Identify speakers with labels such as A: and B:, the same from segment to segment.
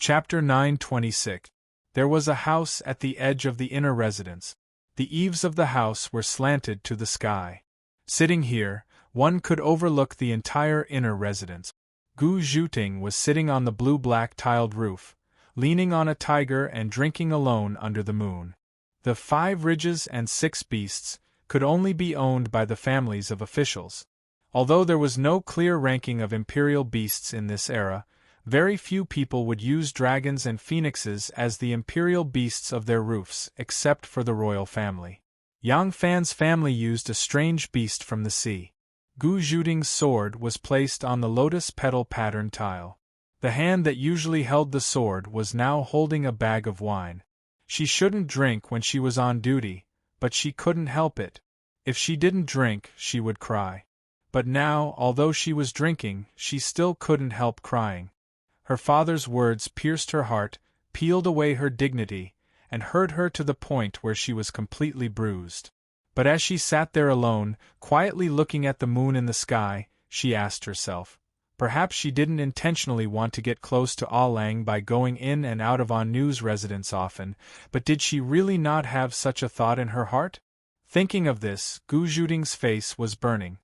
A: Chapter 926. There was a house at the edge of the inner residence. The eaves of the house were slanted to the sky. Sitting here, one could overlook the entire inner residence. Gu Zhuting was sitting on the blue-black tiled roof, leaning on a tiger and drinking alone under the moon. The 5 ridges and 6 beasts could only be owned by the families of officials. Although there was no clear ranking of imperial beasts in this era, very few people would use dragons and phoenixes as the imperial beasts of their roofs, except for the royal family. Yang Fan's family used a strange beast from the sea. Gu Zhuting's sword was placed on the lotus petal pattern tile. The hand that usually held the sword was now holding a bag of wine. She shouldn't drink when she was on duty, but she couldn't help it. If she didn't drink, she would cry. But now, although she was drinking, she still couldn't help crying. Her father's words pierced her heart, peeled away her dignity, and hurt her to the point where she was completely bruised. But as she sat there alone, quietly looking at the moon in the sky, she asked herself, perhaps she didn't intentionally want to get close to Alang by going in and out of Anu's residence often, but did she really not have such a thought in her heart? Thinking of this, Gu Zhuting's face was burning.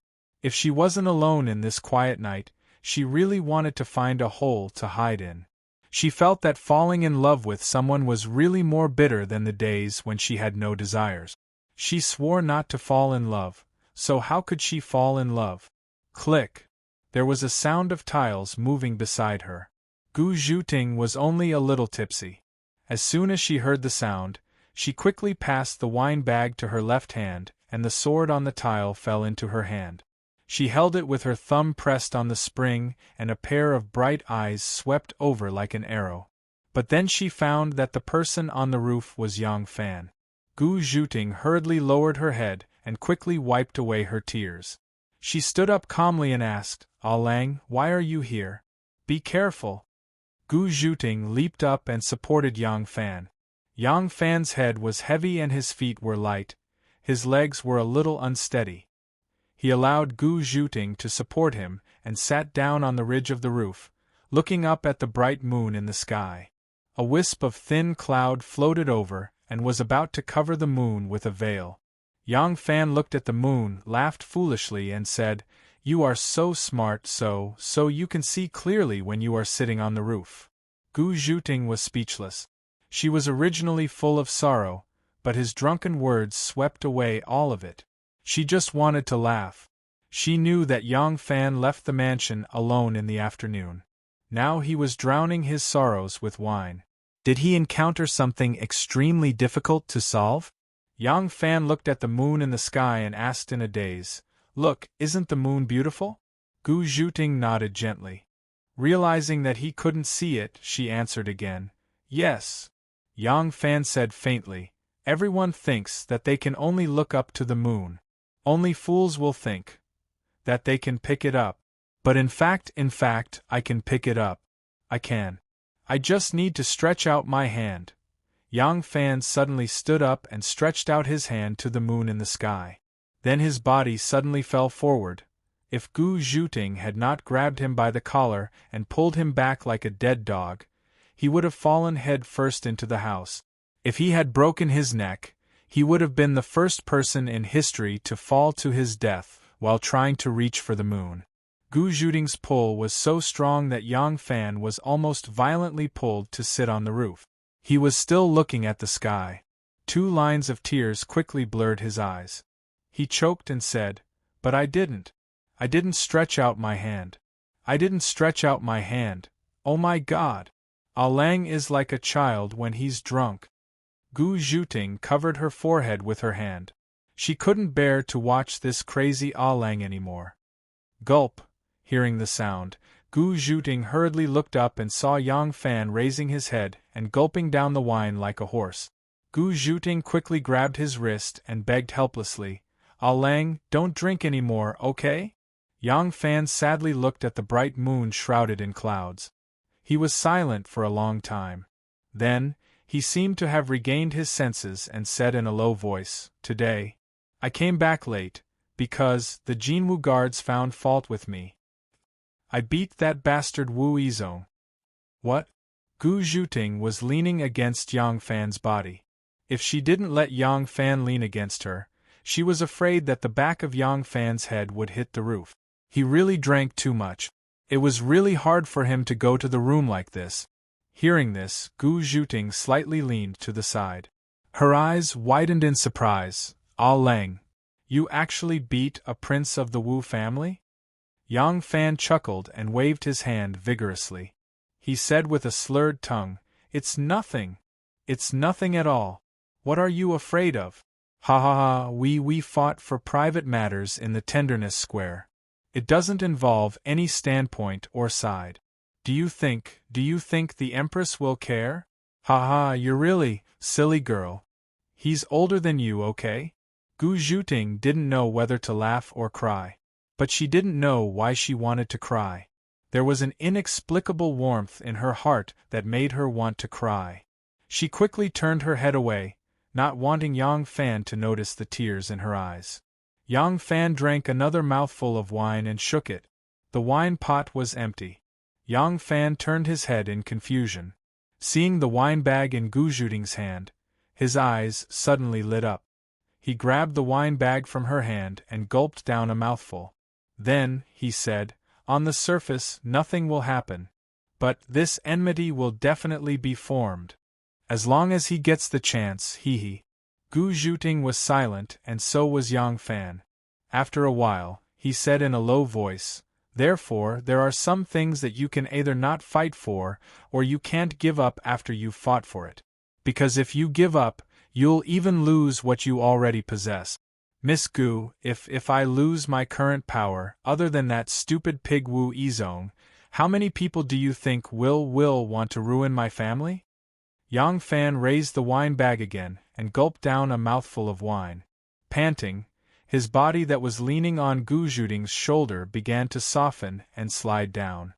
A: If she wasn't alone in this quiet night, she really wanted to find a hole to hide in. She felt that falling in love with someone was really more bitter than the days when she had no desires. She swore not to fall in love, so how could she fall in love? Click! There was a sound of tiles moving beside her. Gu Zhuting was only a little tipsy. As soon as she heard the sound, she quickly passed the wine bag to her left hand, and the sword on the tile fell into her hand. She held it with her thumb pressed on the spring, and a pair of bright eyes swept over like an arrow. But then she found that the person on the roof was Yang Fan. Gu Zhuting hurriedly lowered her head and quickly wiped away her tears. She stood up calmly and asked, Alang, why are you here? Be careful. Gu Zhuting leaped up and supported Yang Fan. Yang Fan's head was heavy and his feet were light. His legs were a little unsteady. He allowed Gu Zhuting to support him and sat down on the ridge of the roof, looking up at the bright moon in the sky. A wisp of thin cloud floated over and was about to cover the moon with a veil. Yang Fan looked at the moon, laughed foolishly and said, You are so smart so you can see clearly when you are sitting on the roof. Gu Zhuting was speechless. She was originally full of sorrow, but his drunken words swept away all of it. She just wanted to laugh. She knew that Yang Fan left the mansion alone in the afternoon. Now he was drowning his sorrows with wine. Did he encounter something extremely difficult to solve? Yang Fan looked at the moon in the sky and asked in a daze, Look, isn't the moon beautiful? Gu Zhuting nodded gently. Realizing that he couldn't see it, she answered again, Yes. Yang Fan said faintly, Everyone thinks that they can only look up to the moon. Only fools will think that they can pick it up. But in fact, I can pick it up. I can. I just need to stretch out my hand. Yang Fan suddenly stood up and stretched out his hand to the moon in the sky. Then his body suddenly fell forward. If Gu Zhuting had not grabbed him by the collar and pulled him back like a dead dog, he would have fallen head first into the house. If he had broken his neck, he would have been the first person in history to fall to his death while trying to reach for the moon. Gu Zhuting's pull was so strong that Yang Fan was almost violently pulled to sit on the roof. He was still looking at the sky. 2 lines of tears quickly blurred his eyes. He choked and said, But I didn't stretch out my hand. I didn't stretch out my hand. Oh my God! Alang is like a child when he's drunk. Gu Zhuting covered her forehead with her hand. She couldn't bear to watch this crazy Alang anymore. Gulp! Hearing the sound, Gu Zhuting hurriedly looked up and saw Yang Fan raising his head and gulping down the wine like a horse. Gu Zhuting quickly grabbed his wrist and begged helplessly, Alang, don't drink anymore, okay? Yang Fan sadly looked at the bright moon shrouded in clouds. He was silent for a long time. Then, he seemed to have regained his senses and said in a low voice, Today, I came back late, because the Jinwu guards found fault with me. I beat that bastard Wu Yizong. What? Gu Zhuting was leaning against Yang Fan's body. If she didn't let Yang Fan lean against her, she was afraid that the back of Yang Fan's head would hit the roof. He really drank too much. It was really hard for him to go to the room like this. Hearing this, Gu Zhuting slightly leaned to the side. Her eyes widened in surprise. Ah Lang, you actually beat a prince of the Wu family? Yang Fan chuckled and waved his hand vigorously. He said with a slurred tongue, "It's nothing. It's nothing at all. What are you afraid of? Ha ha ha, we fought for private matters in the Tenderness Square. It doesn't involve any standpoint or side. Do you think the Empress will care? Ha ha, you're really, silly girl. He's older than you, okay?" Gu Zhuting didn't know whether to laugh or cry. But she didn't know why she wanted to cry. There was an inexplicable warmth in her heart that made her want to cry. She quickly turned her head away, not wanting Yang Fan to notice the tears in her eyes. Yang Fan drank another mouthful of wine and shook it. The wine pot was empty. Yang Fan turned his head in confusion. Seeing the wine bag in Gu Zhuting's hand, his eyes suddenly lit up. He grabbed the wine bag from her hand and gulped down a mouthful. Then, he said, "On the surface, nothing will happen. But this enmity will definitely be formed. As long as he gets the chance, he. Gu Zhuting was silent, and so was Yang Fan. After a while, he said in a low voice, "Therefore, there are some things that you can either not fight for, or you can't give up after you've fought for it. Because if you give up, you'll even lose what you already possess. Miss Gu, if I lose my current power, other than that stupid pig Wu Yizong, how many people do you think will want to ruin my family?" Yang Fan raised the wine bag again, and gulped down a mouthful of wine. Panting, his body that was leaning on Gu Zhuting's shoulder began to soften and slide down.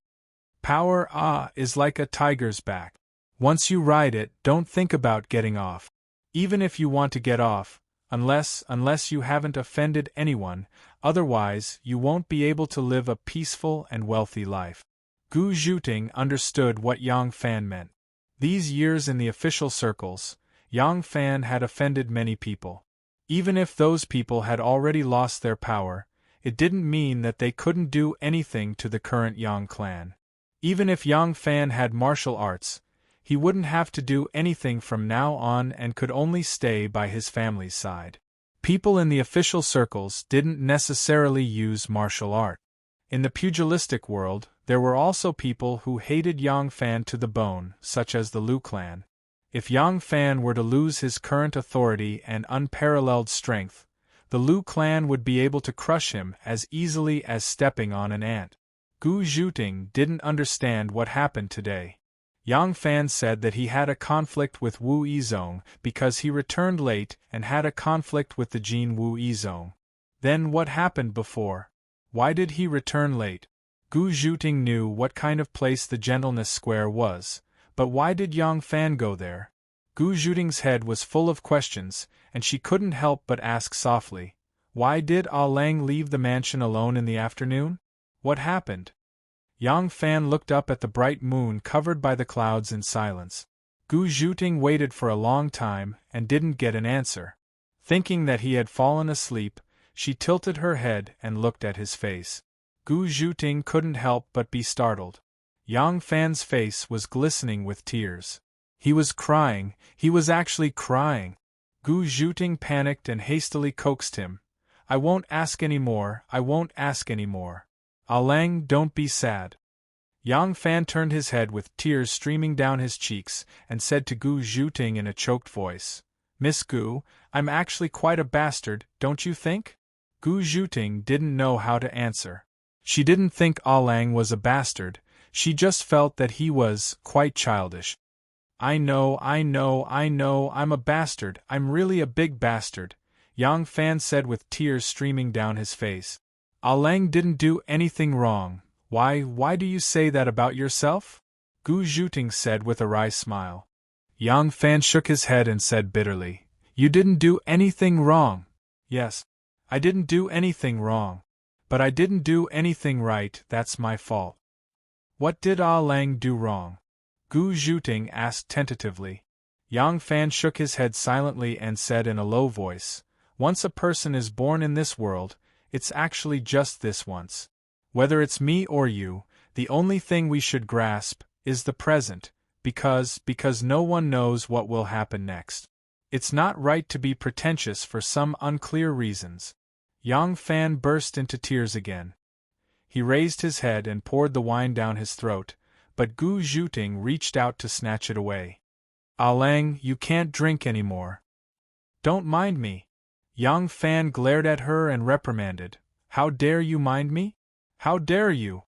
A: Power is like a tiger's back. Once you ride it, don't think about getting off. Even if you want to get off, unless you haven't offended anyone, otherwise you won't be able to live a peaceful and wealthy life. Gu Zhuting understood what Yang Fan meant. These years in the official circles, Yang Fan had offended many people. Even if those people had already lost their power, it didn't mean that they couldn't do anything to the current Yang clan. Even if Yang Fan had martial arts, he wouldn't have to do anything from now on and could only stay by his family's side. People in the official circles didn't necessarily use martial art. In the pugilistic world, there were also people who hated Yang Fan to the bone, such as the Lu clan. If Yang Fan were to lose his current authority and unparalleled strength, the Lu clan would be able to crush him as easily as stepping on an ant. Gu Zhuting didn't understand what happened today. Yang Fan said that he had a conflict with Wu Yizong because he returned late and had a conflict with the Jin Wu Yizong. Then what happened before? Why did he return late? Gu Zhuting knew what kind of place the Gentleness Square was, but why did Yang Fan go there? Gu Zhuting's head was full of questions, and she couldn't help but ask softly, "Why did Ah Lang leave the mansion alone in the afternoon? What happened?" Yang Fan looked up at the bright moon covered by the clouds in silence. Gu Zhuting waited for a long time and didn't get an answer. Thinking that he had fallen asleep, she tilted her head and looked at his face. Gu Zhuting couldn't help but be startled. Yang Fan's face was glistening with tears. He was crying, he was actually crying. Gu Zhuting panicked and hastily coaxed him. "I won't ask any more, I won't ask any more. Ah Lang, don't be sad." Yang Fan turned his head with tears streaming down his cheeks and said to Gu Zhuting in a choked voice, "Miss Gu, I'm actually quite a bastard, don't you think?" Gu Zhuting didn't know how to answer. She didn't think Ah Lang was a bastard, she just felt that he was quite childish. I know, I'm a bastard, I'm really a big bastard," Yang Fan said with tears streaming down his face. "Ah Lang didn't do anything wrong. Why do you say that about yourself?" Gu Zhuting said with a wry smile. Yang Fan shook his head and said bitterly, "You didn't do anything wrong." "Yes, I didn't do anything wrong. But I didn't do anything right, that's my fault." "What did Ah Lang do wrong?" Gu Zhuting asked tentatively. Yang Fan shook his head silently and said in a low voice, "Once a person is born in this world, it's actually just this once. Whether it's me or you, the only thing we should grasp is the present, because no one knows what will happen next. It's not right to be pretentious for some unclear reasons." Yang Fan burst into tears again. He raised his head and poured the wine down his throat, but Gu Zhuting reached out to snatch it away. "Lang, you can't drink anymore." "Don't mind me." Yang Fan glared at her and reprimanded. "How dare you mind me? How dare you?"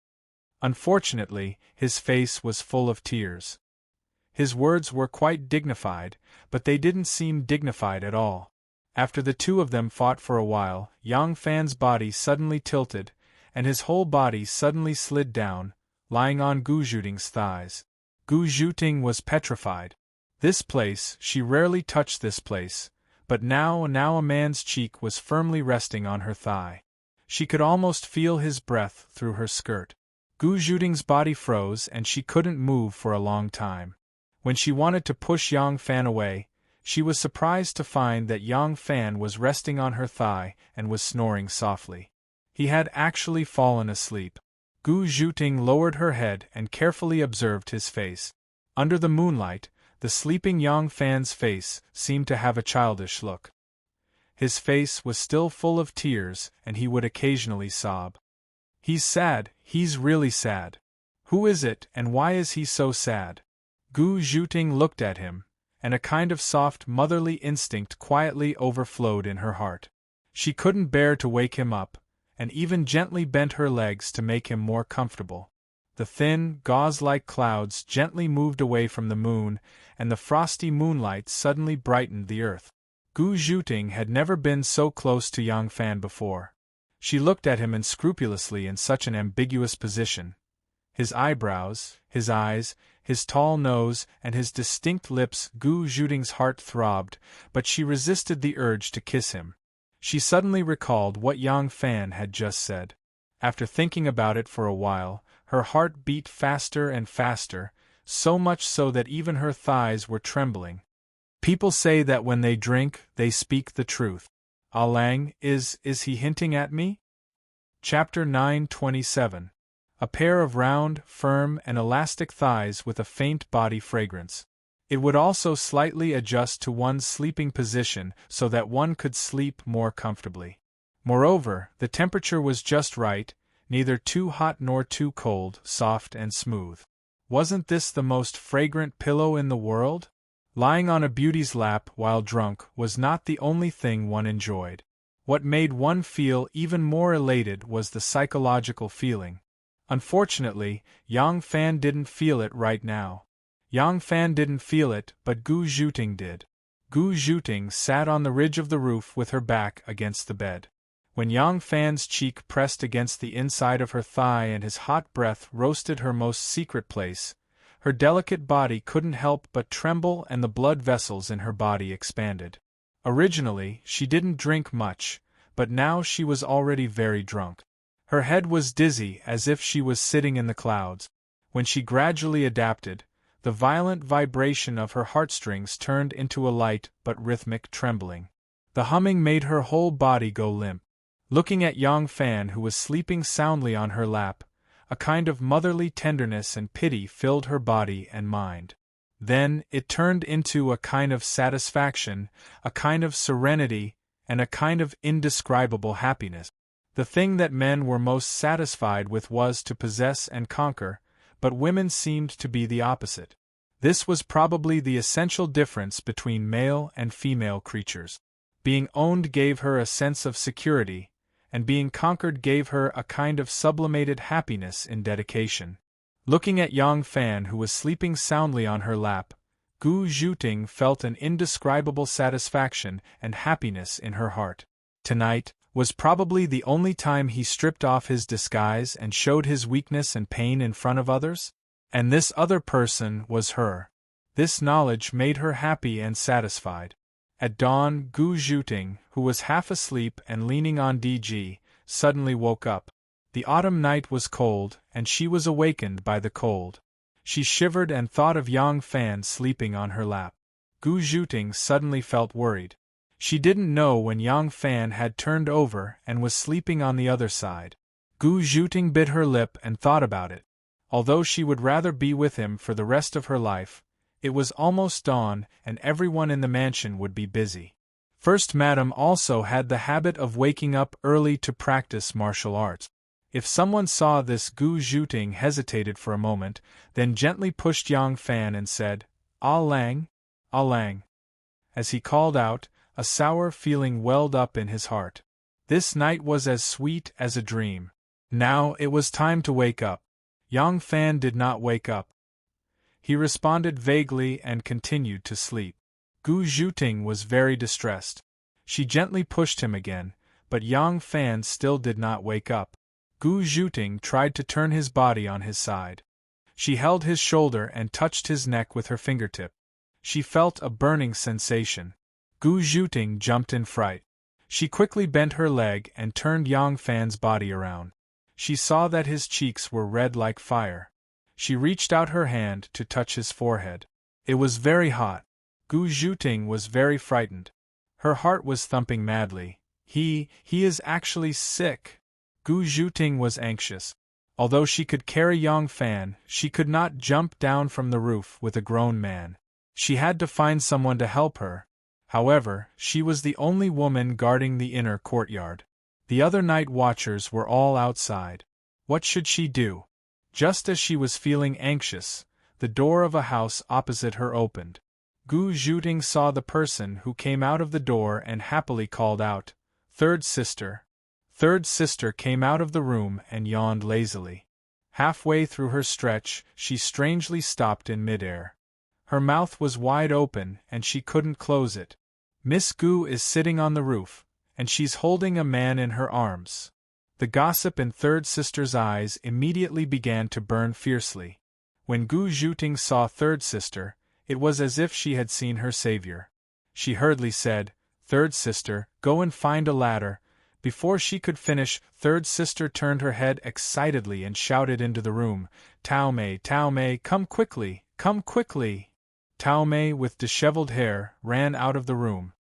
A: Unfortunately, his face was full of tears. His words were quite dignified, but they didn't seem dignified at all. After the two of them fought for a while, Yang Fan's body suddenly tilted, and his whole body suddenly slid down, lying on Gu Zhuting's thighs. Gu Zhuting was petrified. This place, she rarely touched this place, but now a man's cheek was firmly resting on her thigh. She could almost feel his breath through her skirt. Gu Zhuting's body froze and she couldn't move for a long time. When she wanted to push Yang Fan away, she was surprised to find that Yang Fan was resting on her thigh and was snoring softly. He had actually fallen asleep. Gu Zhuting lowered her head and carefully observed his face. Under the moonlight, the sleeping Yang Fan's face seemed to have a childish look. His face was still full of tears and he would occasionally sob. "He's sad, he's really sad. Who is it and why is he so sad?" Gu Zhuting looked at him, and a kind of soft motherly instinct quietly overflowed in her heart. She couldn't bear to wake him up, and even gently bent her legs to make him more comfortable. The thin, gauze-like clouds gently moved away from the moon, and the frosty moonlight suddenly brightened the earth. Gu Zhuting had never been so close to Yang Fan before. She looked at him unscrupulously in such an ambiguous position. His eyebrows, his eyes, his tall nose, and his distinct lips. Gu Zhuting's heart throbbed, but she resisted the urge to kiss him. She suddenly recalled what Yang Fan had just said. After thinking about it for a while, her heart beat faster and faster, so much so that even her thighs were trembling. "People say that when they drink, they speak the truth. Lang, is he hinting at me?" Chapter 9:27. A pair of round, firm, and elastic thighs with a faint body fragrance. It would also slightly adjust to one's sleeping position so that one could sleep more comfortably. Moreover, the temperature was just right, neither too hot nor too cold, soft and smooth. Wasn't this the most fragrant pillow in the world? Lying on a beauty's lap while drunk was not the only thing one enjoyed. What made one feel even more elated was the psychological feeling. Unfortunately, Yang Fan didn't feel it right now. Yang Fan didn't feel it, but Gu Zhuting did. Gu Zhuting sat on the ridge of the roof with her back against the bed. When Yang Fan's cheek pressed against the inside of her thigh and his hot breath roasted her most secret place, her delicate body couldn't help but tremble and the blood vessels in her body expanded. Originally, she didn't drink much, but now she was already very drunk. Her head was dizzy as if she was sitting in the clouds. When she gradually adapted, the violent vibration of her heartstrings turned into a light but rhythmic trembling. The humming made her whole body go limp. Looking at Yang Fan, who was sleeping soundly on her lap, a kind of motherly tenderness and pity filled her body and mind. Then it turned into a kind of satisfaction, a kind of serenity, and a kind of indescribable happiness. The thing that men were most satisfied with was to possess and conquer, but women seemed to be the opposite. This was probably the essential difference between male and female creatures. Being owned gave her a sense of security, and being conquered gave her a kind of sublimated happiness in dedication. Looking at Yang Fan, who was sleeping soundly on her lap, Gu Zhuting felt an indescribable satisfaction and happiness in her heart. Tonight was probably the only time he stripped off his disguise and showed his weakness and pain in front of others, and this other person was her. This knowledge made her happy and satisfied. At dawn, Gu Zhuting, who was half asleep and leaning on DG, suddenly woke up. The autumn night was cold, and she was awakened by the cold. She shivered and thought of Yang Fan sleeping on her lap. Gu Zhuting suddenly felt worried. She didn't know when Yang Fan had turned over and was sleeping on the other side. Gu Zhuting bit her lip and thought about it. Although she would rather be with him for the rest of her life, it was almost dawn and everyone in the mansion would be busy. First Madam also had the habit of waking up early to practice martial arts. If someone saw this, Gu Zhuting hesitated for a moment, then gently pushed Yang Fan and said, "Ah Lang, Ah Lang." As he called out, a sour feeling welled up in his heart. This night was as sweet as a dream. Now it was time to wake up. Yang Fan did not wake up. He responded vaguely and continued to sleep. Gu Zhuting was very distressed. She gently pushed him again, but Yang Fan still did not wake up. Gu Zhuting tried to turn his body on his side. She held his shoulder and touched his neck with her fingertip. She felt a burning sensation. Gu Zhuting jumped in fright. She quickly bent her leg and turned Yang Fan's body around. She saw that his cheeks were red like fire. She reached out her hand to touch his forehead. It was very hot. Gu Zhuting was very frightened. Her heart was thumping madly. He is actually sick. Gu Zhuting was anxious. Although she could carry Yang Fan, she could not jump down from the roof with a grown man. She had to find someone to help her. However, she was the only woman guarding the inner courtyard. The other night watchers were all outside. What should she do? Just as she was feeling anxious, the door of a house opposite her opened. Gu Zhuting saw the person who came out of the door and happily called out, "Third sister." Third sister came out of the room and yawned lazily. Halfway through her stretch, she strangely stopped in midair. Her mouth was wide open and she couldn't close it. Miss Gu is sitting on the roof, and she's holding a man in her arms. The gossip in third sister's eyes immediately began to burn fiercely. When Gu Zhuting saw third sister, it was as if she had seen her savior. She hurriedly said, "Third sister, go and find a ladder." Before she could finish, third sister turned her head excitedly and shouted into the room, Tao Mei, come quickly, come quickly." Tao Mei, with disheveled hair, ran out of the room.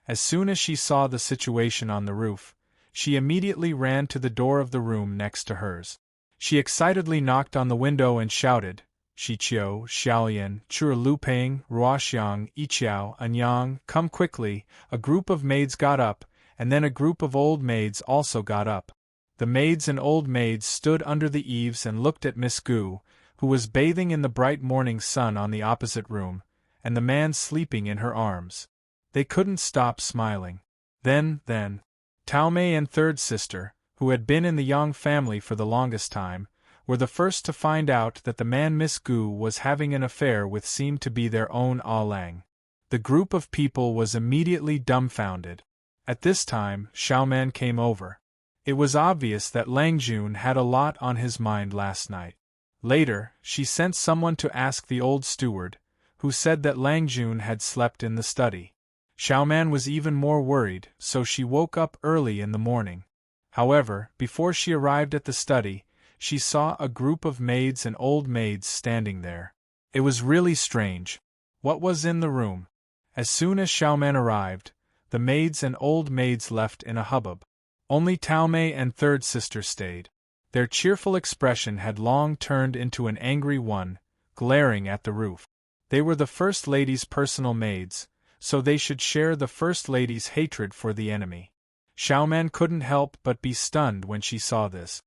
A: As soon as she saw the situation on the roof, she immediately ran to the door of the room next to hers. She excitedly knocked on the window and shouted, "Shiqiu, Xiaolian, Chur Luping, Ruoxiang, Yiqiao, Anyang, come quickly." A group of maids got up, and then a group of old maids also got up. The maids and old maids stood under the eaves and looked at Miss Gu, who was bathing in the bright morning sun on the opposite room, and the man sleeping in her arms. They couldn't stop smiling. Then, Tao Mei and third sister, who had been in the Yang family for the longest time, were the first to find out that the man Miss Gu was having an affair with seemed to be their own Ah Lang. The group of people was immediately dumbfounded. At this time, Xiaoman came over. It was obvious that Lang Jun had a lot on his mind last night. Later, she sent someone to ask the old steward, who said that Lang Jun had slept in the study. Xiaoman was even more worried, so she woke up early in the morning. However, before she arrived at the study, she saw a group of maids and old maids standing there. It was really strange. What was in the room? As soon as Xiaoman arrived, the maids and old maids left in a hubbub. Only Tao Mei and third sister stayed. Their cheerful expression had long turned into an angry one, glaring at the roof. They were the First Lady's personal maids, so they should share the First Lady's hatred for the enemy. Xiaoman couldn't help but be stunned when she saw this.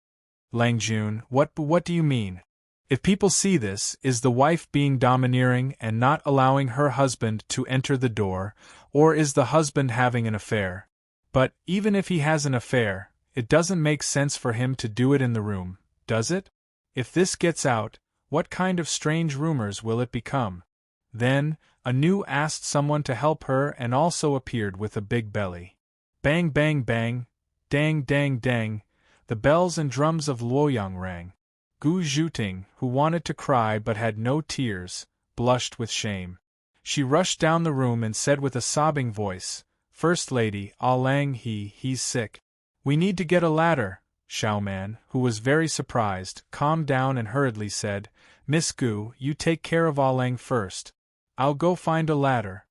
A: "Lang Jun, what do you mean? If people see this, is the wife being domineering and not allowing her husband to enter the door, or is the husband having an affair? But, even if he has an affair, it doesn't make sense for him to do it in the room, does it? If this gets out, what kind of strange rumors will it become?" Then, Anu asked someone to help her and also appeared with a big belly. Bang bang bang, dang dang dang, the bells and drums of Luoyang rang. Gu Zhuting, who wanted to cry but had no tears, blushed with shame. She rushed down the room and said with a sobbing voice, "First Lady, Ah Lang he's sick. We need to get a ladder." Xiaoman, who was very surprised, calmed down and hurriedly said, Miss Gu, you take care of Ah Lang first. I'll go find a ladder.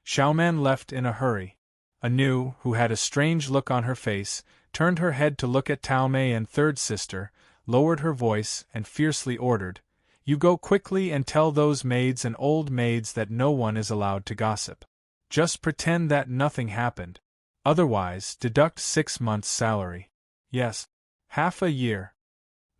A: Xiaoman left in a hurry. Anu, who had a strange look on her face, turned her head to look at Tao Mei and third sister, lowered her voice, and fiercely ordered, "You go quickly and tell those maids and old maids that no one is allowed to gossip. Just pretend that nothing happened. Otherwise, deduct 6 months' salary. Yes, half a year."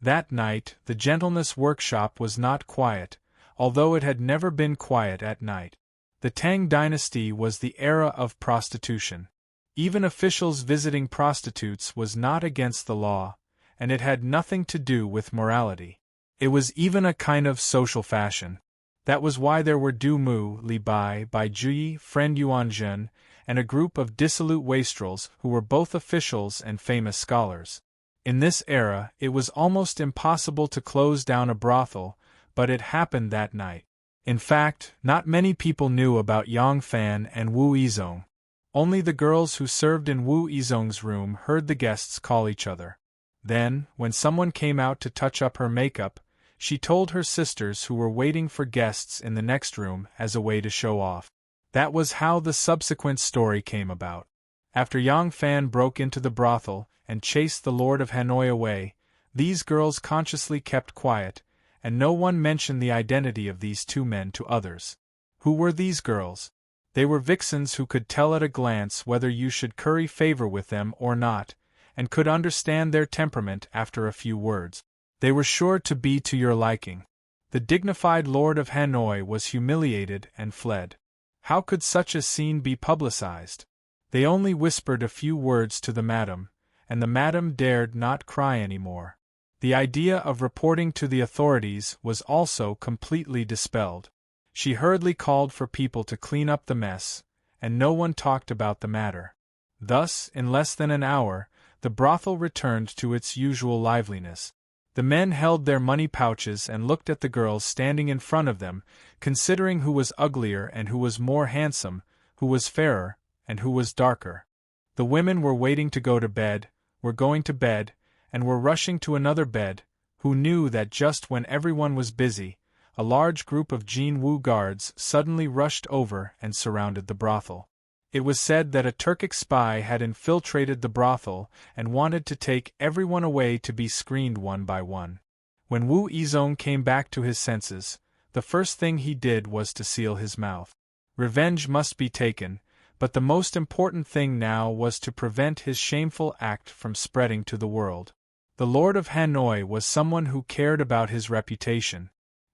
A: That night, the gentleness workshop was not quiet, although it had never been quiet at night. The Tang dynasty was the era of prostitution. Even officials visiting prostitutes was not against the law, and it had nothing to do with morality. It was even a kind of social fashion. That was why there were Du Mu, Li Bai, Juyi, friend Yuanzhen, and a group of dissolute wastrels who were both officials and famous scholars. In this era, it was almost impossible to close down a brothel, but it happened that night. In fact, not many people knew about Yang Fan and Wu Yizong. Only the girls who served in Wu Yizong's room heard the guests call each other. Then, when someone came out to touch up her makeup, she told her sisters who were waiting for guests in the next room as a way to show off. That was how the subsequent story came about. After Yang Fan broke into the brothel and chased the Lord of Hanoi away, these girls consciously kept quiet, and no one mentioned the identity of these two men to others. Who were these girls? They were vixens who could tell at a glance whether you should curry favor with them or not, and could understand their temperament after a few words. They were sure to be to your liking. The dignified Lord of Hanoi was humiliated and fled. How could such a scene be publicized? They only whispered a few words to the madam, and the madam dared not cry anymore. The idea of reporting to the authorities was also completely dispelled. She hurriedly called for people to clean up the mess, and no one talked about the matter. Thus, in less than an hour, the brothel returned to its usual liveliness. The men held their money pouches and looked at the girls standing in front of them, considering who was uglier and who was more handsome, who was fairer, and who was darker. The women were waiting to go to bed, were going to bed, and were rushing to another bed, who knew that just when everyone was busy, a large group of Jin Wu guards suddenly rushed over and surrounded the brothel. It was said that a Turkic spy had infiltrated the brothel and wanted to take everyone away to be screened one by one. When Wu Yizong came back to his senses, the first thing he did was to seal his mouth. Revenge must be taken, but the most important thing now was to prevent his shameful act from spreading to the world. The Lord of Hanoi was someone who cared about his reputation.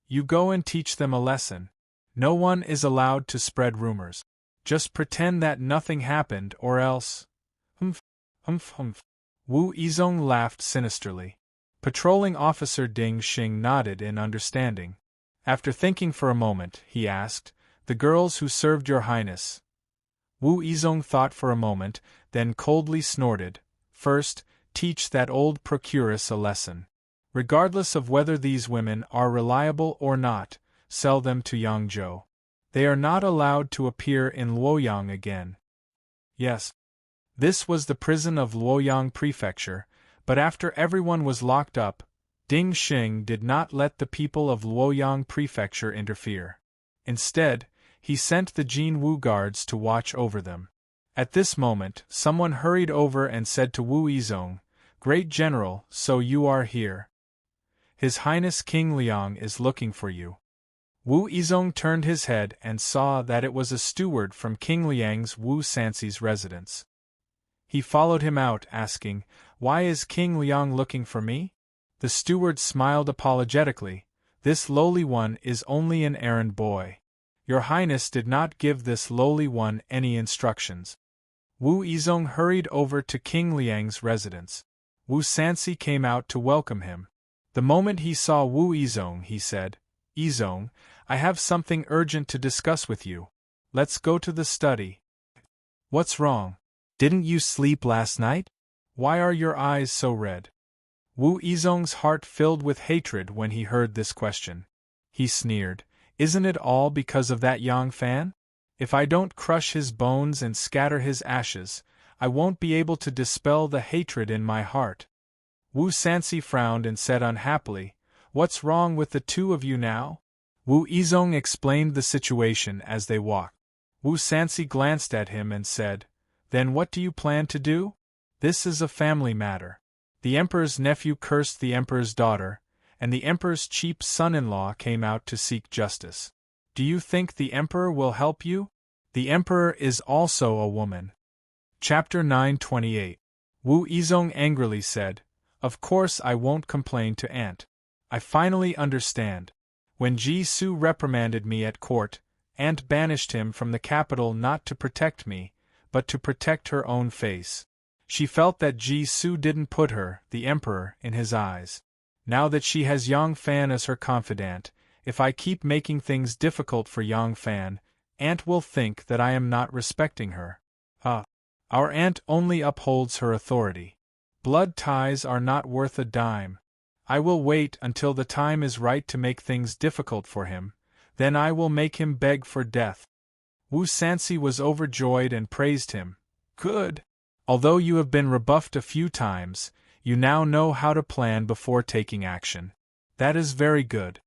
A: You go and teach them a lesson. No one is allowed to spread rumors. Just pretend that nothing happened or else. Humph, humph, humph. Wu Yizong laughed sinisterly. Patrolling Officer Ding Xing nodded in understanding. After thinking for a moment, he asked, "The girls who served your highness?" Wu Yizong thought for a moment, then coldly snorted, "First, teach that old procuress a lesson. Regardless of whether these women are reliable or not, sell them to Yangzhou. They are not allowed to appear in Luoyang again." Yes. This was the prison of Luoyang Prefecture, but after everyone was locked up, Ding Xing did not let the people of Luoyang Prefecture interfere. Instead, he sent the Jin Wu guards to watch over them. At this moment, someone hurried over and said to Wu Yizong, "Great General, so you are here. His Highness King Liang is looking for you." Wu Yizong turned his head and saw that it was a steward from King Liang's Wu Sanxi's residence. He followed him out, asking, "Why is King Liang looking for me?" The steward smiled apologetically, "This lowly one is only an errand boy. Your Highness did not give this lowly one any instructions." Wu Yizong hurried over to King Liang's residence. Wu Sanxi came out to welcome him. The moment he saw Wu Yizong, he said, "Yizong, I have something urgent to discuss with you. Let's go to the study." "What's wrong? Didn't you sleep last night? Why are your eyes so red?" Wu Yizong's heart filled with hatred when he heard this question. He sneered, "Isn't it all because of that Yang Fan? If I don't crush his bones and scatter his ashes, I won't be able to dispel the hatred in my heart." Wu Sanxi frowned and said unhappily, What's wrong with the two of you now? Wu Yizong explained the situation as they walked. Wu Sanxi glanced at him and said, Then what do you plan to do? This is a family matter. The emperor's nephew cursed the emperor's daughter, and the emperor's cheap son-in-law came out to seek justice. Do you think the emperor will help you? The emperor is also a woman. Chapter 928. Wu Yizong angrily said, Of course I won't complain to Aunt. I finally understand. When Ji Su reprimanded me at court, Aunt banished him from the capital not to protect me, but to protect her own face. She felt that Ji Su didn't put her, the emperor, in his eyes. Now that she has Yang Fan as her confidant, if I keep making things difficult for Yang Fan, Aunt will think that I am not respecting her. Our aunt only upholds her authority. Blood ties are not worth a dime. I will wait until the time is right to make things difficult for him, then I will make him beg for death. Wu Sanxi was overjoyed and praised him. Good! Although you have been rebuffed a few times, you now know how to plan before taking action. That is very good.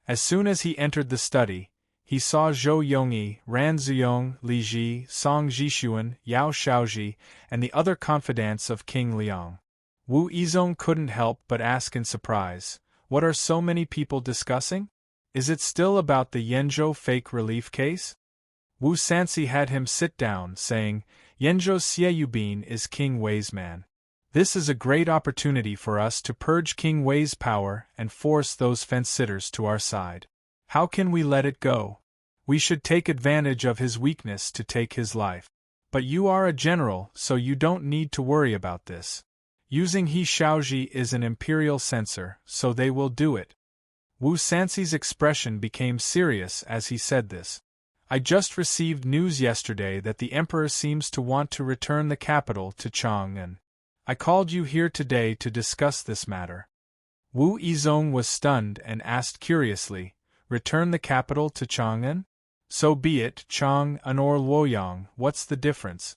A: As soon as he entered the study, he saw Zhou Yongyi, Ran Ziyong, Li Ji, Song Jishuan, Yao Shaoji, and the other confidants of King Liang. Wu Yizong couldn't help but ask in surprise, What are so many people discussing? Is it still about the Yenzhou fake relief case? Wu Sanxi had him sit down, saying, Yenzhou Xieyubin is King Wei's man. This is a great opportunity for us to purge King Wei's power and force those fence-sitters to our side. How can we let it go? We should take advantage of his weakness to take his life. But you are a general, so you don't need to worry about this. Using He Shaoji is an imperial censor, so they will do it. Wu Sanxi's expression became serious as he said this. I just received news yesterday that the emperor seems to want to return the capital to Chang'an. I called you here today to discuss this matter. Wu Yizong was stunned and asked curiously, Return the capital to Chang'an? So be it, Chang'an or Luoyang, what's the difference?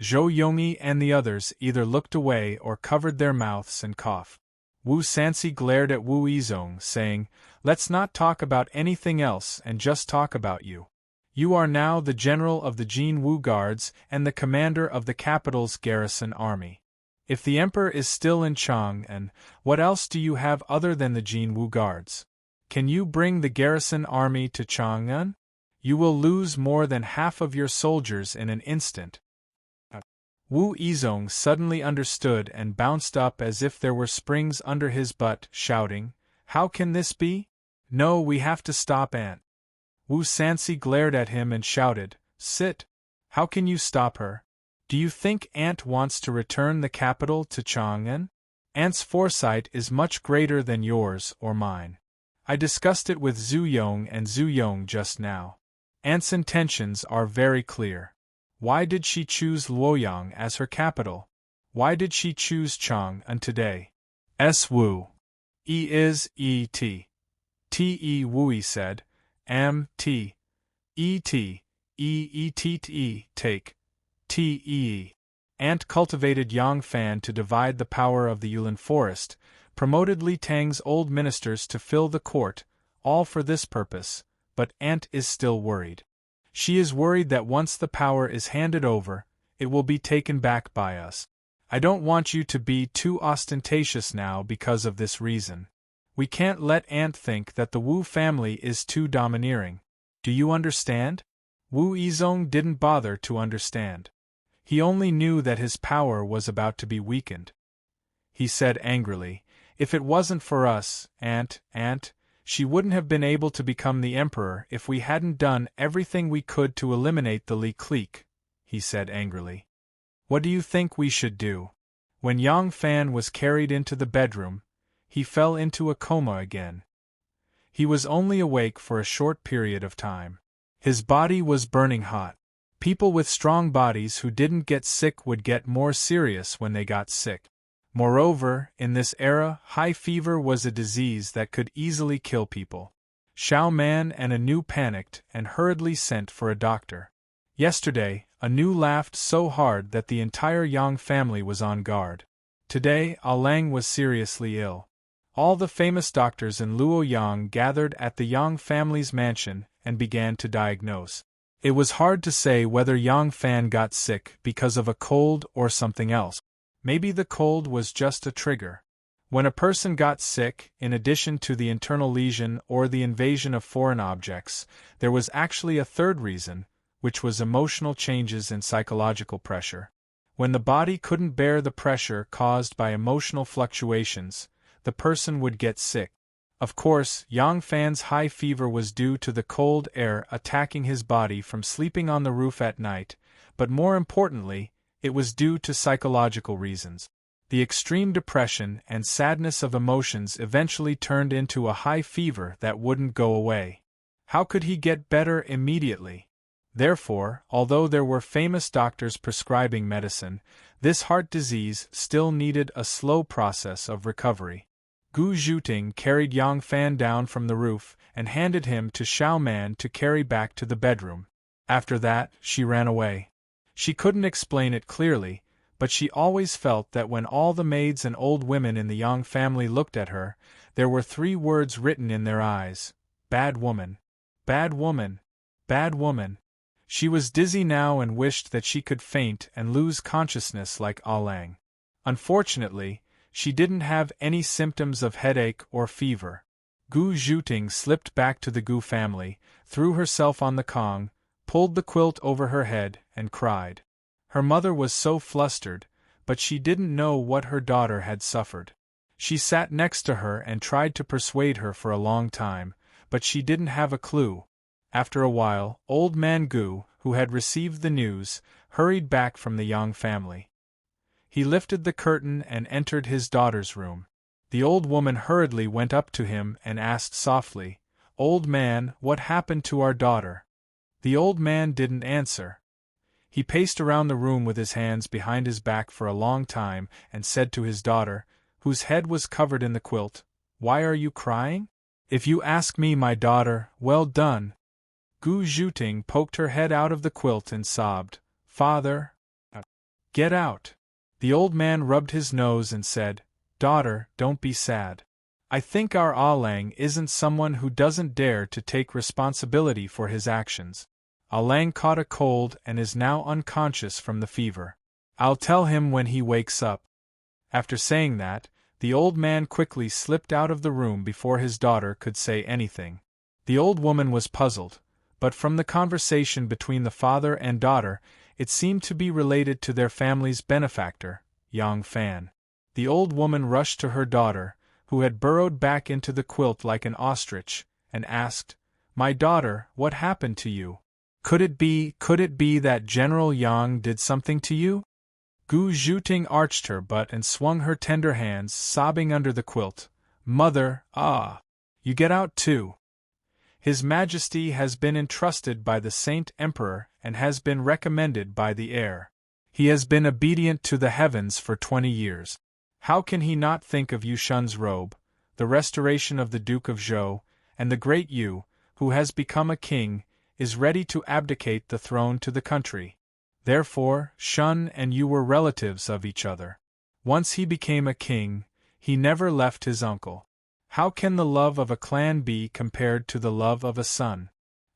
A: Zhou Yongyi and the others either looked away or covered their mouths and coughed. Wu Sanxi glared at Wu Yizong, saying, Let's not talk about anything else and just talk about you. You are now the general of the Jin Wu Guards and the commander of the capital's garrison army. If the emperor is still in Chang'an, what else do you have other than the Jin Wu Guards? Can you bring the garrison army to Chang'an? You will lose more than half of your soldiers in an instant. Wu Yizong suddenly understood and bounced up as if there were springs under his butt, shouting, How can this be? No, we have to stop Aunt. Wu Sanxi glared at him and shouted, Sit! How can you stop her? Do you think Aunt wants to return the capital to Chang'an? Aunt's foresight is much greater than yours or mine. I discussed it with Zhu Yong and Zhu Yong just now. Aunt's intentions are very clear. Why did she choose Luoyang as her capital? Why did she choose Chang'an today? Wu. T. Wu said, T. Take. Aunt cultivated Yang Fan to divide the power of the Yulin forest, promoted Li Tang's old ministers to fill the court, all for this purpose, but Aunt is still worried. She is worried that once the power is handed over, it will be taken back by us. I don't want you to be too ostentatious now because of this reason. We can't let Aunt think that the Wu family is too domineering. Do you understand? Wu Yizong didn't bother to understand. He only knew that his power was about to be weakened. He said angrily, If it wasn't for us, Aunt, she wouldn't have been able to become the emperor if we hadn't done everything we could to eliminate the Li clique, he said angrily. What do you think we should do? When Yang Fan was carried into the bedroom, he fell into a coma again. He was only awake for a short period of time. His body was burning hot. People with strong bodies who didn't get sick would get more serious when they got sick. Moreover, in this era, high fever was a disease that could easily kill people. Xiao Man and Anu panicked and hurriedly sent for a doctor. Yesterday, Anu laughed so hard that the entire Yang family was on guard. Today, Alang was seriously ill. All the famous doctors in Luoyang gathered at the Yang family's mansion and began to diagnose. It was hard to say whether Yang Fan got sick because of a cold or something else. Maybe the cold was just a trigger. When a person got sick, in addition to the internal lesion or the invasion of foreign objects, there was actually a third reason, which was emotional changes in psychological pressure. When the body couldn't bear the pressure caused by emotional fluctuations, the person would get sick. Of course, Yang Fan's high fever was due to the cold air attacking his body from sleeping on the roof at night, but more importantly, it was due to psychological reasons. The extreme depression and sadness of emotions eventually turned into a high fever that wouldn't go away. How could he get better immediately? Therefore, although there were famous doctors prescribing medicine, this heart disease still needed a slow process of recovery. Gu Zhuting carried Yang Fan down from the roof and handed him to Xiao Man to carry back to the bedroom. After that, she ran away. She couldn't explain it clearly, but she always felt that when all the maids and old women in the Yang family looked at her, there were 3 words written in their eyes: bad woman, bad woman, bad woman. She was dizzy now and wished that she could faint and lose consciousness like Alang. Unfortunately, she didn't have any symptoms of headache or fever. Gu Zhuting slipped back to the Gu family, threw herself on the Kong, pulled the quilt over her head, and cried. Her mother was so flustered, but she didn't know what her daughter had suffered. She sat next to her and tried to persuade her for a long time, but she didn't have a clue. After a while, old man Gu, who had received the news, hurried back from the Yang family. He lifted the curtain and entered his daughter's room. The old woman hurriedly went up to him and asked softly, "Old man, what happened to our daughter?" The old man didn't answer. He paced around the room with his hands behind his back for a long time and said to his daughter, whose head was covered in the quilt, "Why are you crying?" "If you ask me, my daughter, well done." Gu Zhuting poked her head out of the quilt and sobbed, "Father, get out." The old man rubbed his nose and said, "Daughter, don't be sad. I think our Alang isn't someone who doesn't dare to take responsibility for his actions. Alang caught a cold and is now unconscious from the fever. I'll tell him when he wakes up." After saying that, the old man quickly slipped out of the room before his daughter could say anything. The old woman was puzzled, but from the conversation between the father and daughter, it seemed to be related to their family's benefactor, Yang Fan. The old woman rushed to her daughter, who had burrowed back into the quilt like an ostrich, and asked, "My daughter, what happened to you? Could it be that General Yang did something to you?" Gu Zhuting arched her butt and swung her tender hands, sobbing under the quilt. "Mother, you get out too. His Majesty has been entrusted by the Saint Emperor and has been recommended by the heir. He has been obedient to the heavens for 20 years. How can he not think of Yushun's robe, the restoration of the Duke of Zhou, and the great Yu, who has become a king, is ready to abdicate the throne to the country. Therefore, Shun and Yu were relatives of each other. Once he became a king, he never left his uncle. How can the love of a clan be compared to the love of a son?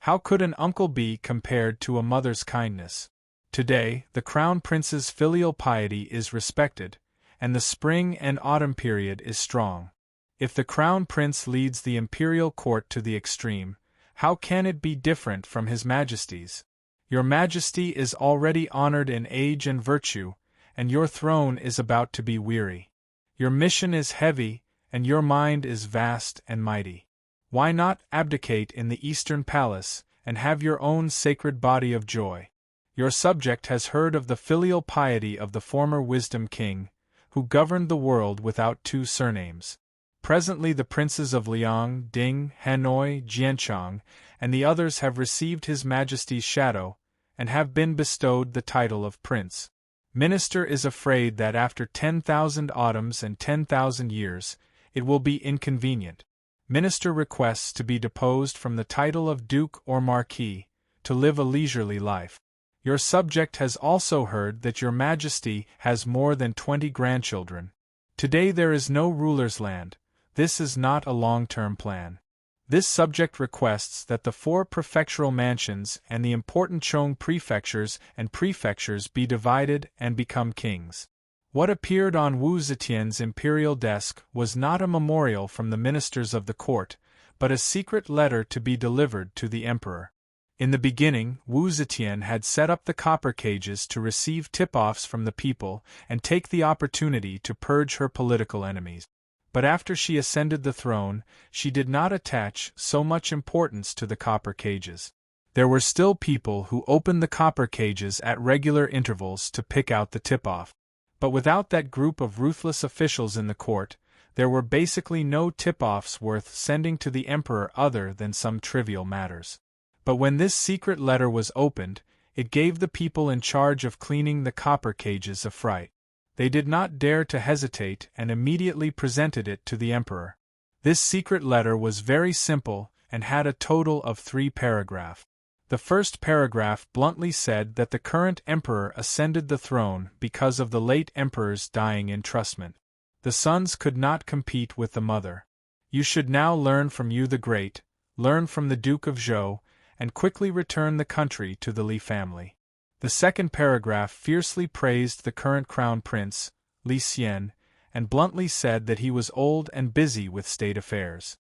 A: How could an uncle be compared to a mother's kindness? Today, the Crown Prince's filial piety is respected, and the spring and autumn period is strong. If the Crown Prince leads the imperial court to the extreme, how can it be different from His Majesty's? Your Majesty is already honored in age and virtue, and your throne is about to be weary. Your mission is heavy, and your mind is vast and mighty. Why not abdicate in the Eastern Palace, and have your own sacred body of joy? Your subject has heard of the filial piety of the former Wisdom King, who governed the world without 2 surnames. Presently the princes of Liang, Ding, Hanoi, Jianchang, and the others have received His Majesty's shadow, and have been bestowed the title of prince. Minister is afraid that after 10,000 autumns and 10,000 years, it will be inconvenient. Minister requests to be deposed from the title of Duke or Marquis, to live a leisurely life. Your subject has also heard that your Majesty has more than 20 grandchildren. Today there is no ruler's land, this is not a long-term plan. This subject requests that the 4 prefectural mansions and the important Chong prefectures and prefectures be divided and become kings. What appeared on Wu Zetian's imperial desk was not a memorial from the ministers of the court, but a secret letter to be delivered to the emperor. In the beginning, Wu Zetian had set up the copper cages to receive tip-offs from the people and take the opportunity to purge her political enemies. But after she ascended the throne, she did not attach so much importance to the copper cages. There were still people who opened the copper cages at regular intervals to pick out the tip-off. But without that group of ruthless officials in the court, there were basically no tip-offs worth sending to the emperor other than some trivial matters. But when this secret letter was opened, it gave the people in charge of cleaning the copper cages a fright. They did not dare to hesitate and immediately presented it to the emperor. This secret letter was very simple and had a total of 3 paragraphs. The first paragraph bluntly said that the current emperor ascended the throne because of the late emperor's dying entrustment. The sons could not compete with the mother. You should now learn from you the Great, learn from the Duke of Zhou, and quickly return the country to the Li family. The second paragraph fiercely praised the current crown prince, Li Xian, and bluntly said that he was old and busy with state affairs.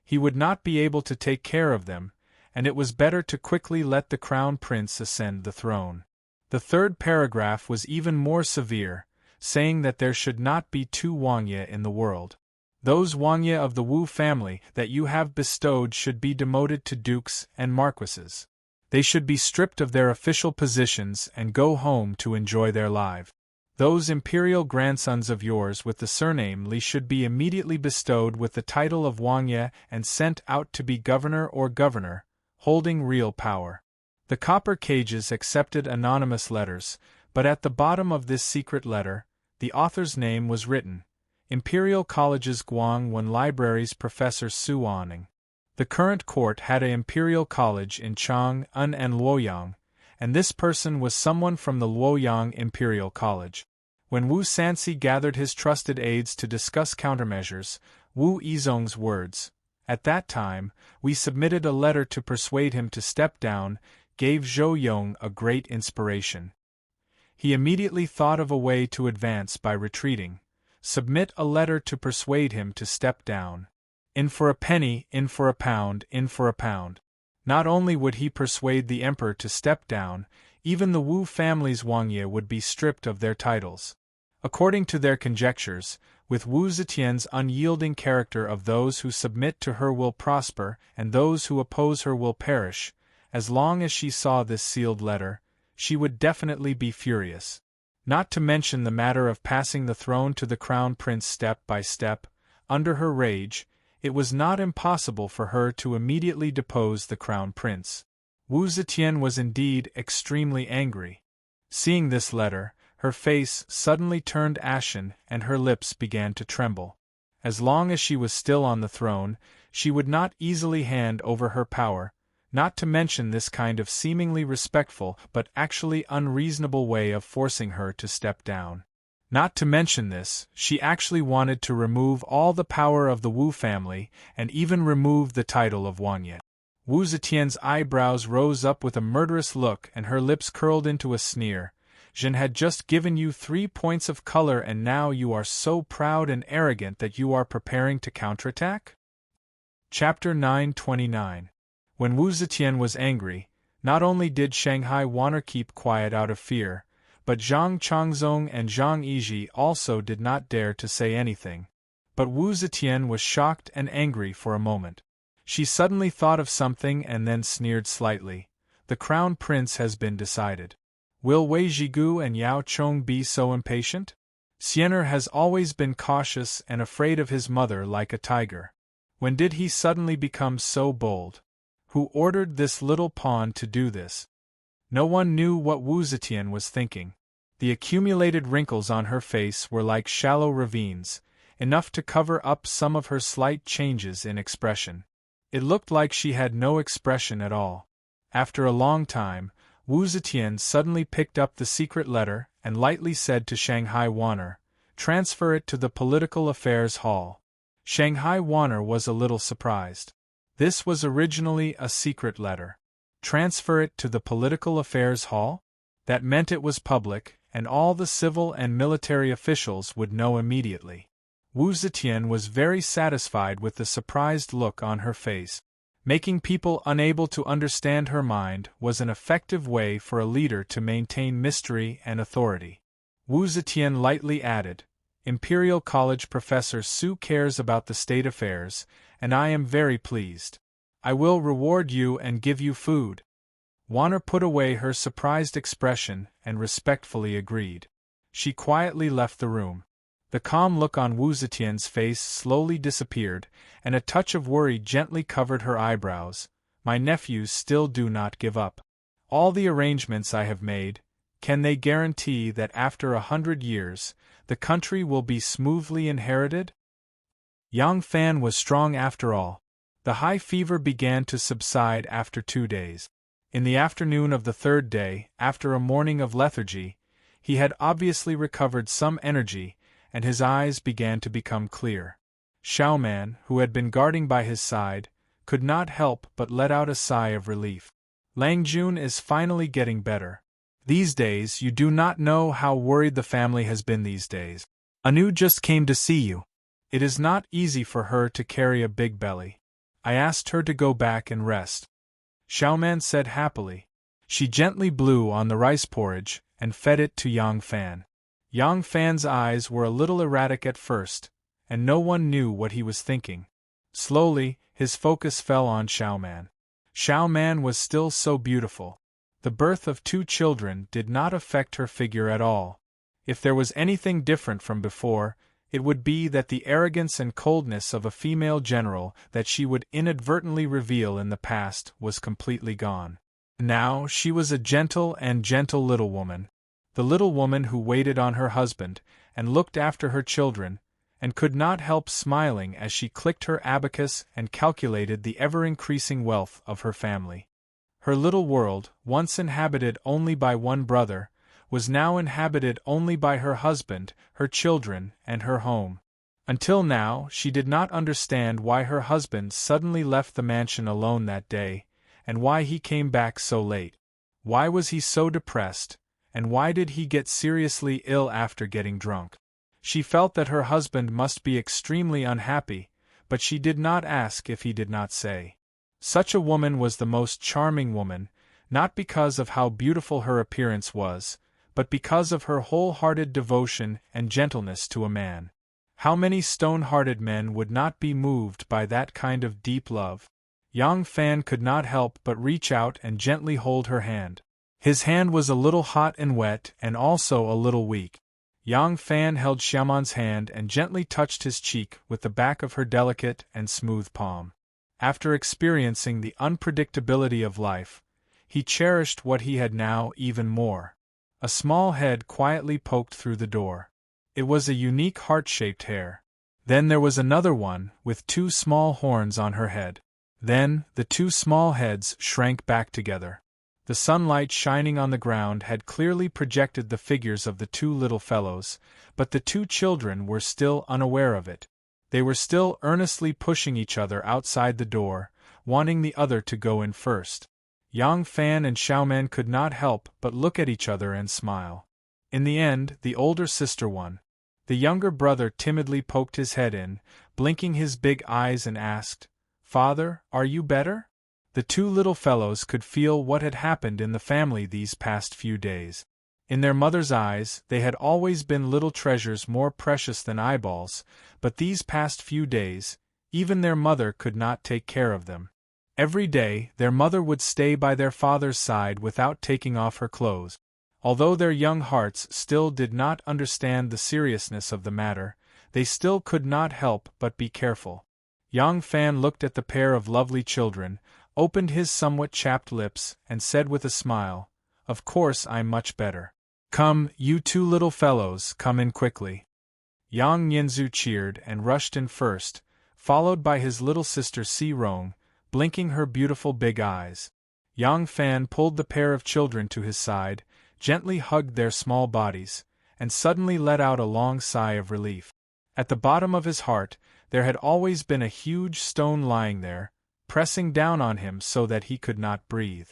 A: He would not be able to take care of them, and it was better to quickly let the crown prince ascend the throne. The third paragraph was even more severe, saying that there should not be 2 Wangye in the world. Those Wangye of the Wu family that you have bestowed should be demoted to dukes and marquises. They should be stripped of their official positions and go home to enjoy their lives. Those imperial grandsons of yours with the surname Li should be immediately bestowed with the title of Wangye and sent out to be governor or governor, holding real power. The copper cages accepted anonymous letters, but at the bottom of this secret letter, the author's name was written: Imperial College's Guangwen Libraries Professor Su Aning. The current court had an imperial college in Chang'an and Luoyang, and this person was someone from the Luoyang Imperial College. When Wu Sanxi gathered his trusted aides to discuss countermeasures, Wu Yizong's words, "At that time, we submitted a letter to persuade him to step down," gave Zhou Yong a great inspiration. He immediately thought of a way to advance by retreating. Submit a letter to persuade him to step down. In for a penny, in for a pound, in for a pound. Not only would he persuade the emperor to step down, even the Wu family's Wangye would be stripped of their titles. According to their conjectures, with Wu Zetian's unyielding character of those who submit to her will prosper and those who oppose her will perish, as long as she saw this sealed letter, she would definitely be furious. Not to mention the matter of passing the throne to the crown prince step by step, under her rage, it was not impossible for her to immediately depose the crown prince. Wu Zetian was indeed extremely angry. Seeing this letter, her face suddenly turned ashen and her lips began to tremble. As long as she was still on the throne, she would not easily hand over her power, not to mention this kind of seemingly respectful but actually unreasonable way of forcing her to step down. Not to mention this, she actually wanted to remove all the power of the Wu family and even remove the title of Wangye. Wu Zetian's eyebrows rose up with a murderous look and her lips curled into a sneer. Zhen had just given you 3 points of color and now you are so proud and arrogant that you are preparing to counterattack? Chapter 929. When Wu Zetian was angry, not only did Shanghai Wanner keep quiet out of fear, but Zhang Changzong and Zhang Yizhi also did not dare to say anything. But Wu Zetian was shocked and angry for a moment. She suddenly thought of something and then sneered slightly. The crown prince has been decided. Will Wei Zhigu and Yao Chong be so impatient? Xian'er has always been cautious and afraid of his mother like a tiger. When did he suddenly become so bold? Who ordered this little pawn to do this? No one knew what Wu Zetian was thinking. The accumulated wrinkles on her face were like shallow ravines, enough to cover up some of her slight changes in expression. It looked like she had no expression at all. After a long time, Wu Zetian suddenly picked up the secret letter and lightly said to Shanghai Wanner, "Transfer it to the Political Affairs Hall." Shanghai Wanner was a little surprised. This was originally a secret letter. Transfer it to the Political Affairs Hall? That meant it was public, and all the civil and military officials would know immediately. Wu Zetian was very satisfied with the surprised look on her face. Making people unable to understand her mind was an effective way for a leader to maintain mystery and authority. Wu Zetian lightly added, Imperial College Professor Su cares about the state affairs, and I am very pleased. I will reward you and give you food. Wanner put away her surprised expression and respectfully agreed. She quietly left the room. The calm look on Wu Zetian's face slowly disappeared, and a touch of worry gently covered her eyebrows. My nephews still do not give up. All the arrangements I have made, can they guarantee that after 100 years, the country will be smoothly inherited? Yang Fan was strong after all. The high fever began to subside after 2 days. In the afternoon of the 3rd day, after a morning of lethargy, he had obviously recovered some energy, and his eyes began to become clear. Xiaoman, who had been guarding by his side, could not help but let out a sigh of relief. Lang Jun is finally getting better. These days you do not know how worried the family has been these days. Anu just came to see you. It is not easy for her to carry a big belly. I asked her to go back and rest. Xiaoman said happily. She gently blew on the rice porridge and fed it to Yang Fan. Yang Fan's eyes were a little erratic at first, and no one knew what he was thinking. Slowly, his focus fell on Xiaoman. Xiaoman was still so beautiful. The birth of 2 children did not affect her figure at all. If there was anything different from before, it would be that the arrogance and coldness of a female general that she would inadvertently reveal in the past was completely gone. Now she was a gentle little woman. The little woman who waited on her husband, and looked after her children, and could not help smiling as she clicked her abacus and calculated the ever-increasing wealth of her family. Her little world, once inhabited only by one brother, was now inhabited only by her husband, her children, and her home. Until now, she did not understand why her husband suddenly left the mansion alone that day, and why he came back so late. Why was he so depressed, and why did he get seriously ill after getting drunk? She felt that her husband must be extremely unhappy, but she did not ask if he did not say. Such a woman was the most charming woman, not because of how beautiful her appearance was, but because of her wholehearted devotion and gentleness to a man. How many stone-hearted men would not be moved by that kind of deep love? Yang Fan could not help but reach out and gently hold her hand. His hand was a little hot and wet and also a little weak. Yang Fan held Xiaoman's hand and gently touched his cheek with the back of her delicate and smooth palm. After experiencing the unpredictability of life, he cherished what he had now even more. A small head quietly poked through the door. It was a unique heart-shaped hair. Then there was another one, with 2 small horns on her head. Then, the 2 small heads shrank back together. The sunlight shining on the ground had clearly projected the figures of the 2 little fellows, but the 2 children were still unaware of it. They were still earnestly pushing each other outside the door, wanting the other to go in first. Yang Fan and Xiaoman could not help but look at each other and smile. In the end, the older sister won. The younger brother timidly poked his head in, blinking his big eyes and asked, "Father, are you better?" The 2 little fellows could feel what had happened in the family these past few days. In their mother's eyes, they had always been little treasures more precious than eyeballs, but these past few days, even their mother could not take care of them. Every day, their mother would stay by their father's side without taking off her clothes. Although their young hearts still did not understand the seriousness of the matter, they still could not help but be careful. Yang Fan looked at the pair of lovely children, opened his somewhat chapped lips, and said with a smile, "Of course I'm much better. Come, you 2 little fellows, come in quickly." Yang Yinzu cheered and rushed in first, followed by his little sister Si Rong, blinking her beautiful big eyes. Yang Fan pulled the pair of children to his side, gently hugged their small bodies, and suddenly let out a long sigh of relief. At the bottom of his heart, There had always been a huge stone lying there, pressing down on him so that he could not breathe.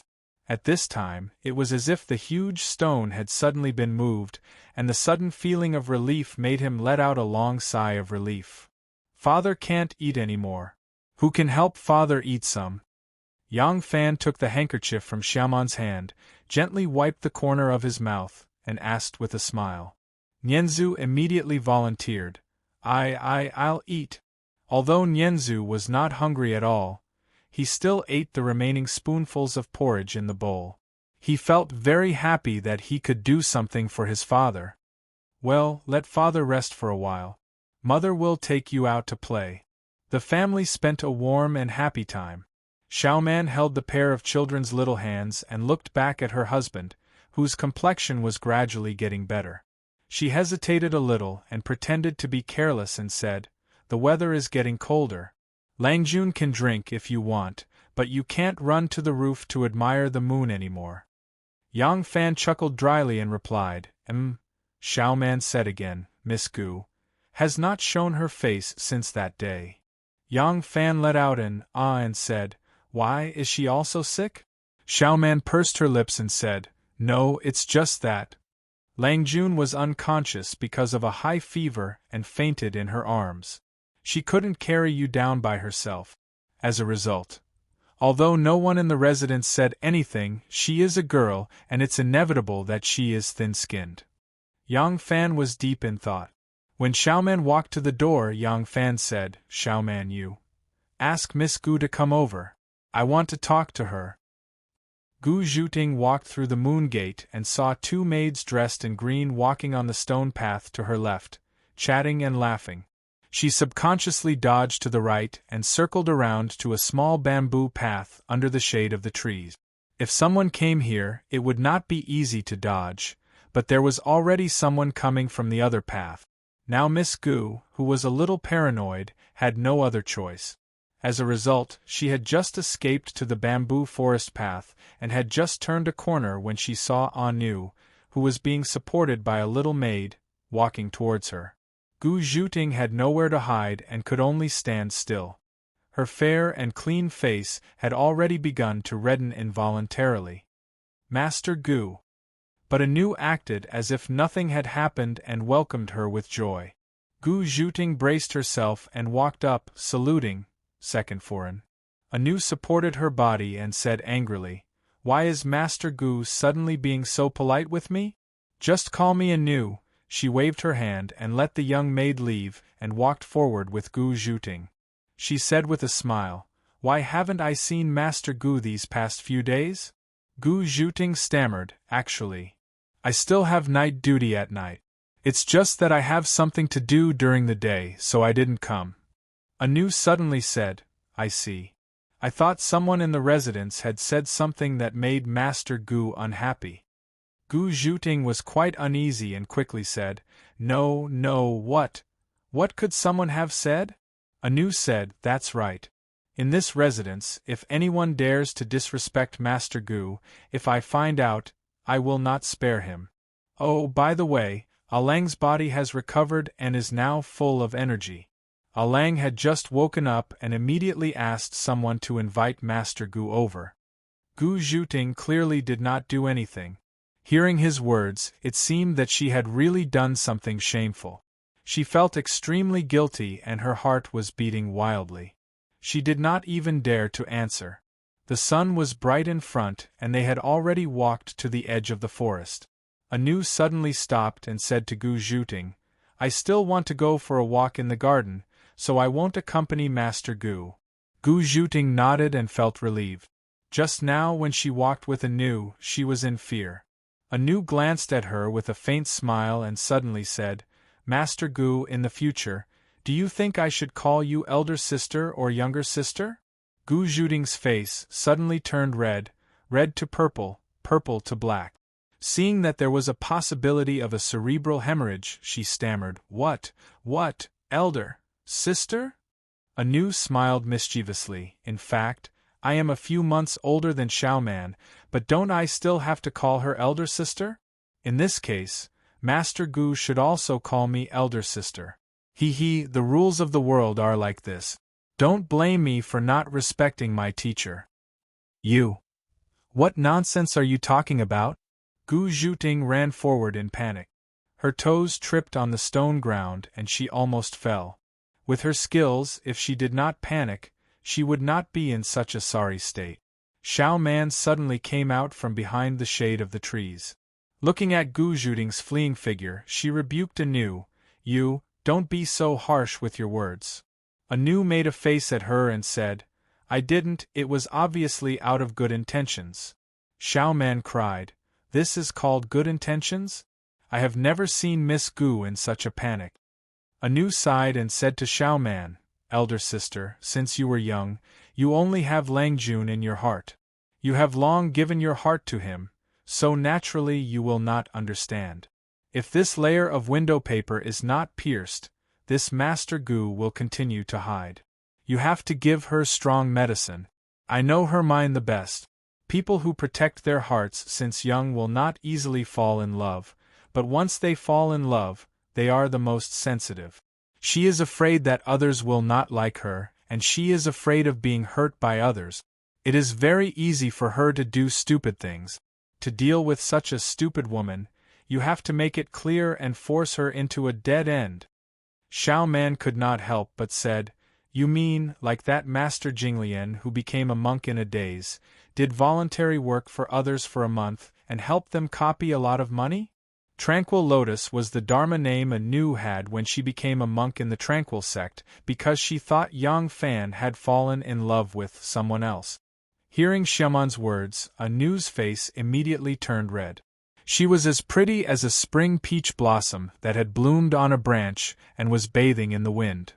A: At this time, it was as if the huge stone had suddenly been moved, and the sudden feeling of relief made him let out a long sigh of relief. Father can't eat any more. Who can help father eat some? Yang Fan took the handkerchief from Xiaoman's hand, gently wiped the corner of his mouth, and asked with a smile. Nianzhu immediately volunteered. I'll eat. Although Nianzhu was not hungry at all, he still ate the remaining spoonfuls of porridge in the bowl. He felt very happy that he could do something for his father. Well, let father rest for a while. Mother will take you out to play. The family spent a warm and happy time. Xiaoman held the pair of children's little hands and looked back at her husband, whose complexion was gradually getting better. She hesitated a little and pretended to be careless and said, "The weather is getting colder. Langjun can drink if you want, but you can't run to the roof to admire the moon anymore." Yang Fan chuckled dryly and replied, Xiaoman said again, "Miss Gu has not shown her face since that day." Yang Fan let out an ah and said, "Why, is she also sick?" Xiaoman pursed her lips and said, "No, it's just that." Langjun was unconscious because of a high fever and fainted in her arms. She couldn't carry you down by herself. As a result, although no one in the residence said anything, she is a girl and it's inevitable that she is thin-skinned. Yang Fan was deep in thought. When Xiaoman walked to the door, Yang Fan said, "Xiaoman, you ask Miss Gu to come over. I want to talk to her." Gu Zhuting walked through the moon gate and saw two maids dressed in green walking on the stone path to her left, chatting and laughing. She subconsciously dodged to the right and circled around to a small bamboo path under the shade of the trees. If someone came here, it would not be easy to dodge, but there was already someone coming from the other path. Now Miss Gu, who was a little paranoid, had no other choice. As a result, she had just escaped to the bamboo forest path and had just turned a corner when she saw Anu, who was being supported by a little maid, walking towards her. Gu Zhuting had nowhere to hide and could only stand still. Her fair and clean face had already begun to redden involuntarily. "Master Gu." But Anu acted as if nothing had happened and welcomed her with joy. Gu Zhuting braced herself and walked up, saluting. Second foreign. Anu supported her body and said angrily, "Why is Master Gu suddenly being so polite with me? Just call me Anu." She waved her hand and let the young maid leave and walked forward with Gu Zhuting. She said with a smile, "Why haven't I seen Master Gu these past few days?" Gu Zhuting stammered, "Actually, I still have night duty at night. It's just that I have something to do during the day, so I didn't come." Anu suddenly said, "I see. I thought someone in the residence had said something that made Master Gu unhappy." Gu Zhuting was quite uneasy and quickly said, No, what? What could someone have said?" Anu said, "That's right. In this residence, if anyone dares to disrespect Master Gu, if I find out, I will not spare him. Oh, by the way, Alang's body has recovered and is now full of energy." Alang had just woken up and immediately asked someone to invite Master Gu over. Gu Zhuting clearly did not do anything. Hearing his words, it seemed that she had really done something shameful. She felt extremely guilty and her heart was beating wildly. She did not even dare to answer. The sun was bright in front and they had already walked to the edge of the forest. Anu suddenly stopped and said to Gu Zhuting, "I still want to go for a walk in the garden, so I won't accompany Master Gu." Gu Zhuting nodded and felt relieved. Just now when she walked with Anu, she was in fear. Anu glanced at her with a faint smile and suddenly said, "Master Gu, in the future, do you think I should call you elder sister or younger sister?" Gu Zhuting's face suddenly turned red, red to purple, purple to black. Seeing that there was a possibility of a cerebral hemorrhage, she stammered, What, elder, sister?" Anu smiled mischievously. "In fact, I am a few months older than Xiaoman, but don't I still have to call her elder sister? In this case, Master Gu should also call me elder sister." He, the rules of the world are like this. Don't blame me for not respecting my teacher. You. What nonsense are you talking about? Gu Zhuting ran forward in panic. Her toes tripped on the stone ground and she almost fell. With her skills, if she did not panic, she would not be in such a sorry state. Xiao Man suddenly came out from behind the shade of the trees. Looking at Gu Zhuting's fleeing figure, she rebuked anew. You, don't be so harsh with your words. Anu made a face at her and said, I didn't, it was obviously out of good intentions. Xiao Man cried, This is called good intentions? I have never seen Miss Gu in such a panic. Anu sighed and said to Xiao Man, Elder sister, since you were young, you only have Lang Jun in your heart. You have long given your heart to him, so naturally you will not understand. If this layer of window paper is not pierced, this Master Gu will continue to hide. You have to give her strong medicine. I know her mind the best. People who protect their hearts since young will not easily fall in love, but once they fall in love, they are the most sensitive. She is afraid that others will not like her, and she is afraid of being hurt by others. It is very easy for her to do stupid things. To deal with such a stupid woman, you have to make it clear and force her into a dead end. Xiao Man could not help but said, You mean, like that Master Jinglian who became a monk in a daze, did voluntary work for others for a month, and helped them copy a lot of money? Tranquil Lotus was the Dharma name Anu had when she became a monk in the Tranquil sect, because she thought Yang Fan had fallen in love with someone else. Hearing Xiaoman's words, Anu's face immediately turned red. She was as pretty as a spring peach blossom that had bloomed on a branch and was bathing in the wind.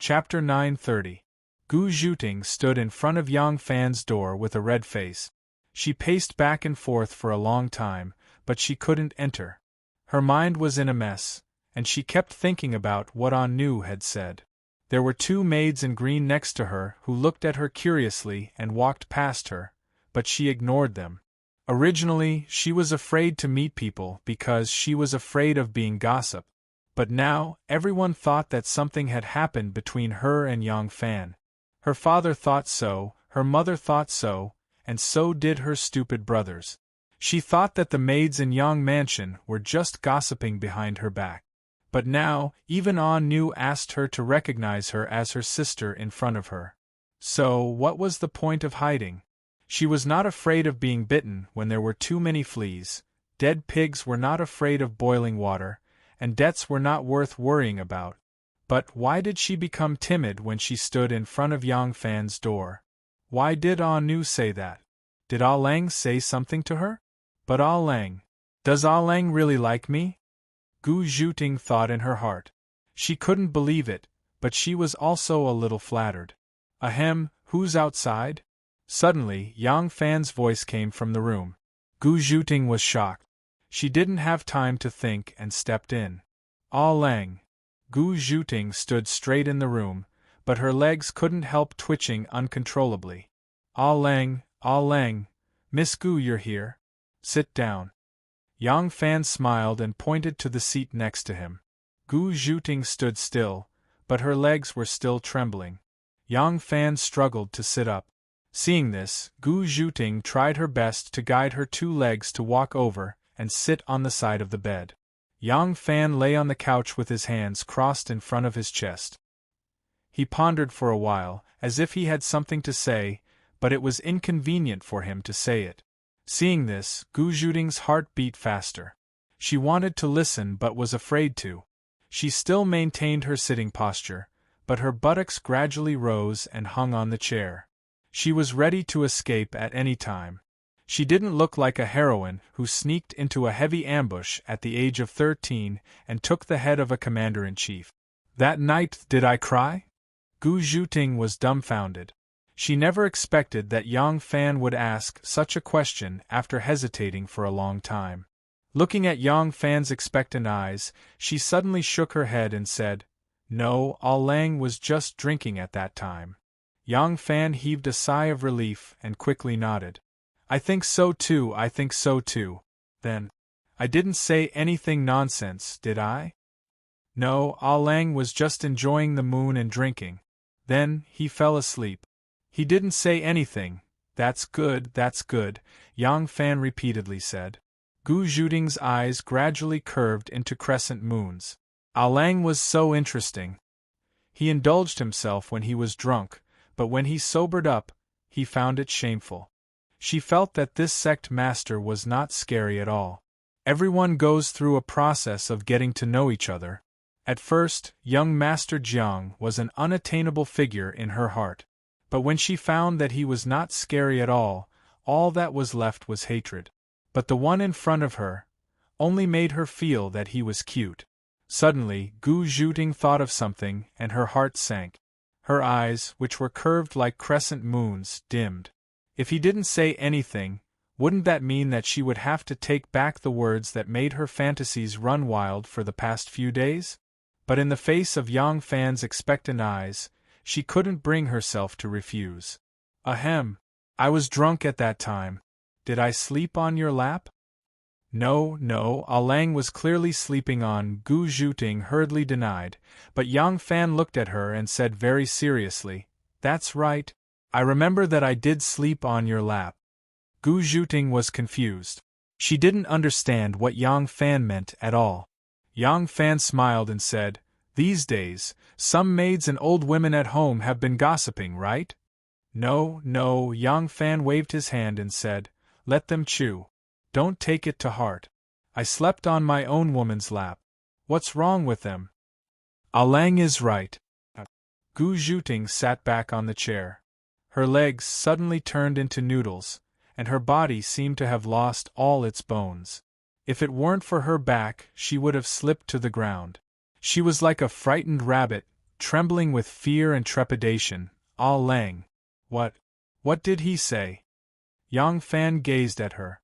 A: Chapter 930. Gu Zhuting stood in front of Yang Fan's door with a red face. She paced back and forth for a long time, but she couldn't enter. Her mind was in a mess, and she kept thinking about what Anu had said. There were two maids in green next to her who looked at her curiously and walked past her, but she ignored them. Originally, she was afraid to meet people because she was afraid of being gossiped. But now, everyone thought that something had happened between her and Yang Fan. Her father thought so, her mother thought so, and so did her stupid brothers. She thought that the maids in Yang Mansion were just gossiping behind her back. But now, even Anu asked her to recognize her as her sister in front of her. So, what was the point of hiding? She was not afraid of being bitten when there were too many fleas, dead pigs were not afraid of boiling water, and debts were not worth worrying about. But why did she become timid when she stood in front of Yang Fan's door? Why did Anu say that? Did Ah Lang say something to her? But Ah Lang. Does Ah Lang really like me? Gu Zhuting thought in her heart. She couldn't believe it, but she was also a little flattered. Ahem, who's outside? Suddenly, Yang Fan's voice came from the room. Gu Zhuting was shocked. She didn't have time to think and stepped in. Ah Lang. Gu Zhuting stood straight in the room, but her legs couldn't help twitching uncontrollably. Ah Lang, Miss Gu, you're here? Sit down. Yang Fan smiled and pointed to the seat next to him. Gu Zhuting stood still, but her legs were still trembling. Yang Fan struggled to sit up. Seeing this, Gu Zhuting tried her best to guide her two legs to walk over and sit on the side of the bed. Yang Fan lay on the couch with his hands crossed in front of his chest. He pondered for a while, as if he had something to say, but it was inconvenient for him to say it. Seeing this, Gu Zhuting's heart beat faster. She wanted to listen but was afraid to. She still maintained her sitting posture, but her buttocks gradually rose and hung on the chair. She was ready to escape at any time. She didn't look like a heroine who sneaked into a heavy ambush at the age of 13 and took the head of a commander-in-chief. That night, did I cry? Gu Zhuting was dumbfounded. She never expected that Yang Fan would ask such a question after hesitating for a long time. Looking at Yang Fan's expectant eyes, she suddenly shook her head and said, No, Ah Lang was just drinking at that time. Yang Fan heaved a sigh of relief and quickly nodded. I think so too. Then, I didn't say anything nonsense, did I? No, Ah Lang was just enjoying the moon and drinking. Then, he fell asleep. He didn't say anything. That's good, Yang Fan repeatedly said. Gu Zhuting's eyes gradually curved into crescent moons. Ah Lang was so interesting. He indulged himself when he was drunk, but when he sobered up, he found it shameful. She felt that this sect master was not scary at all. Everyone goes through a process of getting to know each other. At first, young Master Jiang was an unattainable figure in her heart. But when she found that he was not scary at all that was left was hatred. But the one in front of her only made her feel that he was cute. Suddenly, Gu Zhuting thought of something and her heart sank. Her eyes, which were curved like crescent moons, dimmed. If he didn't say anything, wouldn't that mean that she would have to take back the words that made her fantasies run wild for the past few days? But in the face of Yang Fan's expectant eyes, she couldn't bring herself to refuse. Ahem. I was drunk at that time. Did I sleep on your lap? No, Ah Lang was clearly sleeping on, Gu Zhuting hurriedly denied, but Yang Fan looked at her and said very seriously, That's right. I remember that I did sleep on your lap. Gu Zhuting was confused. She didn't understand what Yang Fan meant at all. Yang Fan smiled and said, These days, some maids and old women at home have been gossiping, right? No, Yang Fan waved his hand and said, Let them chew. Don't take it to heart. I slept on my own woman's lap. What's wrong with them? Ah Lang is right. Gu Zhuting sat back on the chair. Her legs suddenly turned into noodles, and her body seemed to have lost all its bones. If it weren't for her back, she would have slipped to the ground. She was like a frightened rabbit, trembling with fear and trepidation. Ah Lang. What did he say? Yang Fan gazed at her.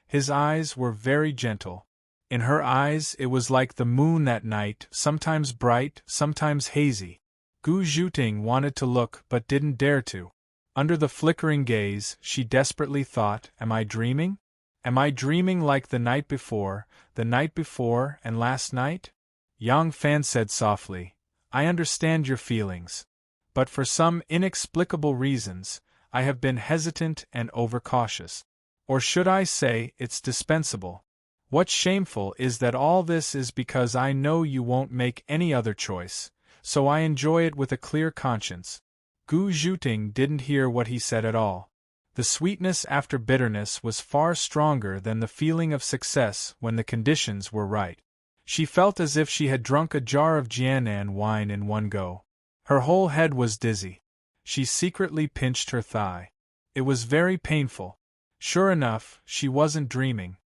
A: His eyes were very gentle. In her eyes it was like the moon that night, sometimes bright, sometimes hazy. Gu Zhuting wanted to look but didn't dare to. Under the flickering gaze, she desperately thought, Am I dreaming? Am I dreaming like the night before, and last night? Yang Fan said softly, I understand your feelings. But for some inexplicable reasons, I have been hesitant and overcautious. Or should I say, it's dispensable. What's shameful is that all this is because I know you won't make any other choice, so I enjoy it with a clear conscience. Gu Zhuting didn't hear what he said at all. The sweetness after bitterness was far stronger than the feeling of success when the conditions were right. She felt as if she had drunk a jar of Jianan wine in one go. Her whole head was dizzy. She secretly pinched her thigh. It was very painful. Sure enough, she wasn't dreaming,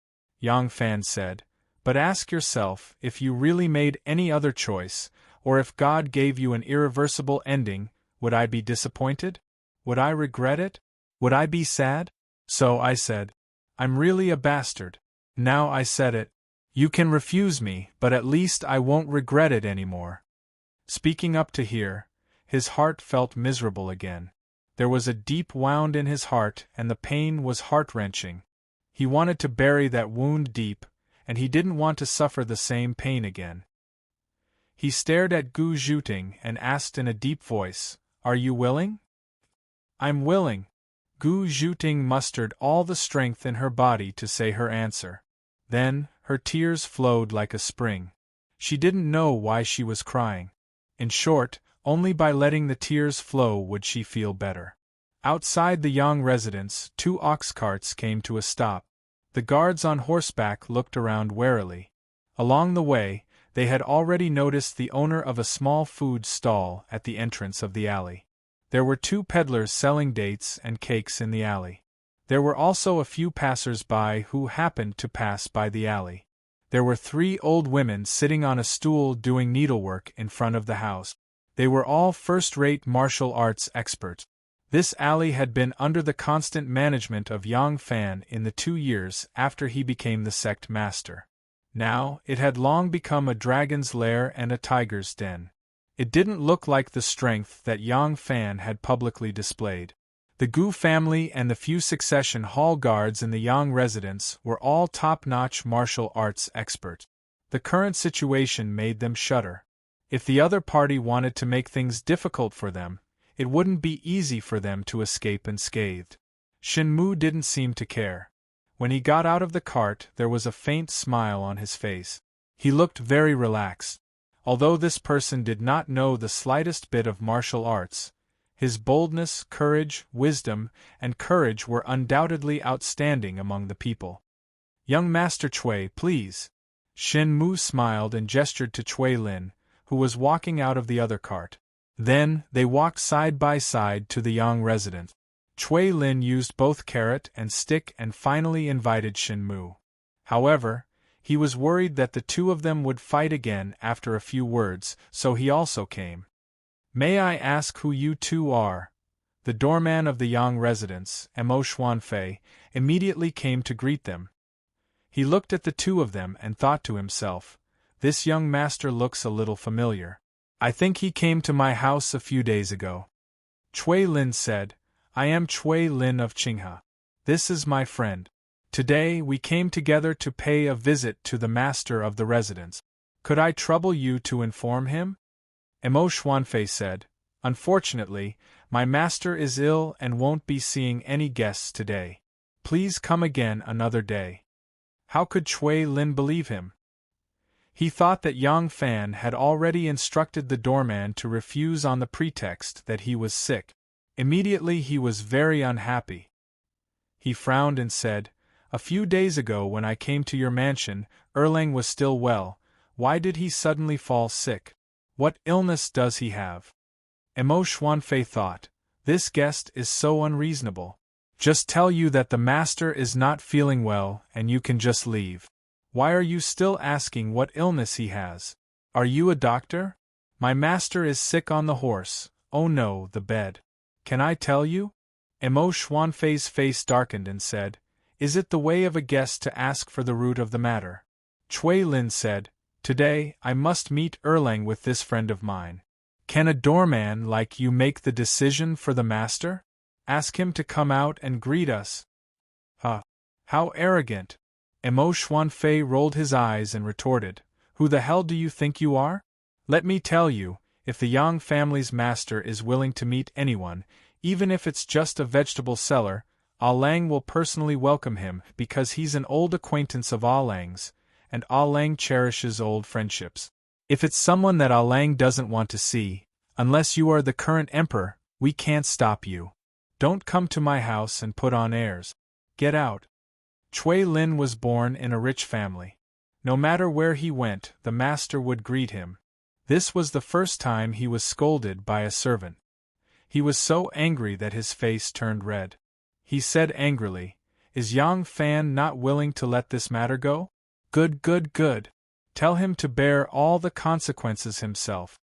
A: Yang Fan said, but ask yourself if you really made any other choice, or if God gave you an irreversible ending, would I be disappointed? Would I regret it? Would I be sad? So I said, I'm really a bastard. Now I said it. You can refuse me, but at least I won't regret it anymore. Speaking up to here, his heart felt miserable again. There was a deep wound in his heart and the pain was heart-wrenching. He wanted to bury that wound deep, and he didn't want to suffer the same pain again. He stared at Gu Zhuting and asked in a deep voice, Are you willing? I'm willing. Gu Zhuting mustered all the strength in her body to say her answer. Then, her tears flowed like a spring. She didn't know why she was crying. In short, only by letting the tears flow would she feel better. Outside the Yang residence, 2 ox carts came to a stop. The guards on horseback looked around warily. Along the way, they had already noticed the owner of a small food stall at the entrance of the alley. There were 2 peddlers selling dates and cakes in the alley. There were also a few passers-by who happened to pass by the alley. There were 3 old women sitting on a stool doing needlework in front of the house. They were all first-rate martial arts experts. This alley had been under the constant management of Yang Fan in the 2 years after he became the sect master. Now, it had long become a dragon's lair and a tiger's den. It didn't look like the strength that Yang Fan had publicly displayed. The Gu family and the few succession hall guards in the Yang residence were all top-notch martial arts experts. The current situation made them shudder. If the other party wanted to make things difficult for them, it wouldn't be easy for them to escape unscathed. Shinmu didn't seem to care. When he got out of the cart, there was a faint smile on his face. He looked very relaxed. Although this person did not know the slightest bit of martial arts, his boldness, courage, wisdom, and courage were undoubtedly outstanding among the people. "Young Master Cui, please." Shin Mu smiled and gestured to Cui Lin, who was walking out of the other cart. Then, they walked side by side to the Yang residence. Cui Lin used both carrot and stick and finally invited Shin Mu. However, he was worried that the two of them would fight again after a few words, so he also came. "May I ask who you two are?" The doorman of the Yang residence, Mo Xuanfei, immediately came to greet them. He looked at the two of them and thought to himself, "This young master looks a little familiar. I think he came to my house a few days ago." Cui Lin said, "I am Cui Lin of Qinghe. This is my friend. Today we came together to pay a visit to the master of the residence. Could I trouble you to inform him?" Mo Xuanfei said, "Unfortunately, my master is ill and won't be seeing any guests today. Please come again another day." How could Cui Lin believe him? He thought that Yang Fan had already instructed the doorman to refuse on the pretext that he was sick. Immediately he was very unhappy. He frowned and said, "A few days ago when I came to your mansion, Erlang was still well. Why did he suddenly fall sick? What illness does he have?" Mo Xuanfei thought, "This guest is so unreasonable. Just tell you that the master is not feeling well and you can just leave. Why are you still asking what illness he has? Are you a doctor? My master is sick on the horse, oh no, the bed. Can I tell you?" Mo Xuanfei's face darkened and said, "Is it the way of a guest to ask for the root of the matter?" Cui Lin said, "Today I must meet Erlang with this friend of mine. Can a doorman like you make the decision for the master? Ask him to come out and greet us." How arrogant! Mo Xuanfei rolled his eyes and retorted, "Who the hell do you think you are? Let me tell you, if the Yang family's master is willing to meet anyone, even if it's just a vegetable seller, Lang will personally welcome him because he's an old acquaintance of Lang's, and Lang cherishes old friendships. If it's someone that Lang doesn't want to see, unless you are the current emperor, we can't stop you. Don't come to my house and put on airs. Get out." Cui Lin was born in a rich family. No matter where he went, the master would greet him. This was the first time he was scolded by a servant. He was so angry that his face turned red. He said angrily, "Is Yang Fan not willing to let this matter go? Good, good, good. Tell him to bear all the consequences himself."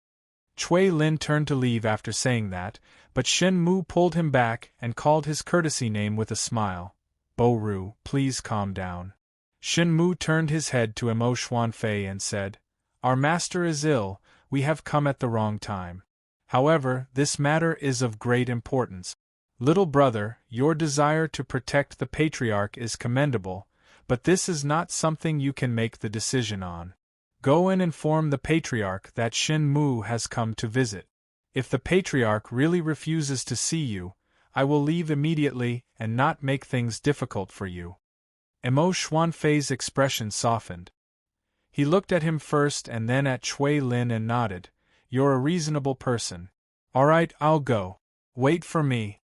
A: Cui Lin turned to leave after saying that, but Shin Mu pulled him back and called his courtesy name with a smile. "Bo Ru, please calm down." Shin Mu turned his head to Mo Xuanfei and said, "Our master is ill, we have come at the wrong time. However, this matter is of great importance. Little brother, your desire to protect the patriarch is commendable, but this is not something you can make the decision on. Go and inform the patriarch that Shin Mu has come to visit. If the patriarch really refuses to see you, I will leave immediately and not make things difficult for you." Mo Xuanfei's expression softened. He looked at him first and then at Cui Lin and nodded. "You're a reasonable person. All right, I'll go. Wait for me."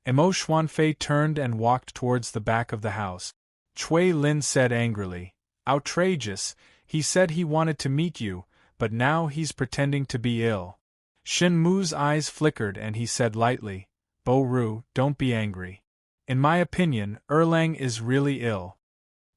A: Mo Xuanfei turned and walked towards the back of the house. Cui Lin said angrily, "Outrageous, he said he wanted to meet you, but now he's pretending to be ill." Shin Mu's eyes flickered and he said lightly, "Bo Ru, don't be angry. In my opinion, Erlang is really ill."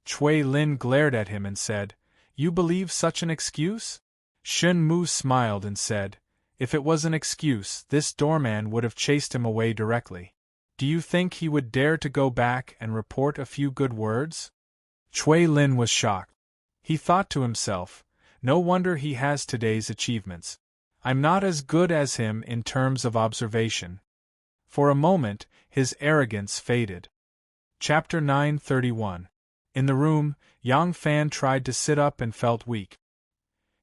A: Cui Lin glared at him and said, "You believe such an excuse?" Shin Mu smiled and said, "If it was an excuse, this doorman would have chased him away directly. Do you think he would dare to go back and report a few good words?" Cui Lin was shocked. He thought to himself, "No wonder he has today's achievements. I'm not as good as him in terms of observation." For a moment, his arrogance faded. Chapter 931. In the room, Yang Fan tried to sit up and felt weak.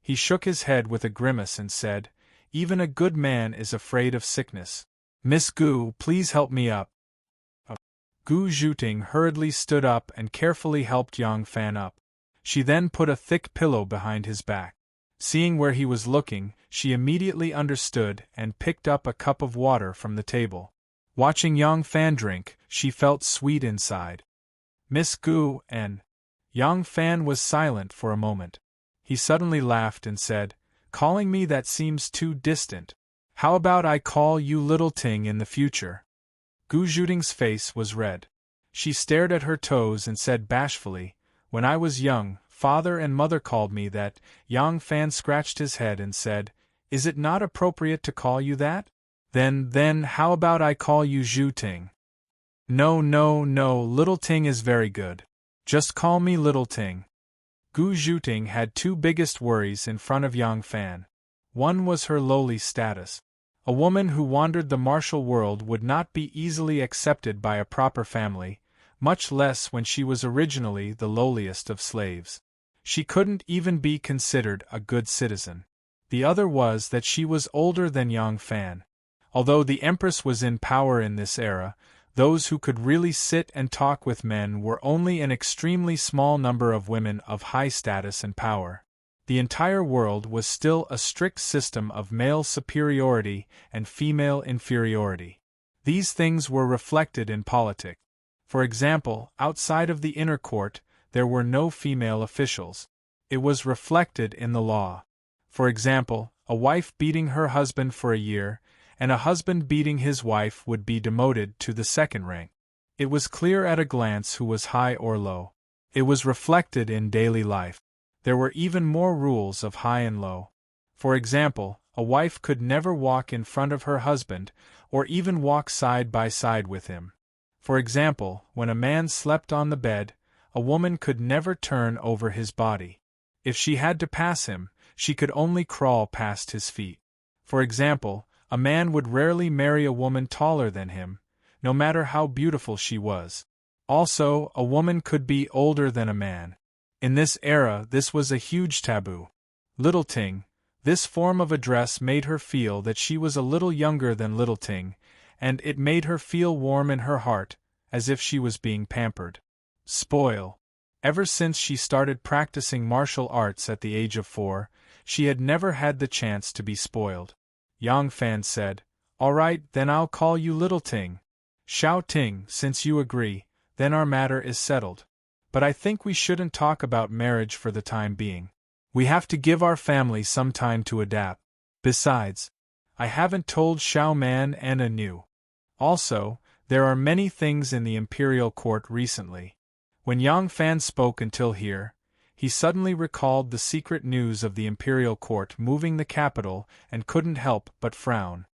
A: He shook his head with a grimace and said, "Even a good man is afraid of sickness. Miss Gu, please help me up." Gu Zhuting hurriedly stood up and carefully helped Yang Fan up. She then put a thick pillow behind his back. Seeing where he was looking, she immediately understood and picked up a cup of water from the table. Watching Yang Fan drink, she felt sweet inside. "Miss Gu," and Yang Fan was silent for a moment. He suddenly laughed and said, "Calling me that seems too distant. How about I call you Little Ting in the future?" Gu Zhuting's face was red. She stared at her toes and said bashfully, "When I was young, father and mother called me that." Yang Fan scratched his head and said, "Is it not appropriate to call you that? Then, how about I call you Zhu Ting?" No, Little Ting is very good. Just call me Little Ting." Gu Zhuting had two biggest worries in front of Yang Fan. One was her lowly status. A woman who wandered the martial world would not be easily accepted by a proper family, much less when she was originally the lowliest of slaves. She couldn't even be considered a good citizen. The other was that she was older than Yang Fan. Although the Empress was in power in this era, those who could really sit and talk with men were only an extremely small number of women of high status and power. The entire world was still a strict system of male superiority and female inferiority. These things were reflected in politics. For example, outside of the inner court, there were no female officials. It was reflected in the law. For example, a wife beating her husband for a year, and a husband beating his wife would be demoted to the second rank. It was clear at a glance who was high or low. It was reflected in daily life. There were even more rules of high and low. For example, a wife could never walk in front of her husband, or even walk side by side with him. For example, when a man slept on the bed, a woman could never turn over his body. If she had to pass him, she could only crawl past his feet. For example, a man would rarely marry a woman taller than him, no matter how beautiful she was. Also, a woman could be older than a man. In this era, this was a huge taboo. Little Ting, this form of address made her feel that she was a little younger than Little Ting, and it made her feel warm in her heart, as if she was being pampered. Spoil. Ever since she started practicing martial arts at the age of 4, she had never had the chance to be spoiled. Yang Fan said, "All right, then I'll call you Little Ting. Xiao Ting, since you agree, then our matter is settled. But I think we shouldn't talk about marriage for the time being. We have to give our family some time to adapt. Besides, I haven't told Xiao Man and Anu. Also, there are many things in the imperial court recently." When Yang Fan spoke until here, he suddenly recalled the secret news of the imperial court moving the capital and couldn't help but frown.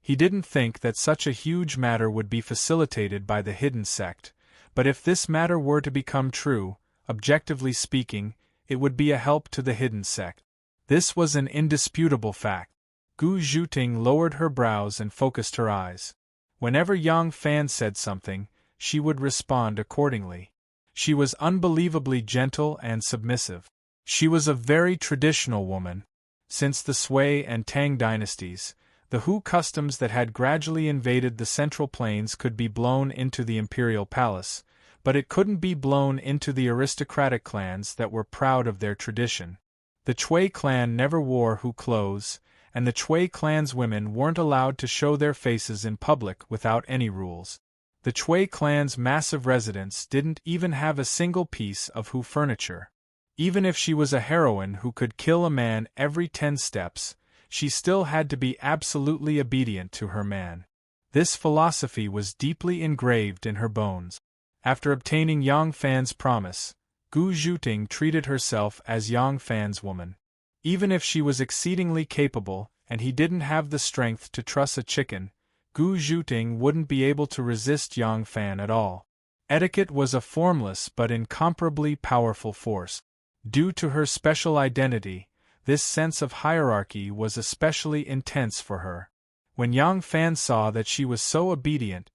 A: He didn't think that such a huge matter would be facilitated by the hidden sect, but if this matter were to become true, objectively speaking, it would be a help to the hidden sect. This was an indisputable fact. Gu Zhuting lowered her brows and focused her eyes. Whenever Yang Fan said something, she would respond accordingly. She was unbelievably gentle and submissive. She was a very traditional woman. Since the Sui and Tang dynasties, the Hu customs that had gradually invaded the Central Plains could be blown into the imperial palace, but it couldn't be blown into the aristocratic clans that were proud of their tradition. The Chui clan never wore Hu clothes, and the Chui clan's women weren't allowed to show their faces in public without any rules. The Chui clan's massive residence didn't even have a single piece of Hu furniture. Even if she was a heroine who could kill a man every 10 steps, she still had to be absolutely obedient to her man. This philosophy was deeply engraved in her bones. After obtaining Yang Fan's promise, Gu Zhuting treated herself as Yang Fan's woman. Even if she was exceedingly capable and he didn't have the strength to truss a chicken, Gu Zhuting wouldn't be able to resist Yang Fan at all. Etiquette was a formless but incomparably powerful force. Due to her special identity, this sense of hierarchy was especially intense for her. When Yang Fan saw that she was so obedient,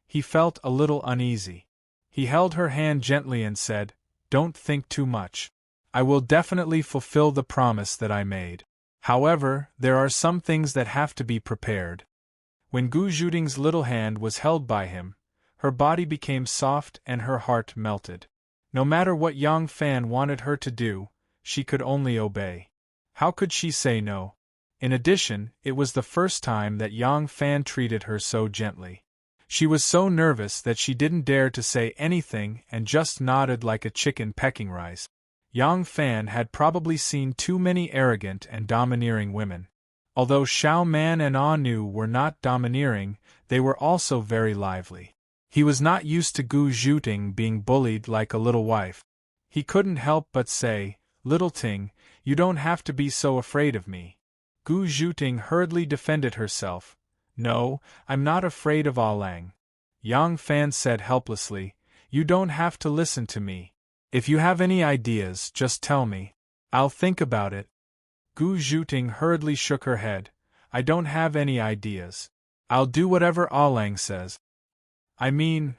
A: he felt a little uneasy. He held her hand gently and said, "Don't think too much. I will definitely fulfill the promise that I made. However, there are some things that have to be prepared. When Gu Zhuting's little hand was held by him, her body became soft and her heart melted. No matter what Yang Fan wanted her to do, she could only obey. How could she say no? In addition, it was the first time that Yang Fan treated her so gently. She was so nervous that she didn't dare to say anything and just nodded like a chicken pecking rice. Yang Fan had probably seen too many arrogant and domineering women. Although Xiao Man and Ah Nu were not domineering, they were also very lively. He was not used to Gu Zhuting being bullied like a little wife. He couldn't help but say, "Little Ting, you don't have to be so afraid of me." Gu Zhuting hurriedly defended herself. "No, I'm not afraid of Ah Lang." Yang Fan said helplessly, "You don't have to listen to me. If you have any ideas, just tell me. I'll think about it." Gu Zhuting hurriedly shook her head. "I don't have any ideas. I'll do whatever Ah Lang says." "I mean,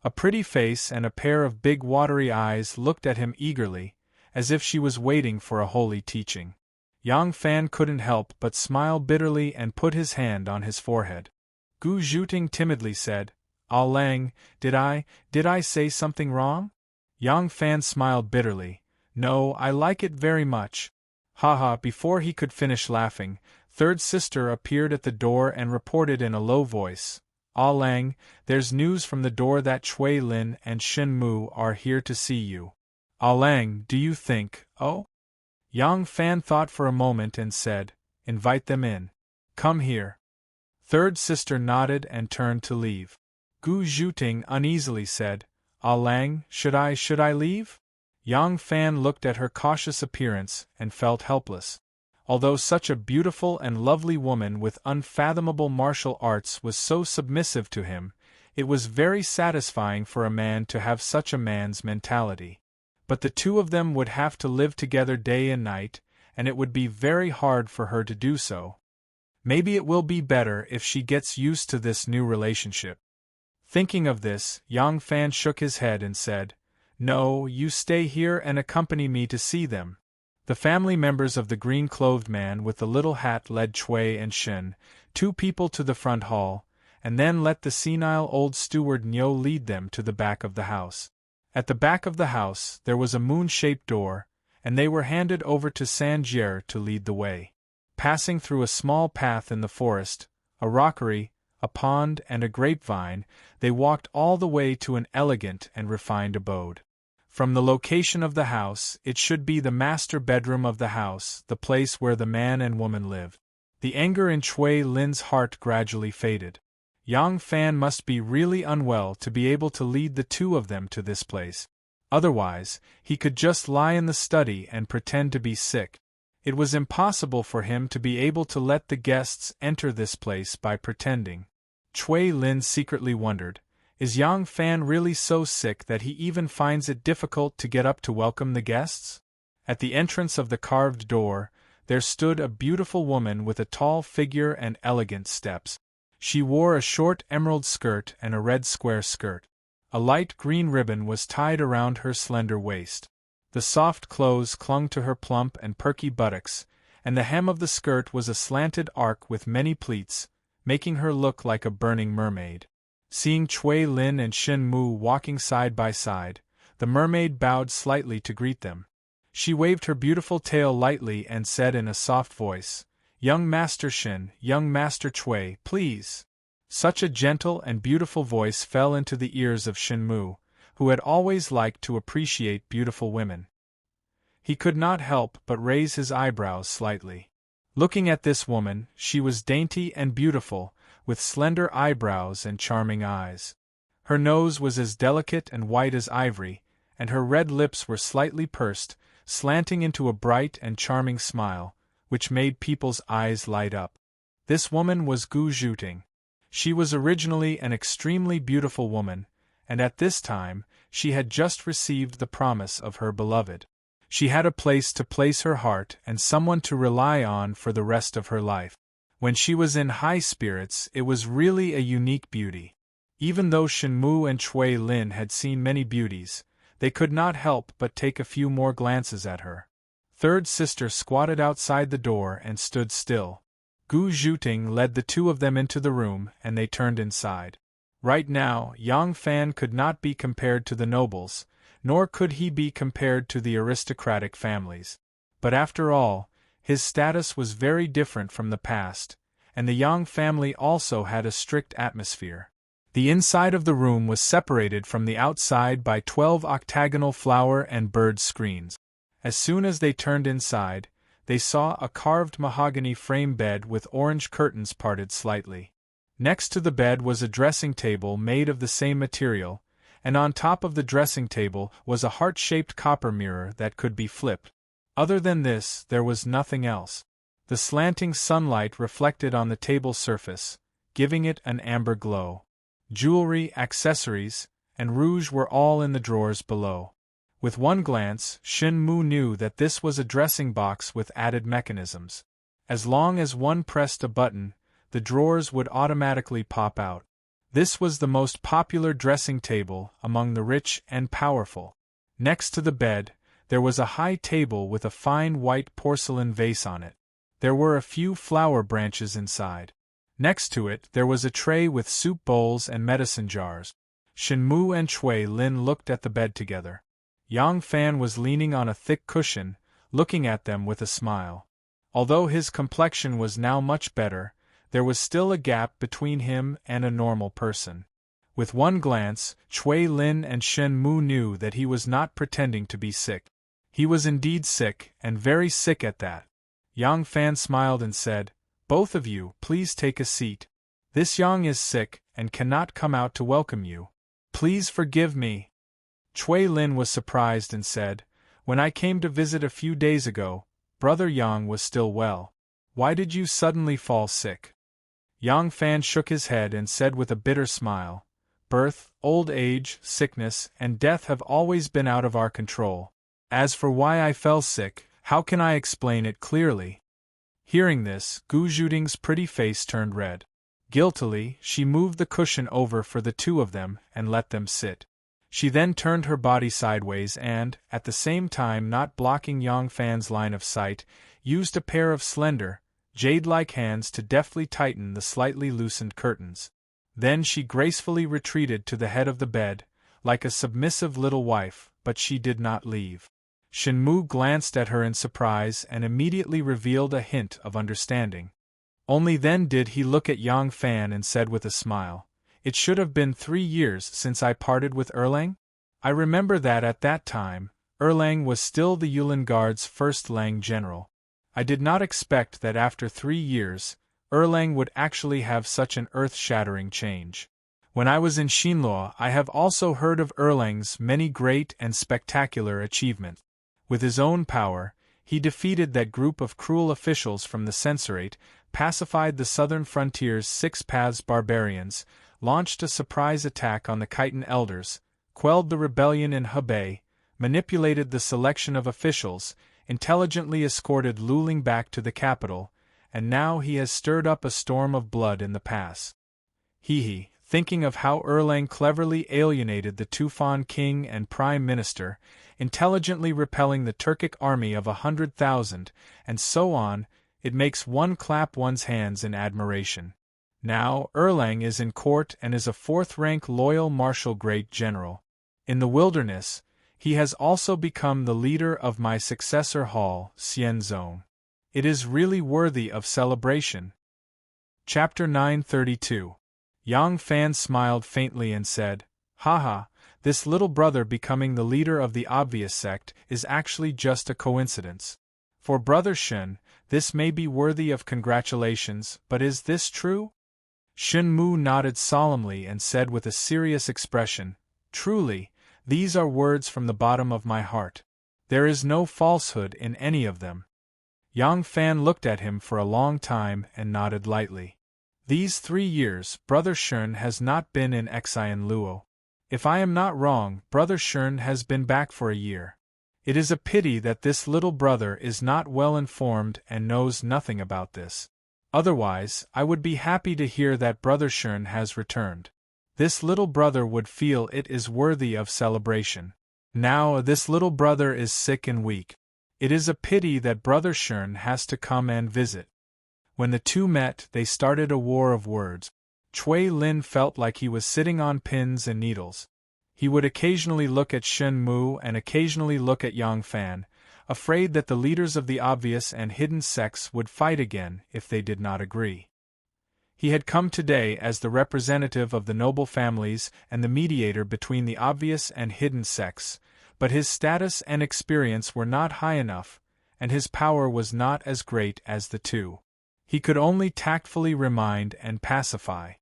A: A pretty face and a pair of big watery eyes looked at him eagerly, as if she was waiting for a holy teaching. Yang Fan couldn't help but smile bitterly and put his hand on his forehead. Gu Zhuting timidly said, "Ah Lang, did I say something wrong?" Yang Fan smiled bitterly. "No, I like it very much." Haha, before he could finish laughing, third sister appeared at the door and reported in a low voice, "Ah Lang, there's news from the door that Chui Lin and Shen Mu are here to see you." "Ah Lang, do you think, oh?" Yang Fan thought for a moment and said, "Invite them in. Come here." Third sister nodded and turned to leave. Gu Zhuting uneasily said, "Ah Lang, should I leave?" Yang Fan looked at her cautious appearance and felt helpless. Although such a beautiful and lovely woman with unfathomable martial arts was so submissive to him, it was very satisfying for a man to have such a man's mentality. But the two of them would have to live together day and night, and it would be very hard for her to do so. Maybe it will be better if she gets used to this new relationship. Thinking of this, Yang Fan shook his head and said, "No, you stay here and accompany me to see them." The family members of the green-clothed man with the little hat led Chui and Shen, two people to the front hall, and then let the senile old steward Niu lead them to the back of the house. At the back of the house there was a moon-shaped door, and they were handed over to Sanjier to lead the way. Passing through a small path in the forest, a rockery, a pond and a grapevine, they walked all the way to an elegant and refined abode. From the location of the house, it should be the master bedroom of the house, the place where the man and woman lived. The anger in Chui Lin's heart gradually faded. Yang Fan must be really unwell to be able to lead the two of them to this place. Otherwise, he could just lie in the study and pretend to be sick. It was impossible for him to be able to let the guests enter this place by pretending. Chui Lin secretly wondered, is Yang Fan really so sick that he even finds it difficult to get up to welcome the guests? At the entrance of the carved door, there stood a beautiful woman with a tall figure and elegant steps. She wore a short emerald skirt and a red square skirt. A light green ribbon was tied around her slender waist. The soft clothes clung to her plump and perky buttocks, and the hem of the skirt was a slanted arc with many pleats, making her look like a burning mermaid. Seeing Chui Lin and Shen Mu walking side by side, the mermaid bowed slightly to greet them. She waved her beautiful tail lightly and said in a soft voice, "Young Master Shen, young Master Chui, please." Such a gentle and beautiful voice fell into the ears of Shen Mu, who had always liked to appreciate beautiful women. He could not help but raise his eyebrows slightly. Looking at this woman, she was dainty and beautiful, with slender eyebrows and charming eyes. Her nose was as delicate and white as ivory, and her red lips were slightly pursed, slanting into a bright and charming smile, which made people's eyes light up. This woman was Gu Zhuting. She was originally an extremely beautiful woman, and at this time, she had just received the promise of her beloved. She had a place to place her heart and someone to rely on for the rest of her life. When she was in high spirits, it was really a unique beauty. Even though Shen Mu and Chui Lin had seen many beauties, They could not help but take a few more glances at her. Third sister squatted outside the door and stood still. Gu Zhuting led the two of them into the room, and they turned inside. Right now, Yang Fan could not be compared to the nobles, nor could he be compared to the aristocratic families. But after all, his status was very different from the past, and the Yang family also had a strict atmosphere. The inside of the room was separated from the outside by 12 octagonal flower and bird screens. As soon as they turned inside, they saw a carved mahogany frame bed with orange curtains parted slightly. Next to the bed was a dressing table made of the same material, and on top of the dressing table was a heart-shaped copper mirror that could be flipped. Other than this, there was nothing else. The slanting sunlight reflected on the table surface, giving it an amber glow. Jewelry, accessories, and rouge were all in the drawers below. With one glance, Shen Mu knew that this was a dressing box with added mechanisms. As long as one pressed a button, the drawers would automatically pop out. This was the most popular dressing table among the rich and powerful. Next to the bed, there was a high table with a fine white porcelain vase on it. There were a few flower branches inside. Next to it, there was a tray with soup bowls and medicine jars. Shen Mu and Cui Lin looked at the bed together. Yang Fan was leaning on a thick cushion, looking at them with a smile. Although his complexion was now much better, there was still a gap between him and a normal person. With one glance, Cui Lin and Shen Mu knew that he was not pretending to be sick. He was indeed sick, and very sick at that. Yang Fan smiled and said, "Both of you, please take a seat. This Yang is sick, and cannot come out to welcome you. Please forgive me." Cui Lin was surprised and said, "When I came to visit a few days ago, Brother Yang was still well. Why did you suddenly fall sick?" Yang Fan shook his head and said with a bitter smile, "Birth, old age, sickness, and death have always been out of our control. As for why I fell sick, how can I explain it clearly?" Hearing this, Gu Zhuting's pretty face turned red. Guiltily, she moved the cushion over for the two of them and let them sit. She then turned her body sideways and, at the same time not blocking Yang Fan's line of sight, used a pair of slender, jade-like hands to deftly tighten the slightly loosened curtains. Then she gracefully retreated to the head of the bed, like a submissive little wife, but she did not leave. Shen Mu glanced at her in surprise and immediately revealed a hint of understanding. Only then did he look at Yang Fan and said with a smile, "It should have been 3 years since I parted with Erlang? I remember that at that time, Erlang was still the Yulin Guard's first Lang general. I did not expect that after 3 years, Erlang would actually have such an earth-shattering change. When I was in Xinluo, I have also heard of Erlang's many great and spectacular achievements. With his own power, he defeated that group of cruel officials from the Censorate, pacified the southern frontier's 6 Paths barbarians, launched a surprise attack on the Khitan elders, quelled the rebellion in Hebei, manipulated the selection of officials, intelligently escorted Luling back to the capital, and now he has stirred up a storm of blood in the pass." Thinking of how Erlang cleverly alienated the Tufan king and prime minister, intelligently repelling the Turkic army of 100,000, and so on, it makes one clap one's hands in admiration. Now, Erlang is in court and is a 4th-rank loyal martial great general. In the wilderness, he has also become the leader of my successor hall, Xian Zone. It is really worthy of celebration. Chapter 932. Yang Fan smiled faintly and said, "Haha, this little brother becoming the leader of the obvious sect is actually just a coincidence. For Brother Shen, this may be worthy of congratulations, but is this true?" Shen Mu nodded solemnly and said with a serious expression, "Truly, these are words from the bottom of my heart. There is no falsehood in any of them." Yang Fan looked at him for a long time and nodded lightly. "These 3 years, Brother Shen has not been in Xian Luo. If I am not wrong, Brother Shen has been back for a year. It is a pity that this little brother is not well informed and knows nothing about this. Otherwise, I would be happy to hear that Brother Shen has returned. This little brother would feel it is worthy of celebration." Now this little brother is sick and weak. It is a pity that Brother Shern has to come and visit. When the two met, they started a war of words. Chui Lin felt like he was sitting on pins and needles. He would occasionally look at Shen Mu and occasionally look at Yang Fan, afraid that the leaders of the obvious and hidden sects would fight again if they did not agree. He had come today as the representative of the noble families and the mediator between the obvious and hidden sects, but his status and experience were not high enough, and his power was not as great as the two. He could only tactfully remind and pacify.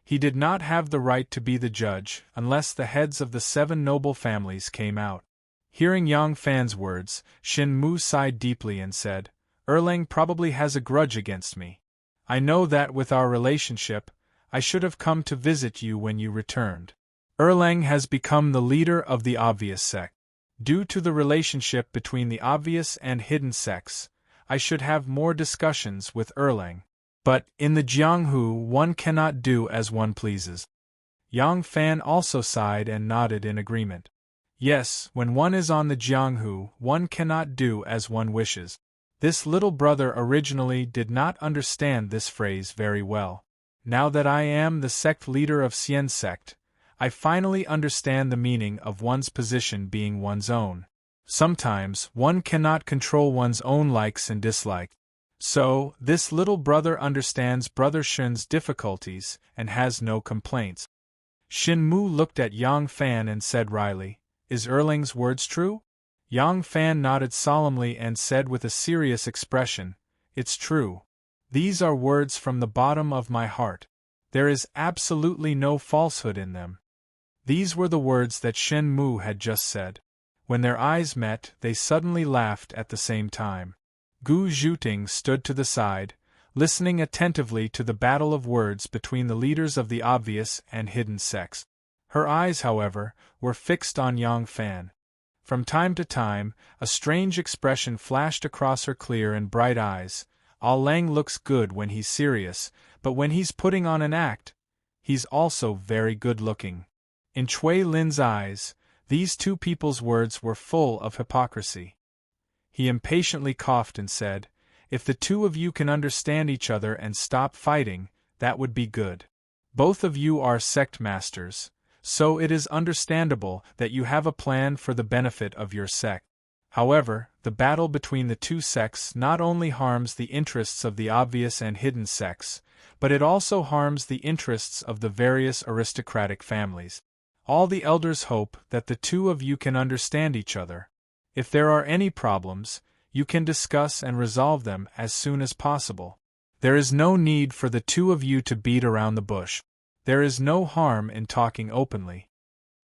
A: He did not have the right to be the judge unless the heads of the 7 noble families came out. Hearing Yang Fan's words, Shin Mu sighed deeply and said, "Erlang probably has a grudge against me. I know that with our relationship, I should have come to visit you when you returned. Erlang has become the leader of the obvious sect. Due to the relationship between the obvious and hidden sects, I should have more discussions with Erlang. But, in the Jianghu, one cannot do as one pleases." Yang Fan also sighed and nodded in agreement. Yes, when one is on the Jianghu, one cannot do as one wishes. This little brother originally did not understand this phrase very well. Now that I am the sect leader of Xian sect, I finally understand the meaning of one's position being one's own. Sometimes, one cannot control one's own likes and dislikes. So, this little brother understands Brother Shen's difficulties and has no complaints. Shin Mu looked at Yang Fan and said wryly, "Is Erlang's words true?" Yang Fan nodded solemnly and said with a serious expression, "It's true. These are words from the bottom of my heart. There is absolutely no falsehood in them." These were the words that Shen Mu had just said. When their eyes met, they suddenly laughed at the same time. Gu Zhuting stood to the side, listening attentively to the battle of words between the leaders of the obvious and hidden sects. Her eyes, however, were fixed on Yang Fan. From time to time, a strange expression flashed across her clear and bright eyes. "Ah Lang looks good when he's serious, but when he's putting on an act, he's also very good-looking." In Chui Lin's eyes, these two people's words were full of hypocrisy. He impatiently coughed and said, "If the two of you can understand each other and stop fighting, that would be good. Both of you are sect masters, so it is understandable that you have a plan for the benefit of your sect. However, the battle between the two sects not only harms the interests of the obvious and hidden sects, but it also harms the interests of the various aristocratic families. All the elders hope that the two of you can understand each other. If there are any problems, you can discuss and resolve them as soon as possible. There is no need for the two of you to beat around the bush. There is no harm in talking openly."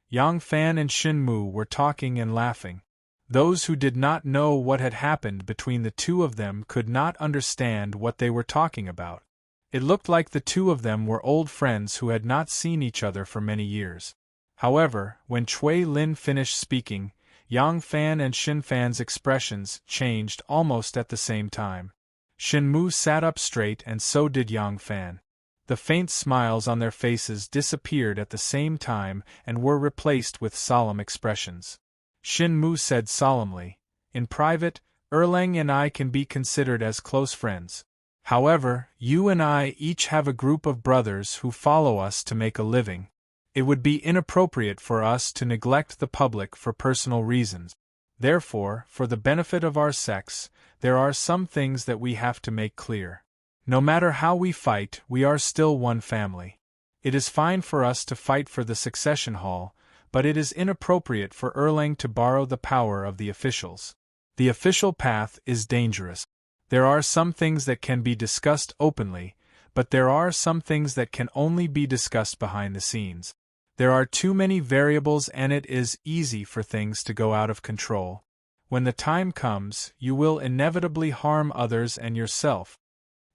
A: Yang Fan and Shin Mu were talking and laughing. Those who did not know what had happened between the two of them could not understand what they were talking about. It looked like the two of them were old friends who had not seen each other for many years. However, when Chui Lin finished speaking, Yang Fan and Shin Fan's expressions changed almost at the same time. Shin Mu sat up straight and so did Yang Fan. The faint smiles on their faces disappeared at the same time and were replaced with solemn expressions. Shin Mu said solemnly, "In private, Erlang and I can be considered as close friends. However, you and I each have a group of brothers who follow us to make a living. It would be inappropriate for us to neglect the public for personal reasons. Therefore, for the benefit of our sects, there are some things that we have to make clear. No matter how we fight, we are still one family. It is fine for us to fight for the succession hall, but it is inappropriate for Erlang to borrow the power of the officials. The official path is dangerous. There are some things that can be discussed openly, but there are some things that can only be discussed behind the scenes. There are too many variables and it is easy for things to go out of control. When the time comes, you will inevitably harm others and yourself."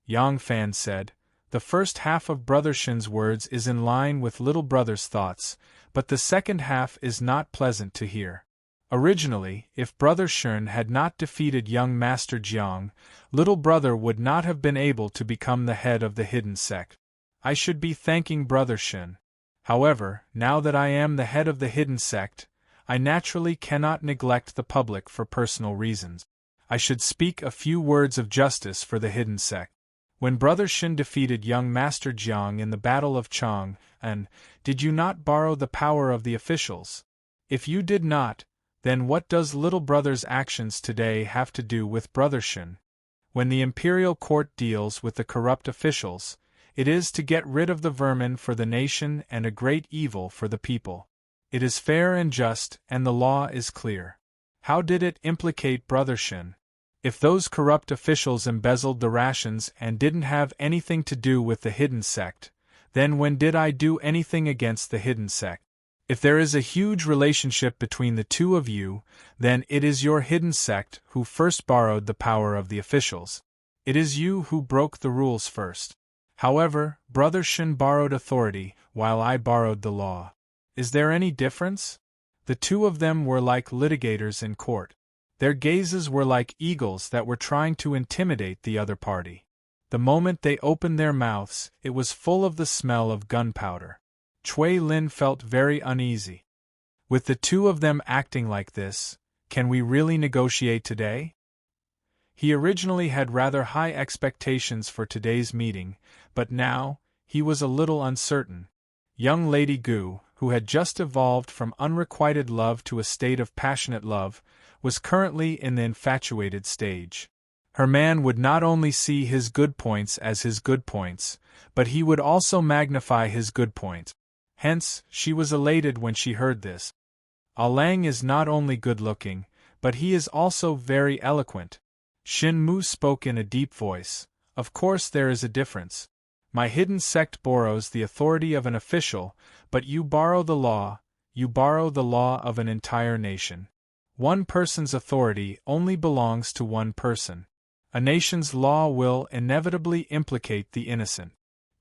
A: Yang Fan said, "The first half of Brother Shin's words is in line with little brother's thoughts, but the second half is not pleasant to hear. Originally, if Brother Shin had not defeated young Master Jiang, little brother would not have been able to become the head of the hidden sect. I should be thanking Brother Shin. However, now that I am the head of the hidden sect, I naturally cannot neglect the public for personal reasons. I should speak a few words of justice for the hidden sect. When Brother Shin defeated young Master Jiang in the Battle of Chang, and did you not borrow the power of the officials? If you did not, then what does little brother's actions today have to do with Brother Shin? When the imperial court deals with the corrupt officials, it is to get rid of the vermin for the nation and a great evil for the people. It is fair and just, and the law is clear. How did it implicate Brother Shin? If those corrupt officials embezzled the rations and didn't have anything to do with the hidden sect, then when did I do anything against the hidden sect? If there is a huge relationship between the two of you, then it is your hidden sect who first borrowed the power of the officials. It is you who broke the rules first. However, Brother Shin borrowed authority, while I borrowed the law. Is there any difference? The two of them were like litigators in court. Their gazes were like eagles that were trying to intimidate the other party. The moment they opened their mouths, it was full of the smell of gunpowder. Cui Lin felt very uneasy. With the two of them acting like this, can we really negotiate today? He originally had rather high expectations for today's meeting, but now, he was a little uncertain. Young Lady Gu, who had just evolved from unrequited love to a state of passionate love, was currently in the infatuated stage. Her man would not only see his good points as his good points, but he would also magnify his good points. Hence, she was elated when she heard this. Ah Lang is not only good-looking, but he is also very eloquent. Shin Mu spoke in a deep voice. Of course there is a difference. My hidden sect borrows the authority of an official, but you borrow the law of an entire nation. One person's authority only belongs to one person. A nation's law will inevitably implicate the innocent.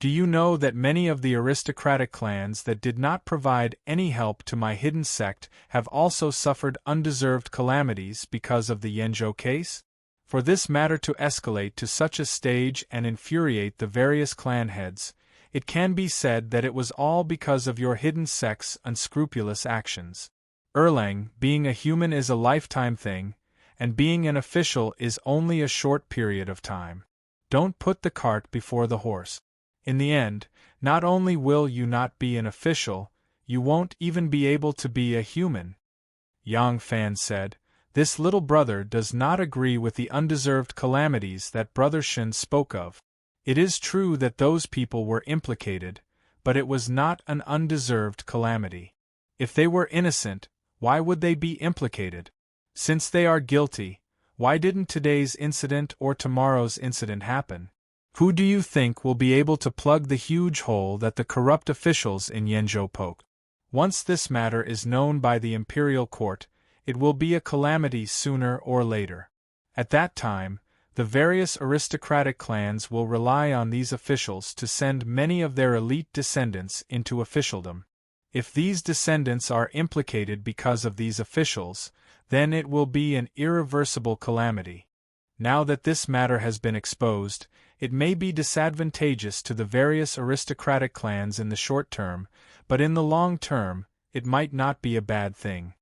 A: Do you know that many of the aristocratic clans that did not provide any help to my hidden sect have also suffered undeserved calamities because of the Yenzhou case? For this matter to escalate to such a stage and infuriate the various clan heads, it can be said that it was all because of your hidden sect's unscrupulous actions. Erlang, being a human is a lifetime thing, and being an official is only a short period of time. Don't put the cart before the horse. In the end, not only will you not be an official, you won't even be able to be a human. Yang Fan said, this little brother does not agree with the undeserved calamities that Brother Shin spoke of. It is true that those people were implicated, but it was not an undeserved calamity. If they were innocent, why would they be implicated? Since they are guilty, why didn't today's incident or tomorrow's incident happen? Who do you think will be able to plug the huge hole that the corrupt officials in Yenzhou poke? Once this matter is known by the imperial court, it will be a calamity sooner or later. At that time, the various aristocratic clans will rely on these officials to send many of their elite descendants into officialdom. If these descendants are implicated because of these officials, then it will be an irreversible calamity. Now that this matter has been exposed, it may be disadvantageous to the various aristocratic clans in the short term, but in the long term, it might not be a bad thing.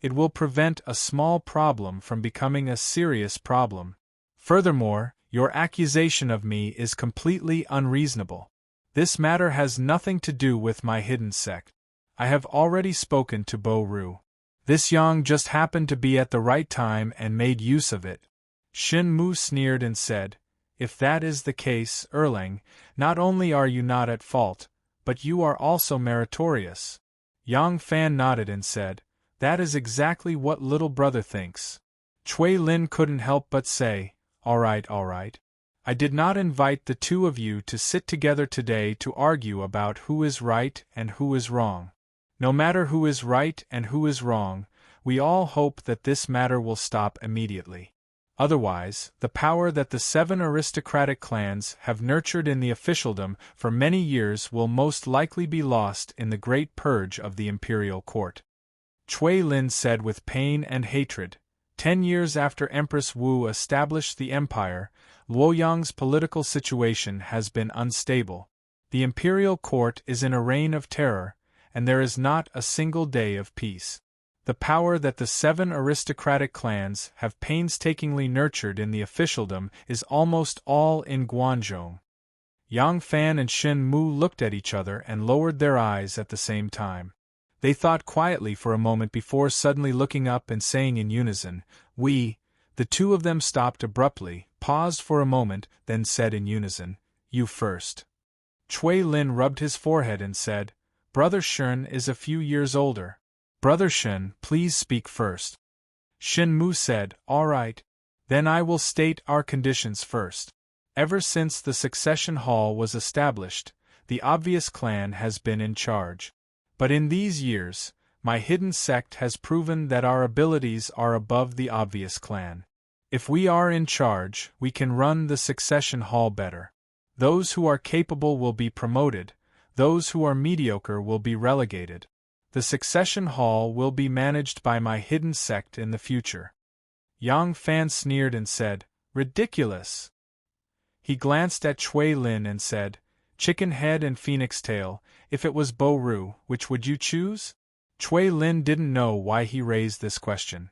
A: It will prevent a small problem from becoming a serious problem. Furthermore, your accusation of me is completely unreasonable. This matter has nothing to do with my hidden sect. I have already spoken to Bo Ru. This Yang just happened to be at the right time and made use of it. Shin Mu sneered and said, if that is the case, Erlang, not only are you not at fault, but you are also meritorious. Yang Fan nodded and said, that is exactly what little brother thinks. Cui Lin couldn't help but say, all right. I did not invite the two of you to sit together today to argue about who is right and who is wrong. No matter who is right and who is wrong, we all hope that this matter will stop immediately. Otherwise, the power that the 7 aristocratic clans have nurtured in the officialdom for many years will most likely be lost in the great purge of the imperial court. Cui Lin said with pain and hatred, 10 years after Empress Wu established the empire, Luoyang's political situation has been unstable. The imperial court is in a reign of terror, and there is not a single day of peace. The power that the 7 aristocratic clans have painstakingly nurtured in the officialdom is almost all in Guangzhou. Yang Fan and Shin Mu looked at each other and lowered their eyes at the same time. They thought quietly for a moment before suddenly looking up and saying in unison, "We." The two of them stopped abruptly, paused for a moment, then said in unison, "You first." Cui Lin rubbed his forehead and said, "Brother Shun is a few years older. Brother Shun, please speak first." Shin Mu said, "All right. Then I will state our conditions first. Ever since the succession hall was established, the obvious clan has been in charge. But in these years, my hidden sect has proven that our abilities are above the obvious clan. If we are in charge, we can run the succession hall better. Those who are capable will be promoted, those who are mediocre will be relegated. The succession hall will be managed by my hidden sect in the future." Yang Fan sneered and said, "Ridiculous." He glanced at Cui Lin and said, "Chicken head and phoenix tail, if it was Bo Ru, which would you choose?" Cui Lin didn't know why he raised this question.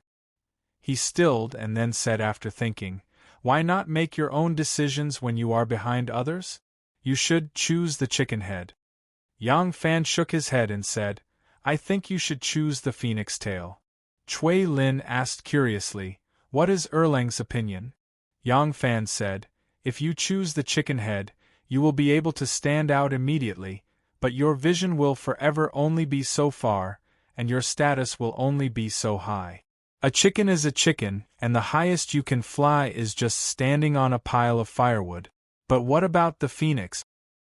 A: He stilled and then said after thinking, "Why not make your own decisions when you are behind others? You should choose the chicken head." Yang Fan shook his head and said, "I think you should choose the phoenix tail." Cui Lin asked curiously, "What is Erlang's opinion?" Yang Fan said, "If you choose the chicken head, you will be able to stand out immediately, but your vision will forever only be so far, and your status will only be so high. A chicken is a chicken, and the highest you can fly is just standing on a pile of firewood. But what about the phoenix?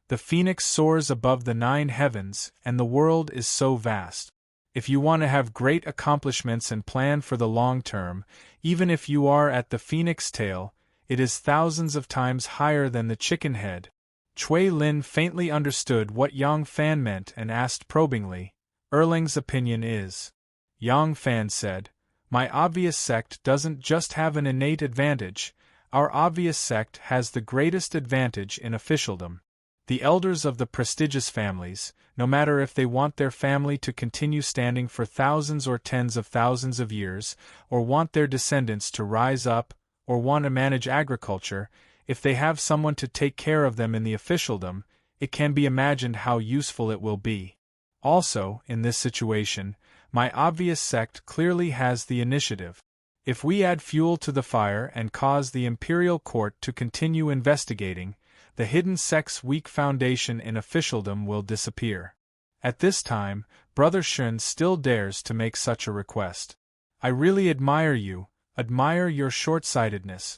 A: The phoenix soars above the 9 heavens, and the world is so vast. If you want to have great accomplishments and plan for the long term, even if you are at the phoenix tail, it is thousands of times higher than the chicken head." Cui Lin faintly understood what Yang Fan meant and asked probingly, "Erlang's opinion is?" Yang Fan said, "My obvious sect doesn't just have an innate advantage, our obvious sect has the greatest advantage in officialdom. The elders of the prestigious families, no matter if they want their family to continue standing for thousands or tens of thousands of years, or want their descendants to rise up, or want to manage agriculture, if they have someone to take care of them in the officialdom, it can be imagined how useful it will be. Also, in this situation, my obvious sect clearly has the initiative. If we add fuel to the fire and cause the imperial court to continue investigating, the hidden sect's weak foundation in officialdom will disappear. At this time, Brother Shun still dares to make such a request. I really admire you, admire your short-sightedness."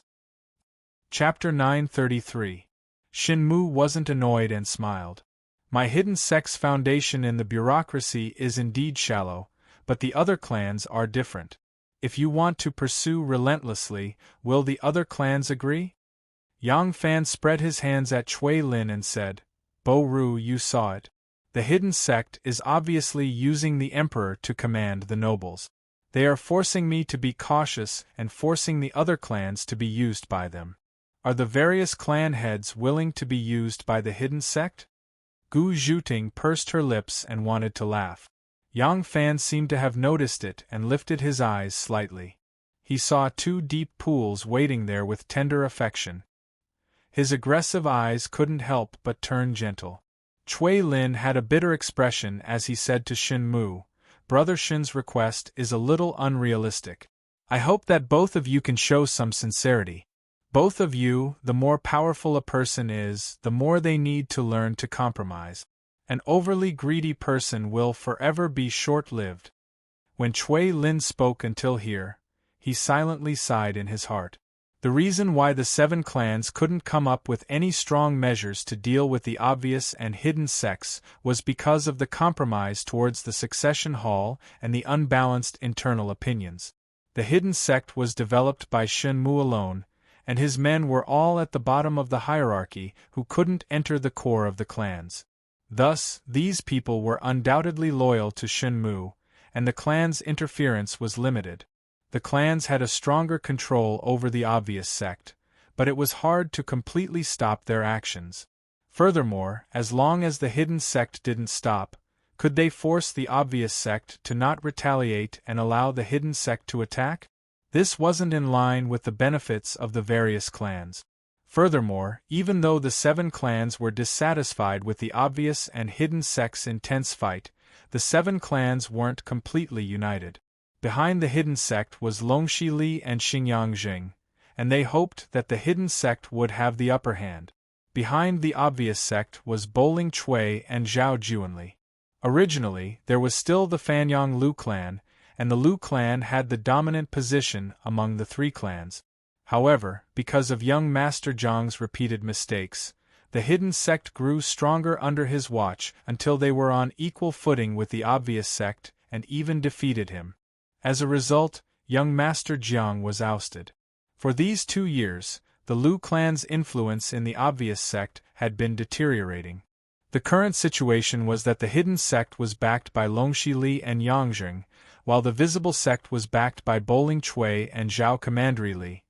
A: Chapter 933. Shin Mu wasn't annoyed and smiled. "My hidden sect's foundation in the bureaucracy is indeed shallow, but the other clans are different. If you want to pursue relentlessly, will the other clans agree?" Yang Fan spread his hands at Cui Lin and said, "Bo Ru, you saw it. The hidden sect is obviously using the emperor to command the nobles. They are forcing me to be cautious and forcing the other clans to be used by them. Are the various clan heads willing to be used by the hidden sect?" Gu Zhuting pursed her lips and wanted to laugh. Yang Fan seemed to have noticed it and lifted his eyes slightly. He saw 2 deep pools waiting there with tender affection. His aggressive eyes couldn't help but turn gentle. Cui Lin had a bitter expression as he said to Shin Mu, "Brother Shin's request is a little unrealistic. I hope that both of you can show some sincerity. Both of you, the more powerful a person is, the more they need to learn to compromise. An overly greedy person will forever be short-lived." When Cui Lin spoke until here, he silently sighed in his heart. The reason why the 7 clans couldn't come up with any strong measures to deal with the obvious and hidden sects was because of the compromise towards the succession hall and the unbalanced internal opinions. The hidden sect was developed by Shin Mu alone, and his men were all at the bottom of the hierarchy who couldn't enter the core of the clans. Thus, these people were undoubtedly loyal to Shin Mu, and the clan's interference was limited. The clans had a stronger control over the obvious sect, but it was hard to completely stop their actions. Furthermore, as long as the hidden sect didn't stop, Could they force the obvious sect to not retaliate and allow the hidden sect to attack? This wasn't in line with the benefits of the various clans. Furthermore, even though the 7 clans were dissatisfied with the obvious and hidden sect's intense fight, the 7 clans weren't completely united. Behind the hidden sect was Longxi Li and Xingyang Jing, and they hoped that the hidden sect would have the upper hand. Behind the obvious sect was Boling Chui and Zhao Juanli. Originally, there was still the Fanyang Lu clan, and the Lu clan had the dominant position among the 3 clans. However, because of young Master Zhang's repeated mistakes, the hidden sect grew stronger under his watch until they were on equal footing with the obvious sect and even defeated him. As a result, young Master Jiang was ousted. For these 2 years, the Lu clan's influence in the obvious sect had been deteriorating. The current situation was that the hidden sect was backed by Longxi Li and Yangjing, while the visible sect was backed by Boling Chui and Zhao Commandery Li.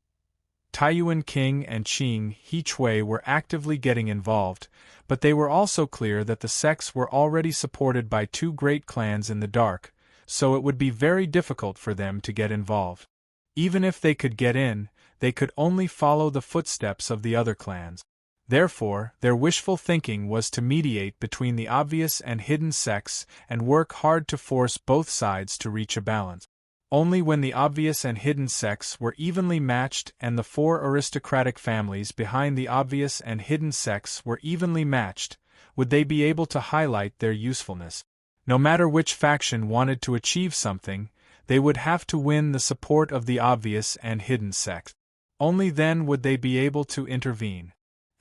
A: Taiyuan King and Qing He Chui were actively getting involved, but they were also clear that the sects were already supported by 2 great clans in the dark, so it would be very difficult for them to get involved. Even if they could get in, they could only follow the footsteps of the other clans. Therefore, their wishful thinking was to mediate between the obvious and hidden sects and work hard to force both sides to reach a balance. Only when the obvious and hidden sects were evenly matched and the 4 aristocratic families behind the obvious and hidden sects were evenly matched, would they be able to highlight their usefulness. No matter which faction wanted to achieve something, they would have to win the support of the obvious and hidden sects. Only then would they be able to intervene.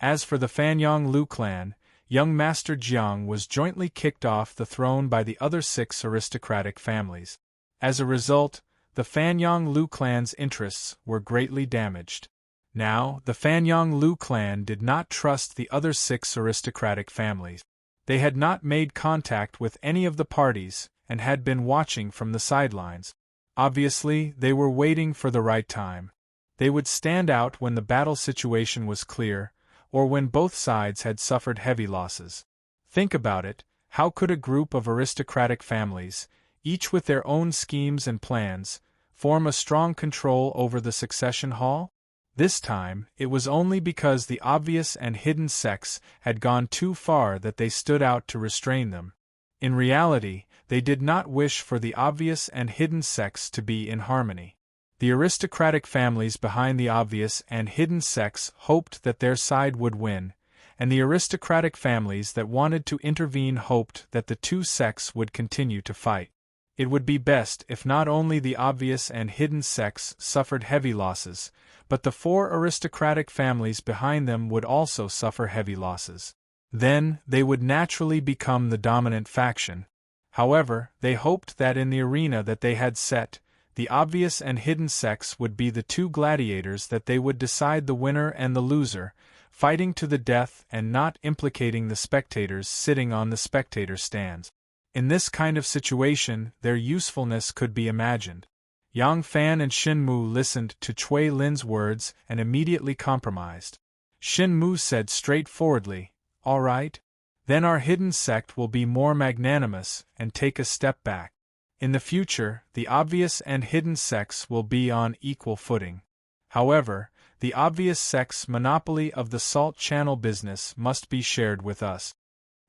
A: As for the Fanyang Lu clan, young Master Jiang was jointly kicked off the throne by the other 6 aristocratic families. As a result, the Fanyang Lu clan's interests were greatly damaged. Now, the Fanyang Lu clan did not trust the other 6 aristocratic families. They had not made contact with any of the parties and had been watching from the sidelines. Obviously, they were waiting for the right time. They would stand out when the battle situation was clear, or when both sides had suffered heavy losses. Think about it, how could a group of aristocratic families, each with their own schemes and plans, form a strong control over the succession hall? This time, it was only because the obvious and hidden sects had gone too far that they stood out to restrain them. In reality, they did not wish for the obvious and hidden sects to be in harmony. The aristocratic families behind the obvious and hidden sects hoped that their side would win, and the aristocratic families that wanted to intervene hoped that the 2 sects would continue to fight. It would be best if not only the obvious and hidden sects suffered heavy losses, but the 4 aristocratic families behind them would also suffer heavy losses. Then, they would naturally become the dominant faction. However, they hoped that in the arena that they had set, the obvious and hidden sects would be the 2 gladiators that they would decide the winner and the loser, fighting to the death and not implicating the spectators sitting on the spectator stands. In this kind of situation, their usefulness could be imagined. Yang Fan and Xin Mu listened to Cui Lin's words and immediately compromised. Xin Mu said straightforwardly, "All right. Then our hidden sect will be more magnanimous and take a step back. In the future, the obvious and hidden sects will be on equal footing. However, the obvious sect's monopoly of the salt channel business must be shared with us."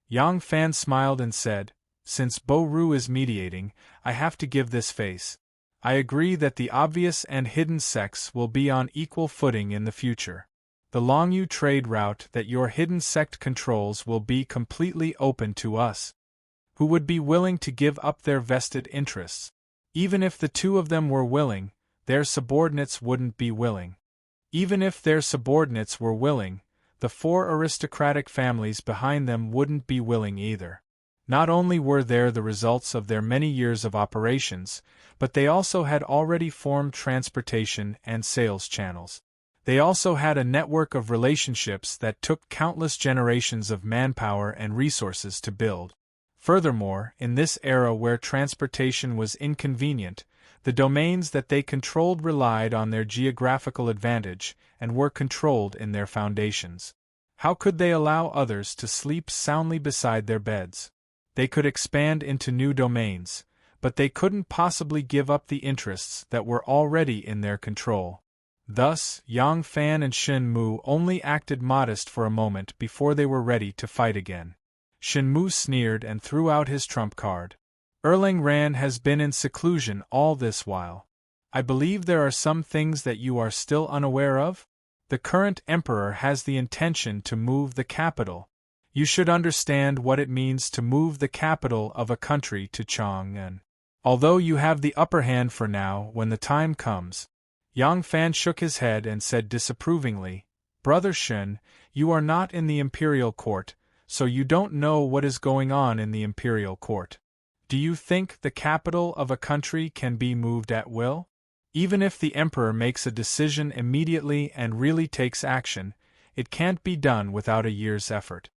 A: Yang Fan smiled and said, "Since Bo Ru is mediating, I have to give this face. I agree that the obvious and hidden sects will be on equal footing in the future. The Longyu trade route that your hidden sect controls will be completely open to us, who would be willing to give up their vested interests. Even if the 2 of them were willing, their subordinates wouldn't be willing. Even if their subordinates were willing, the 4 aristocratic families behind them wouldn't be willing either. Not only were there the results of their many years of operations, but they also had already formed transportation and sales channels. They also had a network of relationships that took countless generations of manpower and resources to build. Furthermore, in this era where transportation was inconvenient, the domains that they controlled relied on their geographical advantage and were controlled in their foundations. How could they allow others to sleep soundly beside their beds? They could expand into new domains, but they couldn't possibly give up the interests that were already in their control. Thus, Yang Fan and Shen Mu only acted modest for a moment before they were ready to fight again. Shen Mu sneered and threw out his trump card. Erlang Ran has been in seclusion all this while. I believe there are some things that you are still unaware of? The current emperor has the intention to move the capital. You should understand what it means to move the capital of a country to Chang'an. Although you have the upper hand for now, when the time comes. Yang Fan shook his head and said disapprovingly, Brother Shen, you are not in the imperial court, so you don't know what is going on in the imperial court. Do you think the capital of a country can be moved at will? Even if the emperor makes a decision immediately and really takes action, it can't be done without a year's effort.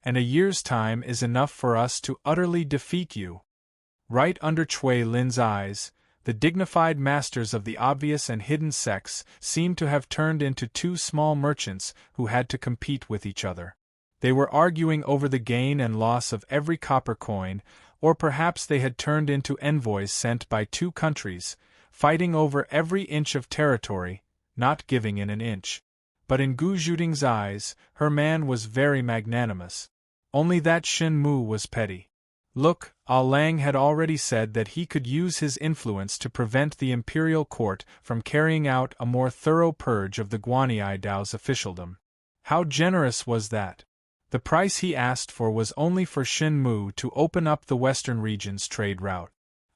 A: And a year's time is enough for us to utterly defeat you. Right under Cui Lin's eyes, the dignified masters of the obvious and hidden sects seemed to have turned into two small merchants who had to compete with each other. They were arguing over the gain and loss of every copper coin, or perhaps they had turned into envoys sent by two countries, fighting over every inch of territory, not giving in an inch. But in Gu Zhuding's eyes, her man was very magnanimous. Only that Shen Mu was petty. Look, Lang had already said that he could use his influence to prevent the imperial court from carrying out a more thorough purge of the Guanyi Dao's officialdom. How generous was that? The price he asked for was only for Shen Mu to open up the western region's trade route.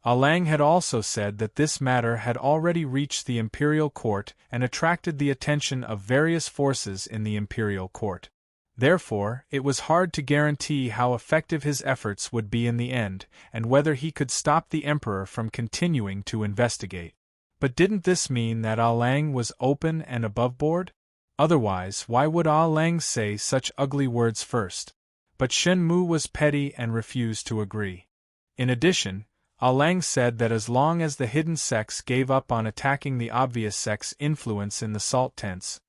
A: Lang had also said that this matter had already reached the imperial court and attracted the attention of various forces in the imperial court. Therefore, it was hard to guarantee how effective his efforts would be in the end, and whether he could stop the emperor from continuing to investigate. But didn't this mean that Lang was open and aboveboard? Otherwise, why would Lang say such ugly words first? But Shen Mu was petty and refused to agree. In addition, Lang said that as long as the hidden sects gave up on attacking the obvious sects' influence in the salt tents,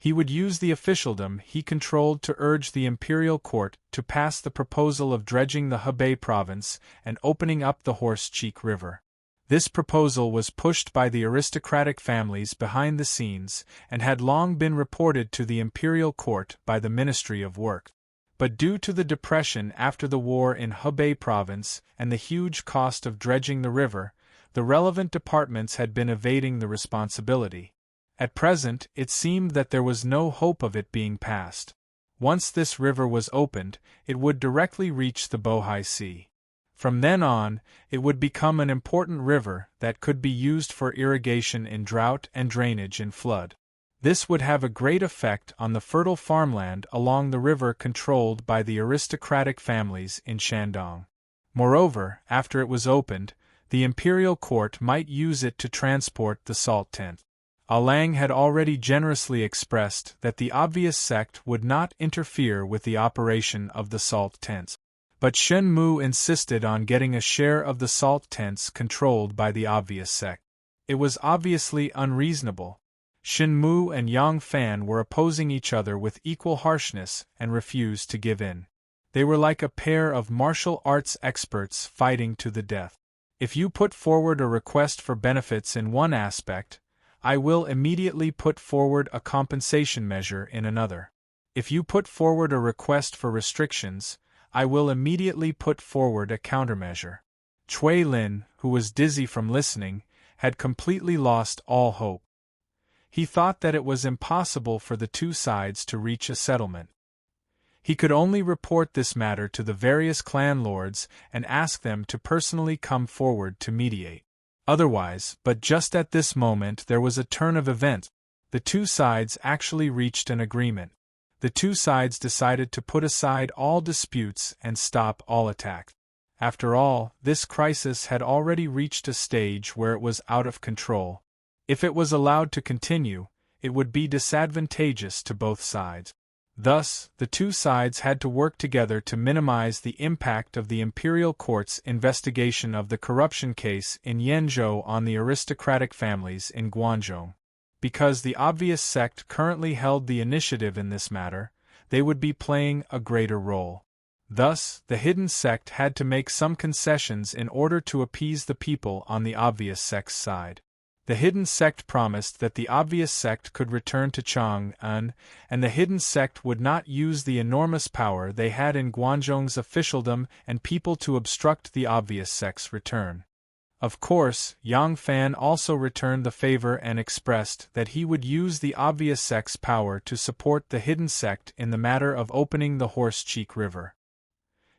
A: he would use the officialdom he controlled to urge the imperial court to pass the proposal of dredging the Hebei province and opening up the Horse Cheek River. This proposal was pushed by the aristocratic families behind the scenes and had long been reported to the imperial court by the Ministry of Work. But due to the depression after the war in Hebei province and the huge cost of dredging the river, the relevant departments had been evading the responsibility. At present, it seemed that there was no hope of it being passed. Once this river was opened, it would directly reach the Bohai Sea. From then on, it would become an important river that could be used for irrigation in drought and drainage in flood. This would have a great effect on the fertile farmland along the river controlled by the aristocratic families in Shandong. Moreover, after it was opened, the imperial court might use it to transport the salt tent. Lang had already generously expressed that the obvious sect would not interfere with the operation of the salt tents. But Shen Mu insisted on getting a share of the salt tents controlled by the obvious sect. It was obviously unreasonable. Shen Mu and Yang Fan were opposing each other with equal harshness and refused to give in. They were like a pair of martial arts experts fighting to the death. If you put forward a request for benefits in one aspect, I will immediately put forward a compensation measure in another. If you put forward a request for restrictions, I will immediately put forward a countermeasure. Cui Lin, who was dizzy from listening, had completely lost all hope. He thought that it was impossible for the two sides to reach a settlement. He could only report this matter to the various clan lords and ask them to personally come forward to mediate. Otherwise, but just at this moment there was a turn of events. The two sides actually reached an agreement. The two sides decided to put aside all disputes and stop all attacks. After all, this crisis had already reached a stage where it was out of control. If it was allowed to continue, it would be disadvantageous to both sides. Thus, the two sides had to work together to minimize the impact of the imperial court's investigation of the corruption case in Yenzhou on the aristocratic families in Guangzhou. Because the obvious sect currently held the initiative in this matter, they would be playing a greater role. Thus, the hidden sect had to make some concessions in order to appease the people on the obvious sect's side. The hidden sect promised that the obvious sect could return to Chang'an, and the hidden sect would not use the enormous power they had in Guanzhong's officialdom and people to obstruct the obvious sect's return. Of course, Yang Fan also returned the favor and expressed that he would use the obvious sect's power to support the hidden sect in the matter of opening the Horse Cheek River.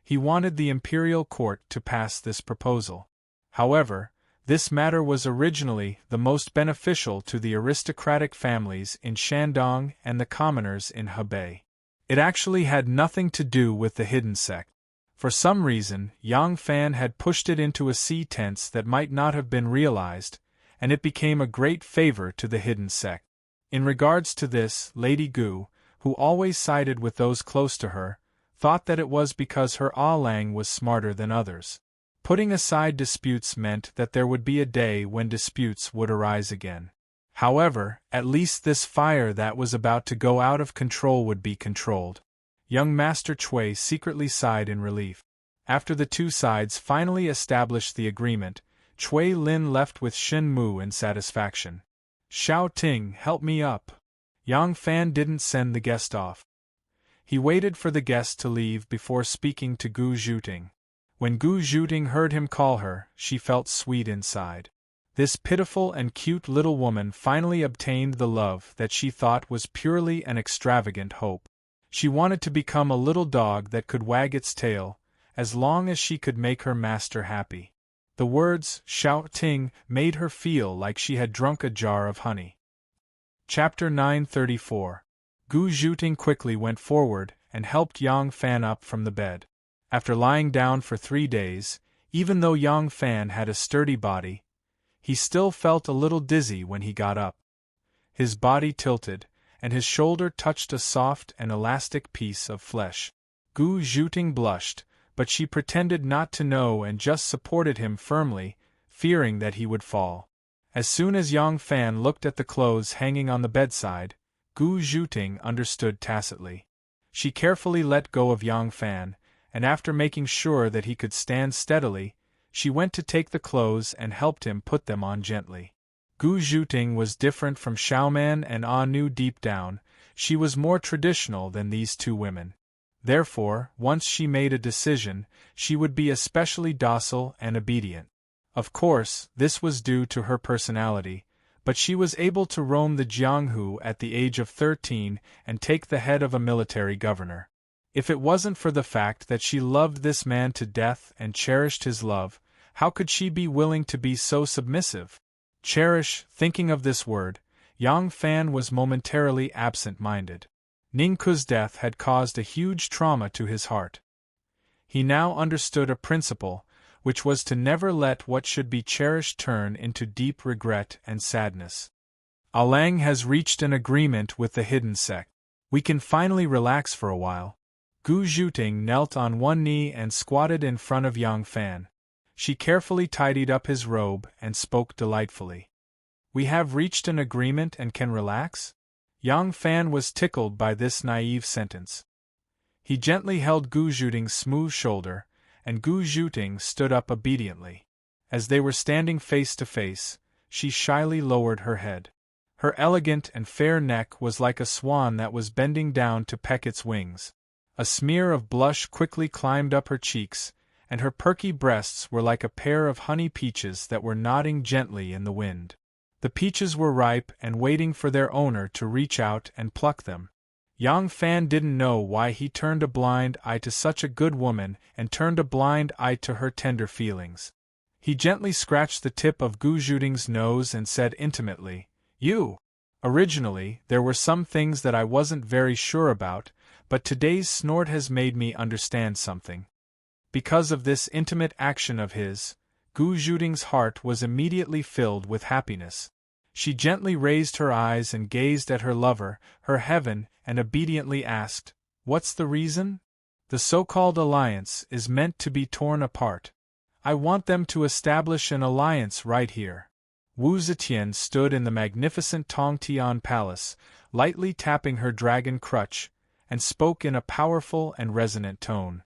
A: He wanted the imperial court to pass this proposal. However, this matter was originally the most beneficial to the aristocratic families in Shandong and the commoners in Hebei. It actually had nothing to do with the hidden sect. For some reason, Yang Fan had pushed it into a sea-tense that might not have been realized, and it became a great favor to the hidden sect. In regards to this, Lady Gu, who always sided with those close to her, thought that it was because her Lang was smarter than others. Putting aside disputes meant that there would be a day when disputes would arise again. However, at least this fire that was about to go out of control would be controlled. Young Master Cui secretly sighed in relief. After the two sides finally established the agreement, Cui Lin left with Shin Mu in satisfaction. Xiao Ting, help me up. Yang Fan didn't send the guest off. He waited for the guest to leave before speaking to Gu Zhuting. When Gu Zhuting heard him call her, she felt sweet inside. This pitiful and cute little woman finally obtained the love that she thought was purely an extravagant hope. She wanted to become a little dog that could wag its tail, as long as she could make her master happy. The words, Xiao Ting, made her feel like she had drunk a jar of honey. Chapter 934. Gu Zhuting quickly went forward and helped Yang Fan up from the bed. After lying down for 3 days, even though Yang Fan had a sturdy body, he still felt a little dizzy when he got up. His body tilted, and his shoulder touched a soft and elastic piece of flesh. Gu Zhuting blushed, but she pretended not to know and just supported him firmly, fearing that he would fall. As soon as Yang Fan looked at the clothes hanging on the bedside, Gu Zhuting understood tacitly. She carefully let go of Yang Fan, and after making sure that he could stand steadily, she went to take the clothes and helped him put them on gently. Gu Zhuting was different from Xiaoman and knew deep down, she was more traditional than these two women. Therefore, once she made a decision, she would be especially docile and obedient. Of course, this was due to her personality, but she was able to roam the Jianghu at the age of 13 and take the head of a military governor. If it wasn't for the fact that she loved this man to death and cherished his love, how could she be willing to be so submissive? Cherish, thinking of this word, Yang Fan was momentarily absent-minded. Ningku's death had caused a huge trauma to his heart. He now understood a principle, which was to never let what should be cherished turn into deep regret and sadness. Alang has reached an agreement with the hidden sect. We can finally relax for a while. Gu Zhuting knelt on one knee and squatted in front of Yang Fan. She carefully tidied up his robe and spoke delightfully. We have reached an agreement and can relax? Yang Fan was tickled by this naive sentence. He gently held Gu Zhuting's smooth shoulder, and Gu Zhuting stood up obediently. As they were standing face to face, she shyly lowered her head. Her elegant and fair neck was like a swan that was bending down to peck its wings. A smear of blush quickly climbed up her cheeks, and her perky breasts were like a pair of honey peaches that were nodding gently in the wind. The peaches were ripe and waiting for their owner to reach out and pluck them. Yang Fan didn't know why he turned a blind eye to such a good woman and turned a blind eye to her tender feelings. He gently scratched the tip of Gu Zhuting's nose and said intimately, "You." Originally, there were some things that I wasn't very sure about, but today's snort has made me understand something. Because of this intimate action of his, Gu Zhuting's heart was immediately filled with happiness. She gently raised her eyes and gazed at her lover, her heaven, and obediently asked, "What's the reason?" "The so-called alliance is meant to be torn apart. I want them to establish an alliance right here." Wu Zetian stood in the magnificent Tongtian palace, lightly tapping her dragon crutch, and spoke in a powerful and resonant tone.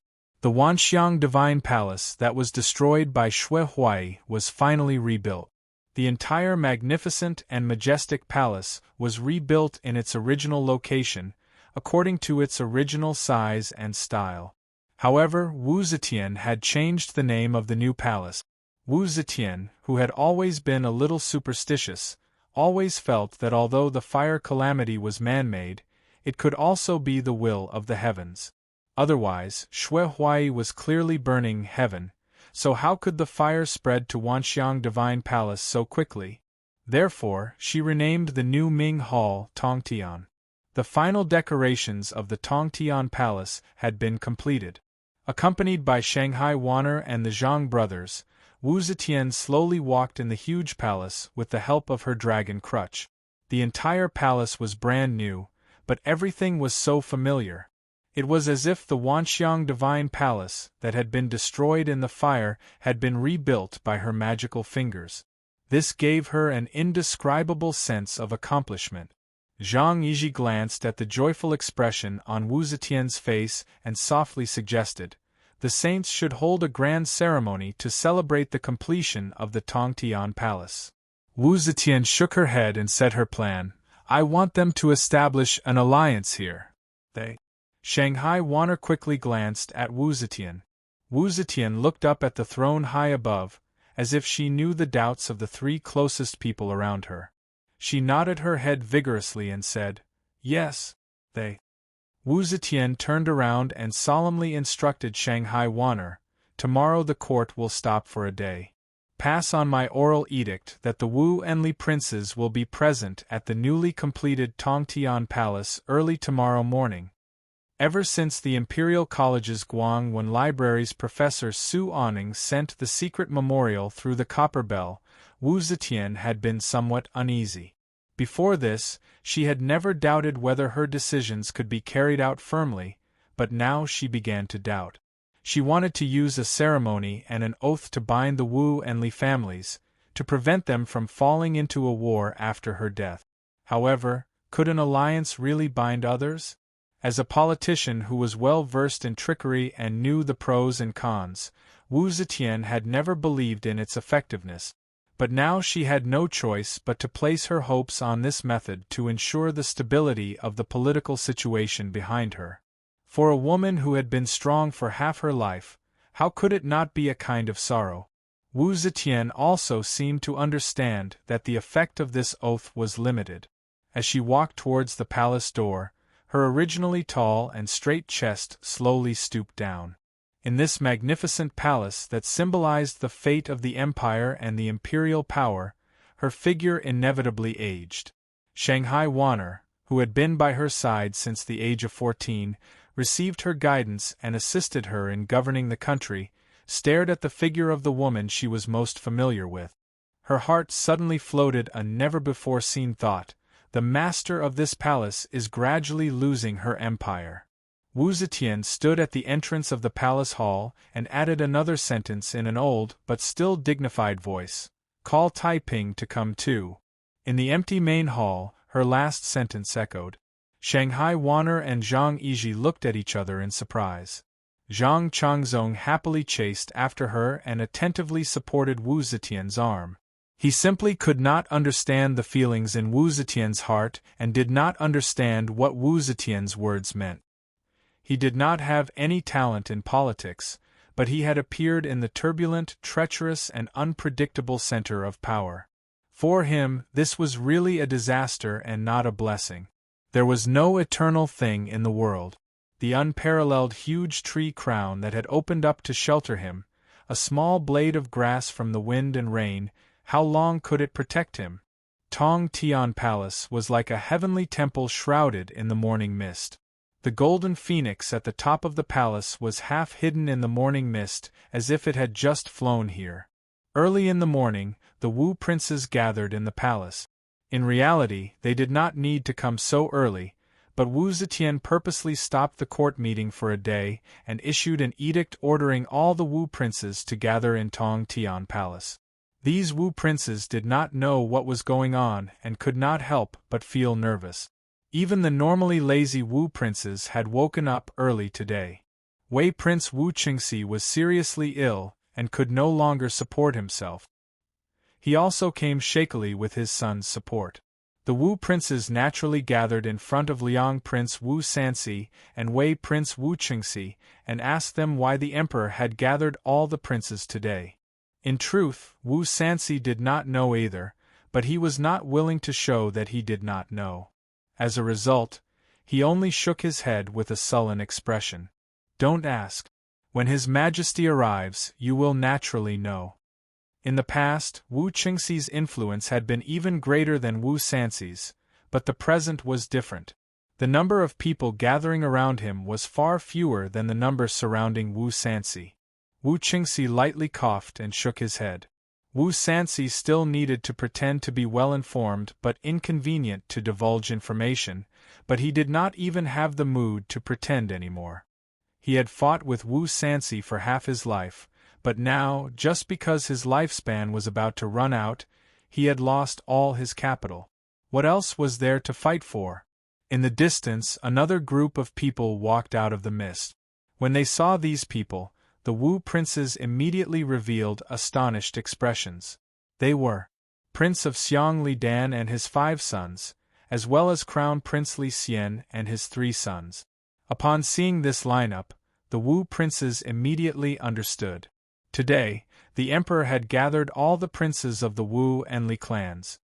A: The Wanxiang Divine Palace that was destroyed by Shui Huai was finally rebuilt. The entire magnificent and majestic palace was rebuilt in its original location, according to its original size and style. However, Wu Zetian had changed the name of the new palace. Wu Zetian, who had always been a little superstitious, always felt that although the fire calamity was man-made, it could also be the will of the heavens. Otherwise, Shui Huai was clearly burning heaven, so how could the fire spread to Wanxiang Divine Palace so quickly? Therefore, she renamed the new Ming Hall Tongtian. The final decorations of the Tongtian Palace had been completed. Accompanied by Shanghai Wanner and the Zhang brothers, Wu Zetian slowly walked in the huge palace with the help of her dragon crutch. The entire palace was brand new, but everything was so familiar. It was as if the Wanxiang Divine Palace that had been destroyed in the fire had been rebuilt by her magical fingers. This gave her an indescribable sense of accomplishment. Zhang Yiji glanced at the joyful expression on Wu Zetian's face and softly suggested, "The saints should hold a grand ceremony to celebrate the completion of the Tongtian Palace." Wu Zetian shook her head and said her plan, "I want them to establish an alliance here." They. Shanghai Wanner quickly glanced at Wu Zetian. Wu Zetian looked up at the throne high above, as if she knew the doubts of the three closest people around her. She nodded her head vigorously and said, "Yes, they." Wu Zetian turned around and solemnly instructed Shanghai Wanner, "Tomorrow the court will stop for a day. Pass on my oral edict that the Wu Enli princes will be present at the newly completed Tongtian Palace early tomorrow morning." Ever since the Imperial College's Guangwen Library's Professor Su Aning sent the secret memorial through the copper bell, Wu Zetian had been somewhat uneasy. Before this, she had never doubted whether her decisions could be carried out firmly, but now she began to doubt. She wanted to use a ceremony and an oath to bind the Wu Enli families, to prevent them from falling into a war after her death. However, could an alliance really bind others? As a politician who was well versed in trickery and knew the pros and cons, Wu Zetian had never believed in its effectiveness. But now she had no choice but to place her hopes on this method to ensure the stability of the political situation behind her. For a woman who had been strong for half her life, how could it not be a kind of sorrow? Wu Zetian also seemed to understand that the effect of this oath was limited. As she walked towards the palace door, her originally tall and straight chest slowly stooped down. In this magnificent palace that symbolized the fate of the empire and the imperial power, her figure inevitably aged. Shanghai Wanner, who had been by her side since the age of 14, received her guidance and assisted her in governing the country, stared at the figure of the woman she was most familiar with. Her heart suddenly floated a never-before-seen thought: the master of this palace is gradually losing her empire. Wu Zetian stood at the entrance of the palace hall and added another sentence in an old but still dignified voice: "Call Taiping to come too." In the empty main hall, her last sentence echoed. Shanghai Wanner and Zhang Yiji looked at each other in surprise. Zhang Changzong happily chased after her and attentively supported Wu Zetian's arm. He simply could not understand the feelings in Wu Zetian's heart and did not understand what Wu Zetian's words meant. He did not have any talent in politics, but he had appeared in the turbulent, treacherous, and unpredictable center of power. For him, this was really a disaster and not a blessing. There was no eternal thing in the world. The unparalleled huge tree crown that had opened up to shelter him, a small blade of grass from the wind and rain, how long could it protect him? Tongtian Palace was like a heavenly temple shrouded in the morning mist. The golden phoenix at the top of the palace was half hidden in the morning mist, as if it had just flown here. Early in the morning, the Wu princes gathered in the palace. In reality, they did not need to come so early, but Wu Zetian purposely stopped the court meeting for a day and issued an edict ordering all the Wu princes to gather in Tongtian Palace. These Wu princes did not know what was going on and could not help but feel nervous. Even the normally lazy Wu princes had woken up early today. Wei Prince Wu Qingxi was seriously ill and could no longer support himself. He also came shakily with his son's support. The Wu princes naturally gathered in front of Liang Prince Wu Sanxi and Wei Prince Wu Qingxi and asked them why the emperor had gathered all the princes today. In truth, Wu Sanxi did not know either, but he was not willing to show that he did not know. As a result, he only shook his head with a sullen expression. Don't ask. When His Majesty arrives, you will naturally know. In the past, Wu Qingxi's influence had been even greater than Wu Sanxi's, but the present was different. The number of people gathering around him was far fewer than the number surrounding Wu Sanxi. Wu Qingxi lightly coughed and shook his head. Wu Sanxi still needed to pretend to be well-informed but inconvenient to divulge information, but he did not even have the mood to pretend anymore. He had fought with Wu Sanxi for half his life, but now, just because his lifespan was about to run out, he had lost all his capital. What else was there to fight for? In the distance, another group of people walked out of the mist. When they saw these people, the Wu princes immediately revealed astonished expressions. They were Prince of Xiang Li Dan and his 5 sons, as well as Crown Prince Li Xian and his 3 sons. Upon seeing this lineup, the Wu princes immediately understood. Today, the emperor had gathered all the princes of the Wu and Li clans.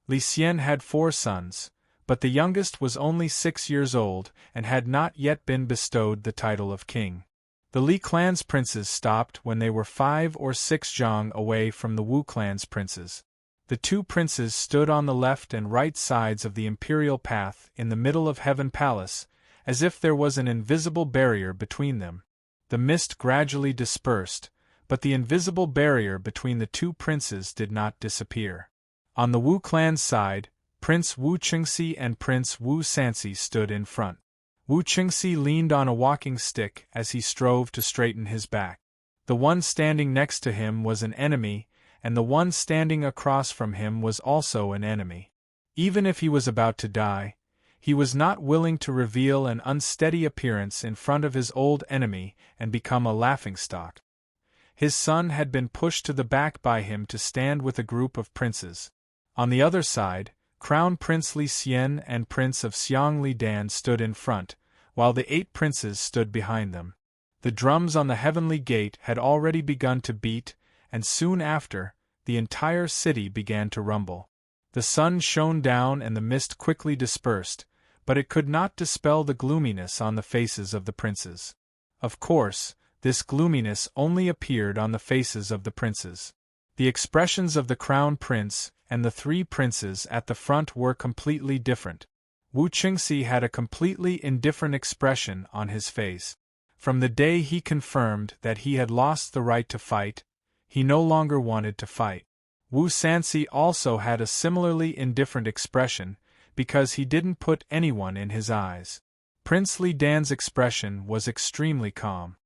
A: Li Xian had 4 sons, but the youngest was only 6 years old and had not yet been bestowed the title of king. The Li clan's princes stopped when they were 5 or 6 zhang away from the Wu clan's princes. The 2 princes stood on the left and right sides of the imperial path in the middle of Heaven Palace, as if there was an invisible barrier between them. The mist gradually dispersed, but the invisible barrier between the 2 princes did not disappear. On the Wu clan's side, Prince Wu Qingxi and Prince Wu Sanxi stood in front. Wu Qingxi leaned on a walking stick as he strove to straighten his back. The one standing next to him was an enemy, and the one standing across from him was also an enemy. Even if he was about to die, he was not willing to reveal an unsteady appearance in front of his old enemy and become a laughingstock. His son had been pushed to the back by him to stand with a group of princes. On the other side, Crown Prince Li Xian and Prince of Xiang Li Dan stood in front, while the 8 princes stood behind them. The drums on the heavenly gate had already begun to beat, and soon after, the entire city began to rumble. The sun shone down and the mist quickly dispersed, but it could not dispel the gloominess on the faces of the princes. Of course, this gloominess only appeared on the faces of the princes. The expressions of the crown prince and the 3 princes at the front were completely different. Wu Qingxi had a completely indifferent expression on his face. From the day he confirmed that he had lost the right to fight, he no longer wanted to fight. Wu Sanxi also had a similarly indifferent expression, because he didn't put anyone in his eyes. Prince Li Dan's expression was extremely calm.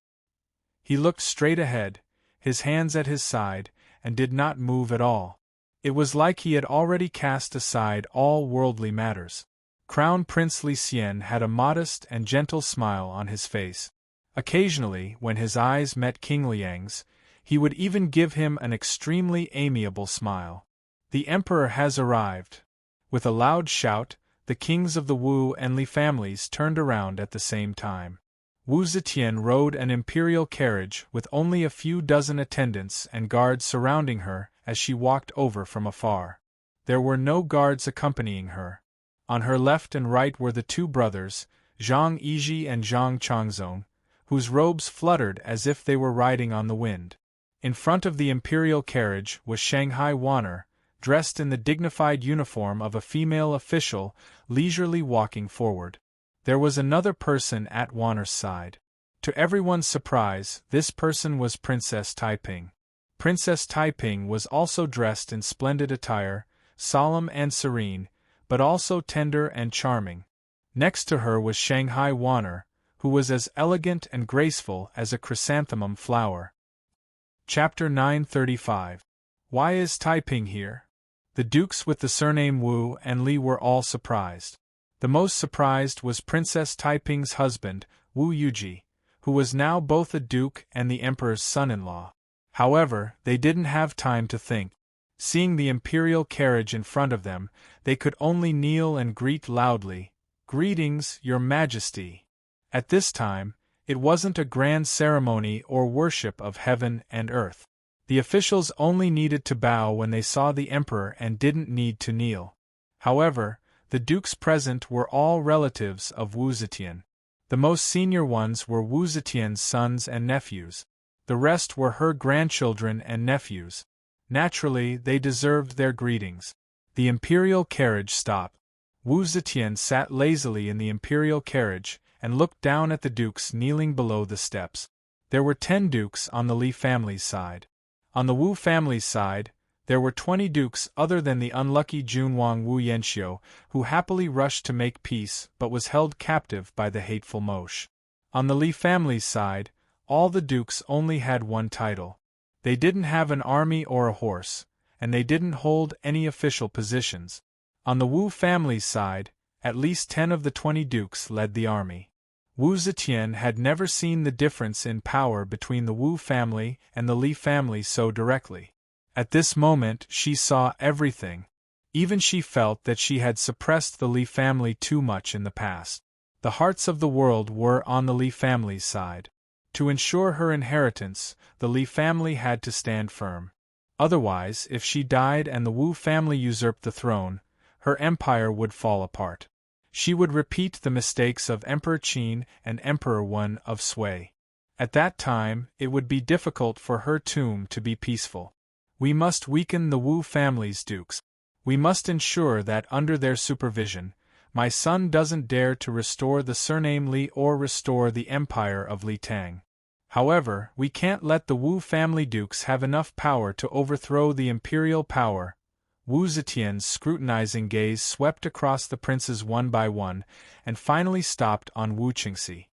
A: He looked straight ahead, his hands at his side, and did not move at all. It was like he had already cast aside all worldly matters. Crown Prince Li Xian had a modest and gentle smile on his face. Occasionally, when his eyes met King Liang's, he would even give him an extremely amiable smile. The emperor has arrived. With a loud shout, the kings of the Wu and Li families turned around at the same time. Wu Zetian rode an imperial carriage with only a few dozen attendants and guards surrounding her as she walked over from afar. There were no guards accompanying her. On her left and right were the 2 brothers, Zhang Yizhi and Zhang Changzong, whose robes fluttered as if they were riding on the wind. In front of the imperial carriage was Shanghai Wanner, dressed in the dignified uniform of a female official, leisurely walking forward. There was another person at Wanner's side. To everyone's surprise, this person was Princess Taiping. Princess Taiping was also dressed in splendid attire, solemn and serene, but also tender and charming. Next to her was Shanghai Wanner, who was as elegant and graceful as a chrysanthemum flower. Chapter 935. Why is Taiping here? The dukes with the surname Wu and Li were all surprised. The most surprised was Princess Taiping's husband, Wu Yuji, who was now both a duke and the emperor's son-in-law. However, they didn't have time to think. Seeing the imperial carriage in front of them, they could only kneel and greet loudly, "Greetings, your majesty." At this time, it wasn't a grand ceremony or worship of heaven and earth. The officials only needed to bow when they saw the emperor and didn't need to kneel. However, the dukes present were all relatives of Wu Zetian. The most senior ones were Wu Zetian's sons and nephews. The rest were her grandchildren and nephews. Naturally, they deserved their greetings. The imperial carriage stopped. Wu Zetian sat lazily in the imperial carriage and looked down at the dukes kneeling below the steps. There were 10 dukes on the Li family's side. On the Wu family's side, there were 20 dukes other than the unlucky Junwang Wu Yanxiu, who happily rushed to make peace but was held captive by the hateful Mosh. On the Li family's side, all the dukes only had one title. They didn't have an army or a horse, and they didn't hold any official positions. On the Wu family's side, at least 10 of the 20 dukes led the army. Wu Zetian had never seen the difference in power between the Wu family and the Li family so directly. At this moment she saw everything. Even she felt that she had suppressed the Li family too much in the past. The hearts of the world were on the Li family's side. To ensure her inheritance, the Li family had to stand firm. Otherwise, if she died and the Wu family usurped the throne, her empire would fall apart. She would repeat the mistakes of Emperor Qin and Emperor Wen of Sui. At that time, it would be difficult for her tomb to be peaceful. We must weaken the Wu family's dukes. We must ensure that under their supervision, my son doesn't dare to restore the surname Li or restore the empire of Li Tang. However, we can't let the Wu family dukes have enough power to overthrow the imperial power. Wu Zetian's scrutinizing gaze swept across the princes one by one, and finally stopped on Wu Qingxi.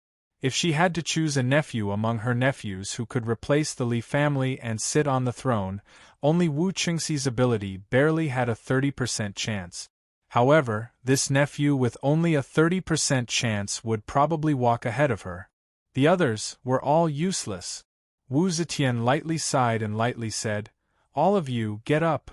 A: If she had to choose a nephew among her nephews who could replace the Li family and sit on the throne, only Wu Qingxi's ability barely had a 30% chance. However, this nephew with only a 30% chance would probably walk ahead of her. The others were all useless. Wu Zetian lightly sighed and lightly said, "All of you, get up."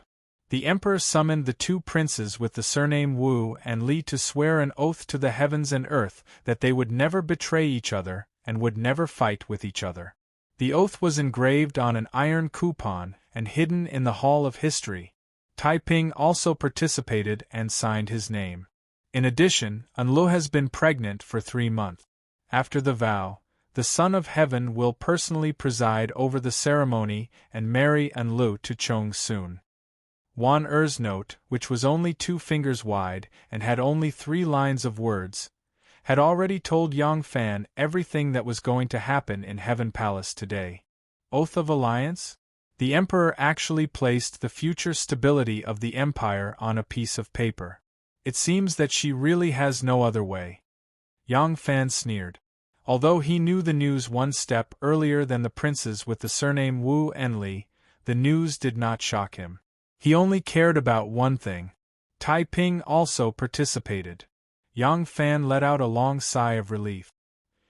A: The emperor summoned the 2 princes with the surname Wu and Li to swear an oath to the heavens and earth that they would never betray each other and would never fight with each other. The oath was engraved on an iron coupon and hidden in the Hall of History. Taiping also participated and signed his name. In addition, Enlu has been pregnant for 3 months. After the vow, the Son of Heaven will personally preside over the ceremony and marry Enlu to Chong soon. Wan Er's note, which was only 2 fingers wide and had only 3 lines of words, had already told Yang Fan everything that was going to happen in Heaven Palace today. Oath of Alliance? The Emperor actually placed the future stability of the Empire on a piece of paper. It seems that she really has no other way. Yang Fan sneered. Although he knew the news one step earlier than the princes with the surname Wu Enli, the news did not shock him. He only cared about one thing. Taiping also participated. Yang Fan let out a long sigh of relief.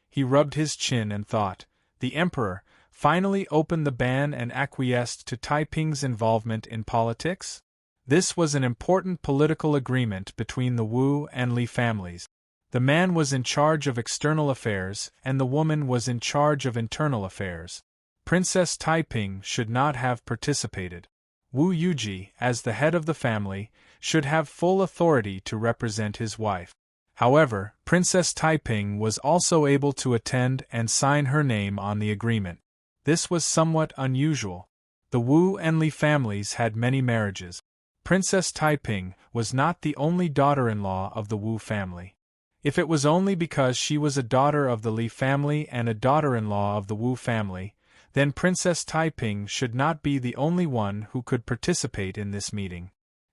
A: He rubbed his chin and thought, the Emperor finally opened the ban and acquiesced to Taiping's involvement in politics? This was an important political agreement between the Wu and Li families. The man was in charge of external affairs and the woman was in charge of internal affairs. Princess Taiping should not have participated. Wu Yuji, as the head of the family, should have full authority to represent his wife. However, Princess Taiping was also able to attend and sign her name on the agreement. This was somewhat unusual. The Wu and Li families had many marriages. Princess Taiping was not the only daughter-in-law of the Wu family. If it was only because she was a daughter of the Li family and a daughter-in-law of the Wu family, then Princess Taiping should not be the only one who could participate in this meeting.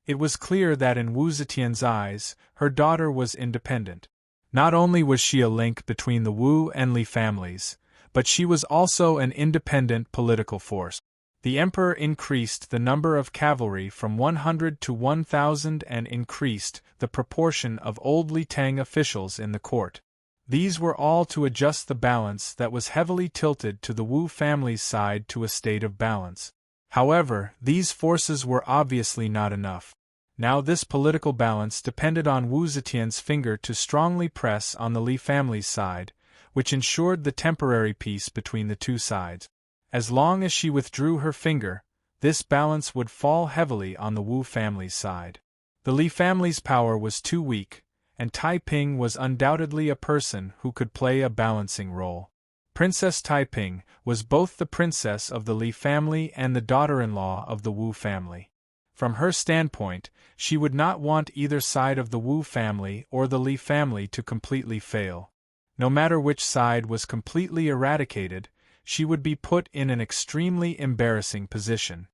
A: It was clear that in Wu Zetian's eyes, her daughter was independent. Not only was she a link between the Wu and Li families, but she was also an independent political force. The Emperor increased the number of cavalry from 100 to 1,000 and increased the proportion of old Li Tang officials in the court. These were all to adjust the balance that was heavily tilted to the Wu family's side to a state of balance. However, these forces were obviously not enough. Now this political balance depended on Wu Zetian's finger to strongly press on the Li family's side, which ensured the temporary peace between the two sides. As long as she withdrew her finger, this balance would fall heavily on the Wu family's side. The Li family's power was too weak, and Taiping was undoubtedly a person who could play a balancing role. Princess Taiping was both the princess of the Li family and the daughter-in-law of the Wu family. From her standpoint, she would not want either side of the Wu family or the Li family to completely fail. No matter which side was completely eradicated, she would be put in an extremely embarrassing position.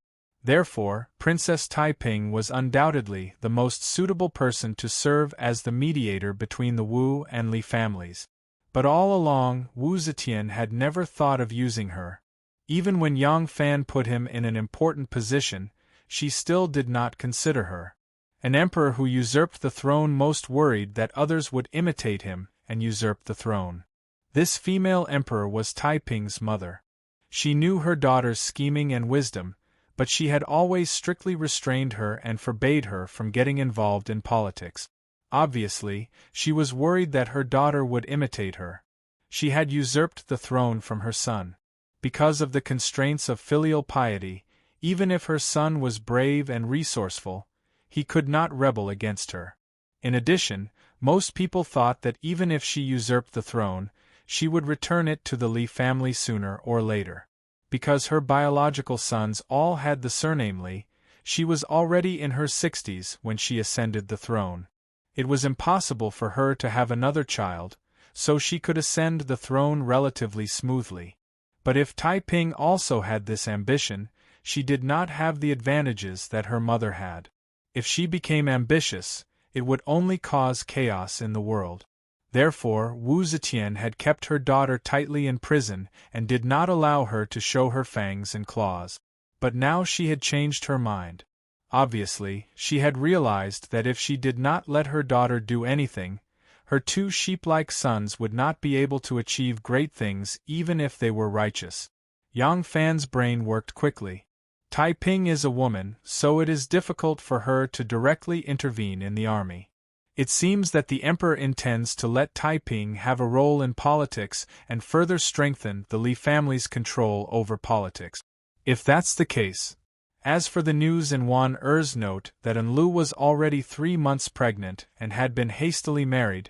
A: Therefore, Princess Taiping was undoubtedly the most suitable person to serve as the mediator between the Wu and Li families. But all along, Wu Zetian had never thought of using her. Even when Yang Fan put him in an important position, she still did not consider her. An emperor who usurped the throne most worried that others would imitate him and usurp the throne. This female emperor was Taiping's mother. She knew her daughter's scheming and wisdom, but she had always strictly restrained her and forbade her from getting involved in politics. Obviously, she was worried that her daughter would imitate her. She had usurped the throne from her son. Because of the constraints of filial piety, even if her son was brave and resourceful, he could not rebel against her. In addition, most people thought that even if she usurped the throne, she would return it to the Li family sooner or later. Because her biological sons all had the surname Li, she was already in her 60s when she ascended the throne. It was impossible for her to have another child, so she could ascend the throne relatively smoothly. But if Taiping also had this ambition, she did not have the advantages that her mother had. If she became ambitious, it would only cause chaos in the world. Therefore, Wu Zetian had kept her daughter tightly in prison and did not allow her to show her fangs and claws. But now she had changed her mind. Obviously, she had realized that if she did not let her daughter do anything, her two sheep-like sons would not be able to achieve great things even if they were righteous. Yang Fan's brain worked quickly. Taiping is a woman, so it is difficult for her to directly intervene in the army. It seems that the emperor intends to let Taiping have a role in politics and further strengthen the Li family's control over politics. If that's the case. As for the news in Wan Er's note that Enlu was already 3 months pregnant and had been hastily married,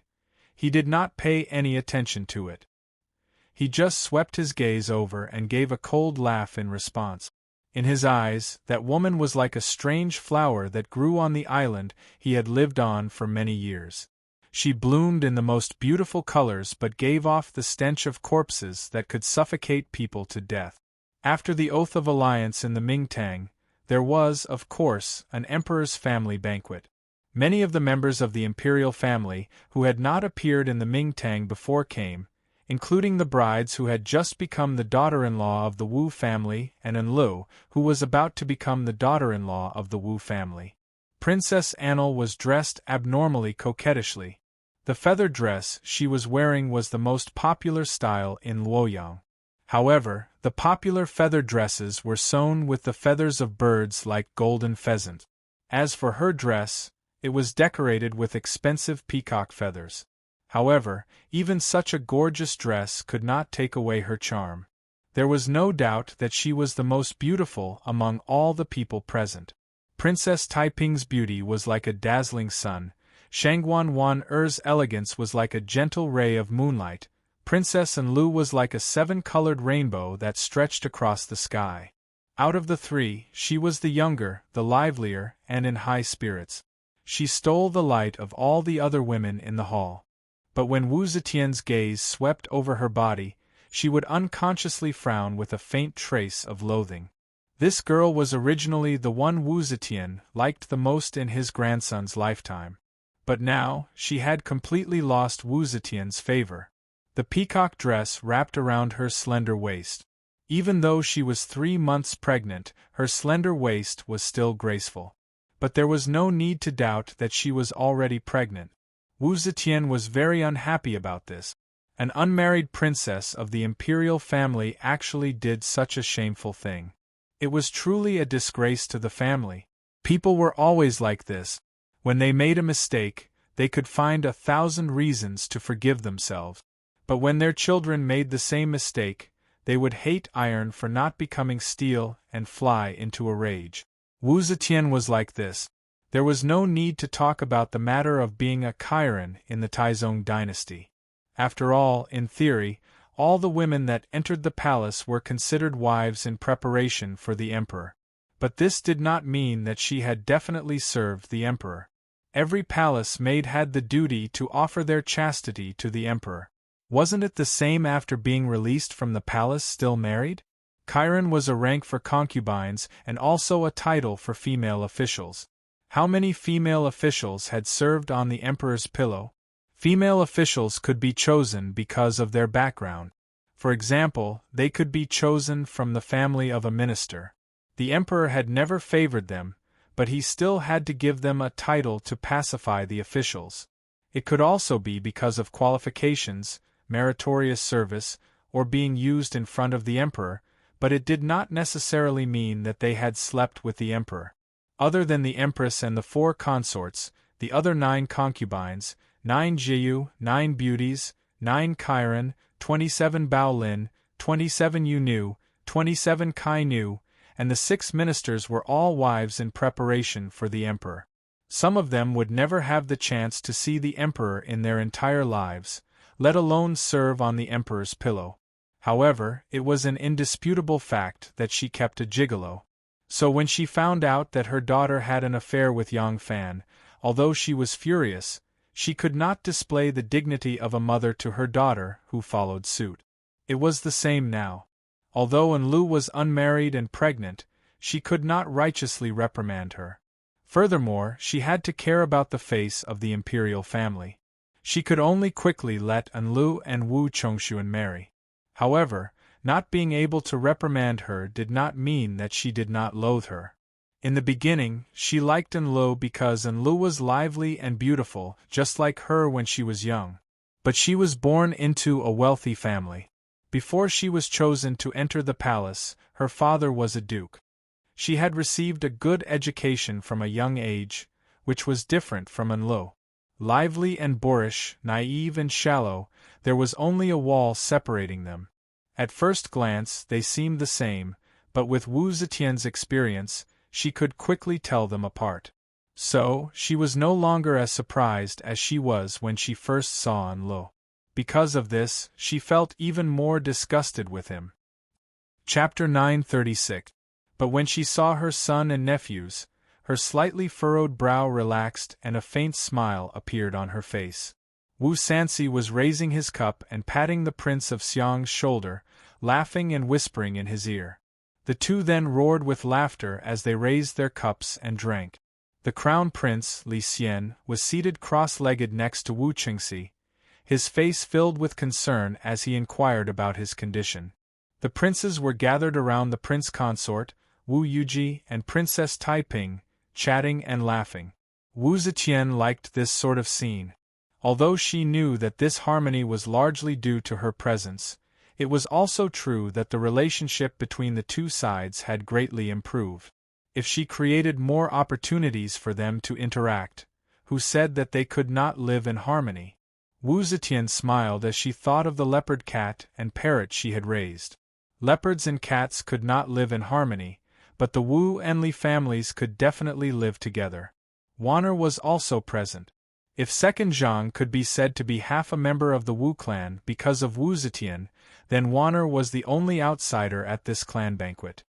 A: he did not pay any attention to it. He just swept his gaze over and gave a cold laugh in response. In his eyes, that woman was like a strange flower that grew on the island he had lived on for many years. She bloomed in the most beautiful colors but gave off the stench of corpses that could suffocate people to death. After the oath of alliance in the Mingtang, there was, of course, an emperor's family banquet. Many of the members of the imperial family who had not appeared in the Mingtang before came, including the brides who had just become the daughter-in-law of the Wu family and Enlu, who was about to become the daughter-in-law of the Wu family. Princess Annel was dressed abnormally coquettishly. The feather dress she was wearing was the most popular style in Luoyang. However, the popular feather dresses were sewn with the feathers of birds like golden pheasant. As for her dress, it was decorated with expensive peacock feathers. However, even such a gorgeous dress could not take away her charm. There was no doubt that she was the most beautiful among all the people present. Princess Taiping's beauty was like a dazzling sun, Shangguan Wan Er's elegance was like a gentle ray of moonlight, Princess Enlu was like a 7-colored rainbow that stretched across the sky. Out of the three, she was the younger, the livelier, and in high spirits. She stole the light of all the other women in the hall. But when Wu Zetian's gaze swept over her body, she would unconsciously frown with a faint trace of loathing. This girl was originally the one Wu Zetian liked the most in his grandson's lifetime. But now, she had completely lost Wu Zetian's favor. The peacock dress wrapped around her slender waist. Even though she was 3 months pregnant, her slender waist was still graceful. But there was no need to doubt that she was already pregnant. Wu Zetian was very unhappy about this. An unmarried princess of the imperial family actually did such a shameful thing. It was truly a disgrace to the family. People were always like this. When they made a mistake, they could find 1,000 reasons to forgive themselves. But when their children made the same mistake, they would hate iron for not becoming steel and fly into a rage. Wu Zetian was like this. There was no need to talk about the matter of being a Chiron in the Taizong dynasty. After all, in theory, all the women that entered the palace were considered wives in preparation for the emperor. But this did not mean that she had definitely served the emperor. Every palace maid had the duty to offer their chastity to the emperor. Wasn't it the same after being released from the palace still married? Chiron was a rank for concubines and also a title for female officials. How many female officials had served on the emperor's pillow? Female officials could be chosen because of their background. For example, they could be chosen from the family of a minister. The emperor had never favored them, but he still had to give them a title to pacify the officials. It could also be because of qualifications, meritorious service, or being used in front of the emperor, but it did not necessarily mean that they had slept with the emperor. Other than the empress and the 4 consorts, the other 9 concubines, 9 Jiyu, 9 beauties, 9 Chiron, 27 Bao Lin, 27 Yu Nu, 27 Kai Nu, and the 6 ministers were all wives in preparation for the emperor. Some of them would never have the chance to see the emperor in their entire lives, let alone serve on the emperor's pillow. However, it was an indisputable fact that she kept a gigolo. So when she found out that her daughter had an affair with Yang Fan, although she was furious, she could not display the dignity of a mother to her daughter, who followed suit. It was the same now. Although Enlu was unmarried and pregnant, she could not righteously reprimand her. Furthermore, she had to care about the face of the imperial family. She could only quickly let Enlu and Wu Chongshuan marry. However, not being able to reprimand her did not mean that she did not loathe her. In the beginning, she liked Enlu because Enlu was lively and beautiful, just like her when she was young. But she was born into a wealthy family. Before she was chosen to enter the palace, her father was a duke. She had received a good education from a young age, which was different from Enlu. Lively and boorish, naive and shallow, there was only a wall separating them. At first glance, they seemed the same, but with Wu Zetian's experience, she could quickly tell them apart. So, she was no longer as surprised as she was when she first saw Enlu. Because of this, she felt even more disgusted with him. Chapter 936. But when she saw her son and nephews, her slightly furrowed brow relaxed and a faint smile appeared on her face. Wu Sanxi was raising his cup and patting the Prince of Xiang's shoulder, laughing and whispering in his ear. The two then roared with laughter as they raised their cups and drank. The crown prince, Li Xian, was seated cross-legged next to Wu Qingxi, his face filled with concern as he inquired about his condition. The princes were gathered around the prince consort, Wu Yuji and Princess Taiping, chatting and laughing. Wu Zetian liked this sort of scene. Although she knew that this harmony was largely due to her presence, it was also true that the relationship between the two sides had greatly improved. If she created more opportunities for them to interact, who said that they could not live in harmony? Wu Zetian smiled as she thought of the leopard cat and parrot she had raised. Leopards and cats could not live in harmony, but the Wu and Li families could definitely live together. Wanner was also present. If Second Zhang could be said to be half a member of the Wu clan because of Wu Zetian, then Wanner was the only outsider at this clan banquet.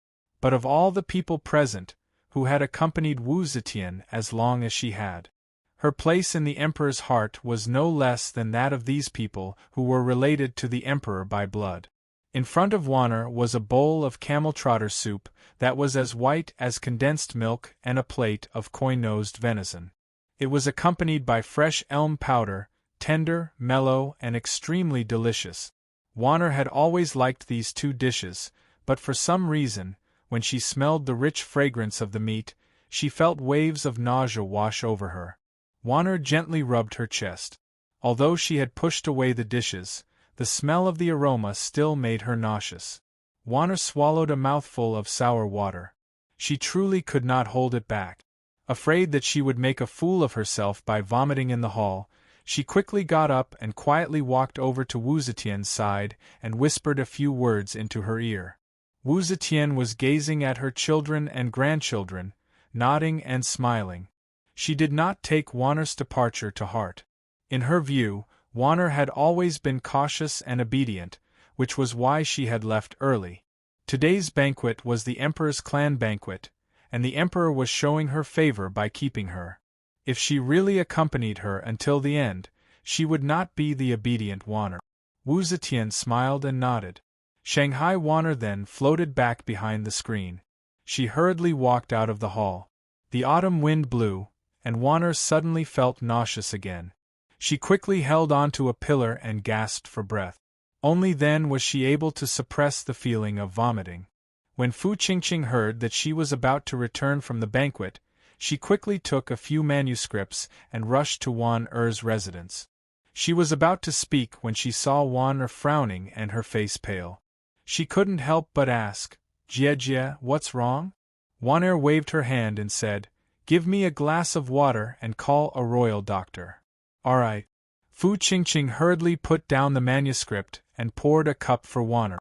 A: But of all the people present, who had accompanied Wu Zetian as long as she had, her place in the emperor's heart was no less than that of these people who were related to the emperor by blood. In front of Wanner was a bowl of camel trotter soup that was as white as condensed milk and a plate of coin-nosed venison. It was accompanied by fresh elm powder, tender, mellow, and extremely delicious. Wanner had always liked these two dishes, but for some reason, when she smelled the rich fragrance of the meat, she felt waves of nausea wash over her. Wanner gently rubbed her chest. Although she had pushed away the dishes, the smell of the aroma still made her nauseous. Warner swallowed a mouthful of sour water. She truly could not hold it back. Afraid that she would make a fool of herself by vomiting in the hall, she quickly got up and quietly walked over to Wu Zetian's side and whispered a few words into her ear. Wu Zetian was gazing at her children and grandchildren, nodding and smiling. She did not take Warner's departure to heart. In her view, Warner had always been cautious and obedient, which was why she had left early. Today's banquet was the Emperor's clan banquet, and the Emperor was showing her favor by keeping her. If she really accompanied her until the end, she would not be the obedient Warner. Wu Zetian smiled and nodded. Shanghai Warner then floated back behind the screen. She hurriedly walked out of the hall. The autumn wind blew, and Warner suddenly felt nauseous again. She quickly held onto a pillar and gasped for breath. Only then was she able to suppress the feeling of vomiting. When Fu Qingqing heard that she was about to return from the banquet, she quickly took a few manuscripts and rushed to Wan Er's residence. She was about to speak when she saw Wan Er frowning and her face pale. She couldn't help but ask, "Jie, what's wrong?" Wan Er waved her hand and said, "Give me a glass of water and call a royal doctor." "All right." Fu Qingqing hurriedly put down the manuscript and poured a cup for Wan Er.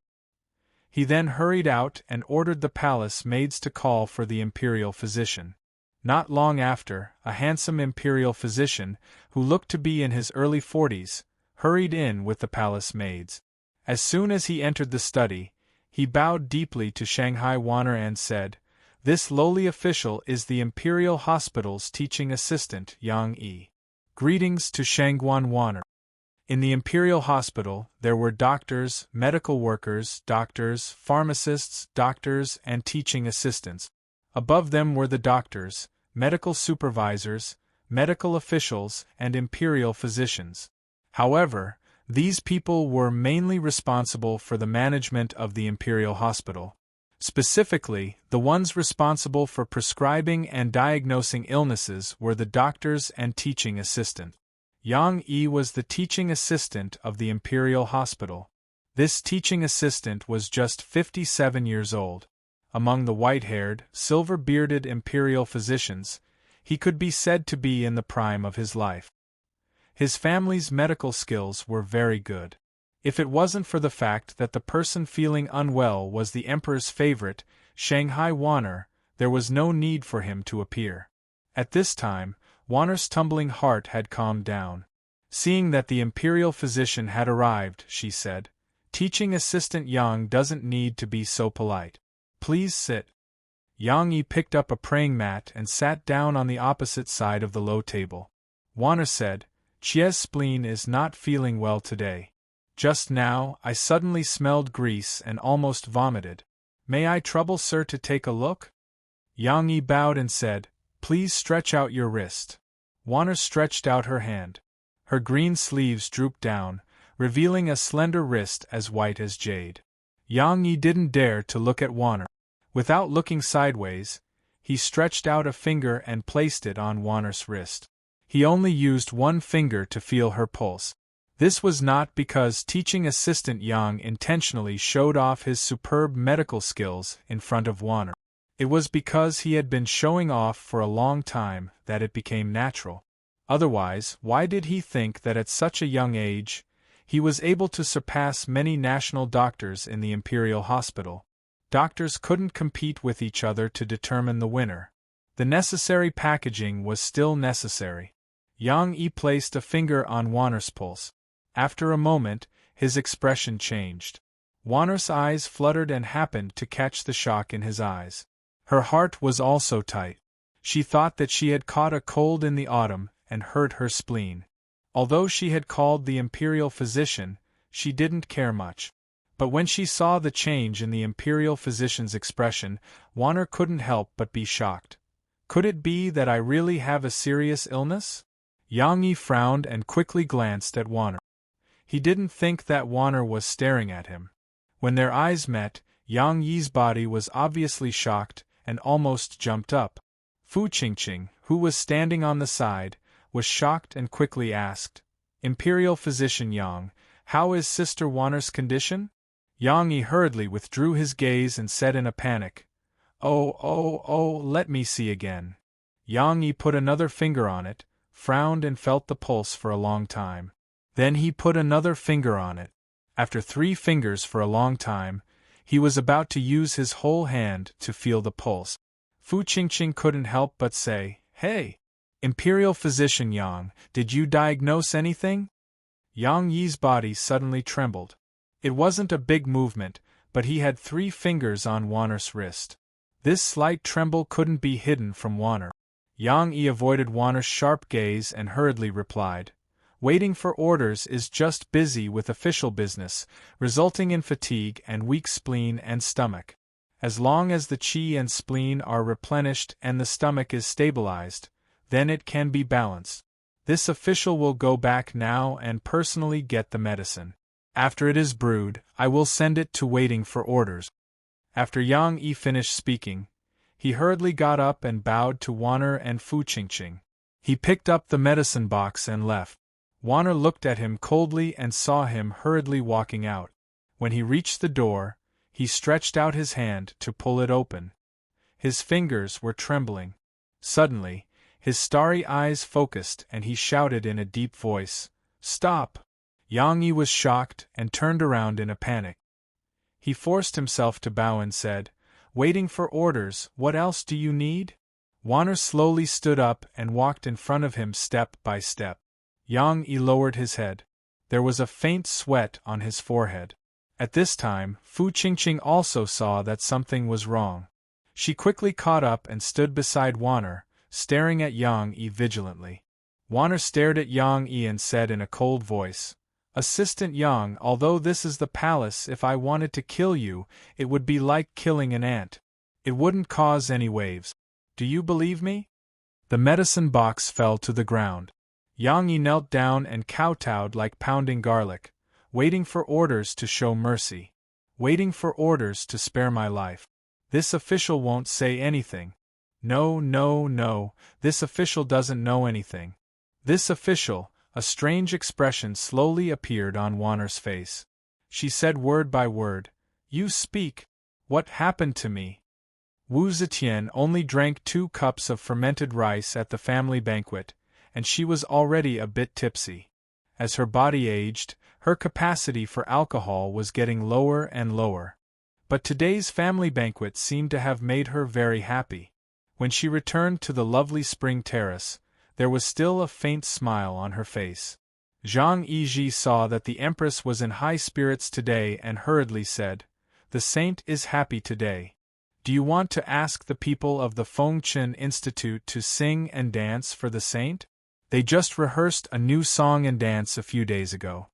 A: He then hurried out and ordered the palace maids to call for the imperial physician. Not long after, a handsome imperial physician, who looked to be in his early 40s, hurried in with the palace maids. As soon as he entered the study, he bowed deeply to Shanghai Warner and said, "This lowly official is the Imperial Hospital's teaching assistant, Yang Yi. Greetings to Shangguan Warner." In the Imperial Hospital, there were doctors, medical workers, doctors, pharmacists, doctors, and teaching assistants. Above them were the doctors, medical supervisors, medical officials, and imperial physicians. However, these people were mainly responsible for the management of the Imperial Hospital. Specifically, the ones responsible for prescribing and diagnosing illnesses were the doctors and teaching assistant. Yang Yi was the teaching assistant of the Imperial Hospital. This teaching assistant was just 57 years old. Among the white-haired, silver-bearded imperial physicians, he could be said to be in the prime of his life. His family's medical skills were very good. If it wasn't for the fact that the person feeling unwell was the Emperor's favorite, Shanghai Warner, there was no need for him to appear. At this time, Warner's tumbling heart had calmed down. Seeing that the imperial physician had arrived, she said, "Teaching assistant Yang doesn't need to be so polite. Please sit." Yang Yi picked up a praying mat and sat down on the opposite side of the low table. Warner said, "Chie's spleen is not feeling well today. Just now, I suddenly smelled grease and almost vomited. May I trouble sir to take a look?" Yang Yi bowed and said, "Please stretch out your wrist." Warner stretched out her hand. Her green sleeves drooped down, revealing a slender wrist as white as jade. Yang Yi didn't dare to look at Warner. Without looking sideways, he stretched out a finger and placed it on Warner's wrist. He only used one finger to feel her pulse. This was not because teaching assistant Yang intentionally showed off his superb medical skills in front of Warner. It was because he had been showing off for a long time that it became natural. Otherwise, why did he think that at such a young age, he was able to surpass many national doctors in the Imperial Hospital? Doctors couldn't compete with each other to determine the winner. The necessary packaging was still necessary. Yang Yi placed a finger on Warner's pulse. After a moment, his expression changed. Warner's eyes fluttered and happened to catch the shock in his eyes. Her heart was also tight. She thought that she had caught a cold in the autumn and hurt her spleen. Although she had called the imperial physician, she didn't care much. But when she saw the change in the imperial physician's expression, Warner couldn't help but be shocked. "Could it be that I really have a serious illness?" Yang Yi frowned and quickly glanced at Warner. He didn't think that Warner was staring at him. When their eyes met, Yang Yi's body was obviously shocked and almost jumped up. Fu Qingqing, who was standing on the side, was shocked and quickly asked, "Imperial physician Yang, How is Sister Wanner's condition? Yang Yi hurriedly withdrew his gaze and said in a panic, Oh, let me see again. Yang Yi put another finger on it, frowned and felt the pulse for a long time. Then he put another finger on it. After 3 fingers for a long time, he was about to use his whole hand to feel the pulse. Fu Qingqing couldn't help but say, Hey! Imperial Physician Yang, did you diagnose anything? Yang Yi's body suddenly trembled. It wasn't a big movement, but he had 3 fingers on Wanner's wrist. This slight tremble couldn't be hidden from Wanner. Yang Yi avoided Wanner's sharp gaze and hurriedly replied, Waiting for orders is just busy with official business, resulting in fatigue and weak spleen and stomach. As long as the qi and spleen are replenished and the stomach is stabilized, then it can be balanced. This official will go back now and personally get the medicine. After it is brewed, I will send it to waiting for orders. After Yang Yi finished speaking, he hurriedly got up and bowed to Wanner and Fu Qingqing. He picked up the medicine box and left. Wanner looked at him coldly and saw him hurriedly walking out. When he reached the door, he stretched out his hand to pull it open. His fingers were trembling. Suddenly, his starry eyes focused and he shouted in a deep voice, Stop! Yang Yi was shocked and turned around in a panic. He forced himself to bow and said, Waiting for orders, what else do you need? Wanner slowly stood up and walked in front of him step by step. Yang Yi lowered his head. There was a faint sweat on his forehead. At this time, Fu Qingqing also saw that something was wrong. She quickly caught up and stood beside Wanner, staring at Yang Yi vigilantly. Wanner stared at Yang Yi and said in a cold voice, Assistant Yang, although this is the palace, if I wanted to kill you, it would be like killing an ant. It wouldn't cause any waves. Do you believe me? The medicine box fell to the ground. Yang Yi knelt down and kowtowed like pounding garlic, waiting for orders to show mercy. Waiting for orders to spare my life. This official won't say anything. No, this official doesn't know anything. This official, a strange expression slowly appeared on Wanner's face. She said word by word, You speak. What happened to me? Wu Zetian only drank 2 cups of fermented rice at the family banquet, and she was already a bit tipsy. As her body aged, her capacity for alcohol was getting lower and lower. But today's family banquet seemed to have made her very happy. When she returned to the lovely spring terrace, there was still a faint smile on her face. Zhang Yizhi saw that the Empress was in high spirits today and hurriedly said, The saint is happy today. Do you want to ask the people of the Fengchen Institute to sing and dance for the saint? They just rehearsed a new song and dance a few days ago.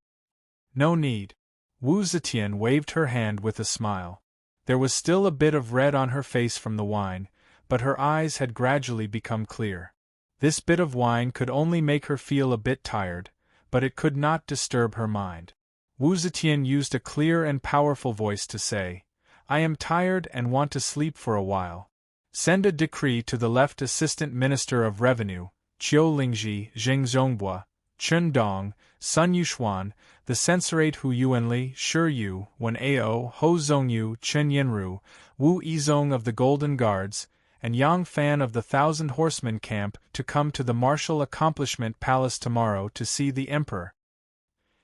A: No need. Wu Zetian waved her hand with a smile. There was still a bit of red on her face from the wine, but her eyes had gradually become clear. This bit of wine could only make her feel a bit tired, but it could not disturb her mind. Wu Zetian used a clear and powerful voice to say, I am tired and want to sleep for a while. Send a decree to the left Assistant Minister of Revenue, Qiu Lingji, Zheng Zhongbua, Chen Dong, Sun Yuxuan, the censorate Hu Yuanli, Shi Yu, Wen Ao, Ho Zhongyu, Chen Yanru, Wu Yizong of the Golden Guards, and Yang Fan of the 1,000 Horsemen camp to come to the Martial Accomplishment Palace tomorrow to see the Emperor.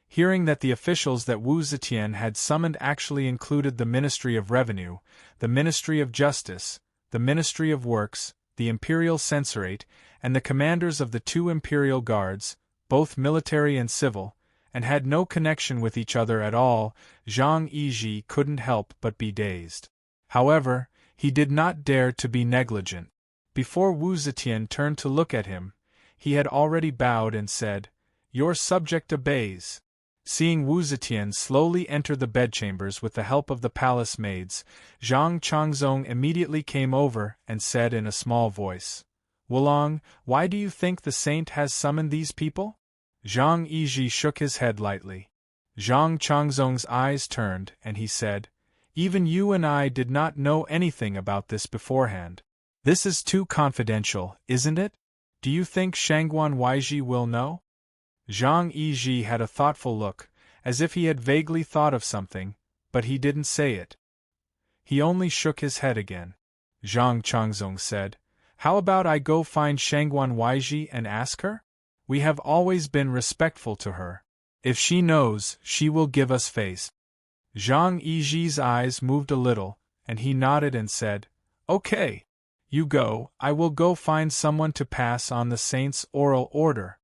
A: Hearing that the officials that Wu Zetian had summoned actually included the Ministry of Revenue, the Ministry of Justice, the Ministry of Works, the Imperial Censorate, and the commanders of the 2 Imperial Guards, both military and civil, and had no connection with each other at all, Zhang Yizhi couldn't help but be dazed. However, he did not dare to be negligent. Before Wu Zetian turned to look at him, he had already bowed and said, Your subject obeys. Seeing Wu Zetian slowly enter the bedchambers with the help of the palace maids, Zhang Changzong immediately came over and said in a small voice, Wulong, why do you think the saint has summoned these people? Zhang Yizhi shook his head lightly. Zhang Changzong's eyes turned and he said, Even you and I did not know anything about this beforehand. This is too confidential, isn't it? Do you think Shangguan Weizhi will know? Zhang Yizhi had a thoughtful look, as if he had vaguely thought of something, but he didn't say it. He only shook his head again. Zhang Changzong said, "How about I go find Shangguan Weiji and ask her? We have always been respectful to her. If she knows, she will give us face." Zhang Yiji's eyes moved a little, and he nodded and said, "Okay. You go, I will go find someone to pass on the saint's oral order."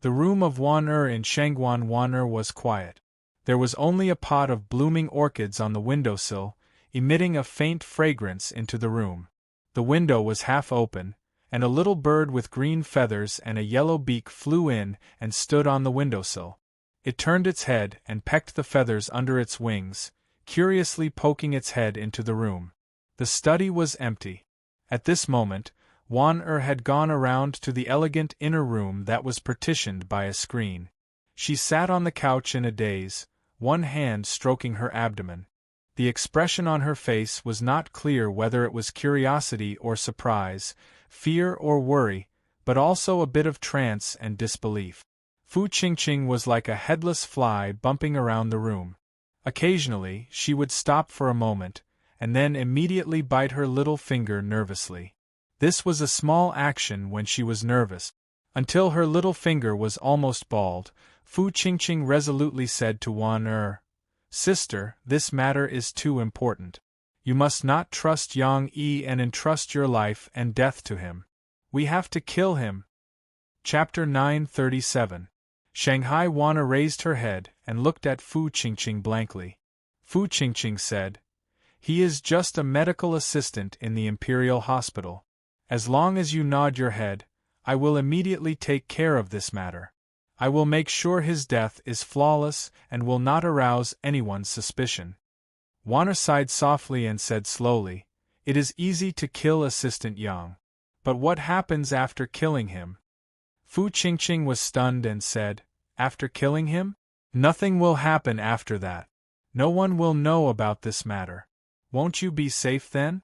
A: The room of Wan in Shangguan Wan was quiet. There was only a pot of blooming orchids on the windowsill, emitting a faint fragrance into the room. The window was half open, and a little bird with green feathers and a yellow beak flew in and stood on the windowsill. It turned its head and pecked the feathers under its wings, curiously poking its head into the room. The study was empty. At this moment, Wan had gone around to the elegant inner room that was partitioned by a screen. She sat on the couch in a daze, one hand stroking her abdomen. The expression on her face was not clear whether it was curiosity or surprise, fear or worry, but also a bit of trance and disbelief. Fu Qingqing was like a headless fly bumping around the room. Occasionally, she would stop for a moment, and then immediately bite her little finger nervously. This was a small action when she was nervous. Until her little finger was almost bald, Fu Qingqing resolutely said to Wan "Sister, this matter is too important. You must not trust Yang Yi and entrust your life and death to him. We have to kill him." Chapter 937. Shanghai Wana raised her head and looked at Fu Qingqing blankly. Fu Qingqing said, "He is just a medical assistant in the Imperial Hospital. As long as you nod your head, I will immediately take care of this matter. I will make sure his death is flawless and will not arouse anyone's suspicion." Wana sighed softly and said slowly, "It is easy to kill Assistant Yang. But what happens after killing him?" Fu Qingqing was stunned and said, "After killing him? Nothing will happen after that. No one will know about this matter. Won't you be safe then?"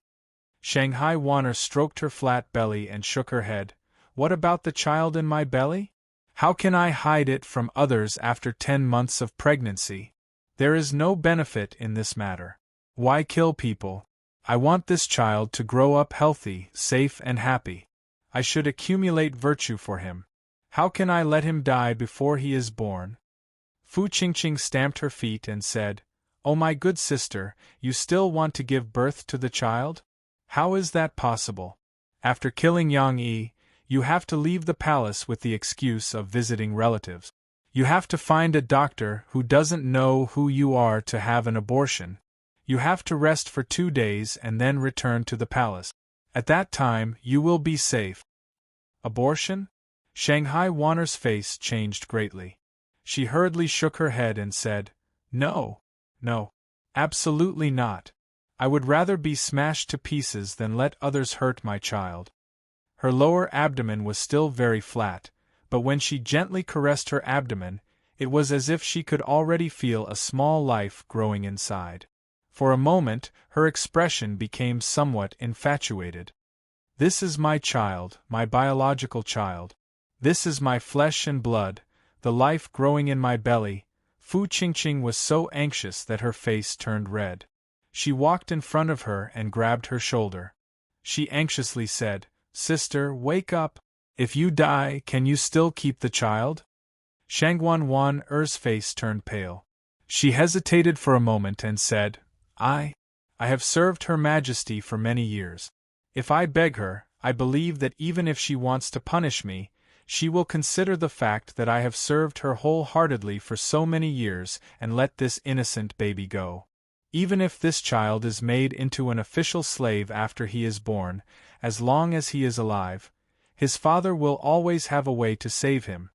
A: Shanghai Wana stroked her flat belly and shook her head. "What about the child in my belly? How can I hide it from others after 10 months of pregnancy? There is no benefit in this matter. Why kill people? I want this child to grow up healthy, safe and happy. I should accumulate virtue for him. How can I let him die before he is born?" Fu Qingqing stamped her feet and said, "Oh my good sister, you still want to give birth to the child? How is that possible? After killing Yang Yi, you have to leave the palace with the excuse of visiting relatives. You have to find a doctor who doesn't know who you are to have an abortion. You have to rest for 2 days and then return to the palace. At that time, you will be safe." Abortion? Shanghai Wana's face changed greatly. She hurriedly shook her head and said, "No. No. Absolutely not. I would rather be smashed to pieces than let others hurt my child." Her lower abdomen was still very flat, but when she gently caressed her abdomen, it was as if she could already feel a small life growing inside. For a moment, her expression became somewhat infatuated. "This is my child, my biological child. This is my flesh and blood, the life growing in my belly." Fu Qingqing was so anxious that her face turned red. She walked in front of her and grabbed her shoulder. She anxiously said, "Sister, wake up. If you die, can you still keep the child?" Shangguan Wan's face turned pale. She hesitated for a moment and said, I have served Her Majesty for many years. If I beg her, I believe that even if she wants to punish me, she will consider the fact that I have served her wholeheartedly for so many years and let this innocent baby go. Even if this child is made into an official slave after he is born, as long as he is alive, his father will always have a way to save him."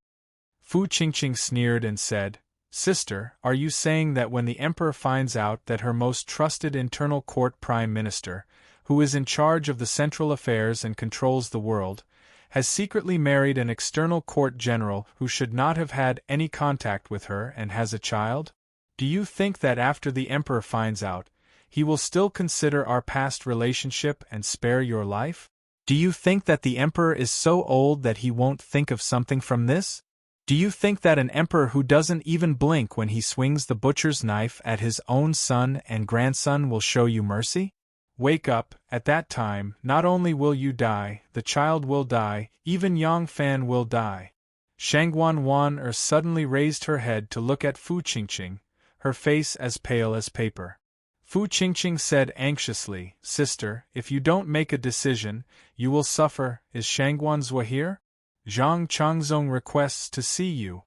A: Fu Qingqing sneered and said, "Sister, are you saying that when the emperor finds out that her most trusted internal court prime minister, who is in charge of the central affairs and controls the world, has secretly married an external court general who should not have had any contact with her and has a child? Do you think that after the emperor finds out, he will still consider our past relationship and spare your life? Do you think that the emperor is so old that he won't think of something from this? Do you think that an emperor who doesn't even blink when he swings the butcher's knife at his own son and grandson will show you mercy? Wake up, at that time, not only will you die, the child will die, even Yang Fan will die. Shangguan Wan suddenly raised her head to look at Fu Qingqing, her face as pale as paper. Fu Qingqing said anxiously, Sister, if you don't make a decision, you will suffer. Is Shangguan Zhua here? Zhang Changzong requests to see you.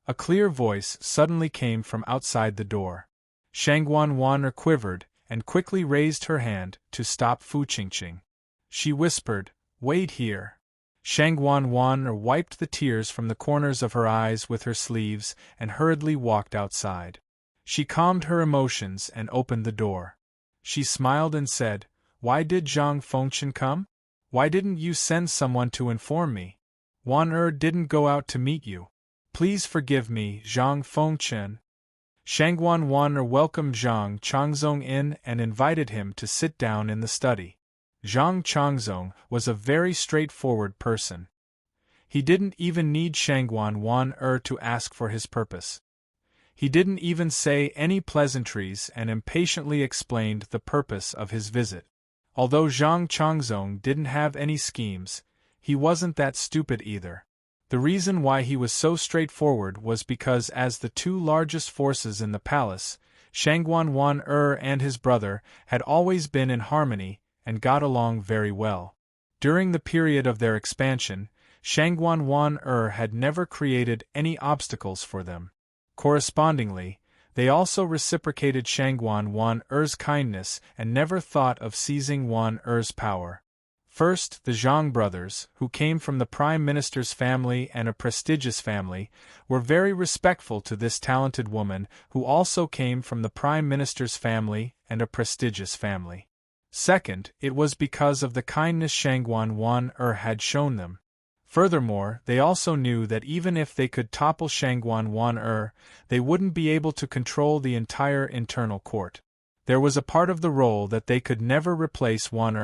A: A clear voice suddenly came from outside the door. Shangguan Wan quivered, and quickly raised her hand to stop Fu Qingqing. She whispered, Wait here. Shangguan Wan wiped the tears from the corners of her eyes with her sleeves and hurriedly walked outside. She calmed her emotions and opened the door. She smiled and said, Why did Zhang Fengchen come? Why didn't you send someone to inform me? Wan didn't go out to meet you. Please forgive me, Zhang Fengchen. Shangguan Wan welcomed Zhang Changzong in and invited him to sit down in the study. Zhang Changzong was a very straightforward person. He didn't even need Shangguan Wan to ask for his purpose. He didn't even say any pleasantries and impatiently explained the purpose of his visit. Although Zhang Changzong didn't have any schemes, he wasn't that stupid either. The reason why he was so straightforward was because as the two largest forces in the palace, Shangguan Wan and his brother had always been in harmony and got along very well. During the period of their expansion, Shangguan Wan had never created any obstacles for them. Correspondingly, they also reciprocated Shangguan Wan's kindness and never thought of seizing Wan's power. First, the Zhang brothers, who came from the prime minister's family and a prestigious family, were very respectful to this talented woman who also came from the prime minister's family and a prestigious family. Second, it was because of the kindness Shangguan Wan had shown them. Furthermore, they also knew that even if they could topple Shangguan Wan they wouldn't be able to control the entire internal court. There was a part of the role that they could never replace Wan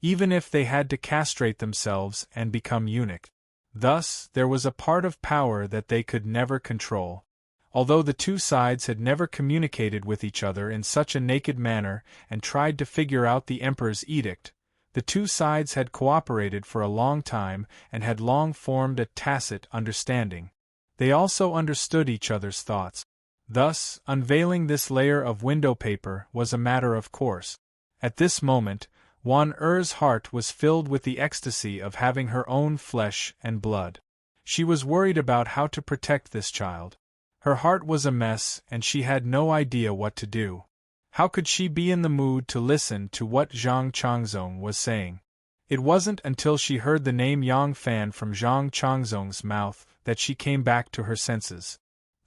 A: even if they had to castrate themselves and become eunuch. Thus, there was a part of power that they could never control. Although the two sides had never communicated with each other in such a naked manner and tried to figure out the emperor's edict, the two sides had cooperated for a long time and had long formed a tacit understanding. They also understood each other's thoughts. Thus, unveiling this layer of window paper was a matter of course. At this moment, Wan-er's heart was filled with the ecstasy of having her own flesh and blood. She was worried about how to protect this child. Her heart was a mess and she had no idea what to do. How could she be in the mood to listen to what Zhang Changzong was saying? It wasn't until she heard the name Yang Fan from Zhang Changzong's mouth that she came back to her senses.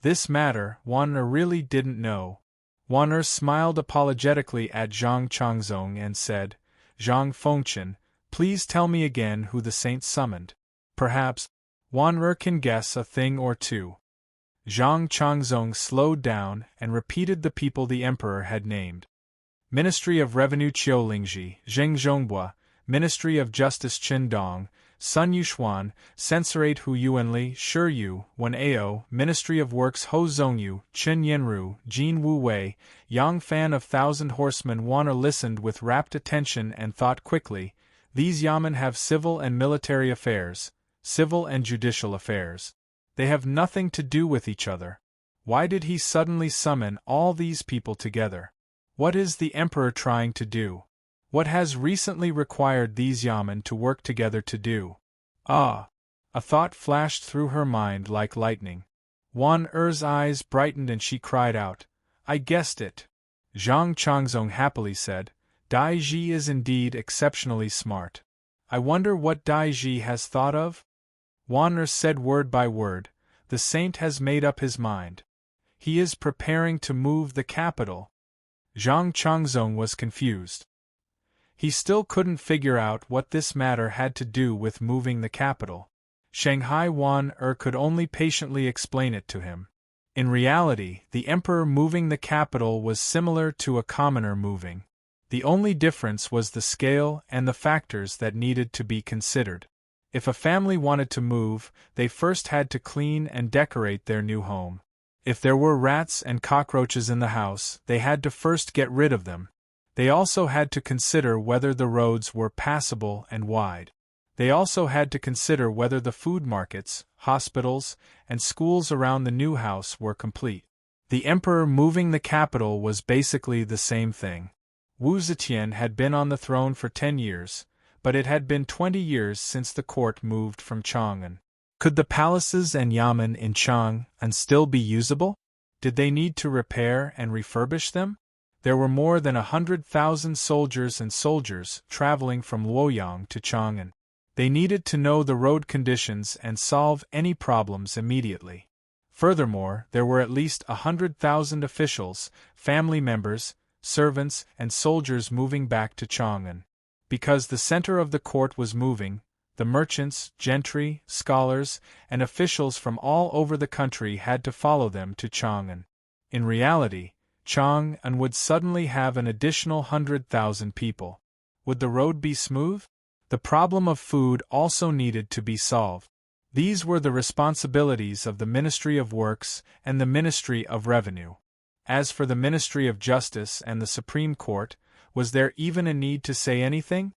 A: This matter, Wan-er really didn't know. Wan-er smiled apologetically at Zhang Changzong and said, Zhang Fengchen, please tell me again who the saint summoned. Perhaps Wan-er can guess a thing or two. Zhang Changzong slowed down and repeated the people the emperor had named. Ministry of Revenue Qiulingji, Zheng Zhongbua, Ministry of Justice Qin Dong, Sun Yuxuan, Censorate Hu Yuanli, Shi Yu, Wen Ao, Ministry of Works Ho Zhongyu, Qin Yanru, Jin Wu Wei, Yang Fan of Thousand Horsemen. Wan-er listened with rapt attention and thought quickly, these yamen have civil and military affairs, civil and judicial affairs. They have nothing to do with each other. Why did he suddenly summon all these people together? What is the emperor trying to do? What has recently required these yamen to work together to do? Ah! A thought flashed through her mind like lightning. Wan-er's eyes brightened and she cried out, I guessed it. Zhang Changzong happily said, Dai Ji is indeed exceptionally smart. I wonder what Dai Ji has thought of? Wan-er said word by word, the saint has made up his mind. He is preparing to move the capital. Zhang Changzong was confused. He still couldn't figure out what this matter had to do with moving the capital. Shanghai Wan-er could only patiently explain it to him. In reality, the emperor moving the capital was similar to a commoner moving. The only difference was the scale and the factors that needed to be considered. If a family wanted to move, they first had to clean and decorate their new home. If there were rats and cockroaches in the house, they had to first get rid of them. They also had to consider whether the roads were passable and wide. They also had to consider whether the food markets, hospitals, and schools around the new house were complete. The emperor moving the capital was basically the same thing. Wu Zetian had been on the throne for 10 years, but it had been 20 years since the court moved from Chang'an. Could the palaces and yamen in Chang'an still be usable? Did they need to repair and refurbish them? There were more than 100,000 soldiers and soldiers traveling from Luoyang to Chang'an. They needed to know the road conditions and solve any problems immediately. Furthermore, there were at least 100,000 officials, family members, servants, and soldiers moving back to Chang'an. Because the center of the court was moving, the merchants, gentry, scholars, and officials from all over the country had to follow them to Chang'an. In reality, Chang'an would suddenly have an additional 100,000 people. Would the road be smooth? The problem of food also needed to be solved. These were the responsibilities of the Ministry of Works and the Ministry of Revenue. As for the Ministry of Justice and the Supreme Court, was there even a need to say anything?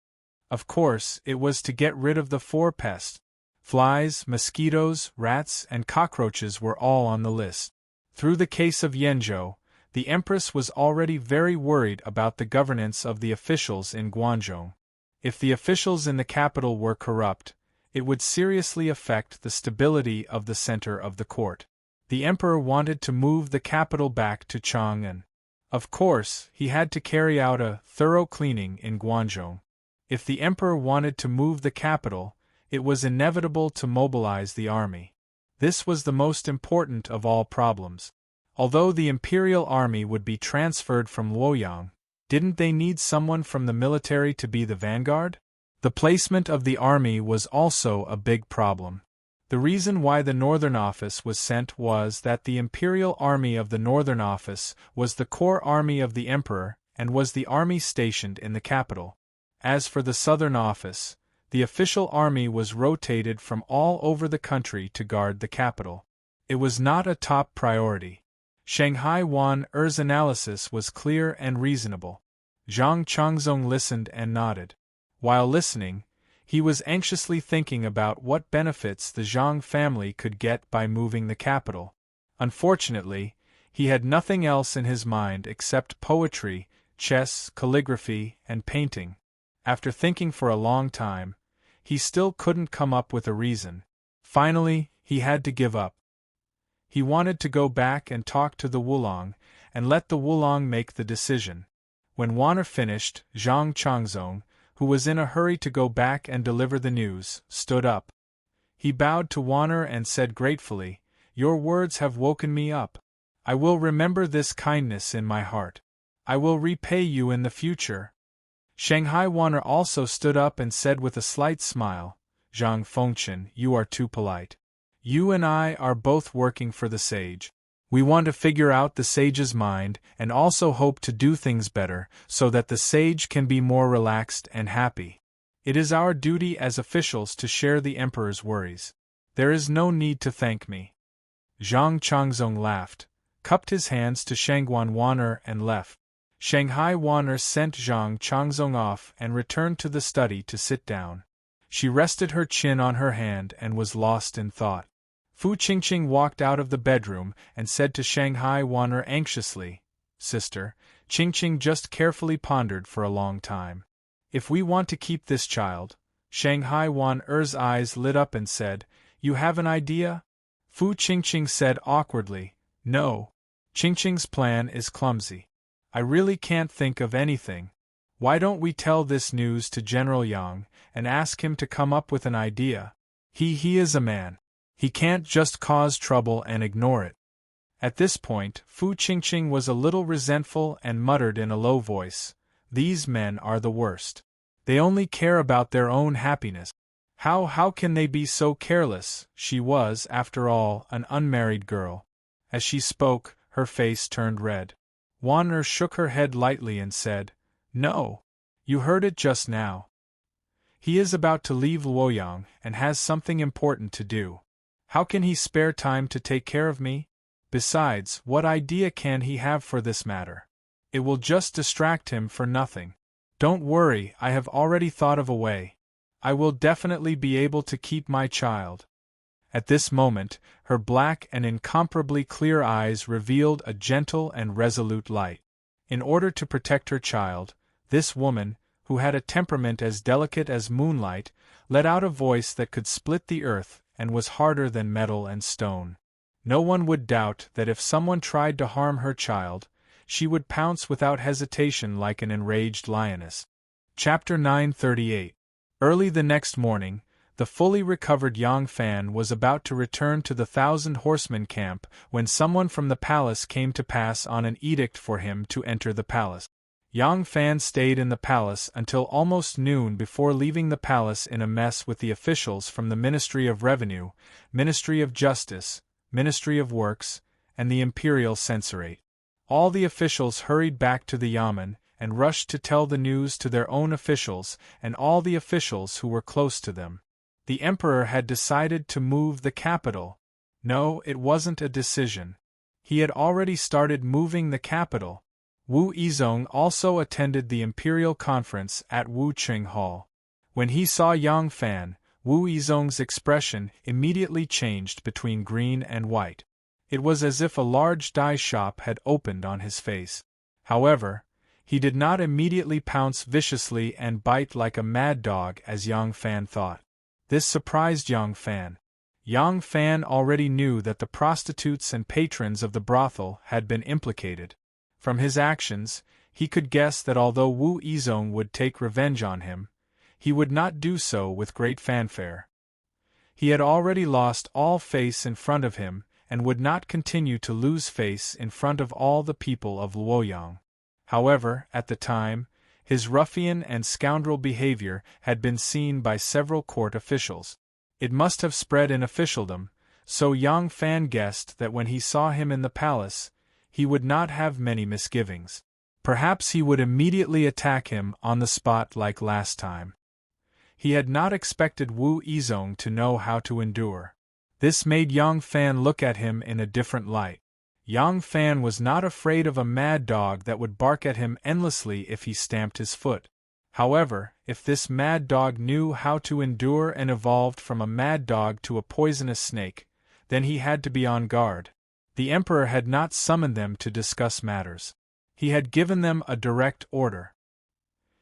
A: Of course, it was to get rid of the 4 pests. Flies, mosquitoes, rats, and cockroaches were all on the list. Through the case of Yenzhou, the Empress was already very worried about the governance of the officials in Guangzhou. If the officials in the capital were corrupt, it would seriously affect the stability of the center of the court. The emperor wanted to move the capital back to Chang'an. Of course, he had to carry out a thorough cleaning in Guangzhou. If the emperor wanted to move the capital, it was inevitable to mobilize the army. This was the most important of all problems. Although the imperial army would be transferred from Luoyang, didn't they need someone from the military to be the vanguard? The placement of the army was also a big problem. The reason why the Northern Office was sent was that the Imperial Army of the Northern Office was the core army of the Emperor and was the army stationed in the capital. As for the Southern Office, the official army was rotated from all over the country to guard the capital. It was not a top priority. Shanghai Wan Er's analysis was clear and reasonable. Zhang Changzong listened and nodded. While listening, he was anxiously thinking about what benefits the Zhang family could get by moving the capital. Unfortunately, he had nothing else in his mind except poetry, chess, calligraphy, and painting. After thinking for a long time, he still couldn't come up with a reason. Finally, he had to give up. He wanted to go back and talk to the Wulong, and let the Wulong make the decision. When Wanner finished, Zhang Changzong, who was in a hurry to go back and deliver the news, stood up. He bowed to Wanner and said gratefully, "Your words have woken me up. I will remember this kindness in my heart. I will repay you in the future." Shanghai Wanner also stood up and said with a slight smile, "Zhang Fengchen, you are too polite. You and I are both working for the sage. We want to figure out the sage's mind and also hope to do things better so that the sage can be more relaxed and happy. It is our duty as officials to share the emperor's worries. There is no need to thank me." Zhang Changzong laughed, cupped his hands to Shangguan Wanner and left. Shanghai Wanner sent Zhang Changzong off and returned to the study to sit down. She rested her chin on her hand and was lost in thought. Fu Qingqing walked out of the bedroom and said to Shanghai Wanner anxiously, "Sister." Qingqing just carefully pondered for a long time. "If we want to keep this child," Shanghai Wanner's eyes lit up and said, "You have an idea?" Fu Qingqing said awkwardly, "No. Qingqing's plan is clumsy. I really can't think of anything. Why don't we tell this news to General Yang and ask him to come up with an idea? He is a man. He can't just cause trouble and ignore it." At this point, Fu Qingqing was a little resentful and muttered in a low voice, "These men are the worst. They only care about their own happiness. How can they be so careless?" She was, after all, an unmarried girl. As she spoke, her face turned red. Wanner shook her head lightly and said, "No. You heard it just now." He is about to leave Luoyang and has something important to do. How can he spare time to take care of me? Besides, what idea can he have for this matter? It will just distract him for nothing. Don't worry, I have already thought of a way. I will definitely be able to keep my child. At this moment, her black and incomparably clear eyes revealed a gentle and resolute light. In order to protect her child, this woman, who had a temperament as delicate as moonlight, let out a voice that could split the earth and was harder than metal and stone. No one would doubt that if someone tried to harm her child, she would pounce without hesitation like an enraged lioness. Chapter 938. Early the next morning, the fully recovered Yang Fan was about to return to the Thousand Horsemen camp when someone from the palace came to pass on an edict for him to enter the palace. Yang Fan stayed in the palace until almost noon before leaving the palace in a mess with the officials from the Ministry of Revenue, Ministry of Justice, Ministry of Works, and the Imperial Censorate. All the officials hurried back to the Yamen and rushed to tell the news to their own officials and all the officials who were close to them. The Emperor had decided to move the capital. No, it wasn't a decision. He had already started moving the capital. Wu Yizong also attended the Imperial Conference at Wucheng Hall. When he saw Yang Fan, Wu Yizong's expression immediately changed between green and white. It was as if a large dye shop had opened on his face. However, he did not immediately pounce viciously and bite like a mad dog as Yang Fan thought. This surprised Yang Fan. Yang Fan already knew that the prostitutes and patrons of the brothel had been implicated. From his actions, he could guess that although Wu Yizong would take revenge on him, he would not do so with great fanfare. He had already lost all face in front of him, and would not continue to lose face in front of all the people of Luoyang. However, at the time, his ruffian and scoundrel behavior had been seen by several court officials. It must have spread in officialdom, so Yang Fan guessed that when he saw him in the palace, he would not have many misgivings. Perhaps he would immediately attack him on the spot like last time. He had not expected Wu Yizong to know how to endure. This made Yang Fan look at him in a different light. Yang Fan was not afraid of a mad dog that would bark at him endlessly if he stamped his foot. However, if this mad dog knew how to endure and evolved from a mad dog to a poisonous snake, then he had to be on guard. The Emperor had not summoned them to discuss matters. He had given them a direct order.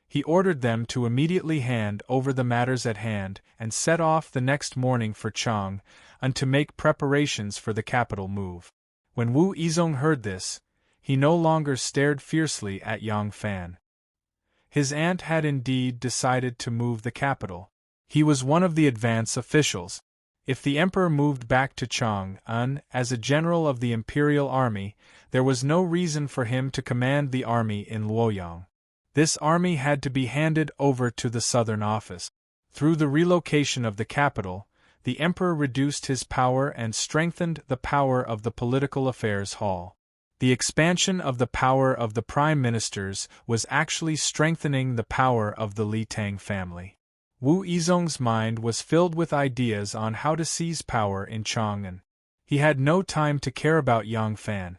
A: He ordered them to immediately hand over the matters at hand and set off the next morning for Chang, and to make preparations for the capital move. When Wu Yizong heard this, he no longer stared fiercely at Yang Fan. His aunt had indeed decided to move the capital. He was one of the advance officials. If the Emperor moved back to Chang'an as a general of the Imperial Army, there was no reason for him to command the army in Luoyang. This army had to be handed over to the Southern Office. Through the relocation of the capital, the Emperor reduced his power and strengthened the power of the Political Affairs Hall. The expansion of the power of the Prime Ministers was actually strengthening the power of the Li Tang family. Wu Yizong's mind was filled with ideas on how to seize power in Chang'an. He had no time to care about Yang Fan.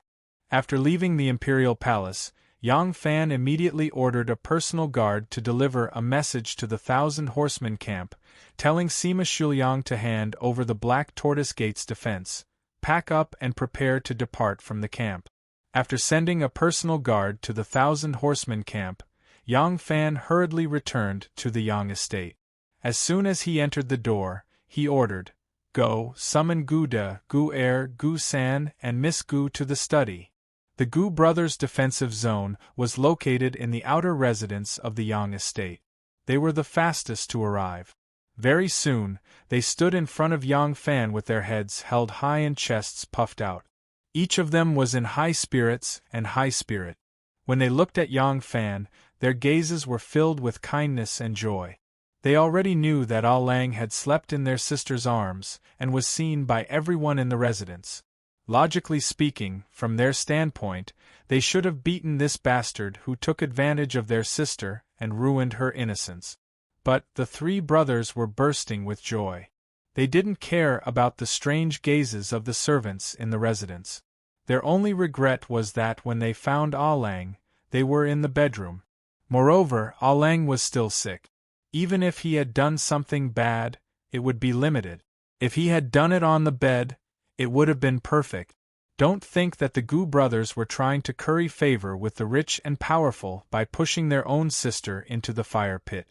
A: After leaving the Imperial Palace, Yang Fan immediately ordered a personal guard to deliver a message to the Thousand Horsemen camp, telling Sima Shuliang to hand over the Black Tortoise Gate's defense, pack up and prepare to depart from the camp. After sending a personal guard to the Thousand Horsemen camp, Yang Fan hurriedly returned to the Yang estate. As soon as he entered the door, he ordered, "Go, summon Gu De, Gu Er, Gu San, and Miss Gu to the study." The Gu brothers' defensive zone was located in the outer residence of the Yang estate. They were the fastest to arrive. Very soon, they stood in front of Yang Fan with their heads held high and chests puffed out. Each of them was in high spirits and high spirit. When they looked at Yang Fan, their gazes were filled with kindness and joy. They already knew that Ah Lang had slept in their sister's arms and was seen by everyone in the residence. Logically speaking, from their standpoint, they should have beaten this bastard who took advantage of their sister and ruined her innocence. But the three brothers were bursting with joy. They didn't care about the strange gazes of the servants in the residence. Their only regret was that when they found Ah Lang, they were in the bedroom. Moreover, Ah Lang was still sick. Even if he had done something bad, it would be limited. If he had done it on the bed, it would have been perfect. Don't think that the Gu brothers were trying to curry favor with the rich and powerful by pushing their own sister into the fire pit.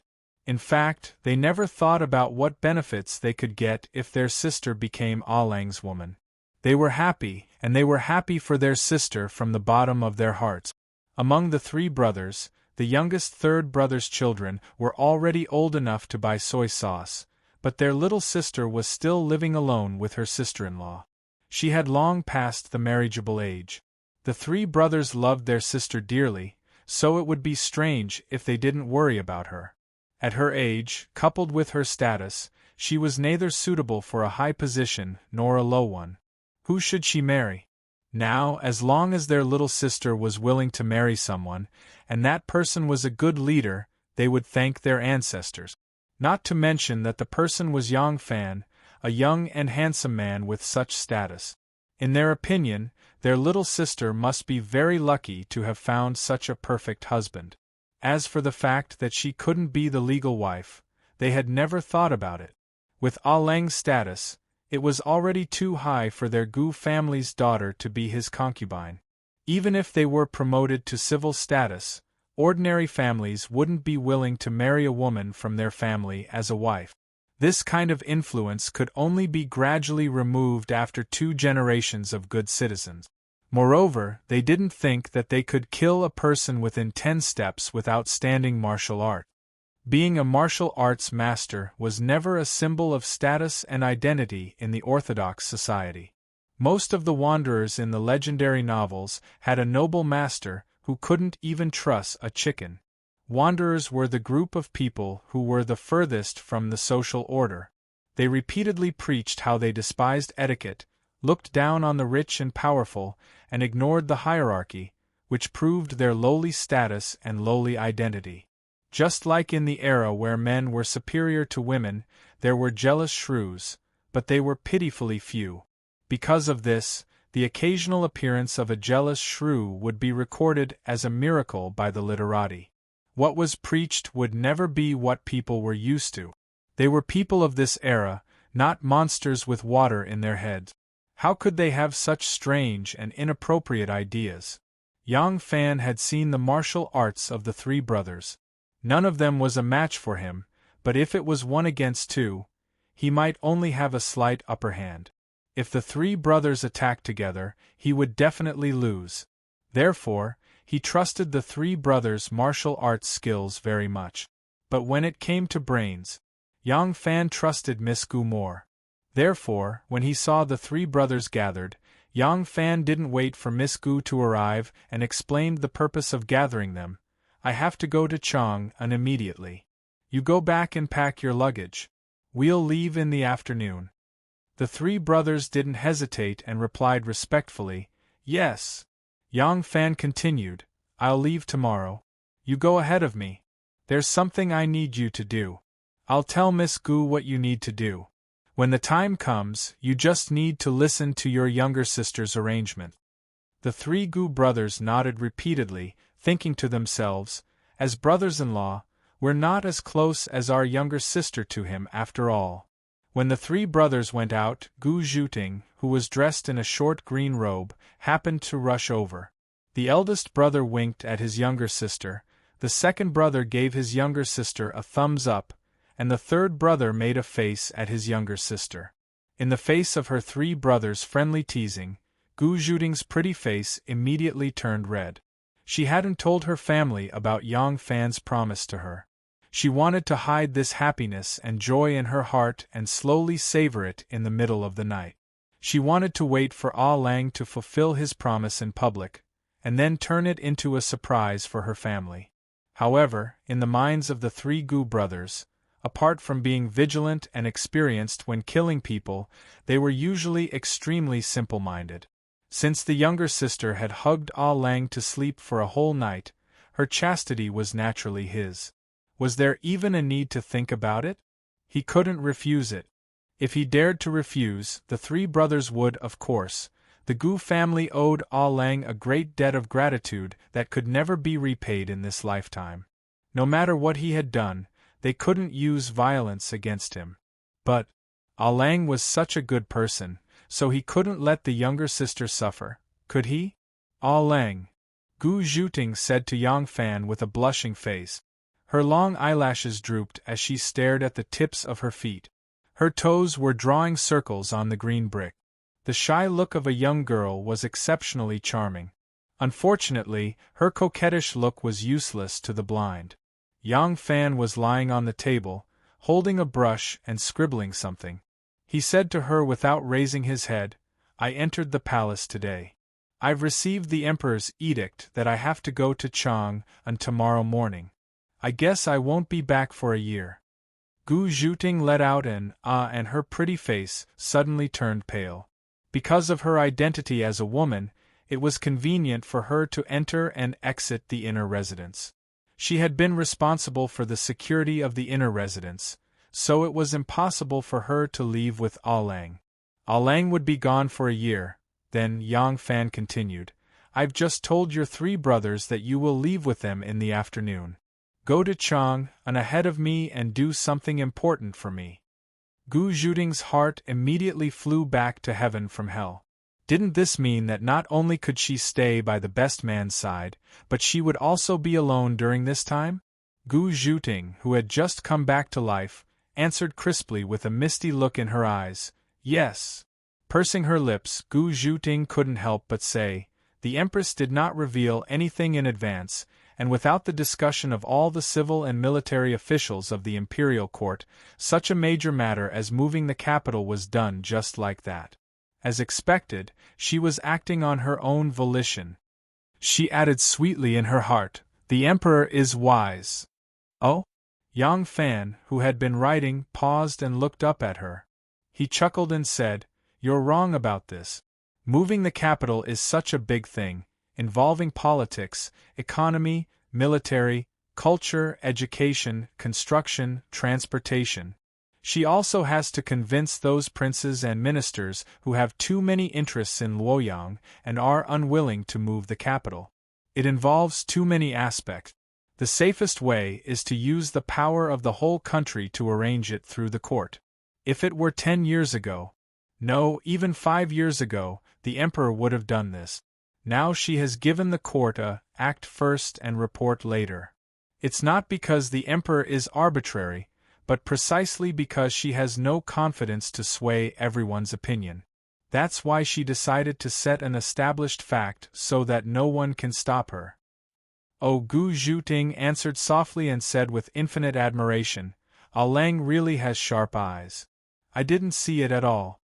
A: In fact, they never thought about what benefits they could get if their sister became Ah Lang's woman. They were happy, and they were happy for their sister from the bottom of their hearts. Among the three brothers, the youngest third brother's children were already old enough to buy soy sauce, but their little sister was still living alone with her sister-in-law. She had long passed the marriageable age. The three brothers loved their sister dearly, so it would be strange if they didn't worry about her. At her age, coupled with her status, she was neither suitable for a high position nor a low one. Who should she marry? Now, as long as their little sister was willing to marry someone, and that person was a good leader, they would thank their ancestors. Not to mention that the person was Yang Fan, a young and handsome man with such status. In their opinion, their little sister must be very lucky to have found such a perfect husband. As for the fact that she couldn't be the legal wife, they had never thought about it. With Ah Lang's status, it was already too high for their Gu family's daughter to be his concubine. Even if they were promoted to civil status, ordinary families wouldn't be willing to marry a woman from their family as a wife. This kind of influence could only be gradually removed after 2 generations of good citizens. Moreover, they didn't think that they could kill a person within 10 steps without standing martial art. Being a martial arts master was never a symbol of status and identity in the Orthodox society. Most of the wanderers in the legendary novels had a noble master who couldn't even truss a chicken. Wanderers were the group of people who were the furthest from the social order. They repeatedly preached how they despised etiquette, looked down on the rich and powerful, and ignored the hierarchy, which proved their lowly status and lowly identity. Just like in the era where men were superior to women, there were jealous shrews, but they were pitifully few. Because of this, the occasional appearance of a jealous shrew would be recorded as a miracle by the literati. What was preached would never be what people were used to. They were people of this era, not monsters with water in their heads. How could they have such strange and inappropriate ideas? Yang Fan had seen the martial arts of the three brothers. None of them was a match for him, but if it was 1 against 2, he might only have a slight upper hand. If the three brothers attacked together, he would definitely lose. Therefore, he trusted the three brothers' martial arts skills very much. But when it came to brains, Yang Fan trusted Miss Gu more. Therefore, when he saw the three brothers gathered, Yang Fan didn't wait for Miss Gu to arrive and explained the purpose of gathering them. I have to go to Chang'an immediately. You go back and pack your luggage. We'll leave in the afternoon. The three brothers didn't hesitate and replied respectfully, Yes. Yang Fan continued, I'll leave tomorrow. You go ahead of me. There's something I need you to do. I'll tell Miss Gu what you need to do. When the time comes, you just need to listen to your younger sister's arrangement. The three Gu brothers nodded repeatedly, thinking to themselves, as brothers-in-law, we're not as close as our younger sister to him after all. When the three brothers went out, Gu Zhuting, who was dressed in a short green robe, happened to rush over. The eldest brother winked at his younger sister, the second brother gave his younger sister a thumbs up, and the third brother made a face at his younger sister. In the face of her three brothers' friendly teasing, Gu Zhuting's pretty face immediately turned red. She hadn't told her family about Yang Fan's promise to her. She wanted to hide this happiness and joy in her heart and slowly savor it in the middle of the night. She wanted to wait for Ah Lang to fulfill his promise in public, and then turn it into a surprise for her family. However, in the minds of the three Gu brothers, apart from being vigilant and experienced when killing people, they were usually extremely simple-minded. Since the younger sister had hugged Ah Lang to sleep for a whole night, her chastity was naturally his. Was there even a need to think about it? He couldn't refuse it. If he dared to refuse, the three brothers would, of course. The Gu family owed Ah Lang a great debt of gratitude that could never be repaid in this lifetime. No matter what he had done, they couldn't use violence against him. But Ah Lang was such a good person, so he couldn't let the younger sister suffer, could he? Ah Lang, Gu Zhuting said to Yang Fan with a blushing face. Her long eyelashes drooped as she stared at the tips of her feet. Her toes were drawing circles on the green brick. The shy look of a young girl was exceptionally charming. Unfortunately, her coquettish look was useless to the blind. Yang Fan was lying on the table, holding a brush and scribbling something. He said to her without raising his head, "I entered the palace today. I've received the Emperor's edict that I have to go to Chang'an tomorrow morning. I guess I won't be back for a year." Gu Zhuting let out an "ah" and her pretty face suddenly turned pale. Because of her identity as a woman, it was convenient for her to enter and exit the inner residence. She had been responsible for the security of the inner residence, so it was impossible for her to leave with Ah Lang. Ah Lang would be gone for a year. Then Yang Fan continued, "I've just told your three brothers that you will leave with them in the afternoon. Go to Chang'an ahead of me and do something important for me." Gu Zhuting's heart immediately flew back to heaven from hell. Didn't this mean that not only could she stay by the best man's side, but she would also be alone during this time? Gu Zhuting, who had just come back to life, answered crisply with a misty look in her eyes, "Yes." Pursing her lips, Gu Zhuting couldn't help but say, "The Empress did not reveal anything in advance, and without the discussion of all the civil and military officials of the imperial court, such a major matter as moving the capital was done just like that. As expected, she was acting on her own volition." She added sweetly in her heart, "The Emperor is wise." "Oh?" Yang Fan, who had been writing, paused and looked up at her. He chuckled and said, "You're wrong about this. Moving the capital is such a big thing, involving politics, economy, military, culture, education, construction, transportation. She also has to convince those princes and ministers who have too many interests in Luoyang and are unwilling to move the capital. It involves too many aspects. The safest way is to use the power of the whole country to arrange it through the court. If it were 10 years ago, no, even 5 years ago, the Emperor would have done this. Now she has given the court a act first and report later. It's not because the Emperor is arbitrary, but precisely because she has no confidence to sway everyone's opinion. That's why she decided to set an established fact so that no one can stop her." Oh, Gu Zhuting answered softly and said with infinite admiration, "Ah Lang really has sharp eyes. I didn't see it at all."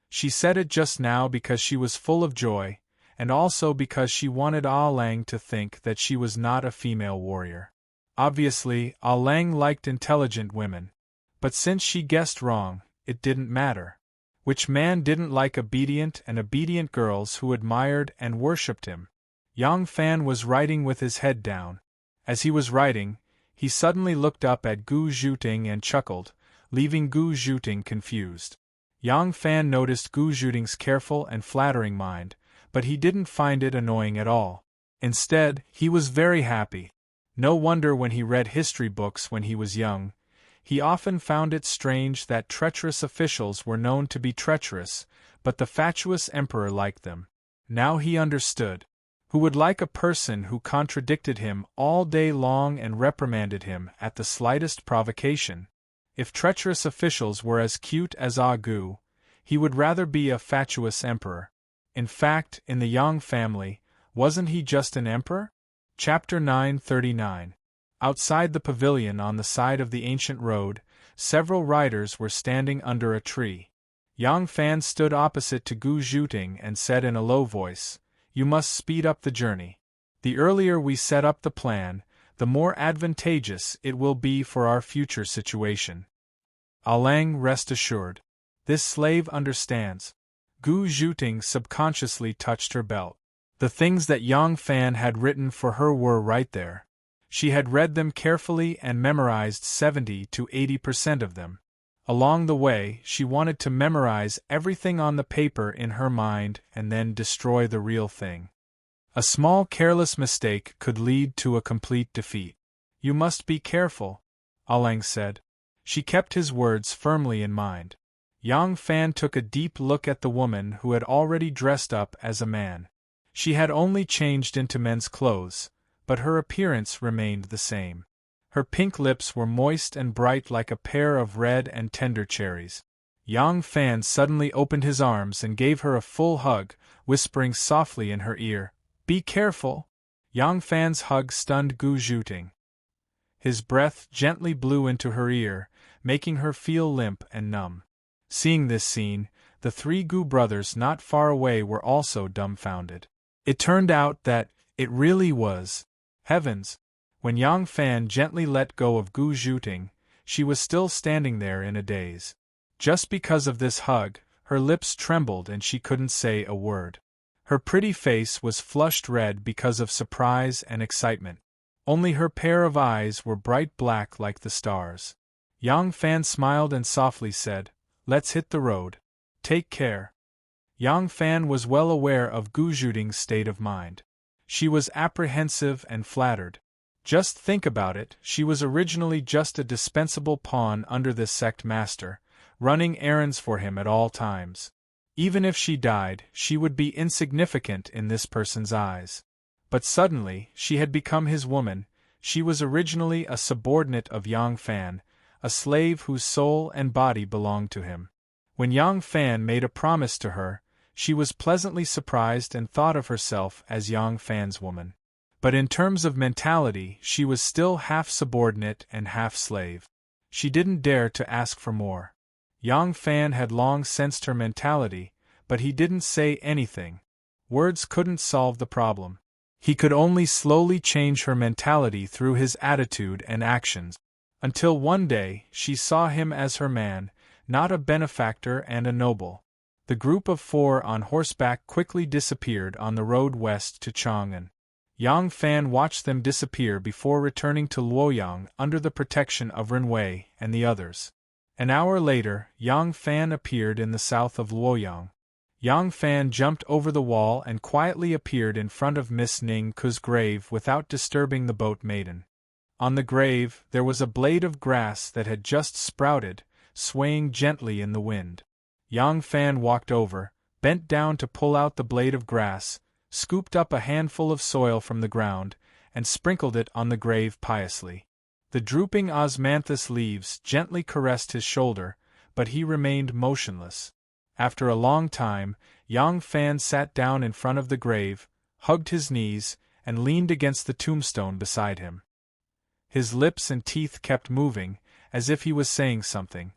A: She said it just now because she was full of joy, and also because she wanted Ah Lang to think that she was not a female warrior. Obviously, Ah Lang liked intelligent women. But since she guessed wrong, it didn't matter. Which man didn't like obedient girls who admired and worshipped him? Yang Fan was writing with his head down. As he was writing, he suddenly looked up at Gu Zhuting and chuckled, leaving Gu Zhuting confused. Yang Fan noticed Gu Zhuting's careful and flattering mind, but he didn't find it annoying at all. Instead, he was very happy. No wonder when he read history books when he was young, he often found it strange that treacherous officials were known to be treacherous, but the fatuous emperor liked them. Now he understood. Who would like a person who contradicted him all day long and reprimanded him at the slightest provocation? If treacherous officials were as cute as Ah Gu, he would rather be a fatuous emperor. In fact, in the Yang family, wasn't he just an emperor? Chapter 939. Outside the pavilion on the side of the ancient road, several riders were standing under a tree. Yang Fan stood opposite to Gu Zhuting and said in a low voice, "You must speed up the journey. The earlier we set up the plan, the more advantageous it will be for our future situation." "Ah Lang, rest assured. This slave understands." Gu Zhuting subconsciously touched her belt. The things that Yang Fan had written for her were right there. She had read them carefully and memorized 70 to 80% of them. Along the way, she wanted to memorize everything on the paper in her mind and then destroy the real thing. A small careless mistake could lead to a complete defeat. You must be careful, Alang said. She kept his words firmly in mind. Yang Fan took a deep look at the woman who had already dressed up as a man. She had only changed into men's clothes, but her appearance remained the same. Her pink lips were moist and bright like a pair of red and tender cherries. Yang Fan suddenly opened his arms and gave her a full hug, whispering softly in her ear, "Be careful!" Yang Fan's hug stunned Gu Zhuting. His breath gently blew into her ear, making her feel limp and numb. Seeing this scene, the three Gu brothers not far away were also dumbfounded. It turned out that it really was heavens. When Yang Fan gently let go of Gu Zhuting, she was still standing there in a daze. Just because of this hug, her lips trembled and she couldn't say a word. Her pretty face was flushed red because of surprise and excitement. Only her pair of eyes were bright black like the stars. Yang Fan smiled and softly said, "Let's hit the road. Take care." Yang Fan was well aware of Gu Zhuting's state of mind. She was apprehensive and flattered. Just think about it, she was originally just a dispensable pawn under this sect master, running errands for him at all times. Even if she died, she would be insignificant in this person's eyes. But suddenly, she had become his woman. She was originally a subordinate of Yang Fan, a slave whose soul and body belonged to him. When Yang Fan made a promise to her, she was pleasantly surprised and thought of herself as Yang Fan's woman. But in terms of mentality, she was still half subordinate and half slave. She didn't dare to ask for more. Yang Fan had long sensed her mentality, but he didn't say anything. Words couldn't solve the problem. He could only slowly change her mentality through his attitude and actions. Until one day, she saw him as her man, not a benefactor and a noble. The group of 4 on horseback quickly disappeared on the road west to Chang'an. Yang Fan watched them disappear before returning to Luoyang under the protection of Renwei and the others. An hour later, Yang Fan appeared in the south of Luoyang. Yang Fan jumped over the wall and quietly appeared in front of Miss Ning Ku's grave without disturbing the boat maiden. On the grave, there was a blade of grass that had just sprouted, swaying gently in the wind. Yang Fan walked over, bent down to pull out the blade of grass, scooped up a handful of soil from the ground, and sprinkled it on the grave piously. The drooping osmanthus leaves gently caressed his shoulder, but he remained motionless. After a long time, Yang Fan sat down in front of the grave, hugged his knees, and leaned against the tombstone beside him. His lips and teeth kept moving, as if he was saying something.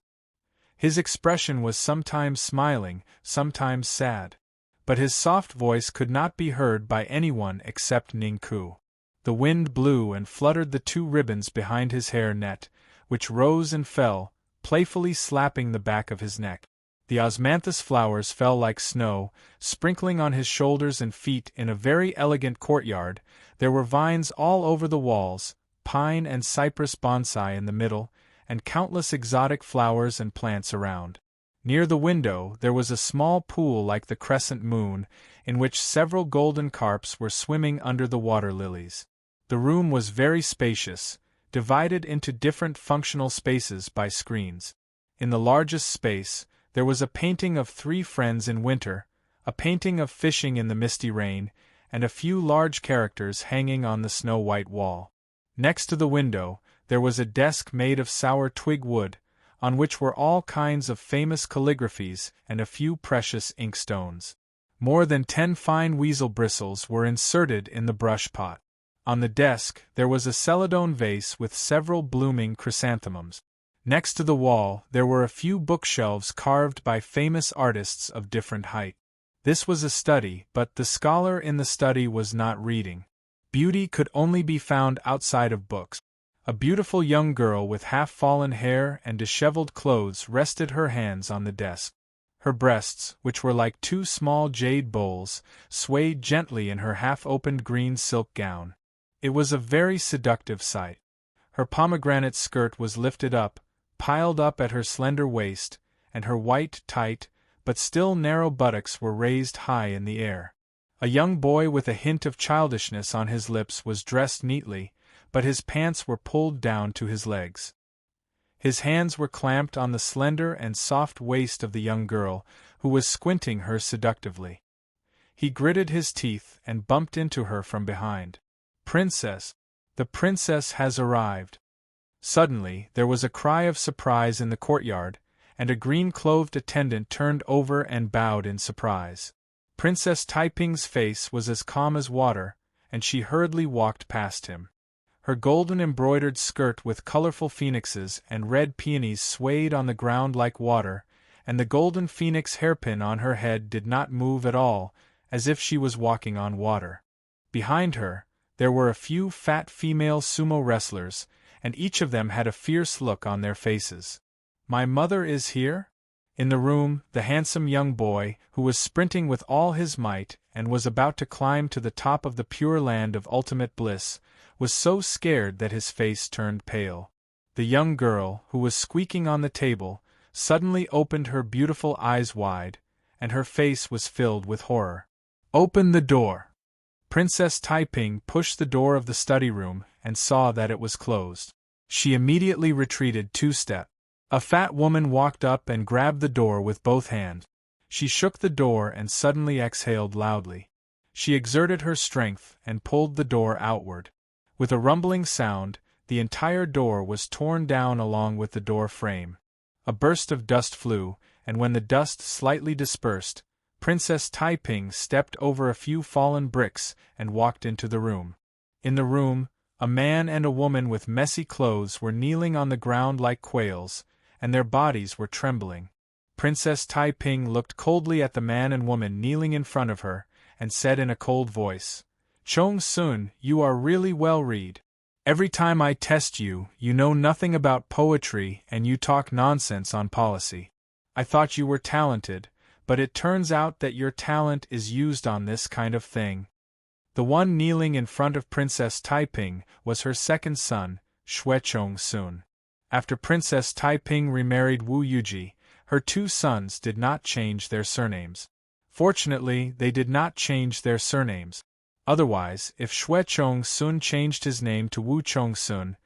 A: His expression was sometimes smiling, sometimes sad. But his soft voice could not be heard by anyone except Ning Ku. The wind blew and fluttered the 2 ribbons behind his hair net, which rose and fell, playfully slapping the back of his neck. The osmanthus flowers fell like snow, sprinkling on his shoulders and feet in a very elegant courtyard. There were vines all over the walls, pine and cypress bonsai in the middle, and countless exotic flowers and plants around. Near the window there was a small pool like the crescent moon, in which several golden carps were swimming under the water lilies. The room was very spacious, divided into different functional spaces by screens. In the largest space, there was a painting of 3 friends in winter, a painting of fishing in the misty rain, and a few large characters hanging on the snow-white wall. Next to the window, there was a desk made of sour twig wood, on which were all kinds of famous calligraphies and a few precious inkstones. More than 10 fine weasel bristles were inserted in the brush pot. On the desk, there was a celadon vase with several blooming chrysanthemums. Next to the wall, there were a few bookshelves carved by famous artists of different height. This was a study, but the scholar in the study was not reading. Beauty could only be found outside of books. A beautiful young girl with half-fallen hair and disheveled clothes rested her hands on the desk. Her breasts, which were like 2 small jade bowls, swayed gently in her half-opened green silk gown. It was a very seductive sight. Her pomegranate skirt was lifted up, piled up at her slender waist, and her white, tight, but still narrow buttocks were raised high in the air. A young boy with a hint of childishness on his lips was dressed neatly, but his pants were pulled down to his legs. His hands were clamped on the slender and soft waist of the young girl, who was squinting her seductively. He gritted his teeth and bumped into her from behind. "Princess! The princess has arrived!" Suddenly, there was a cry of surprise in the courtyard, and a green-clothed attendant turned over and bowed in surprise. Princess Taiping's face was as calm as water, and she hurriedly walked past him. Her golden-embroidered skirt with colorful phoenixes and red peonies swayed on the ground like water, and the golden phoenix hairpin on her head did not move at all, as if she was walking on water. Behind her, there were a few fat female sumo wrestlers, and each of them had a fierce look on their faces. "My mother is here?" In the room, the handsome young boy, who was sprinting with all his might and was about to climb to the top of the pure land of ultimate bliss, was so scared that his face turned pale. The young girl, who was squeaking on the table, suddenly opened her beautiful eyes wide, and her face was filled with horror. "Open the door!" Princess Taiping pushed the door of the study room and saw that it was closed. She immediately retreated 2 steps. A fat woman walked up and grabbed the door with both hands. She shook the door and suddenly exhaled loudly. She exerted her strength and pulled the door outward. With a rumbling sound, the entire door was torn down along with the door frame. A burst of dust flew, and when the dust slightly dispersed, Princess Taiping stepped over a few fallen bricks and walked into the room. In the room, a man and a woman with messy clothes were kneeling on the ground like quails, and their bodies were trembling. Princess Taiping looked coldly at the man and woman kneeling in front of her, and said in a cold voice, "Chong Sun, you are really well read. Every time I test you, you know nothing about poetry and you talk nonsense on policy. I thought you were talented, but it turns out that your talent is used on this kind of thing." The one kneeling in front of Princess Taiping was her second son, Chong Sun. After Princess Taiping remarried Wu Yuji, her 2 sons did not change their surnames. Fortunately, they did not change their surnames. Otherwise, if Chong Sun changed his name to Wu Chong Sun,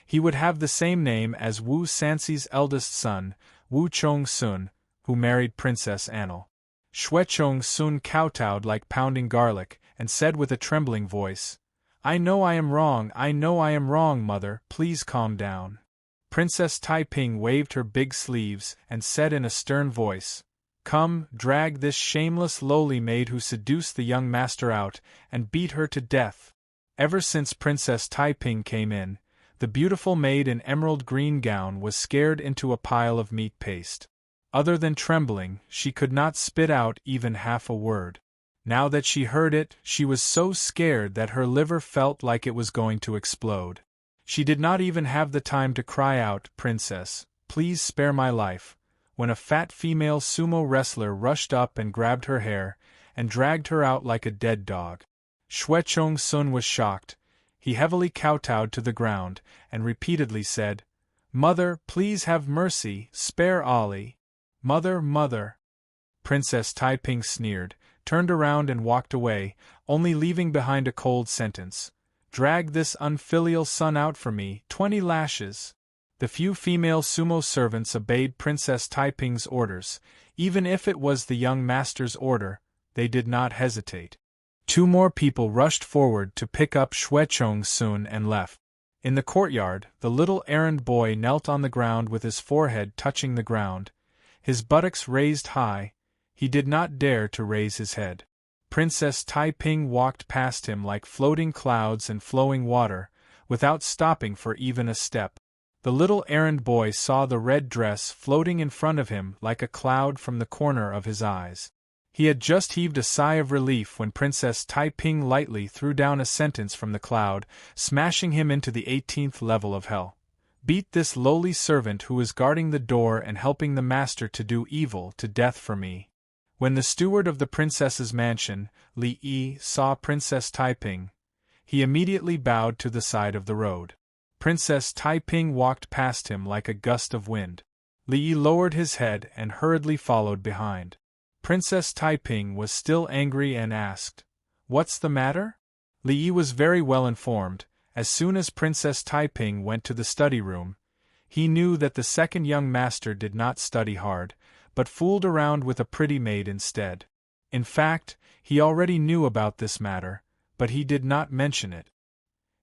A: he would have the same name as Wu Sanxi's eldest son, Wu Chong Sun, who married Princess Anil. Chong Sun kowtowed like pounding garlic, and said with a trembling voice, I know I am wrong, mother, please calm down." Princess Taiping waved her big sleeves and said in a stern voice, "Come, drag this shameless lowly maid who seduced the young master out, and beat her to death." Ever since Princess Taiping came in, the beautiful maid in emerald green gown was scared into a pile of meat paste. Other than trembling, she could not spit out even half a word. Now that she heard it, she was so scared that her liver felt like it was going to explode. She did not even have the time to cry out, "Princess, please spare my life," when a fat female sumo wrestler rushed up and grabbed her hair, and dragged her out like a dead dog. Chong Sun was shocked. He heavily kowtowed to the ground, and repeatedly said, "Mother, please have mercy, spare Ollie. Mother, mother." Princess Taiping sneered, turned around and walked away, only leaving behind a cold sentence. "Drag this unfilial son out for me, 20 lashes." The few female sumo servants obeyed Princess Taiping's orders. Even if it was the young master's order, they did not hesitate. 2 more people rushed forward to pick up Chong Sun and left. In the courtyard, the little errand boy knelt on the ground with his forehead touching the ground, his buttocks raised high. He did not dare to raise his head. Princess Taiping walked past him like floating clouds and flowing water, without stopping for even a step. The little errand boy saw the red dress floating in front of him like a cloud from the corner of his eyes. He had just heaved a sigh of relief when Princess Taiping lightly threw down a sentence from the cloud, smashing him into the 18th level of hell. "Beat this lowly servant who is guarding the door and helping the master to do evil to death for me." When the steward of the princess's mansion, Li Yi, saw Princess Taiping, he immediately bowed to the side of the road. Princess Taiping walked past him like a gust of wind. Li Yi lowered his head and hurriedly followed behind. Princess Taiping was still angry and asked, "What's the matter?" Li Yi was very well informed. As soon as Princess Taiping went to the study room, he knew that the second young master did not study hard, but fooled around with a pretty maid instead. In fact, he already knew about this matter, but he did not mention it.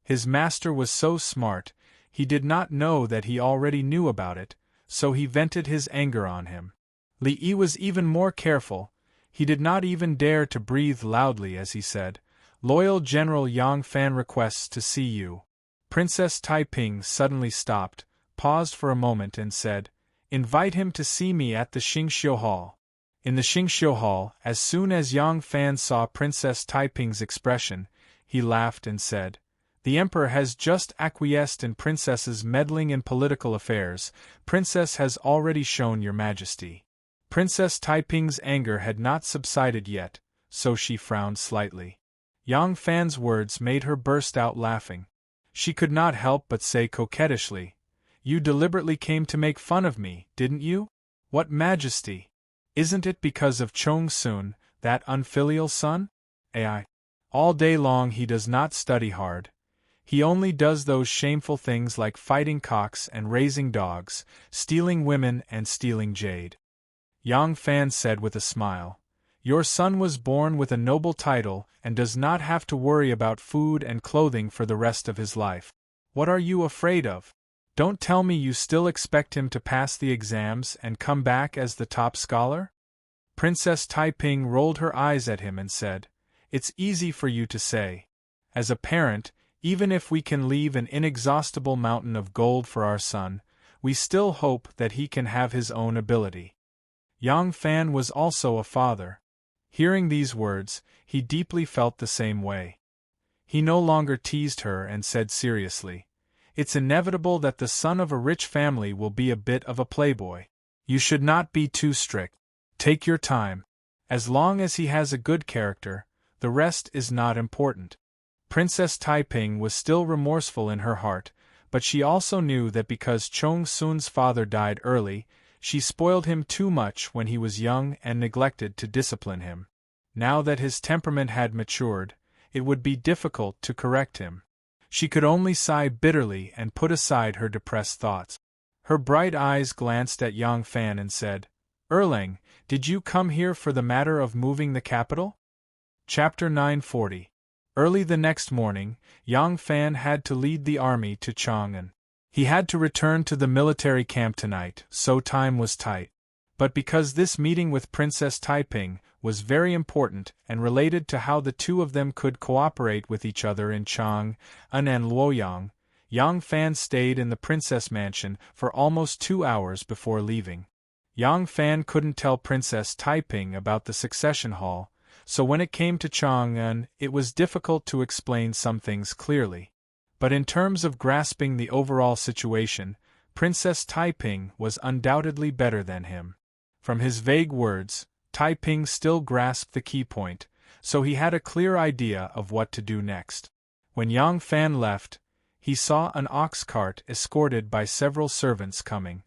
A: His master was so smart, he did not know that he already knew about it, so he vented his anger on him. Li Yi was even more careful. He did not even dare to breathe loudly as he said, "Loyal General Yang Fan requests to see you." Princess Taiping suddenly stopped, paused for a moment and said, "Invite him to see me at the Xingxiu Hall." In the Xingxiu Hall, as soon as Yang Fan saw Princess Taiping's expression, he laughed and said, "The Emperor has just acquiesced in Princess's meddling in political affairs. Princess has already shown your Majesty." Princess Taiping's anger had not subsided yet, so she frowned slightly. Yang Fan's words made her burst out laughing. She could not help but say coquettishly, "You deliberately came to make fun of me, didn't you? What Majesty? Isn't it because of Chong Sun, that unfilial son? Ai. All day long he does not study hard. He only does those shameful things like fighting cocks and raising dogs, stealing women and stealing jade." Yang Fan said with a smile, "Your son was born with a noble title and does not have to worry about food and clothing for the rest of his life. What are you afraid of? Don't tell me you still expect him to pass the exams and come back as the top scholar?" Princess Taiping rolled her eyes at him and said, "It's easy for you to say. As a parent, even if we can leave an inexhaustible mountain of gold for our son, we still hope that he can have his own ability." Yang Fan was also a father. Hearing these words, he deeply felt the same way. He no longer teased her and said seriously, "It's inevitable that the son of a rich family will be a bit of a playboy. You should not be too strict. Take your time. As long as he has a good character, the rest is not important." Princess Taiping was still remorseful in her heart, but she also knew that because Chong Sun's father died early, she spoiled him too much when he was young and neglected to discipline him. Now that his temperament had matured, it would be difficult to correct him. She could only sigh bitterly and put aside her depressed thoughts. Her bright eyes glanced at Yang Fan and said, "Erlang, did you come here for the matter of moving the capital?" Chapter 940. Early the next morning, Yang Fan had to lead the army to Chang'an. He had to return to the military camp tonight, so time was tight. But because this meeting with Princess Taiping was very important and related to how the two of them could cooperate with each other in Chang'an and Luoyang, Yang Fan stayed in the princess mansion for almost 2 hours before leaving. Yang Fan couldn't tell Princess Taiping about the succession hall, so when it came to Chang'an, it was difficult to explain some things clearly. But in terms of grasping the overall situation, Princess Taiping was undoubtedly better than him. From his vague words, Taiping still grasped the key point, so he had a clear idea of what to do next. When Yang Fan left, he saw an ox cart escorted by several servants coming.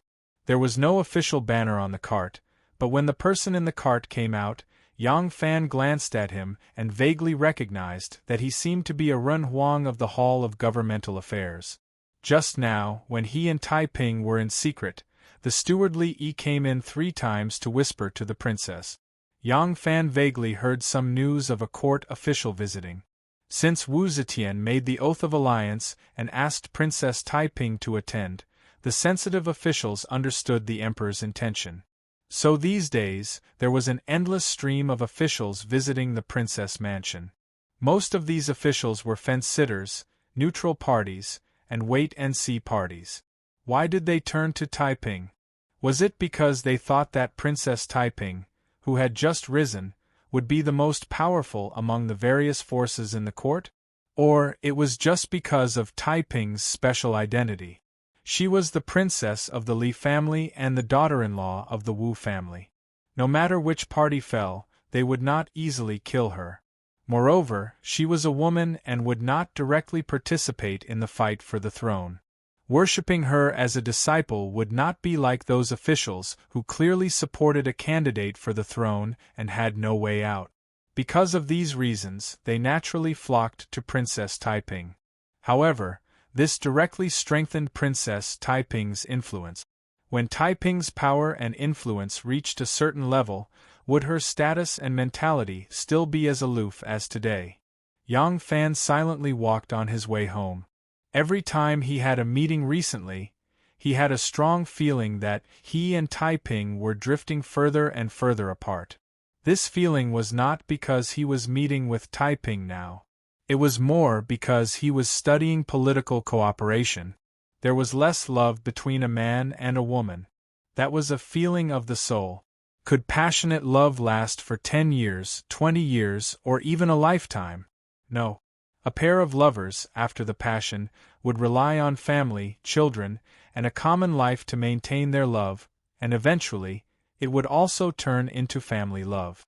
A: There was no official banner on the cart, but when the person in the cart came out, Yang Fan glanced at him and vaguely recognized that he seemed to be a Ren Huang of the Hall of Governmental Affairs. Just now, when he and Taiping were in secret, the steward Li Yi came in 3 times to whisper to the princess. Yang Fan vaguely heard some news of a court official visiting. Since Wu Zetian made the oath of alliance and asked Princess Taiping to attend, the sensitive officials understood the emperor's intention. So these days, there was an endless stream of officials visiting the princess mansion. Most of these officials were fence-sitters, neutral parties, and wait-and-see parties. Why did they turn to Taiping? Was it because they thought that Princess Taiping, who had just risen, would be the most powerful among the various forces in the court? Or it was just because of Taiping's special identity? She was the princess of the Li family and the daughter-in-law of the Wu family. No matter which party fell, they would not easily kill her. Moreover, she was a woman and would not directly participate in the fight for the throne. Worshipping her as a disciple would not be like those officials who clearly supported a candidate for the throne and had no way out. Because of these reasons, they naturally flocked to Princess Taiping. However, this directly strengthened Princess Taiping's influence. When Taiping's power and influence reached a certain level, would her status and mentality still be as aloof as today? Yang Fan silently walked on his way home. Every time he had a meeting recently, he had a strong feeling that he and Taiping were drifting further and further apart. This feeling was not because he was meeting with Taiping now. It was more because he was studying political cooperation. There was less love between a man and a woman. That was a feeling of the soul. Could passionate love last for 10 years, 20 years, or even a lifetime? No. A pair of lovers, after the passion, would rely on family, children, and a common life to maintain their love, and eventually, it would also turn into family love.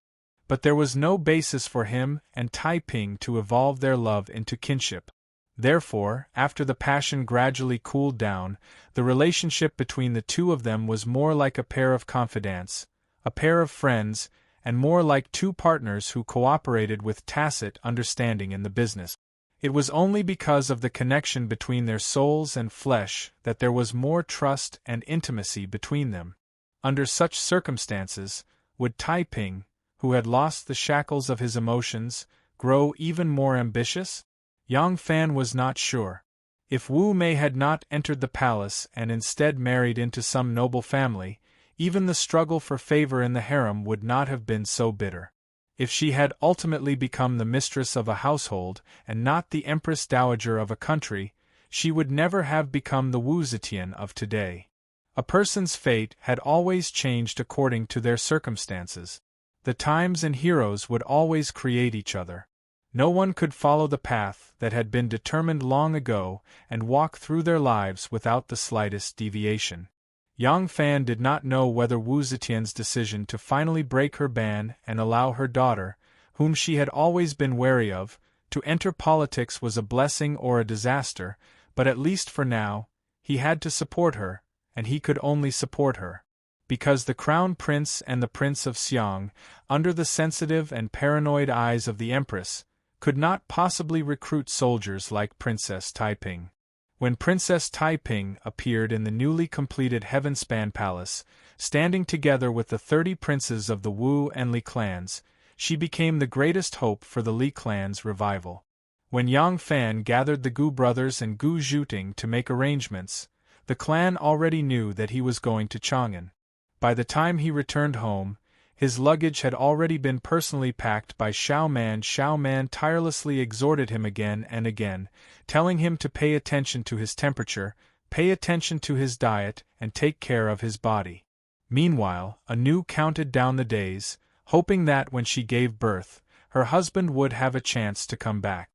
A: But there was no basis for him and Taiping to evolve their love into kinship. Therefore, after the passion gradually cooled down, the relationship between the two of them was more like a pair of confidants, a pair of friends, and more like two partners who cooperated with tacit understanding in the business. It was only because of the connection between their souls and flesh that there was more trust and intimacy between them. Under such circumstances, would Taiping, who had lost the shackles of his emotions, grow even more ambitious? Yang Fan was not sure. If Wu Mei had not entered the palace and instead married into some noble family, even the struggle for favor in the harem would not have been so bitter. If she had ultimately become the mistress of a household and not the empress dowager of a country, she would never have become the Wu Zetian of today. A person's fate had always changed according to their circumstances. The times and heroes would always create each other. No one could follow the path that had been determined long ago and walk through their lives without the slightest deviation. Yang Fan did not know whether Wu Zetian's decision to finally break her ban and allow her daughter, whom she had always been wary of, to enter politics was a blessing or a disaster, but at least for now, he had to support her, and he could only support her. Because the Crown Prince and the Prince of Xiang, under the sensitive and paranoid eyes of the Empress, could not possibly recruit soldiers like Princess Taiping. When Princess Taiping appeared in the newly completed Heavenspan Palace, standing together with the 30 princes of the Wu and Li clans, she became the greatest hope for the Li clan's revival. When Yang Fan gathered the Gu brothers and Gu Zhuting to make arrangements, the clan already knew that he was going to Chang'an. By the time he returned home, his luggage had already been personally packed by Xiao Man. Xiao Man tirelessly exhorted him again and again, telling him to pay attention to his temperature, pay attention to his diet, and take care of his body. Meanwhile, Anu counted down the days, hoping that when she gave birth, her husband would have a chance to come back.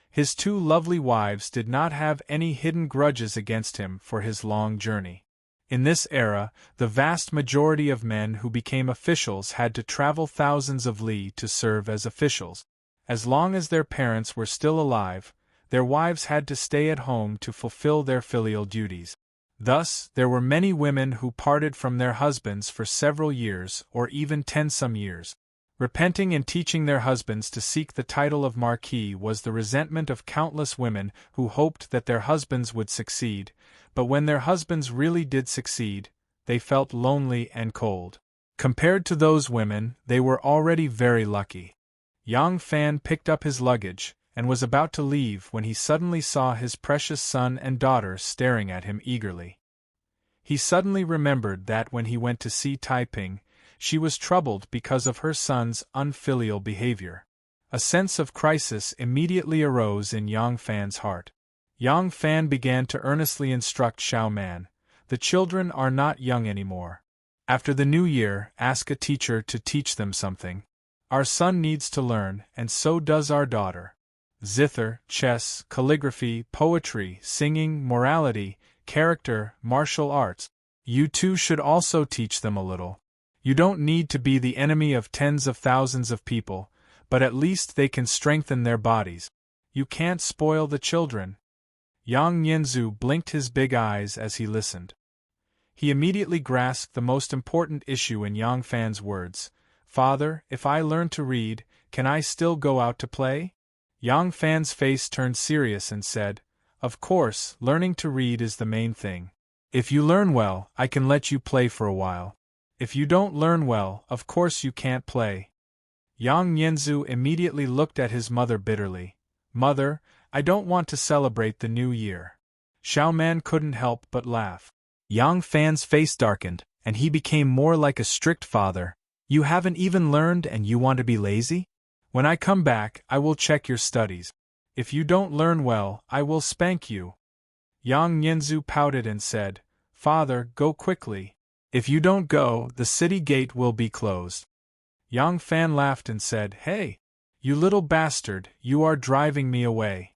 A: His 2 lovely wives did not have any hidden grudges against him for his long journey. In this era, the vast majority of men who became officials had to travel thousands of li to serve as officials. As long as their parents were still alive, their wives had to stay at home to fulfill their filial duties. Thus, there were many women who parted from their husbands for several years or even 10 years. Repenting and teaching their husbands to seek the title of Marquis was the resentment of countless women who hoped that their husbands would succeed, but when their husbands really did succeed, they felt lonely and cold. Compared to those women, they were already very lucky. Yang Fan picked up his luggage and was about to leave when he suddenly saw his precious son and daughter staring at him eagerly. He suddenly remembered that when he went to see Taiping, she was troubled because of her son's unfilial behavior. A sense of crisis immediately arose in Yang Fan's heart. Yang Fan began to earnestly instruct Xiao Man, "The children are not young anymore. After the new year, ask a teacher to teach them something. Our son needs to learn, and so does our daughter. Zither, chess, calligraphy, poetry, singing, morality, character, martial arts. You too should also teach them a little. You don't need to be the enemy of tens of thousands of people, but at least they can strengthen their bodies. You can't spoil the children. Yang Nianzu blinked his big eyes as he listened. He immediately grasped the most important issue in Yang Fan's words. Father, if I learn to read, can I still go out to play? Yang Fan's face turned serious and said, Of course, learning to read is the main thing. If you learn well, I can let you play for a while. If you don't learn well, of course you can't play. Yang Nianzu immediately looked at his mother bitterly. Mother, I don't want to celebrate the new year. Xiao Man couldn't help but laugh. Yang Fan's face darkened, and he became more like a strict father. You haven't even learned and you want to be lazy? When I come back, I will check your studies. If you don't learn well, I will spank you. Yang Nianzu pouted and said, Father, go quickly. If you don't go, the city gate will be closed. Yang Fan laughed and said, Hey! You little bastard, you are driving me away.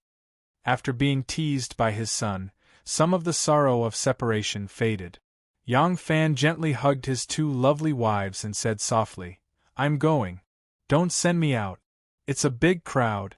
A: After being teased by his son, some of the sorrow of separation faded. Yang Fan gently hugged his two lovely wives and said softly, I'm going. Don't send me out. It's a big crowd.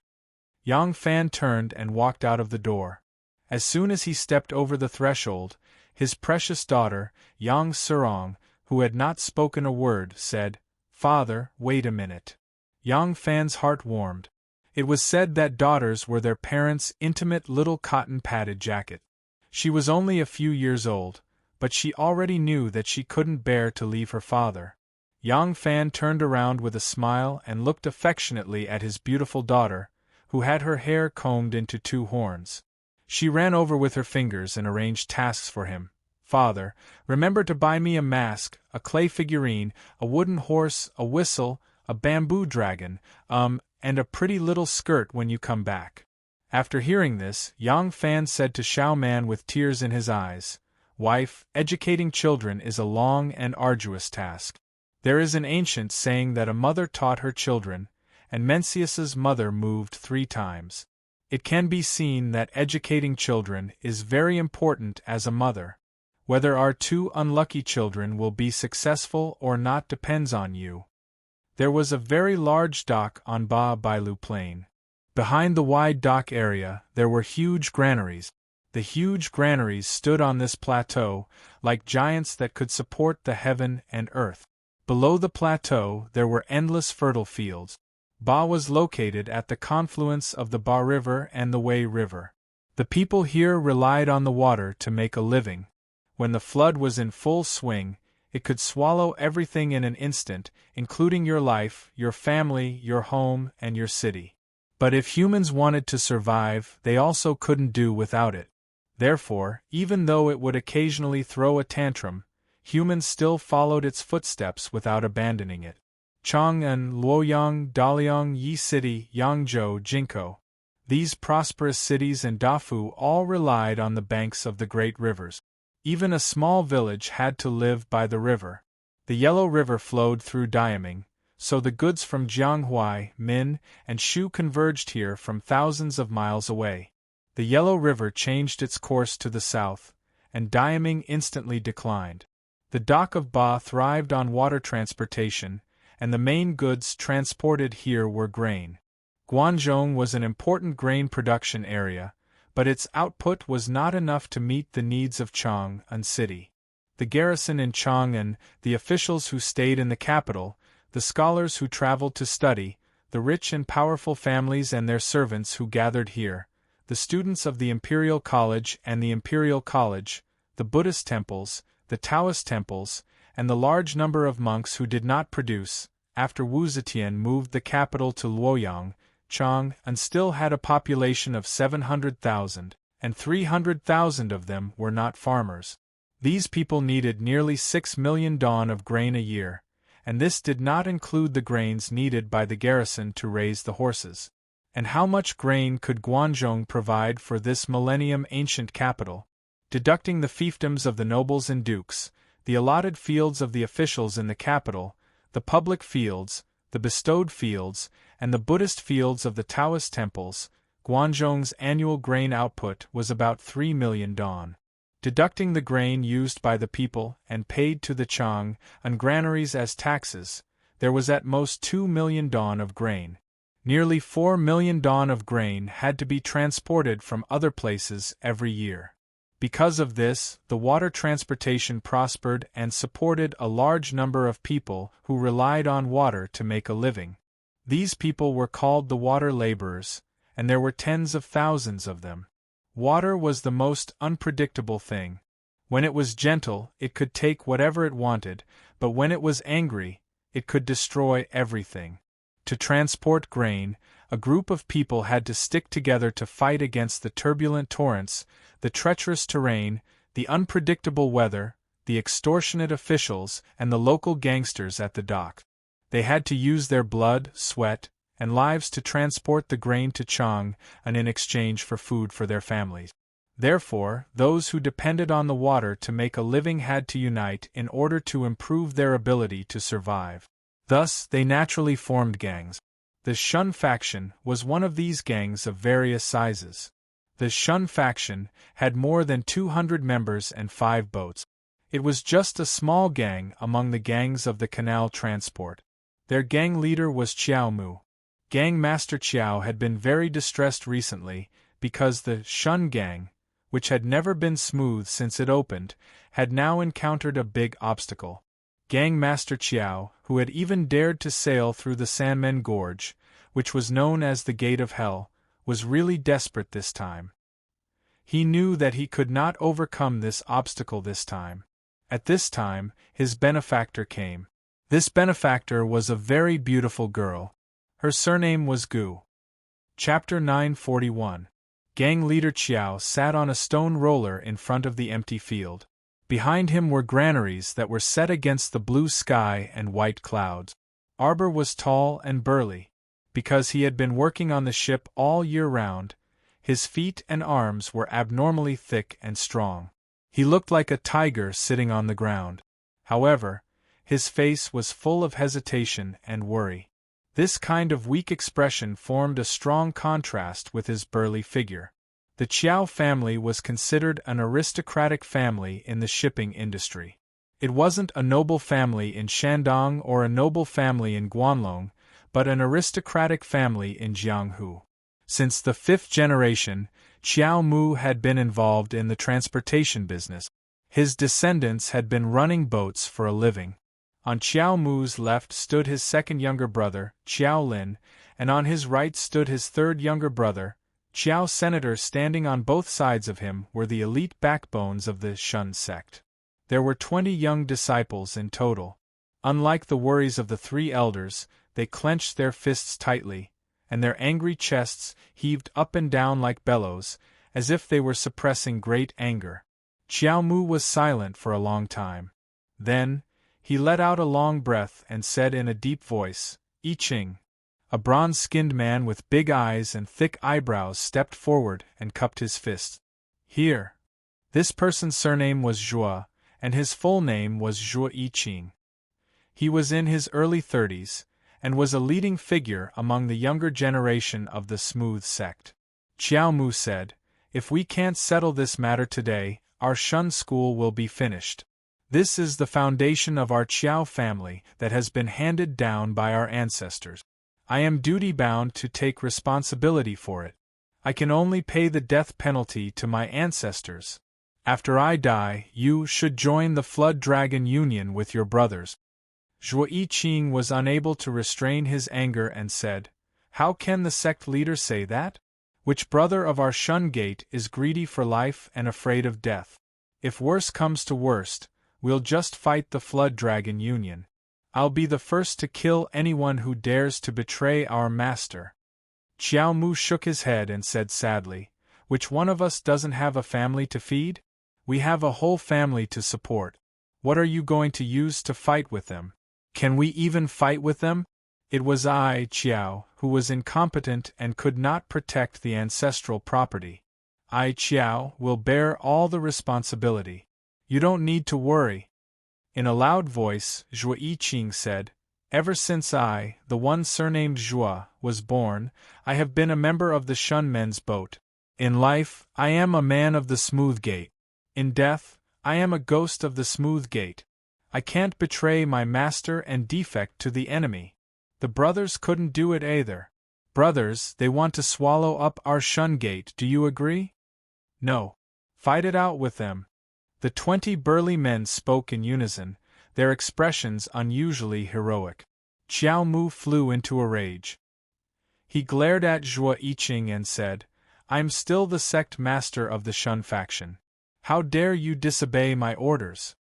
A: Yang Fan turned and walked out of the door. As soon as he stepped over the threshold, his precious daughter, Yang Serong, who had not spoken a word, said, Father, wait a minute. Yang Fan's heart warmed. It was said that daughters were their parents' intimate little cotton-padded jacket. She was only a few years old, but she already knew that she couldn't bear to leave her father. Yang Fan turned around with a smile and looked affectionately at his beautiful daughter, who had her hair combed into two horns. She ran over with her fingers and arranged tasks for him. Father, remember to buy me a mask, a clay figurine, a wooden horse, a whistle, a bamboo dragon, and a pretty little skirt when you come back. After hearing this, Yang Fan said to Xiao Man with tears in his eyes, Wife, educating children is a long and arduous task. There is an ancient saying that a mother taught her children, and Mencius's mother moved 3 times. It can be seen that educating children is very important as a mother. Whether our 2 unlucky children will be successful or not depends on you. There was a very large dock on Ba Bailu Plain. Behind the wide dock area, there were huge granaries. The huge granaries stood on this plateau, like giants that could support the heaven and earth. Below the plateau, there were endless fertile fields. Ba was located at the confluence of the Ba River and the Wei River. The people here relied on the water to make a living. When the flood was in full swing, it could swallow everything in an instant, including your life, your family, your home, and your city. But if humans wanted to survive, they also couldn't do without it. Therefore, even though it would occasionally throw a tantrum, humans still followed its footsteps without abandoning it. Chang'an, Luoyang, Daliang, Yi City, Yangzhou, Jinko. These prosperous cities and Dafu all relied on the banks of the great rivers. Even a small village had to live by the river. The Yellow River flowed through Diaming, so the goods from Jianghuai, Min, and Shu converged here from thousands of miles away. The Yellow River changed its course to the south, and Diaming instantly declined. The dock of Ba thrived on water transportation, and the main goods transported here were grain. Guangzhou was an important grain production area, but its output was not enough to meet the needs of Chang'an City. The garrison in Chang'an, the officials who stayed in the capital, the scholars who traveled to study, the rich and powerful families and their servants who gathered here, the students of the Imperial College and the Imperial College, the Buddhist temples, the Taoist temples, and the large number of monks who did not produce. After Wu Zetian moved the capital to Luoyang, Chang'an still had a population of 700,000, and 300,000 of them were not farmers. These people needed nearly 6 million don of grain a year, and this did not include the grains needed by the garrison to raise the horses. And how much grain could Guangzhou provide for this millennium-ancient capital? Deducting the fiefdoms of the nobles and dukes, the allotted fields of the officials in the capital, the public fields, the bestowed fields, and the Buddhist fields of the Taoist temples, Guangzhou's annual grain output was about 3 million don. Deducting the grain used by the people and paid to the Chang'an granaries as taxes, there was at most 2 million don of grain. Nearly 4 million ton of grain had to be transported from other places every year. Because of this, the water transportation prospered and supported a large number of people who relied on water to make a living. These people were called the water laborers, and there were tens of thousands of them. Water was the most unpredictable thing. When it was gentle, it could take whatever it wanted, but when it was angry, it could destroy everything. To transport grain, a group of people had to stick together to fight against the turbulent torrents, the treacherous terrain, the unpredictable weather, the extortionate officials, and the local gangsters at the dock. They had to use their blood, sweat, and lives to transport the grain to Chang, and in exchange for food for their families. Therefore, those who depended on the water to make a living had to unite in order to improve their ability to survive. Thus, they naturally formed gangs. The Shun faction was one of these gangs of various sizes. The Shun faction had more than 200 members and 5 boats. It was just a small gang among the gangs of the canal transport. Their gang leader was Qiao Mu. Gang Master Qiao had been very distressed recently because the Shun gang, which had never been smooth since it opened, had now encountered a big obstacle. Gang Master Qiao, who had even dared to sail through the Sanmen Gorge, which was known as the Gate of Hell, was really desperate this time. He knew that he could not overcome this obstacle this time. At this time, his benefactor came. This benefactor was a very beautiful girl. Her surname was Gu. Chapter 941. Gang leader Qiao sat on a stone roller in front of the empty field. Behind him were granaries that were set against the blue sky and white clouds. Arbor was tall and burly. Because he had been working on the ship all year round, his feet and arms were abnormally thick and strong. He looked like a tiger sitting on the ground. However, his face was full of hesitation and worry. This kind of weak expression formed a strong contrast with his burly figure. The Qiao family was considered an aristocratic family in the shipping industry. It wasn't a noble family in Shandong or a noble family in Guanlong, but an aristocratic family in Jianghu. Since the 5th generation, Qiao Mu had been involved in the transportation business. His descendants had been running boats for a living. On Qiao Mu's left stood his second younger brother, Qiao Lin, and on his right stood his third younger brother, Qiao Senator. Standing on both sides of him were the elite backbones of the Shun sect. There were 20 young disciples in total. Unlike the worries of the 3 elders, they clenched their fists tightly, and their angry chests heaved up and down like bellows, as if they were suppressing great anger. Qiao Mu was silent for a long time. Then, he let out a long breath and said in a deep voice, "I Ching." A bronze-skinned man with big eyes and thick eyebrows stepped forward and cupped his fist. "Here." This person's surname was Zhua, and his full name was Zhua I Ching. He was in his early 30s, and was a leading figure among the younger generation of the Smooth sect. Qiao Mu said, "If we can't settle this matter today, our Shun school will be finished. This is the foundation of our Qiao family that has been handed down by our ancestors. I am duty-bound to take responsibility for it. I can only pay the death penalty to my ancestors. After I die, you should join the Flood Dragon Union with your brothers." Zhua I Ching was unable to restrain his anger and said, "How can the sect leader say that? Which brother of our Shun gate is greedy for life and afraid of death? If worse comes to worst, we'll just fight the Flood Dragon Union. I'll be the first to kill anyone who dares to betray our master." Qiao Mu shook his head and said sadly, "Which one of us doesn't have a family to feed? We have a whole family to support. What are you going to use to fight with them? Can we even fight with them?" It was I, Qiao, who was incompetent and could not protect the ancestral property. I, Qiao, will bear all the responsibility. You don't need to worry. In a loud voice, Zhua I Ching said, "Ever since I, the one surnamed Zhua, was born, I have been a member of the Shun men's boat. In life, I am a man of the Smooth Gate. In death, I am a ghost of the Smooth Gate. I can't betray my master and defect to the enemy. The brothers couldn't do it either. Brothers, they want to swallow up our Shungate, do you agree? No. Fight it out with them. The 20 burly men spoke in unison, their expressions unusually heroic. Xiao Mu flew into a rage. He glared at Zhuo Yiqing and said, I'm still the sect master of the Shun faction. How dare you disobey my orders?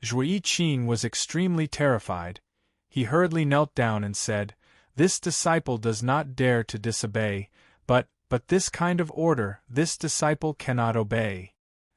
A: Zhuo Yiqing was extremely terrified. He hurriedly knelt down and said, This disciple does not dare to disobey, but this kind of order this disciple cannot obey.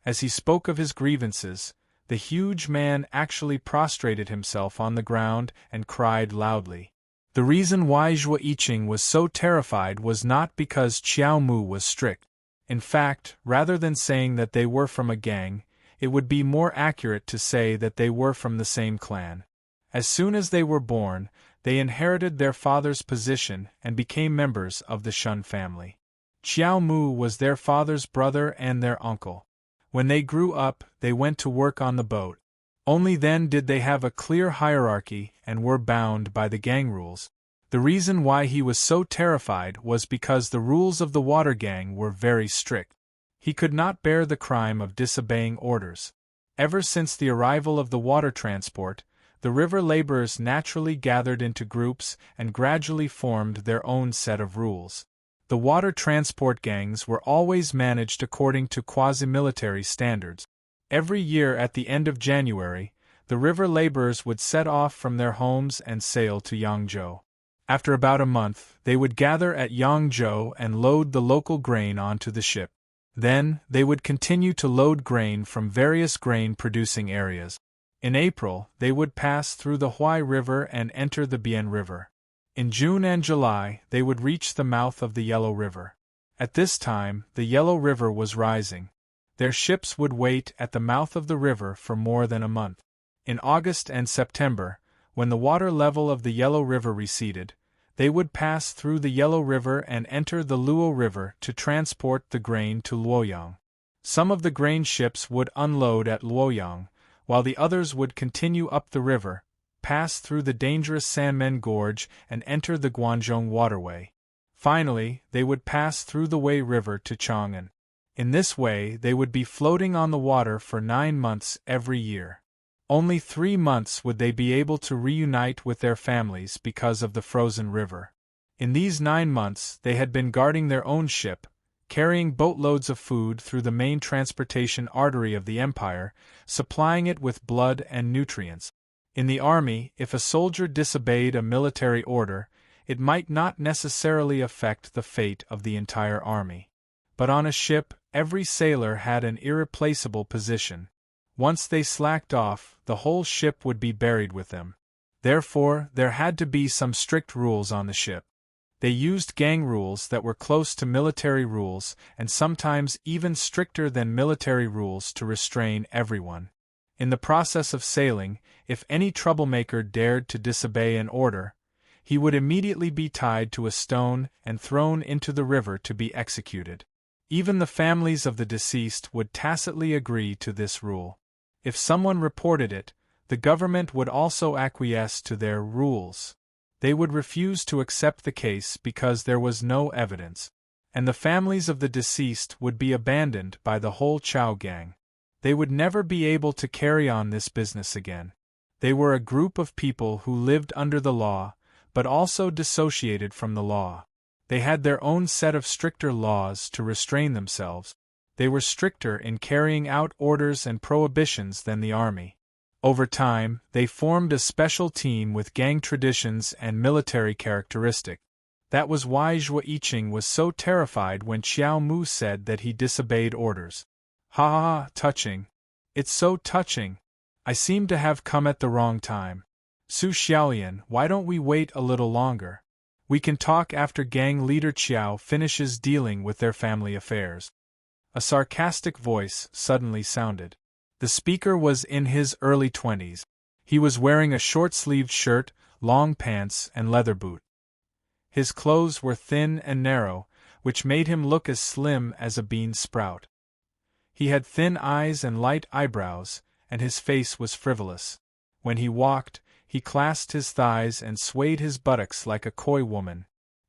A: As he spoke of his grievances, the huge man actually prostrated himself on the ground and cried loudly. The reason why Zhuo Yiqing was so terrified was not because Qiao Mu was strict. In fact, rather than saying that they were from a gang, it would be more accurate to say that they were from the same clan. As soon as they were born, they inherited their father's position and became members of the Shun family. Qiao Mu was their father's brother and their uncle. When they grew up, they went to work on the boat. Only then did they have a clear hierarchy and were bound by the gang rules. The reason why he was so terrified was because the rules of the water gang were very strict. He could not bear the crime of disobeying orders. Ever since the arrival of the water transport, the river laborers naturally gathered into groups and gradually formed their own set of rules. The water transport gangs were always managed according to quasi-military standards. Every year at the end of January, the river laborers would set off from their homes and sail to Yangzhou. After about a month, they would gather at Yangzhou and load the local grain onto the ship. Then, they would continue to load grain from various grain-producing areas. In April, they would pass through the Huai River and enter the Bian River. In June and July, they would reach the mouth of the Yellow River. At this time, the Yellow River was rising. Their ships would wait at the mouth of the river for more than a month. In August and September, when the water level of the Yellow River receded, they would pass through the Yellow River and enter the Luo River to transport the grain to Luoyang. Some of the grain ships would unload at Luoyang, while the others would continue up the river, pass through the dangerous Sanmen Gorge and enter the Guanzhong waterway. Finally, they would pass through the Wei River to Chang'an. In this way they would be floating on the water for 9 months every year. Only 3 months would they be able to reunite with their families because of the frozen river. In these 9 months they had been guarding their own ship, carrying boatloads of food through the main transportation artery of the empire, supplying it with blood and nutrients. In the army, if a soldier disobeyed a military order, it might not necessarily affect the fate of the entire army. But on a ship, every sailor had an irreplaceable position. Once they slacked off, the whole ship would be buried with them. Therefore, there had to be some strict rules on the ship. They used gang rules that were close to military rules and sometimes even stricter than military rules to restrain everyone. In the process of sailing, if any troublemaker dared to disobey an order, he would immediately be tied to a stone and thrown into the river to be executed. Even the families of the deceased would tacitly agree to this rule. If someone reported it, the government would also acquiesce to their rules. They would refuse to accept the case because there was no evidence, and the families of the deceased would be abandoned by the whole Chao gang. They would never be able to carry on this business again. They were a group of people who lived under the law, but also dissociated from the law. They had their own set of stricter laws to restrain themselves. They were stricter in carrying out orders and prohibitions than the army. Over time, they formed a special team with gang traditions and military characteristics. That was why Zhuo Yiqing was so terrified when Qiao Mu said that he disobeyed orders. Ha ha ha, touching. It's so touching. I seem to have come at the wrong time. Su Xiaolian, why don't we wait a little longer? We can talk after gang leader Qiao finishes dealing with their family affairs. A sarcastic voice suddenly sounded. The speaker was in his early 20s. He was wearing a short-sleeved shirt, long pants, and leather boot. His clothes were thin and narrow, which made him look as slim as a bean sprout. He had thin eyes and light eyebrows, and his face was frivolous. When he walked, he clasped his thighs and swayed his buttocks like a coy woman.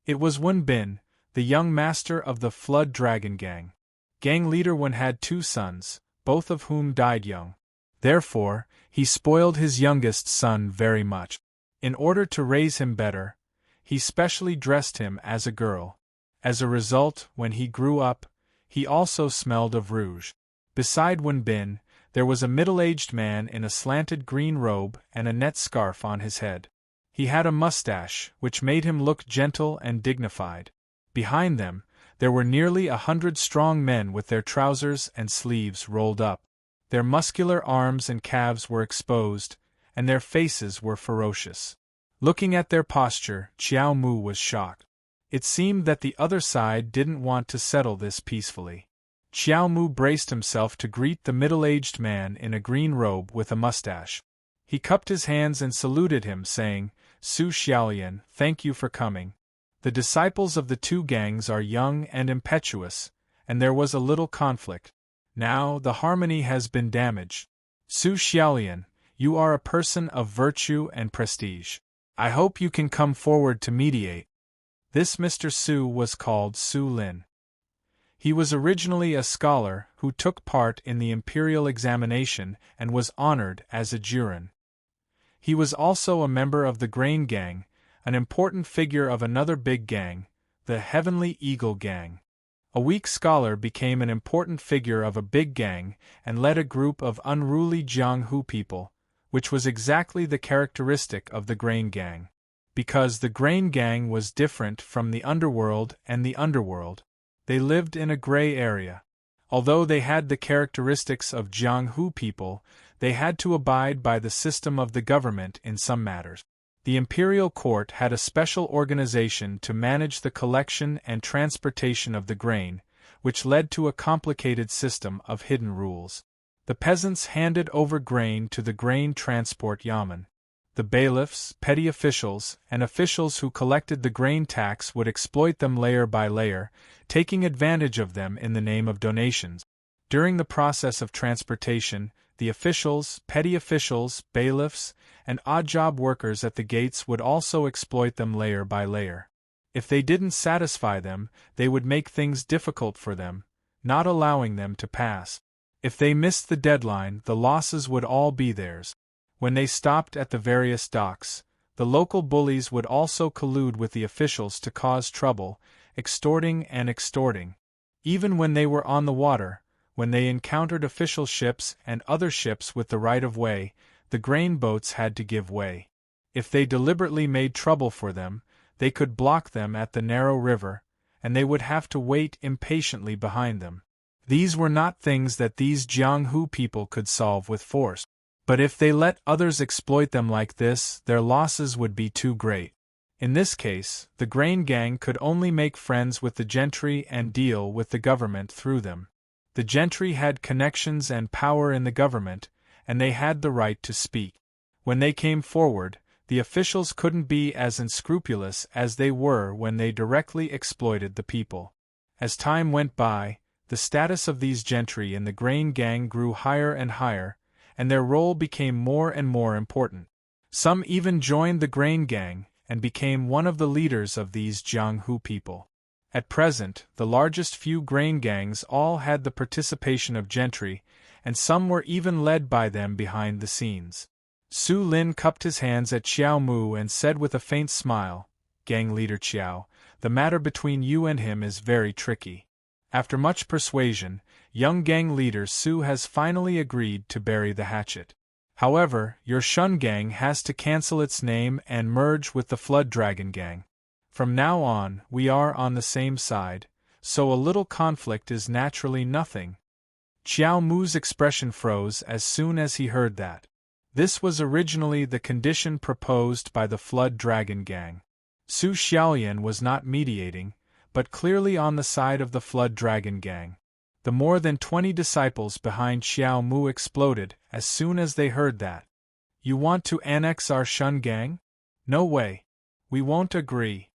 A: It was Wen Bin, the young master of the Flood Dragon Gang. Gang leader Wen had 2 sons, both of whom died young. Therefore, he spoiled his youngest son very much. In order to raise him better, he specially dressed him as a girl. As a result, when he grew up, he also smelled of rouge. Beside Wen Bin, there was a middle-aged man in a slanted green robe and a net scarf on his head. He had a mustache, which made him look gentle and dignified. Behind them, there were nearly 100 strong men with their trousers and sleeves rolled up. Their muscular arms and calves were exposed, and their faces were ferocious. Looking at their posture, Xiao Mu was shocked. It seemed that the other side didn't want to settle this peacefully. Xiao Mu braced himself to greet the middle-aged man in a green robe with a mustache. He cupped his hands and saluted him, saying, "Su Xiaolian, thank you for coming. The disciples of the 2 gangs are young and impetuous, and there was a little conflict. Now the harmony has been damaged. Su Xiaolian, you are a person of virtue and prestige. I hope you can come forward to mediate." This Mr. Su was called Su Lin. He was originally a scholar who took part in the imperial examination and was honored as a jurin. He was also a member of the Grain Gang, an important figure of another big gang, the Heavenly Eagle Gang. A weak scholar became an important figure of a big gang and led a group of unruly Jianghu people, which was exactly the characteristic of the Grain Gang. Because the Grain Gang was different from the underworld and the underworld, they lived in a gray area. Although they had the characteristics of Jianghu people, they had to abide by the system of the government in some matters. The imperial court had a special organization to manage the collection and transportation of the grain, which led to a complicated system of hidden rules. The peasants handed over grain to the grain transport yamen. The bailiffs, petty officials, and officials who collected the grain tax would exploit them layer by layer, taking advantage of them in the name of donations. During the process of transportation, the officials, petty officials, bailiffs, and odd-job workers at the gates would also exploit them layer by layer. If they didn't satisfy them, they would make things difficult for them, not allowing them to pass. If they missed the deadline, the losses would all be theirs. When they stopped at the various docks, the local bullies would also collude with the officials to cause trouble, extorting and extorting. Even when they were on the water, when they encountered official ships and other ships with the right-of-way, the grain boats had to give way. If they deliberately made trouble for them, they could block them at the narrow river, and they would have to wait impatiently behind them. These were not things that these Jianghu people could solve with force. But if they let others exploit them like this, their losses would be too great. In this case, the Grain Gang could only make friends with the gentry and deal with the government through them. The gentry had connections and power in the government, and they had the right to speak. When they came forward, the officials couldn't be as unscrupulous as they were when they directly exploited the people. As time went by, the status of these gentry in the Grain Gang grew higher and higher, and their role became more and more important. Some even joined the Grain Gang and became one of the leaders of these Jianghu people. At present, the largest few grain gangs all had the participation of gentry, and some were even led by them behind the scenes. Su Lin cupped his hands at Xiao Mu and said with a faint smile, "Gang leader Xiao, the matter between you and him is very tricky. After much persuasion, young gang leader Su has finally agreed to bury the hatchet. However, your Shun Gang has to cancel its name and merge with the Flood Dragon Gang. From now on, we are on the same side, so a little conflict is naturally nothing." Xiao Mu's expression froze as soon as he heard that. This was originally the condition proposed by the Flood Dragon Gang. Su Xiaolian was not mediating, but clearly on the side of the Flood Dragon Gang. The more than 20 disciples behind Xiao Mu exploded as soon as they heard that. "You want to annex our Shun Gang? No way. We won't agree."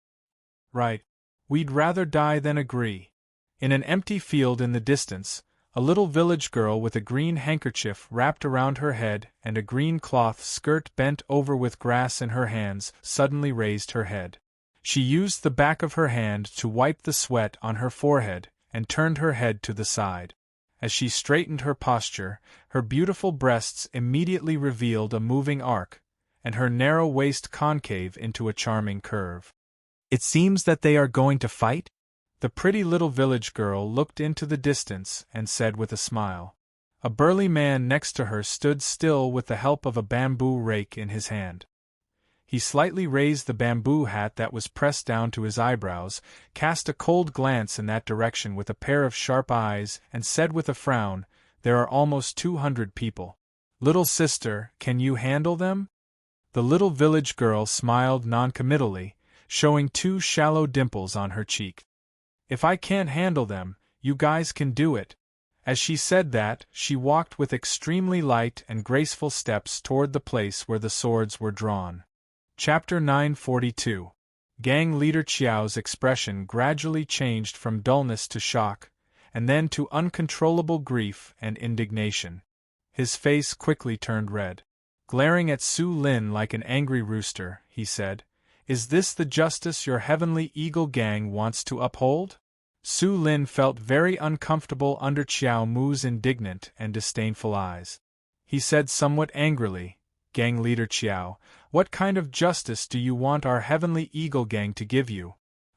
A: "Right. We'd rather die than agree." In an empty field in the distance, a little village girl with a green handkerchief wrapped around her head and a green cloth skirt bent over with grass in her hands suddenly raised her head. She used the back of her hand to wipe the sweat on her forehead and turned her head to the side. As she straightened her posture, her beautiful breasts immediately revealed a moving arc, and her narrow waist concave into a charming curve. "It seems that they are going to fight?" The pretty little village girl looked into the distance and said with a smile. A burly man next to her stood still with the help of a bamboo rake in his hand. He slightly raised the bamboo hat that was pressed down to his eyebrows, cast a cold glance in that direction with a pair of sharp eyes, and said with a frown, "There are almost 200 people. Little sister, can you handle them?" The little village girl smiled noncommittally, showing 2 shallow dimples on her cheek. "If I can't handle them, you guys can do it." As she said that, she walked with extremely light and graceful steps toward the place where the swords were drawn. Chapter 942. Gang leader Qiao's expression gradually changed from dullness to shock, and then to uncontrollable grief and indignation. His face quickly turned red. Glaring at Su Lin like an angry rooster, he said, "Is this the justice your Heavenly Eagle gang wants to uphold?" Su Lin felt very uncomfortable under Qiao Mu's indignant and disdainful eyes. He said somewhat angrily, "Gang leader Qiao, what kind of justice do you want our Heavenly Eagle gang to give you?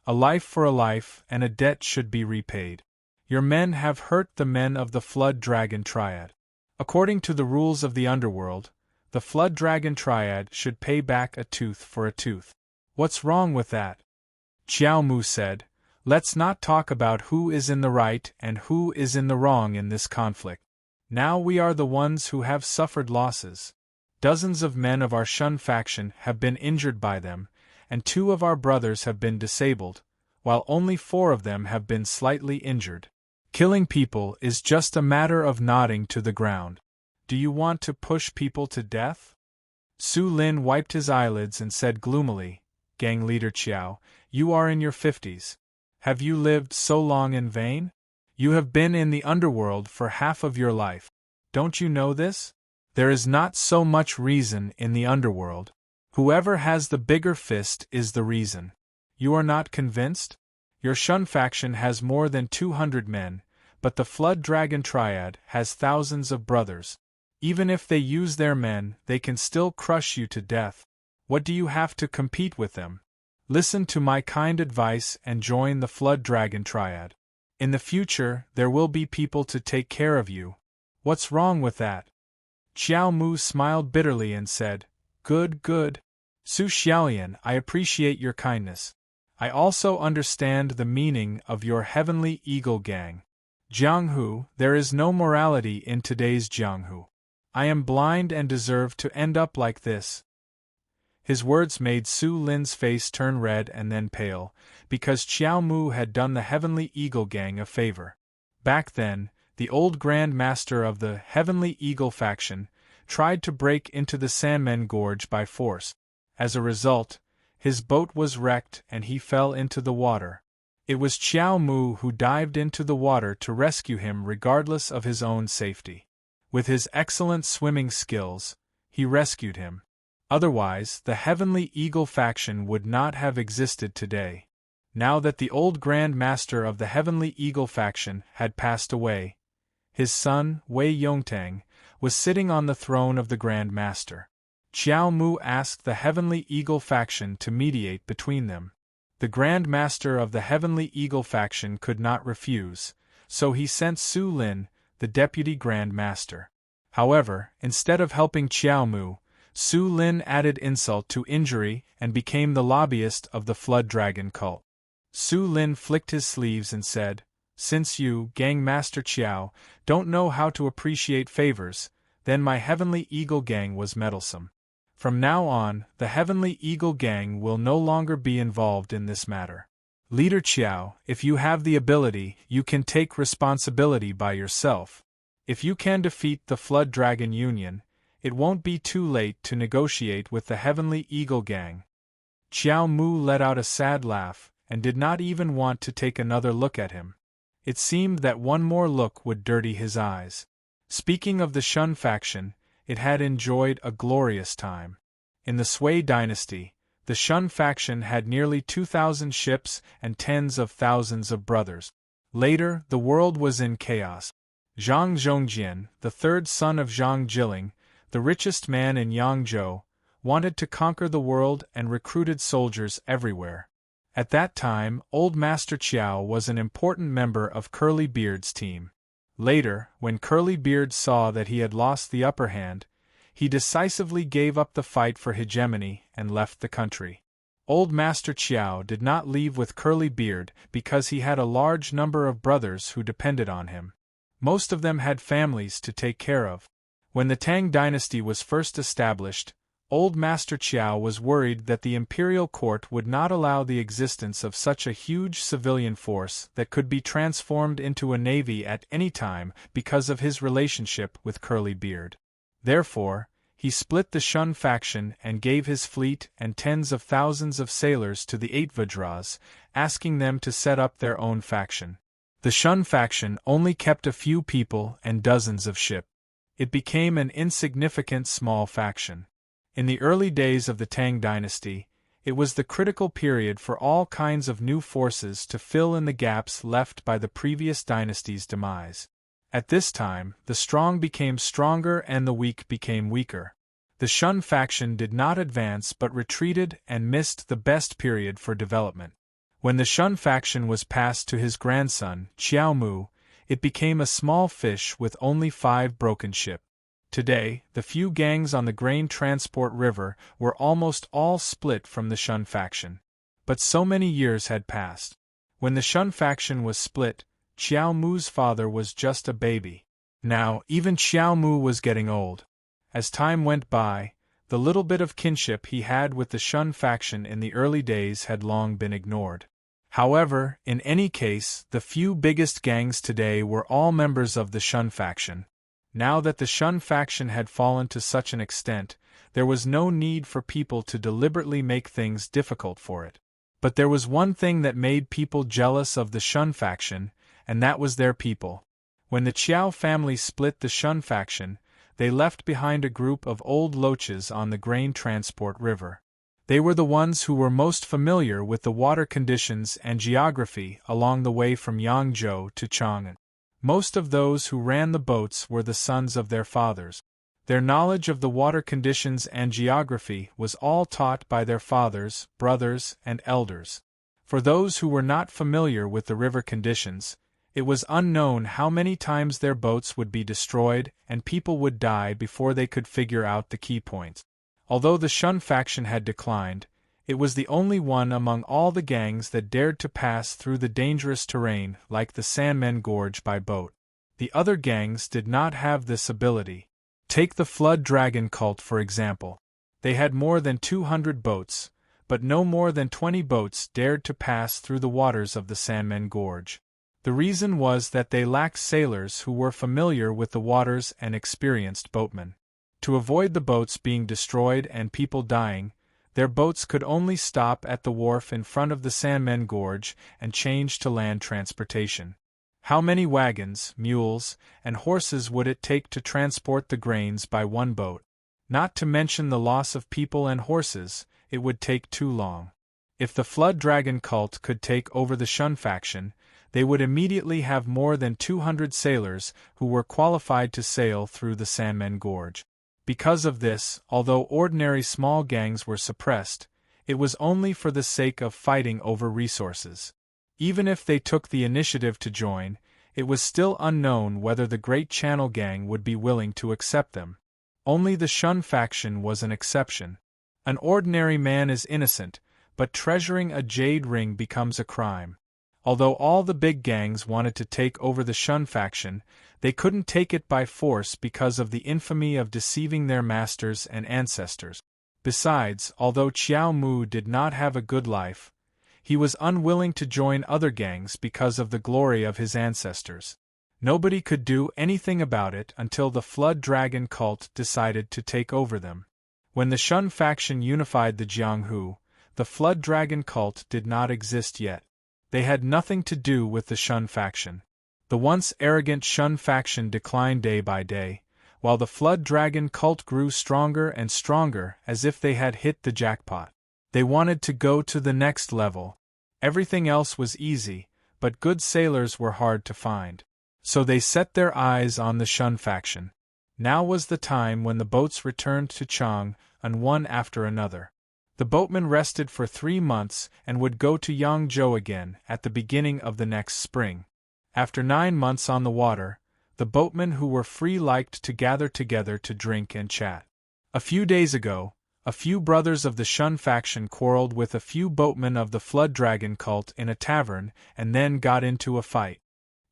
A: A life for a life, and a debt should be repaid. Your men have hurt the men of the Flood Dragon Triad. According to the rules of the underworld, the Flood Dragon Triad should pay back a tooth for a tooth. What's wrong with that?" Qiao Mu said, "Let's not talk about who is in the right and who is in the wrong in this conflict. Now we are the ones who have suffered losses. Dozens of men of our Shun faction have been injured by them, and 2 of our brothers have been disabled, while only 4 of them have been slightly injured. Killing people is just a matter of nodding to the ground. Do you want to push people to death?" Su Lin wiped his eyelids and said gloomily, "Gang leader Qiao, you are in your 50s. Have you lived so long in vain? You have been in the underworld for half of your life. Don't you know this? There is not so much reason in the underworld. Whoever has the bigger fist is the reason. You are not convinced? Your Shun faction has more than 200 men, but the Flood Dragon Triad has thousands of brothers. Even if they use their men, they can still crush you to death. What do you have to compete with them? Listen to my kind advice and join the Flood Dragon Triad. In the future, there will be people to take care of you. What's wrong with that?" Qiao Mu smiled bitterly and said, "Good, good. Su Xiaolian, I appreciate your kindness. I also understand the meaning of your Heavenly Eagle gang. Jianghu, there is no morality in today's Jianghu. I am blind and deserve to end up like this." His words made Su Lin's face turn red and then pale, because Qiao Mu had done the Heavenly Eagle gang a favor. Back then, the old Grand Master of the Heavenly Eagle faction tried to break into the Sandmen Gorge by force. As a result, his boat was wrecked and he fell into the water. It was Qiao Mu who dived into the water to rescue him regardless of his own safety. With his excellent swimming skills, he rescued him. Otherwise, the Heavenly Eagle faction would not have existed today. Now that the old Grand Master of the Heavenly Eagle faction had passed away, his son, Wei Yongtang, was sitting on the throne of the Grand Master. Qiao Mu asked the Heavenly Eagle faction to mediate between them. The Grand Master of the Heavenly Eagle faction could not refuse, so he sent Su Lin, the Deputy Grand Master. However, instead of helping Qiao Mu, Su Lin added insult to injury and became the lobbyist of the Flood Dragon cult. Su Lin flicked his sleeves and said, "Since you, Gang Master Qiao, don't know how to appreciate favors, then my Heavenly Eagle gang was meddlesome. From now on, the Heavenly Eagle gang will no longer be involved in this matter. Leader Qiao, if you have the ability, you can take responsibility by yourself. If you can defeat the Flood Dragon Union, it won't be too late to negotiate with the Heavenly Eagle gang." Qiao Mu let out a sad laugh, and did not even want to take another look at him. It seemed that one more look would dirty his eyes. Speaking of the Shun faction, it had enjoyed a glorious time. In the Sui dynasty, The Shun faction had nearly 2,000 ships and tens of thousands of brothers. Later, the world was in chaos. Zhang Zhongjian, the third son of Zhang Jiling, the richest man in Yangzhou, wanted to conquer the world and recruited soldiers everywhere. At that time, Old Master Qiao was an important member of Curly Beard's team. Later, when Curly Beard saw that he had lost the upper hand, he decisively gave up the fight for hegemony and left the country. Old Master Qiao did not leave with Curly Beard because he had a large number of brothers who depended on him. Most of them had families to take care of. When the Tang dynasty was first established, Old Master Qiao was worried that the imperial court would not allow the existence of such a huge civilian force that could be transformed into a navy at any time because of his relationship with Curly Beard. Therefore, he split the Shun faction and gave his fleet and tens of thousands of sailors to the Eight Vajras, asking them to set up their own faction. The Shun faction only kept a few people and dozens of ships. It became an insignificant small faction. In the early days of the Tang dynasty, it was the critical period for all kinds of new forces to fill in the gaps left by the previous dynasty's demise. At this time, the strong became stronger and the weak became weaker. The Shun faction did not advance but retreated and missed the best period for development. When the Shun faction was passed to his grandson, Qiao Mu, it became a small fish with only 5 broken ships. Today, the few gangs on the grain transport river were almost all split from the Shun faction. But so many years had passed. When the Shun faction was split, Qiao Mu's father was just a baby. Now, even Qiao Mu was getting old. As time went by, the little bit of kinship he had with the Shun faction in the early days had long been ignored. However, in any case, the few biggest gangs today were all members of the Shun faction. Now that the Shun faction had fallen to such an extent, there was no need for people to deliberately make things difficult for it. But there was one thing that made people jealous of the Shun faction, and that was their people. When the Qiao family split the Shun faction, they left behind a group of old loaches on the grain transport river. They were the ones who were most familiar with the water conditions and geography along the way from Yangzhou to Chang'an. Most of those who ran the boats were the sons of their fathers. Their knowledge of the water conditions and geography was all taught by their fathers, brothers, and elders. For those who were not familiar with the river conditions, it was unknown how many times their boats would be destroyed and people would die before they could figure out the key points. Although the Shun faction had declined, it was the only one among all the gangs that dared to pass through the dangerous terrain like the Sandmen Gorge by boat. The other gangs did not have this ability. Take the Flood Dragon cult for example. They had more than 200 boats, but no more than 20 boats dared to pass through the waters of the Sandmen Gorge. The reason was that they lacked sailors who were familiar with the waters and experienced boatmen. To avoid the boats being destroyed and people dying, their boats could only stop at the wharf in front of the Sandmen Gorge and change to land transportation. How many wagons, mules, and horses would it take to transport the grains by one boat? Not to mention the loss of people and horses, it would take too long. If the Flood Dragon cult could take over the Shun faction, they would immediately have more than 200 sailors who were qualified to sail through the Sandmen Gorge. Because of this, although ordinary small gangs were suppressed, it was only for the sake of fighting over resources. Even if they took the initiative to join, it was still unknown whether the Great Channel Gang would be willing to accept them. Only the Shun faction was an exception. An ordinary man is innocent, but treasuring a jade ring becomes a crime. Although all the big gangs wanted to take over the Shun faction, they couldn't take it by force because of the infamy of deceiving their masters and ancestors. Besides, although Qiao Mu did not have a good life, he was unwilling to join other gangs because of the glory of his ancestors. Nobody could do anything about it until the Flood Dragon cult decided to take over them. When the Shun faction unified the Jianghu, the Flood Dragon cult did not exist yet. They had nothing to do with the Shun faction. The once arrogant Shun faction declined day by day, while the Flood Dragon cult grew stronger and stronger as if they had hit the jackpot. They wanted to go to the next level. Everything else was easy, but good sailors were hard to find. So they set their eyes on the Shun faction. Now was the time when the boats returned to Chang, and one after another. The boatmen rested for 3 months and would go to Yangzhou again at the beginning of the next spring. After 9 months on the water, the boatmen who were free liked to gather together to drink and chat. A few days ago, a few brothers of the Shun faction quarreled with a few boatmen of the Flood Dragon cult in a tavern and then got into a fight.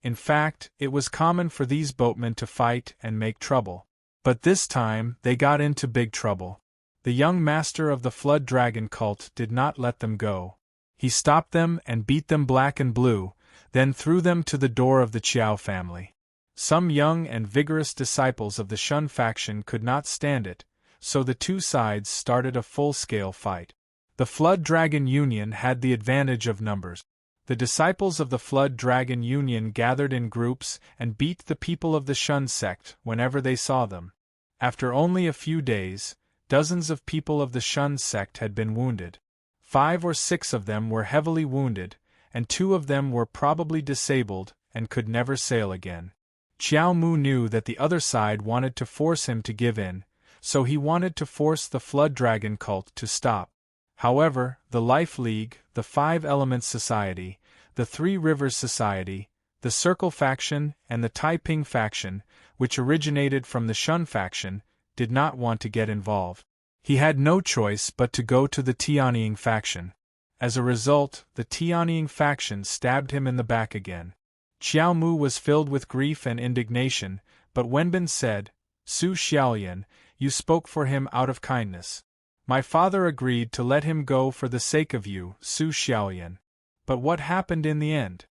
A: In fact, it was common for these boatmen to fight and make trouble. But this time, they got into big trouble. The young master of the Flood Dragon cult did not let them go. He stopped them and beat them black and blue, then threw them to the door of the Qiao family. Some young and vigorous disciples of the Shun faction could not stand it, so the two sides started a full-scale fight. The Flood Dragon Union had the advantage of numbers. The disciples of the Flood Dragon Union gathered in groups and beat the people of the Shun sect whenever they saw them. After only a few days, dozens of people of the Shun sect had been wounded. 5 or 6 of them were heavily wounded, and 2 of them were probably disabled and could never sail again. Qiao Mu knew that the other side wanted to force him to give in, so he wanted to force the Flood Dragon cult to stop. However, the Life League, the 5 Elements Society, the 3 Rivers Society, the Circle faction, and the Taiping faction, which originated from the Shun faction, did not want to get involved. He had no choice but to go to the Tianying faction. As a result, the Tianying faction stabbed him in the back again. Qiao Mu was filled with grief and indignation, but Wenbin said, "Su Xiaolian, you spoke for him out of kindness. My father agreed to let him go for the sake of you, Su Xiaolian. But what happened in the end?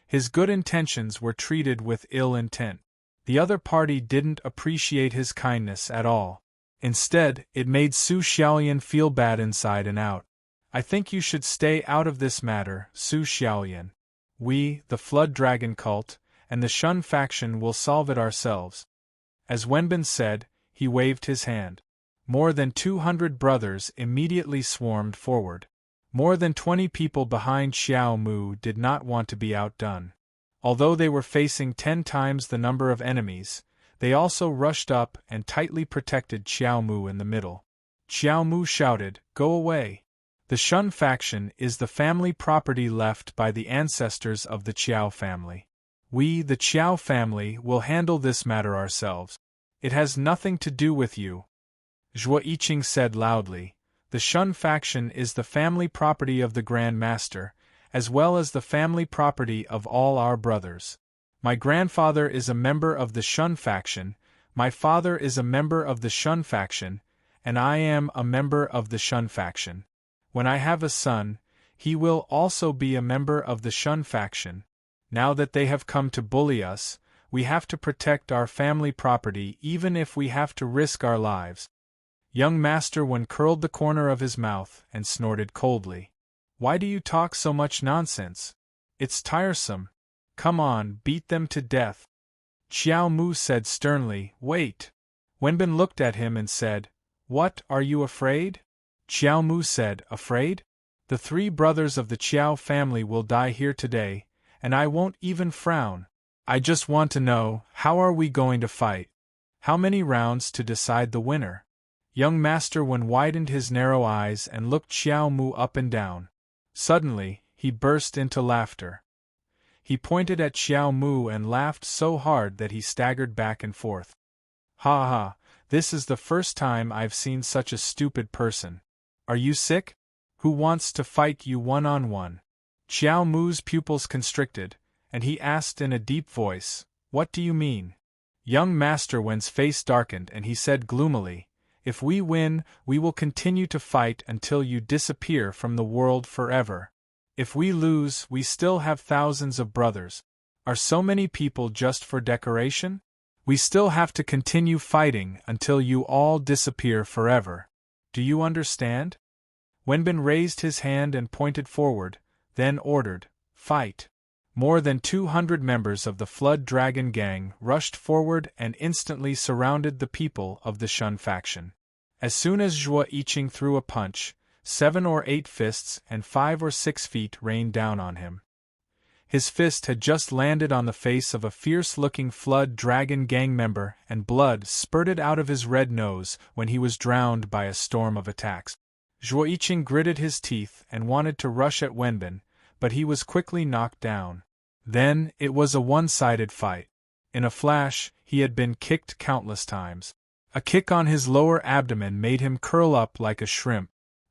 A: His good intentions were treated with ill intent. The other party didn't appreciate his kindness at all. Instead, it made Su Xiaolian feel bad inside and out. I think you should stay out of this matter, Su Xiaolian. We, the Flood Dragon cult, and the Shun faction will solve it ourselves." As Wenbin said, he waved his hand. More than 200 brothers immediately swarmed forward. More than 20 people behind Qiao Mu did not want to be outdone. Although they were facing 10 times the number of enemies, they also rushed up and tightly protected Qiao Mu in the middle. Qiao Mu shouted, "Go away! The Shun faction is the family property left by the ancestors of the Qiao family. We, the Qiao family, will handle this matter ourselves. It has nothing to do with you." Zhuo Yiqing said loudly, "The Shun faction is the family property of the Grand Master, as well as the family property of all our brothers. My grandfather is a member of the Shun faction, my father is a member of the Shun faction, and I am a member of the Shun faction. When I have a son, he will also be a member of the Shun faction. Now that they have come to bully us, we have to protect our family property even if we have to risk our lives." Young Master Wen curled the corner of his mouth and snorted coldly. "Why do you talk so much nonsense? It's tiresome. Come on, beat them to death." Qiao Mu said sternly, "Wait." Wenbin looked at him and said, "What, are you afraid?" Qiao Mu said, "Afraid? The 3 brothers of the Qiao family will die here today, and I won't even frown. I just want to know, how are we going to fight? How many rounds to decide the winner?" Young Master Wen widened his narrow eyes and looked Qiao Mu up and down. Suddenly, he burst into laughter. He pointed at Qiao Mu and laughed so hard that he staggered back and forth. "Ha ha, this is the first time I've seen such a stupid person. Are you sick? Who wants to fight you one-on-one?" Qiao Mu's pupils constricted, and he asked in a deep voice, "What do you mean?" Young Master Wen's face darkened and he said gloomily, "If we win, we will continue to fight until you disappear from the world forever. If we lose, we still have thousands of brothers. Are so many people just for decoration? We still have to continue fighting until you all disappear forever. Do you understand?" Wenbin raised his hand and pointed forward, then ordered, "Fight." More than 200 members of the Flood Dragon gang rushed forward and instantly surrounded the people of the Shun faction. As soon as Zhuo Yiqing threw a punch, 7 or 8 fists and 5 or 6 feet rained down on him. His fist had just landed on the face of a fierce-looking flood dragon gang member, and blood spurted out of his red nose when he was drowned by a storm of attacks. Zhuoiqing gritted his teeth and wanted to rush at Wenbin, but he was quickly knocked down. Then, it was a one-sided fight. In a flash, he had been kicked countless times. A kick on his lower abdomen made him curl up like a shrimp.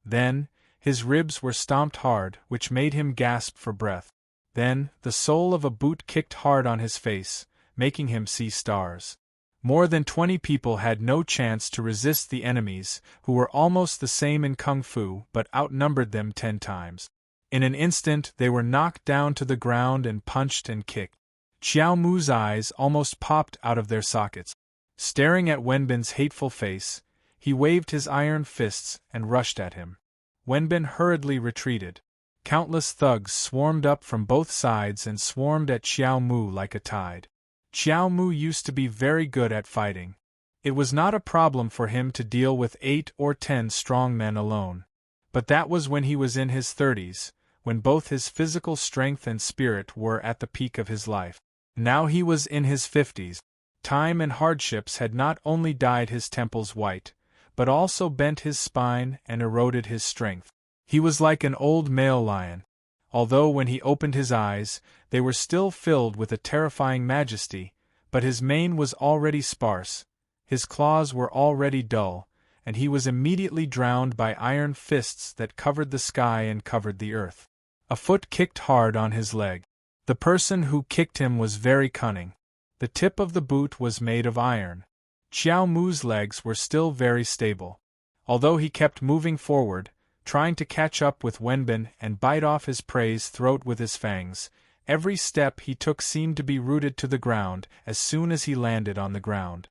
A: Then, his ribs were stomped hard, which made him gasp for breath. Then, the sole of a boot kicked hard on his face, making him see stars. More than 20 people had no chance to resist the enemies, who were almost the same in kung fu but outnumbered them 10 times. In an instant they were knocked down to the ground and punched and kicked. Xiao Mu's eyes almost popped out of their sockets. Staring at Wenbin's hateful face, he waved his iron fists and rushed at him. Wenbin hurriedly retreated. Countless thugs swarmed up from both sides and swarmed at Xiao Mu like a tide. Xiao Mu used to be very good at fighting. It was not a problem for him to deal with 8 or 10 strong men alone. But that was when he was in his 30s, when both his physical strength and spirit were at the peak of his life. Now he was in his 50s. Time and hardships had not only dyed his temples white, but also bent his spine and eroded his strength. He was like an old male lion. Although when he opened his eyes, they were still filled with a terrifying majesty, but his mane was already sparse, his claws were already dull, and he was immediately drowned by iron fists that covered the sky and covered the earth. A foot kicked hard on his leg. The person who kicked him was very cunning. The tip of the boot was made of iron. Xiao Mu's legs were still very stable. Although he kept moving forward, trying to catch up with Wenbin and bite off his prey's throat with his fangs, every step he took seemed to be rooted to the ground as soon as he landed on the ground.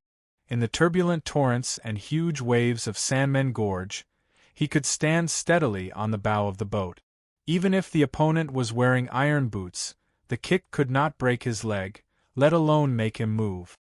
A: In the turbulent torrents and huge waves of Sanmen Gorge, he could stand steadily on the bow of the boat. Even if the opponent was wearing iron boots, the kick could not break his leg, let alone make him move.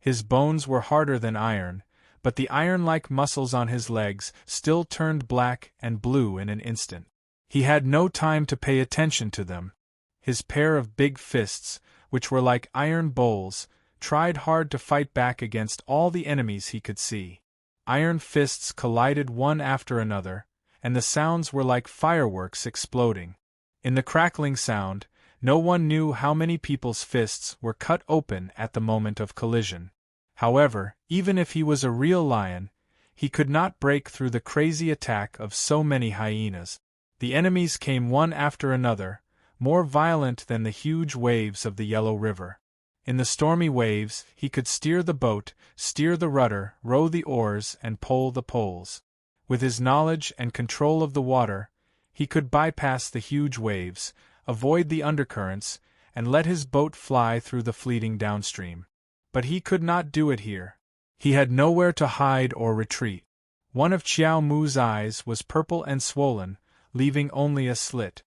A: His bones were harder than iron, but the iron-like muscles on his legs still turned black and blue in an instant. He had no time to pay attention to them. His pair of big fists, which were like iron bowls, tried hard to fight back against all the enemies he could see. Iron fists collided one after another, and the sounds were like fireworks exploding. In the crackling sound, no one knew how many people's fists were cut open at the moment of collision. However, even if he was a real lion, he could not break through the crazy attack of so many hyenas. The enemies came one after another, more violent than the huge waves of the Yellow River. In the stormy waves, he could steer the boat, steer the rudder, row the oars, and pole the poles. With his knowledge and control of the water, he could bypass the huge waves, avoid the undercurrents, and let his boat fly through the fleeting downstream. But he could not do it here. He had nowhere to hide or retreat. One of Xiao Mu's eyes was purple and swollen, leaving only a slit.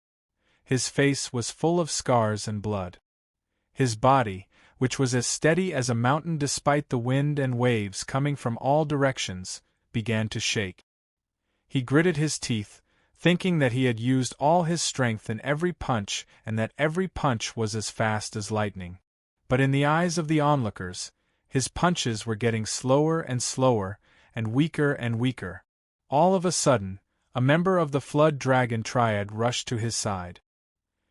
A: His face was full of scars and blood. His body, which was as steady as a mountain despite the wind and waves coming from all directions, began to shake. He gritted his teeth, thinking that he had used all his strength in every punch and that every punch was as fast as lightning. But in the eyes of the onlookers, his punches were getting slower and slower, and weaker. All of a sudden, a member of the Flood Dragon Triad rushed to his side.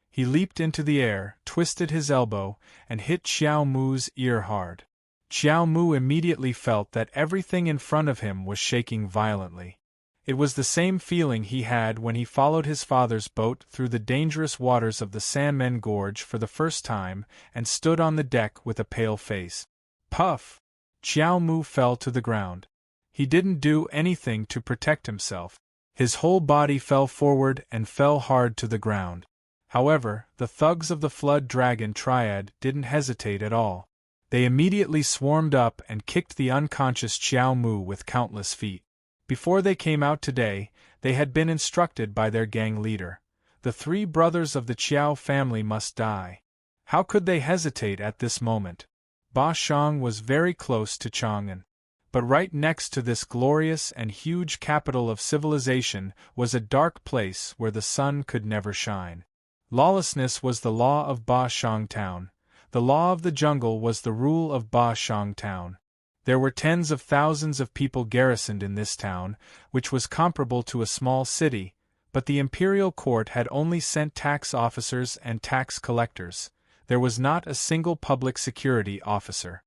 A: He leaped into the air, twisted his elbow, and hit Xiao Mu's ear hard. Xiao Mu immediately felt that everything in front of him was shaking violently. It was the same feeling he had when he followed his father's boat through the dangerous waters of the Sanmen Gorge for the first time and stood on the deck with a pale face. Puff! Xiao Mu fell to the ground. He didn't do anything to protect himself. His whole body fell forward and fell hard to the ground. However, the thugs of the Flood Dragon Triad didn't hesitate at all. They immediately swarmed up and kicked the unconscious Xiao Mu with countless feet. Before they came out today, they had been instructed by their gang leader. The 3 brothers of the Qiao family must die. How could they hesitate at this moment? Ba Shang was very close to Chang'an. But right next to this glorious and huge capital of civilization was a dark place where the sun could never shine. Lawlessness was the law of Ba Shang Town. The law of the jungle was the rule of Ba Shang Town. There were tens of thousands of people garrisoned in this town, which was comparable to a small city, but the imperial court had only sent tax officers and tax collectors. There was not a single public security officer.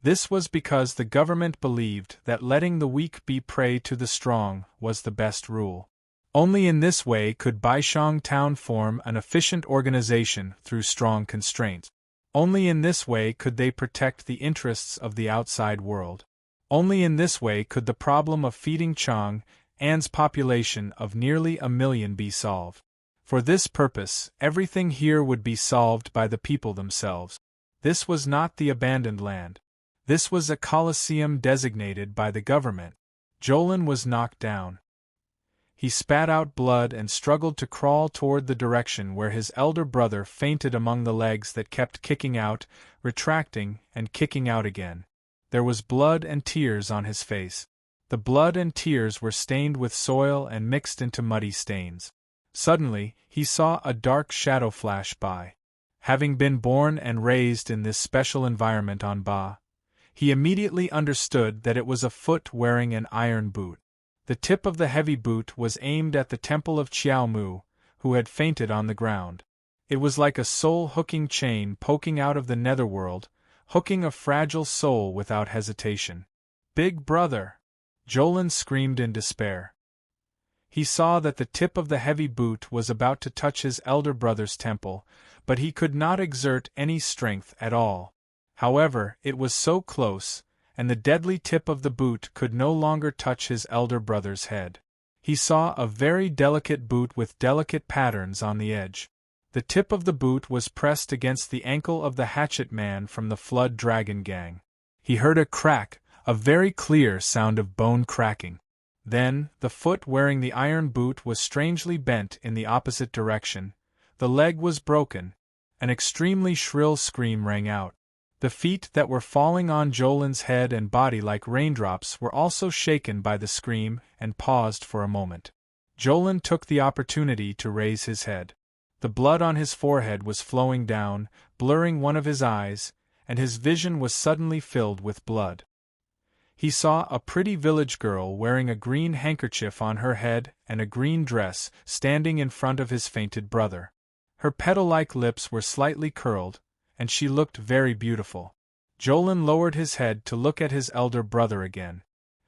A: This was because the government believed that letting the weak be prey to the strong was the best rule. Only in this way could Baishang Town form an efficient organization through strong constraint. Only in this way could they protect the interests of the outside world. Only in this way could the problem of feeding Chang'an's population of nearly 1 million be solved. For this purpose, everything here would be solved by the people themselves. This was not the abandoned land. This was a coliseum designated by the government. Jolin was knocked down. He spat out blood and struggled to crawl toward the direction where his elder brother fainted among the legs that kept kicking out, retracting, and kicking out again. There was blood and tears on his face. The blood and tears were stained with soil and mixed into muddy stains. Suddenly, he saw a dark shadow flash by. Having been born and raised in this special environment on Ba, he immediately understood that it was a foot wearing an iron boot. The tip of the heavy boot was aimed at the temple of Qiao Mu, who had fainted on the ground. It was like a soul-hooking chain poking out of the netherworld, hooking a fragile soul without hesitation. "Big brother!" Jolin screamed in despair. He saw that the tip of the heavy boot was about to touch his elder brother's temple, but he could not exert any strength at all. However, it was so close, and the deadly tip of the boot could no longer touch his elder brother's head. He saw a very delicate boot with delicate patterns on the edge. The tip of the boot was pressed against the ankle of the hatchet man from the Flood Dragon gang. He heard a crack, a very clear sound of bone cracking. Then, the foot wearing the iron boot was strangely bent in the opposite direction. The leg was broken. An extremely shrill scream rang out. The feet that were falling on Jolin's head and body like raindrops were also shaken by the scream and paused for a moment. Jolin took the opportunity to raise his head. The blood on his forehead was flowing down, blurring one of his eyes, and his vision was suddenly filled with blood. He saw a pretty village girl wearing a green handkerchief on her head and a green dress standing in front of his fainted brother. Her petal-like lips were slightly curled, and she looked very beautiful. Jolin lowered his head to look at his elder brother again.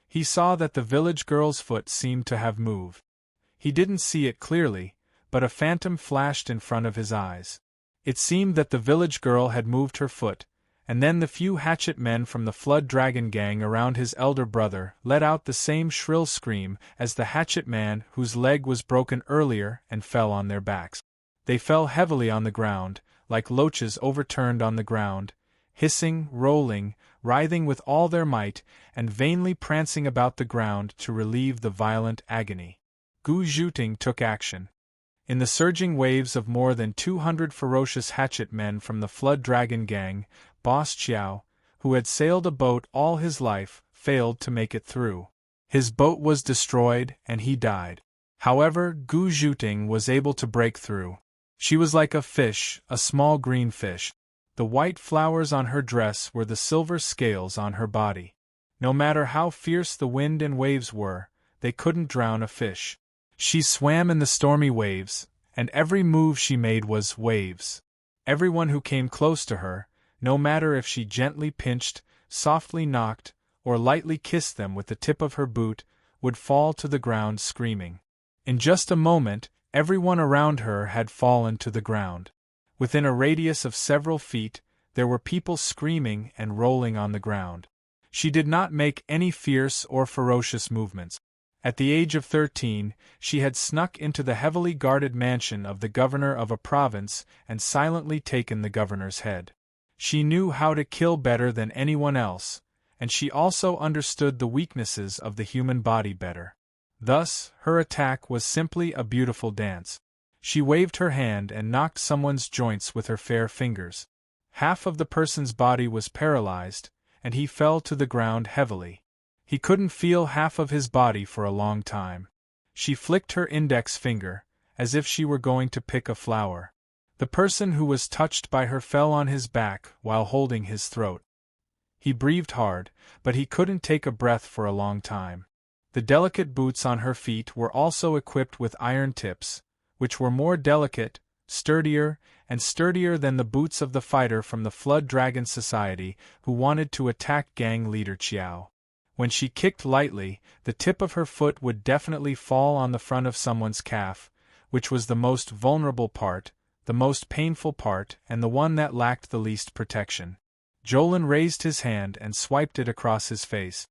A: He saw that the village girl's foot seemed to have moved. He didn't see it clearly, but a phantom flashed in front of his eyes. It seemed that the village girl had moved her foot, and then the few hatchet men from the Flood Dragon gang around his elder brother let out the same shrill scream as the hatchet man whose leg was broken earlier and fell on their backs. They fell heavily on the ground, like loaches overturned on the ground, hissing, rolling, writhing with all their might, and vainly prancing about the ground to relieve the violent agony. Gu Zhuting took action. In the surging waves of more than 200 ferocious hatchet men from the Flood Dragon gang, Boss Qiao, who had sailed a boat all his life, failed to make it through. His boat was destroyed, and he died. However, Gu Zhuting was able to break through. She was like a fish, a small green fish. The white flowers on her dress were the silver scales on her body. No matter how fierce the wind and waves were, they couldn't drown a fish. She swam in the stormy waves, and every move she made was waves. Everyone who came close to her, no matter if she gently pinched, softly knocked, or lightly kissed them with the tip of her boot, would fall to the ground screaming. In just a moment, everyone around her had fallen to the ground. Within a radius of several feet, there were people screaming and rolling on the ground. She did not make any fierce or ferocious movements. At the age of 13, she had snuck into the heavily guarded mansion of the governor of a province and silently taken the governor's head. She knew how to kill better than anyone else, and she also understood the weaknesses of the human body better. Thus, her attack was simply a beautiful dance. She waved her hand and knocked someone's joints with her fair fingers. Half of the person's body was paralyzed, and he fell to the ground heavily. He couldn't feel half of his body for a long time. She flicked her index finger, as if she were going to pick a flower. The person who was touched by her fell on his back while holding his throat. He breathed hard, but he couldn't take a breath for a long time. The delicate boots on her feet were also equipped with iron tips, which were more delicate, sturdier than the boots of the fighter from the Flood Dragon Society who wanted to attack gang leader Qiao. When she kicked lightly, the tip of her foot would definitely fall on the front of someone's calf, which was the most vulnerable part, the most painful part, and the one that lacked the least protection. Jolin raised his hand and swiped it across his face.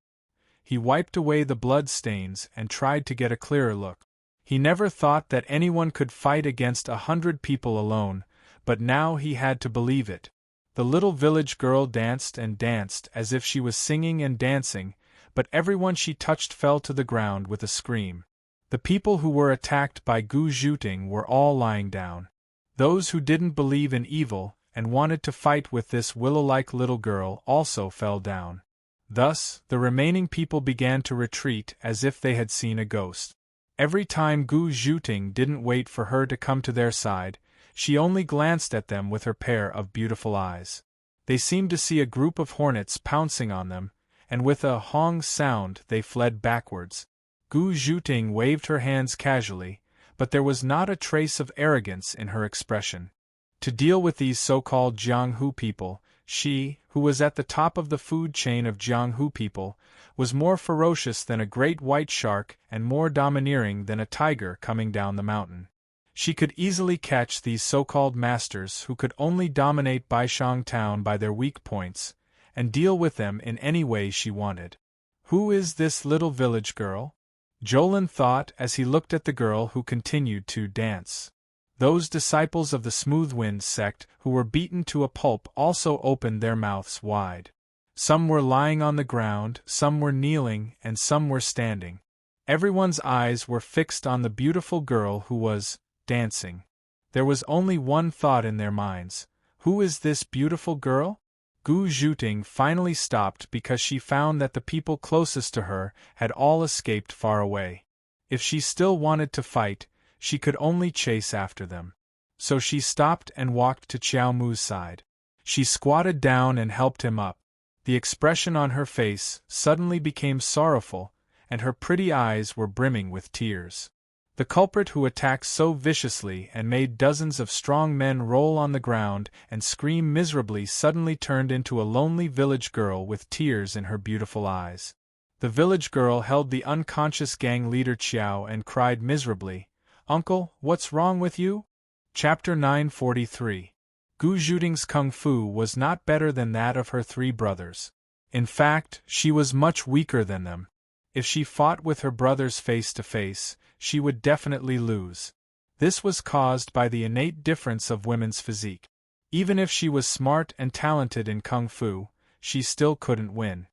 A: He wiped away the blood stains and tried to get a clearer look. He never thought that anyone could fight against 100 people alone, but now he had to believe it. The little village girl danced and danced as if she was singing and dancing, but everyone she touched fell to the ground with a scream. The people who were attacked by Gu Zhuting were all lying down. Those who didn't believe in evil and wanted to fight with this willow-like little girl also fell down. Thus, the remaining people began to retreat as if they had seen a ghost. Every time Gu Zhuting didn't wait for her to come to their side, she only glanced at them with her pair of beautiful eyes. They seemed to see a group of hornets pouncing on them, and with a hong sound they fled backwards. Gu Zhuting waved her hands casually, but there was not a trace of arrogance in her expression. To deal with these so-called Jianghu people, she, who was at the top of the food chain of Jianghu people, was more ferocious than a great white shark and more domineering than a tiger coming down the mountain. She could easily catch these so-called masters who could only dominate Baishang town by their weak points, and deal with them in any way she wanted. Who is this little village girl? Jolin thought as he looked at the girl who continued to dance. Those disciples of the Smooth Wind sect who were beaten to a pulp also opened their mouths wide. Some were lying on the ground, some were kneeling, and some were standing. Everyone's eyes were fixed on the beautiful girl who was dancing. There was only one thought in their minds: who is this beautiful girl? Gu Zhuting finally stopped because she found that the people closest to her had all escaped far away. If she still wanted to fight, she could only chase after them. So she stopped and walked to Qiao Mu's side. She squatted down and helped him up. The expression on her face suddenly became sorrowful, and her pretty eyes were brimming with tears. The culprit who attacked so viciously and made dozens of strong men roll on the ground and scream miserably suddenly turned into a lonely village girl with tears in her beautiful eyes. The village girl held the unconscious gang leader Qiao and cried miserably, "Uncle, what's wrong with you?" Chapter 943. Gu Zhuting's kung fu was not better than that of her three brothers. In fact, she was much weaker than them. If she fought with her brothers face to face, she would definitely lose. This was caused by the innate difference of women's physique. Even if she was smart and talented in kung fu, she still couldn't win.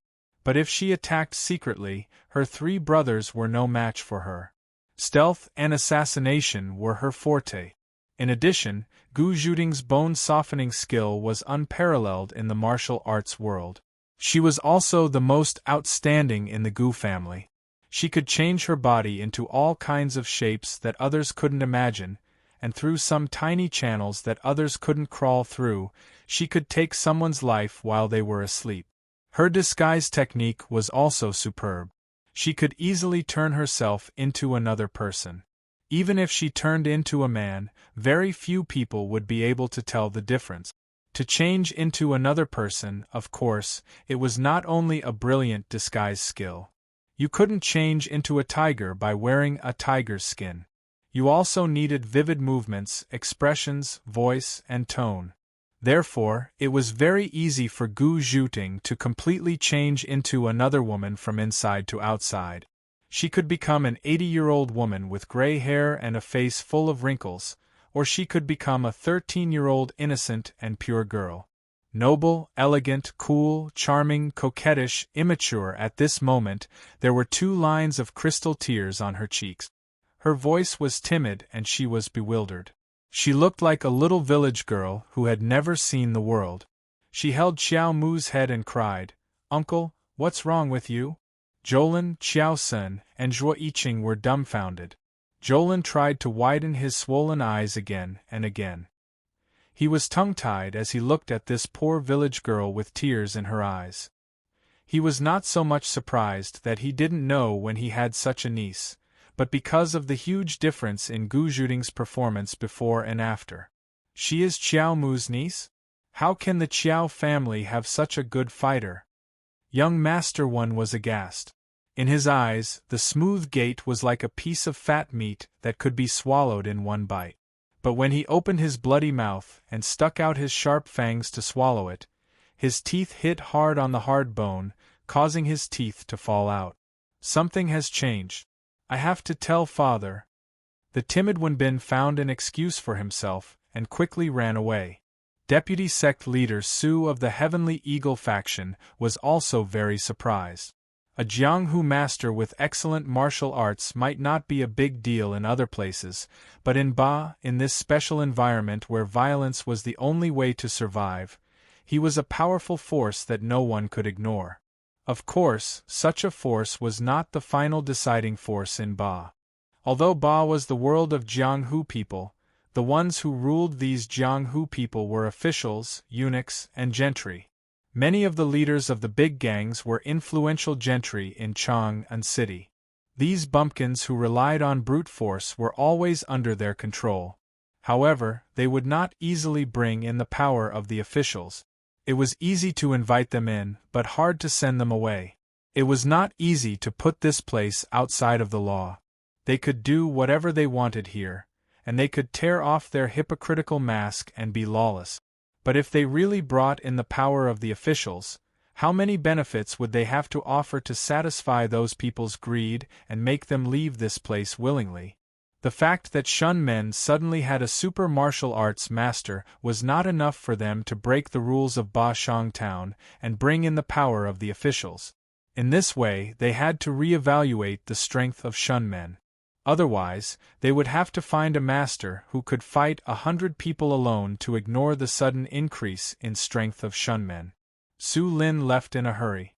A: But if she attacked secretly, her three brothers were no match for her. Stealth and assassination were her forte. In addition, Gu Zhuting's bone-softening skill was unparalleled in the martial arts world. She was also the most outstanding in the Gu family. She could change her body into all kinds of shapes that others couldn't imagine, and through some tiny channels that others couldn't crawl through, she could take someone's life while they were asleep. Her disguise technique was also superb. She could easily turn herself into another person. Even if she turned into a man, very few people would be able to tell the difference. To change into another person, of course, it was not only a brilliant disguise skill. You couldn't change into a tiger by wearing a tiger's skin. You also needed vivid movements, expressions, voice, and tone. Therefore, it was very easy for Gu Zhuting to completely change into another woman from inside to outside. She could become an 80-year-old woman with gray hair and a face full of wrinkles, or she could become a 13-year-old innocent and pure girl. Noble, elegant, cool, charming, coquettish, immature. At this moment, there were 2 lines of crystal tears on her cheeks. Her voice was timid and she was bewildered. She looked like a little village girl who had never seen the world. She held Qiao Mu's head and cried, "Uncle, what's wrong with you?" Jolin, Xiao Sun, and Zhuo Yiqing were dumbfounded. Jolin tried to widen his swollen eyes again and again. He was tongue-tied as he looked at this poor village girl with tears in her eyes. He was not so much surprised that he didn't know when he had such a niece, but because of the huge difference in Gu Zhuding's performance before and after. She is Qiao Mu's niece? How can the Qiao family have such a good fighter? Young Master One was aghast. In his eyes, the smooth gate was like a piece of fat meat that could be swallowed in one bite. But when he opened his bloody mouth and stuck out his sharp fangs to swallow it, his teeth hit hard on the hard bone, causing his teeth to fall out. Something has changed. I have to tell father. The timid Wenbin found an excuse for himself and quickly ran away. Deputy sect leader Su of the Heavenly Eagle faction was also very surprised. A Jianghu master with excellent martial arts might not be a big deal in other places, but in Ba, in this special environment where violence was the only way to survive, he was a powerful force that no one could ignore. Of course, such a force was not the final deciding force in Ba. Although Ba was the world of Jianghu people, the ones who ruled these Jianghu people were officials, eunuchs, and gentry. Many of the leaders of the big gangs were influential gentry in Chang'an City. These bumpkins who relied on brute force were always under their control. However, they would not easily bring in the power of the officials. It was easy to invite them in, but hard to send them away. It was not easy to put this place outside of the law. They could do whatever they wanted here, and they could tear off their hypocritical mask and be lawless. But if they really brought in the power of the officials, how many benefits would they have to offer to satisfy those people's greed and make them leave this place willingly? The fact that Shun men suddenly had a super martial arts master was not enough for them to break the rules of Ba Shang Town and bring in the power of the officials. In this way, they had to re-evaluate the strength of Shun men. Otherwise, they would have to find a master who could fight 100 people alone to ignore the sudden increase in strength of Shun men. Su Lin left in a hurry.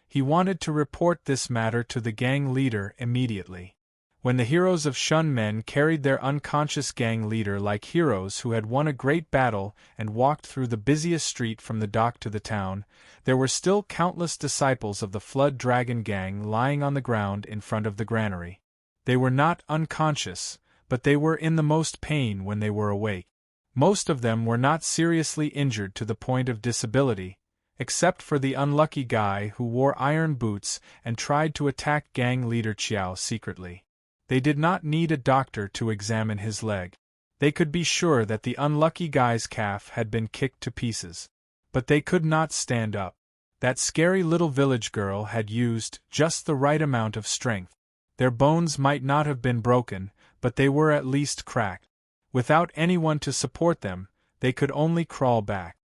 A: He wanted to report this matter to the gang leader immediately. When the heroes of Shun men carried their unconscious gang leader like heroes who had won a great battle and walked through the busiest street from the dock to the town, there were still countless disciples of the Flood Dragon gang lying on the ground in front of the granary. They were not unconscious, but they were in the most pain when they were awake. Most of them were not seriously injured to the point of disability, except for the unlucky guy who wore iron boots and tried to attack gang leader Qiao secretly. They did not need a doctor to examine his leg. They could be sure that the unlucky guy's calf had been kicked to pieces. But they could not stand up. That scary little village girl had used just the right amount of strength. Their bones might not have been broken, but they were at least cracked. Without anyone to support them, they could only crawl back.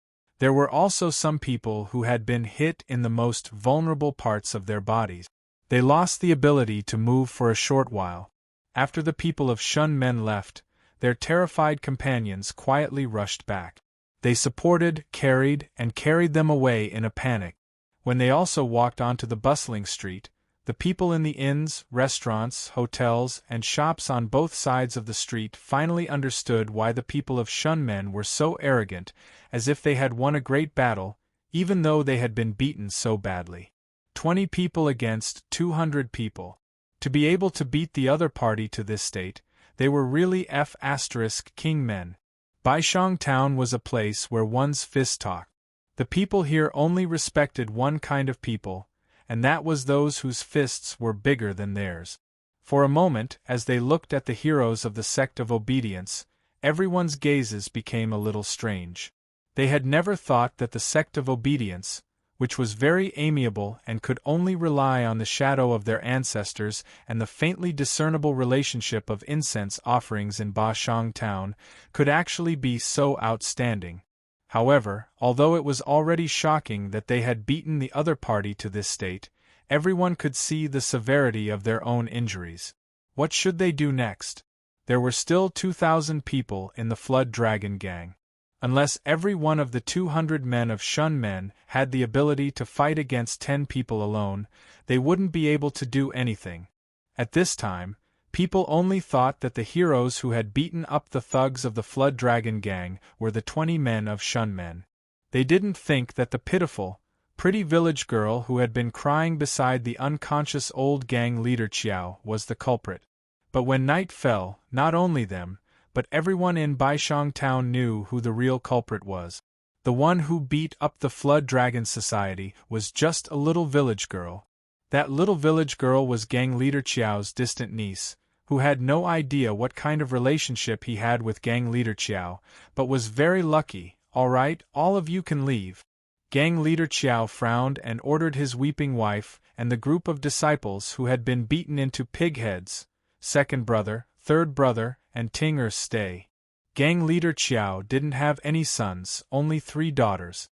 A: There were also some people who had been hit in the most vulnerable parts of their bodies. They lost the ability to move for a short while. After the people of Shun men left, their terrified companions quietly rushed back. They supported, carried them away in a panic. When they also walked onto the bustling street, the people in the inns, restaurants, hotels, and shops on both sides of the street finally understood why the people of Shun men were so arrogant, as if they had won a great battle, even though they had been beaten so badly. 20 people against 200 people. To be able to beat the other party to this state, they were really king men. Baishang Town was a place where one's fist talked. The people here only respected one kind of people, and that was those whose fists were bigger than theirs. For a moment, as they looked at the heroes of the sect of obedience, everyone's gazes became a little strange. They had never thought that the sect of obedience, which was very amiable and could only rely on the shadow of their ancestors and the faintly discernible relationship of incense offerings in Ba Shang Town, could actually be so outstanding. However, although it was already shocking that they had beaten the other party to this state, everyone could see the severity of their own injuries. What should they do next? There were still 2,000 people in the Flood Dragon gang. Unless every one of the 200 men of Shun men had the ability to fight against 10 people alone, they wouldn't be able to do anything. At this time, people only thought that the heroes who had beaten up the thugs of the Flood Dragon gang were the 20 men of Shun men. They didn't think that the pitiful, pretty village girl who had been crying beside the unconscious old gang leader Qiao was the culprit. But when night fell, not only them, but everyone in Baishang town knew who the real culprit was. The one who beat up the Flood Dragon Society was just a little village girl. That little village girl was gang leader Qiao's distant niece, who had no idea what kind of relationship he had with gang leader Qiao, but was very lucky. "All right, all of you can leave." Gang leader Qiao frowned and ordered his weeping wife and the group of disciples who had been beaten into pigheads, second brother, third brother, and Tinger stay. Gang leader Qiao didn't have any sons, only 3 daughters.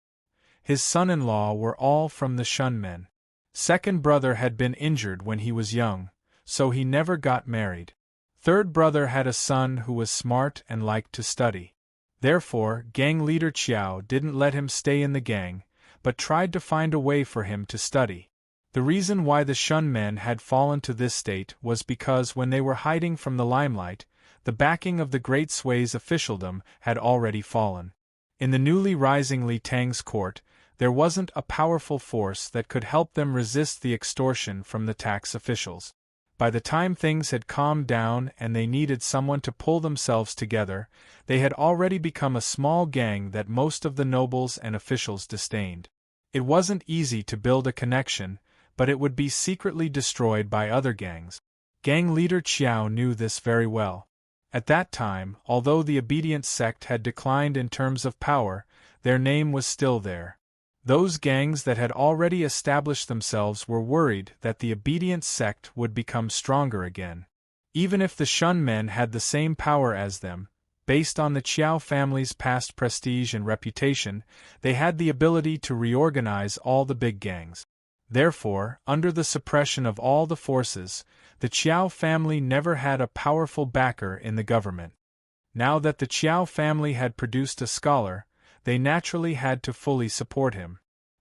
A: His son-in-law were all from the Shun men. Second brother had been injured when he was young, so he never got married. Third brother had a son who was smart and liked to study. Therefore, gang leader Qiao didn't let him stay in the gang, but tried to find a way for him to study. The reason why the Shun men had fallen to this state was because when they were hiding from the limelight, the backing of the Great Sway's officialdom had already fallen. In the newly rising Li Tang's court, there wasn't a powerful force that could help them resist the extortion from the tax officials. By the time things had calmed down and they needed someone to pull themselves together, they had already become a small gang that most of the nobles and officials disdained. It wasn't easy to build a connection, but it would be secretly destroyed by other gangs. Gang leader Qiao knew this very well. At that time, although the obedient sect had declined in terms of power, their name was still there. Those gangs that had already established themselves were worried that the obedient sect would become stronger again. Even if the Shun men had the same power as them, based on the Qiao family's past prestige and reputation, they had the ability to reorganize all the big gangs. Therefore, under the suppression of all the forces, the Qiao family never had a powerful backer in the government. Now that the Qiao family had produced a scholar, they naturally had to fully support him.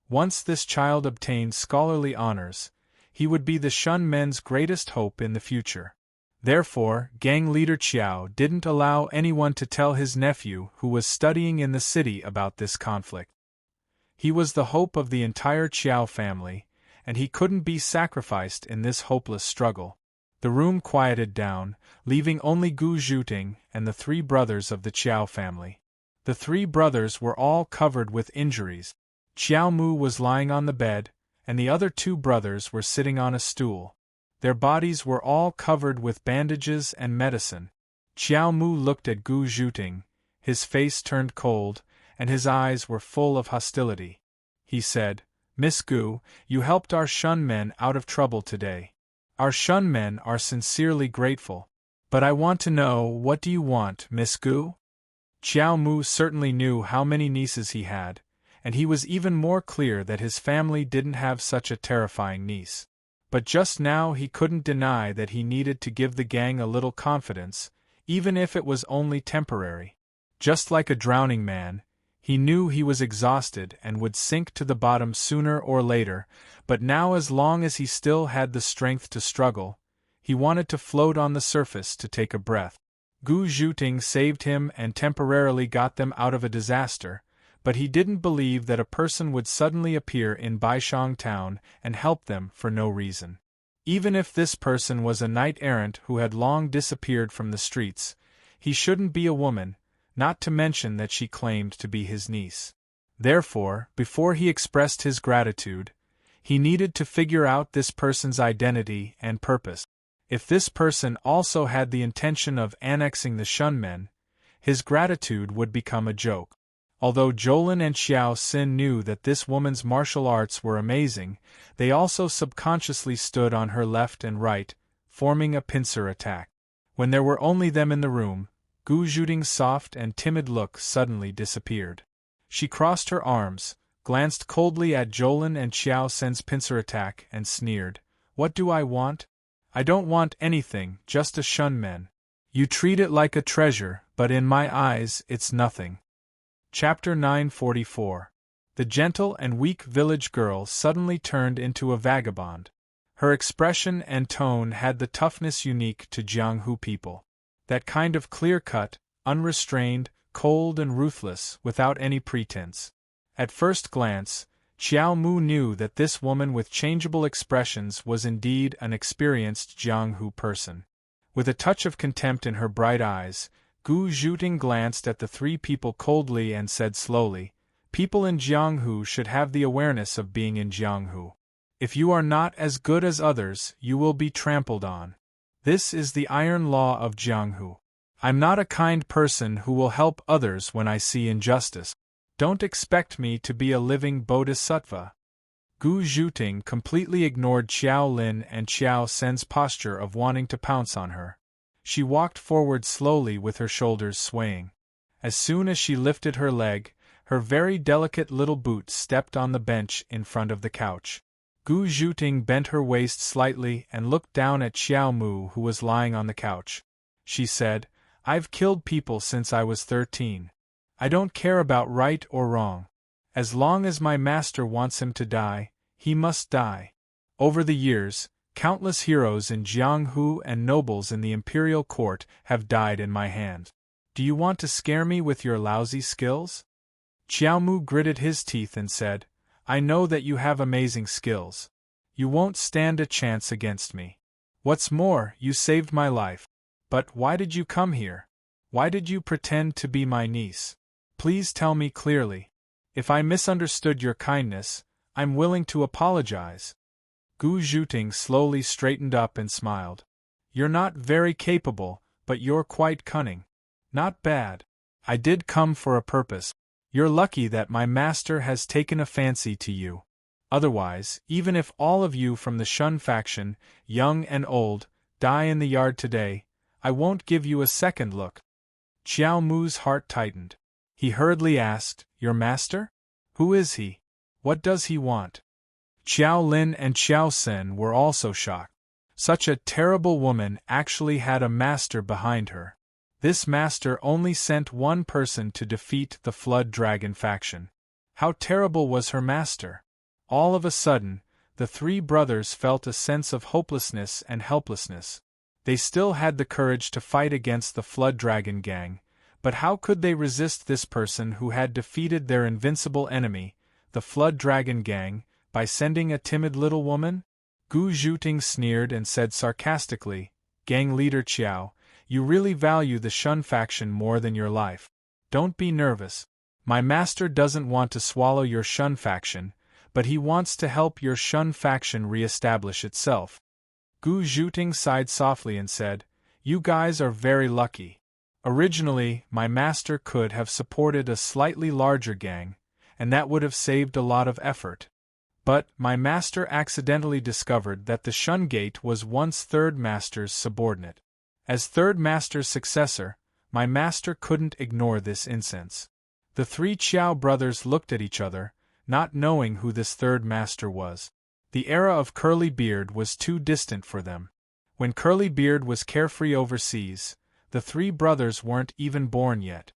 A: Once this child obtained scholarly honors, he would be the Shun men's greatest hope in the future. Therefore, gang leader Qiao didn't allow anyone to tell his nephew who was studying in the city about this conflict. He was the hope of the entire Qiao family, and he couldn't be sacrificed in this hopeless struggle. The room quieted down, leaving only Gu Zhuting and the 3 brothers of the Qiao family. The 3 brothers were all covered with injuries. Qiao Mu was lying on the bed, and the other 2 brothers were sitting on a stool. Their bodies were all covered with bandages and medicine. Qiao Mu looked at Gu Zhuting, his face turned cold, and his eyes were full of hostility. He said, "Miss Gu, you helped our Shun men out of trouble today. Our Shun men are sincerely grateful. But I want to know, what do you want, Miss Gu?" Qiao Mu certainly knew how many nieces he had, and he was even more clear that his family didn't have such a terrifying niece. But just now he couldn't deny that he needed to give the gang a little confidence, even if it was only temporary. Just like a drowning man, he knew he was exhausted and would sink to the bottom sooner or later, but now as long as he still had the strength to struggle, he wanted to float on the surface to take a breath. Gu Zhuting saved him and temporarily got them out of a disaster, but he didn't believe that a person would suddenly appear in Baishang town and help them for no reason. Even if this person was a knight-errant who had long disappeared from the streets, he shouldn't be a woman, not to mention that she claimed to be his niece. Therefore, before he expressed his gratitude, he needed to figure out this person's identity and purpose. If this person also had the intention of annexing the Shun men, his gratitude would become a joke. Although Jolin and Xiao Xin knew that this woman's martial arts were amazing, they also subconsciously stood on her left and right, forming a pincer attack. When there were only them in the room, Gu Zhuting's soft and timid look suddenly disappeared. She crossed her arms, glanced coldly at Jolin and Xiao Xin's pincer attack, and sneered, "What do I want? I don't want anything, just a Shun men. You treat it like a treasure, but in my eyes it's nothing." Chapter 944. The gentle and weak village girl suddenly turned into a vagabond. Her expression and tone had the toughness unique to Jianghu people. That kind of clear-cut, unrestrained, cold and ruthless, without any pretense. At first glance, Xiao Mu knew that this woman with changeable expressions was indeed an experienced Jianghu person. With a touch of contempt in her bright eyes, Gu Zhuting glanced at the three people coldly and said slowly, "People in Jianghu should have the awareness of being in Jianghu. If you are not as good as others, you will be trampled on. This is the iron law of Jianghu. I'm not a kind person who will help others when I see injustice. Don't expect me to be a living bodhisattva." Gu Zhuting completely ignored Xiao Lin and Xiao Sen's posture of wanting to pounce on her. She walked forward slowly with her shoulders swaying. As soon as she lifted her leg, her very delicate little boot stepped on the bench in front of the couch. Gu Zhuting bent her waist slightly and looked down at Xiao Mu, who was lying on the couch. She said, "I've killed people since I was 13. I don't care about right or wrong. As long as my master wants him to die, he must die. Over the years, countless heroes in Jianghu and nobles in the imperial court have died in my hand. Do you want to scare me with your lousy skills?" Xiao Mu gritted his teeth and said, "I know that you have amazing skills. You won't stand a chance against me. What's more, you saved my life. But why did you come here? Why did you pretend to be my niece? Please tell me clearly. If I misunderstood your kindness, I'm willing to apologize." Gu Zhuting slowly straightened up and smiled. "You're not very capable, but you're quite cunning. Not bad. I did come for a purpose. You're lucky that my master has taken a fancy to you. Otherwise, even if all of you from the Shun faction, young and old, die in the yard today, I won't give you a second look." Xiao Mu's heart tightened. He hurriedly asked, "Your master? Who is he? What does he want?" Xiao Lin and Xiao Sen were also shocked. Such a terrible woman actually had a master behind her. This master only sent one person to defeat the Flood Dragon faction. How terrible was her master? All of a sudden, the three brothers felt a sense of hopelessness and helplessness. They still had the courage to fight against the Flood Dragon gang, but how could they resist this person who had defeated their invincible enemy, the Flood Dragon gang, by sending a timid little woman? Gu Zhuting sneered and said sarcastically, "Gang leader Qiao, you really value the Shun faction more than your life. Don't be nervous. My master doesn't want to swallow your Shun faction, but he wants to help your Shun faction re-establish itself." Gu Zhuting sighed softly and said, "You guys are very lucky. Originally, my master could have supported a slightly larger gang, and that would have saved a lot of effort. But my master accidentally discovered that the Shun Gate was once Third Master's subordinate. As Third Master's successor, my master couldn't ignore this incense." The three Qiao brothers looked at each other, not knowing who this Third Master was. The era of Curly Beard was too distant for them. When Curly Beard was carefree overseas, the three brothers weren't even born yet.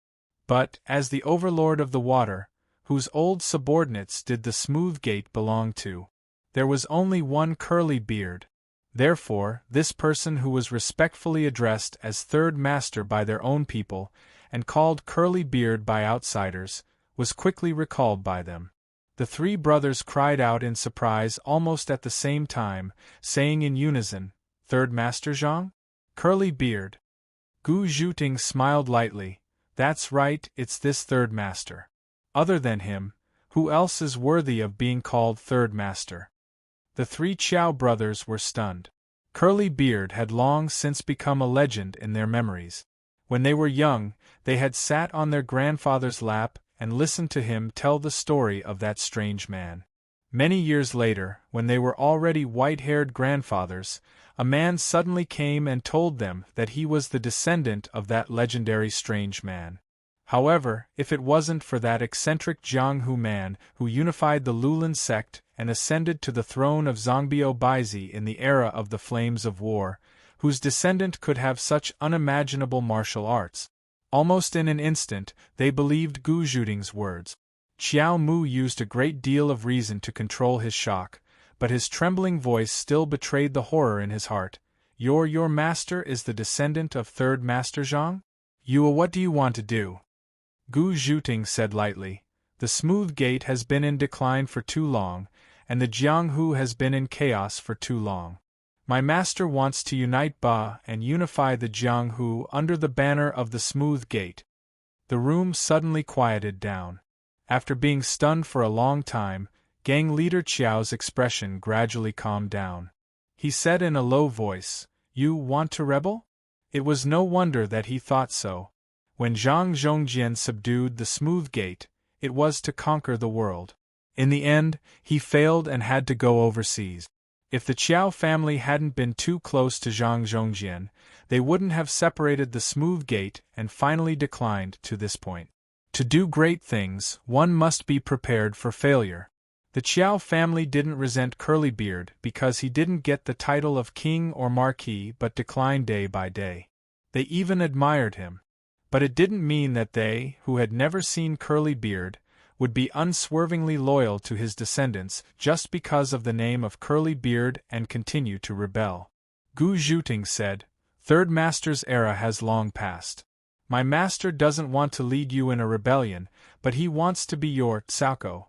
A: But, as the overlord of the water, whose old subordinates did the Smooth Gate belong to, there was only one Curly Beard. Therefore, this person who was respectfully addressed as Third Master by their own people, and called Curly Beard by outsiders, was quickly recalled by them. The three brothers cried out in surprise almost at the same time, saying in unison, "Third Master Zhang? Curly Beard." Gu Zhuting smiled lightly. "That's right, it's this Third Master. Other than him, who else is worthy of being called Third Master?" The three Qiao brothers were stunned. Curly Beard had long since become a legend in their memories. When they were young, they had sat on their grandfather's lap and listened to him tell the story of that strange man. Many years later, when they were already white-haired grandfathers, a man suddenly came and told them that he was the descendant of that legendary strange man. However, if it wasn't for that eccentric Jianghu man who unified the Lulan sect and ascended to the throne of Zongbio Baizi in the era of the Flames of War, whose descendant could have such unimaginable martial arts, Almost in an instant, they believed Gu Zhuting's words. Xiao Mu used a great deal of reason to control his shock, but his trembling voice still betrayed the horror in his heart. Your master is the descendant of third Master Zhang? What do you want to do? Gu Zhuting said lightly. The smooth gate has been in decline for too long, and the Jianghu has been in chaos for too long. My master wants to unite Ba and unify the Jianghu under the banner of the smooth gate. The room suddenly quieted down. After being stunned for a long time, gang leader Qiao's expression gradually calmed down. He said in a low voice, "You want to rebel?" It was no wonder that he thought so. When Zhang Zhongjian subdued the smooth gate, it was to conquer the world. In the end, he failed and had to go overseas. If the Qiao family hadn't been too close to Zhang Zhongjian, they wouldn't have separated the smooth gate and finally declined to this point. To do great things, one must be prepared for failure. The Qiao family didn't resent Curlybeard because he didn't get the title of king or marquis but declined day by day. They even admired him. But it didn't mean that they, who had never seen Curlybeard, would be unswervingly loyal to his descendants just because of the name of Curlybeard and continue to rebel. Gu Zhuting said, "Third Master's era has long passed. My master doesn't want to lead you in a rebellion, but he wants to be your Cao.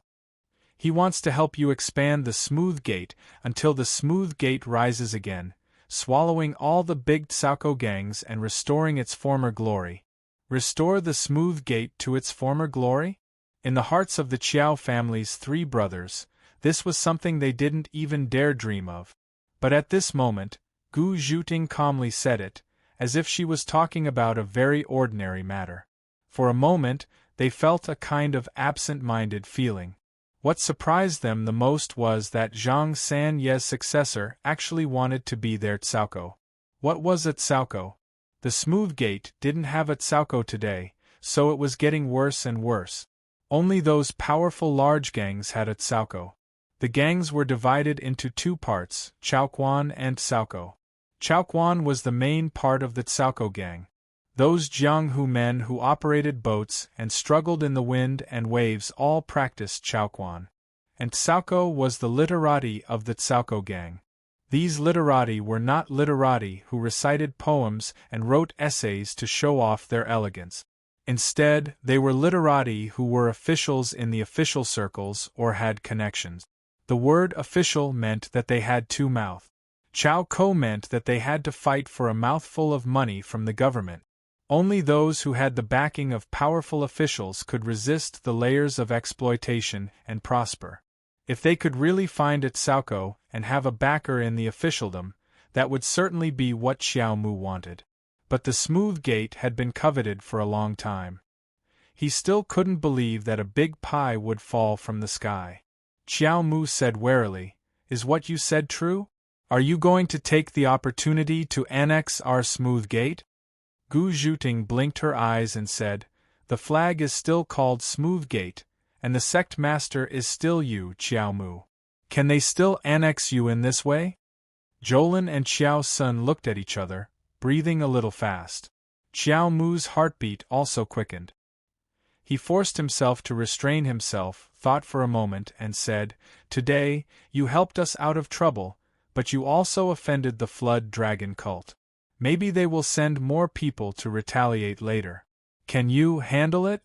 A: He wants to help you expand the smooth gate until the smooth gate rises again, swallowing all the big Cao gangs and restoring its former glory." Restore the smooth gate to its former glory? In the hearts of the Qiao family's three brothers, this was something they didn't even dare dream of. But at this moment, Gu Zhuting calmly said it, as if she was talking about a very ordinary matter. For a moment, they felt a kind of absent-minded feeling. What surprised them the most was that Zhang Sanye's successor actually wanted to be their Cao. What was a Cao? The smooth gate didn't have a Cao today, so it was getting worse and worse. Only those powerful large gangs had a Cao. The gangs were divided into two parts, Chaoquan and Cao. Chaoquan was the main part of the Cao gang. Those Jianghu men who operated boats and struggled in the wind and waves all practiced Chaoquan. And Cao was the literati of the Cao gang. These literati were not literati who recited poems and wrote essays to show off their elegance. Instead, they were literati who were officials in the official circles or had connections. The word official meant that they had two mouths. Chao Ko meant that they had to fight for a mouthful of money from the government. Only those who had the backing of powerful officials could resist the layers of exploitation and prosper. If they could really find a Cao and have a backer in the officialdom, that would certainly be what Xiao Mu wanted. But the smooth gate had been coveted for a long time. He still couldn't believe that a big pie would fall from the sky. Xiao Mu said warily, "Is what you said true? Are you going to take the opportunity to annex our smooth gate?" Gu Zhuting blinked her eyes and said, "The flag is still called Smooth Gate, and the sect master is still you, Xiao Mu. Can they still annex you in this way?" Jolin and Xiao Sun looked at each other, breathing a little fast. Xiao Mu's heartbeat also quickened. He forced himself to restrain himself, thought for a moment, and said, "Today, you helped us out of trouble, but you also offended the Flood Dragon cult. Maybe they will send more people to retaliate later. Can you handle it?"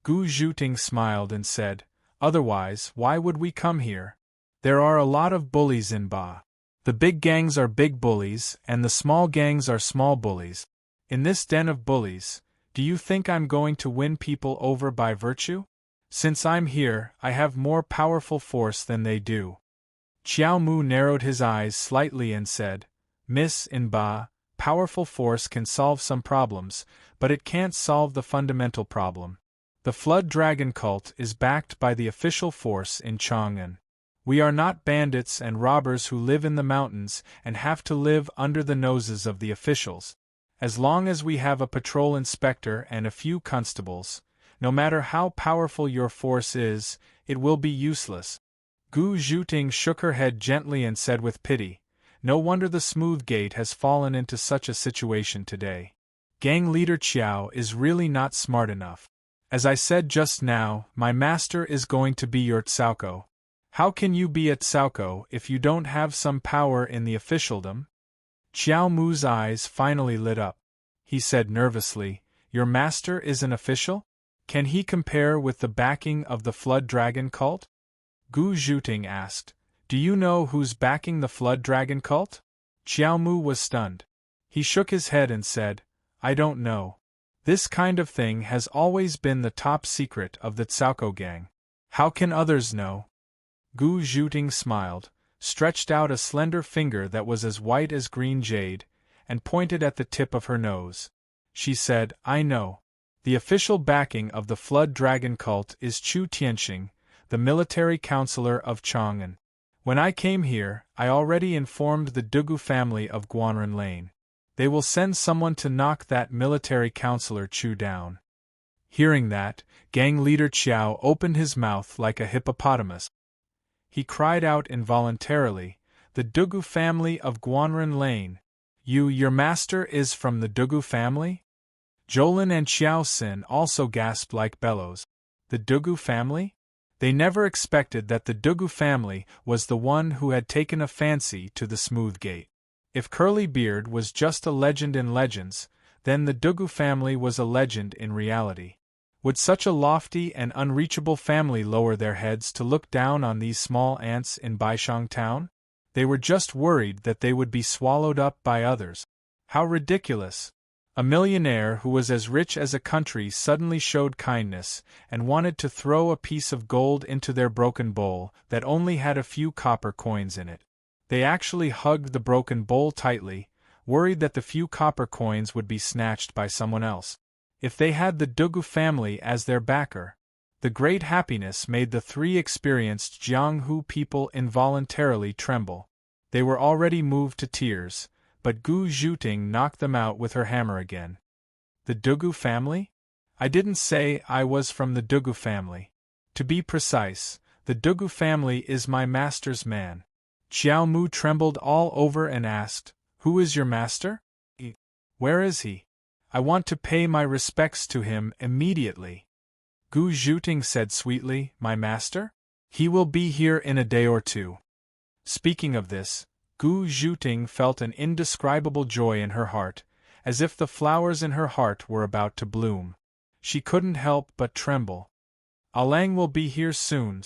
A: Gu Zhuting smiled and said, "Otherwise, why would we come here? There are a lot of bullies in Ba. The big gangs are big bullies, and the small gangs are small bullies. In this den of bullies, do you think I'm going to win people over by virtue? Since I'm here, I have more powerful force than they do." Xiao Mu narrowed his eyes slightly and said, "Miss, in Ba, powerful force can solve some problems, but it can't solve the fundamental problem. The Flood Dragon cult is backed by the official force in Chang'an. We are not bandits and robbers who live in the mountains and have to live under the noses of the officials. As long as we have a patrol inspector and a few constables, no matter how powerful your force is, it will be useless." Gu Zhuting shook her head gently and said with pity, "No wonder the smooth gate has fallen into such a situation today. Gang leader Qiao is really not smart enough. As I said just now, my master is going to be your Tsauko. How can you be a Tsauko if you don't have some power in the officialdom? Qiao Mu's eyes finally lit up. He said nervously, Your master is an official? Can he compare with the backing of the Flood Dragon cult? Gu Zhuting asked, Do you know who's backing the Flood Dragon cult? Qiao Mu was stunned. He shook his head and said, I don't know. This kind of thing has always been the top secret of the Tsauko gang. How can others know? Gu Zhuting smiled, stretched out a slender finger that was as white as green jade, and pointed at the tip of her nose. She said, I know. The official backing of the Flood Dragon cult is Chu Tianxing, the military counselor of Chang'an. When I came here, I already informed the Dugu family of Guanren Lane. They will send someone to knock that military counselor Chu down. Hearing that, gang leader Qiao opened his mouth like a hippopotamus. He cried out involuntarily, The Dugu family of Guanren Lane. Your master is from the Dugu family? Jolin and Xiao Xin also gasped like bellows. The Dugu family? They never expected that the Dugu family was the one who had taken a fancy to the Smooth Gate. If Curly Beard was just a legend in legends, then the Dugu family was a legend in reality. Would such a lofty and unreachable family lower their heads to look down on these small ants in Baishang town? They were just worried that they would be swallowed up by others. How ridiculous! A millionaire who was as rich as a country suddenly showed kindness and wanted to throw a piece of gold into their broken bowl that only had a few copper coins in it. They actually hugged the broken bowl tightly, worried that the few copper coins would be snatched by someone else. If they had the Dugu family as their backer, the great happiness made the three experienced Jianghu people involuntarily tremble. They were already moved to tears, but Gu Zhuting knocked them out with her hammer again. The Dugu family? I didn't say I was from the Dugu family. To be precise, the Dugu family is my master's man. Qiao Mu trembled all over and asked, Who is your master? Where is he? I want to pay my respects to him immediately. Gu Zhuting said sweetly, My master? He will be here in a day or two. Speaking of this, Gu Zhuting felt an indescribable joy in her heart, as if the flowers in her heart were about to bloom. She couldn't help but tremble. Alang will be here soon.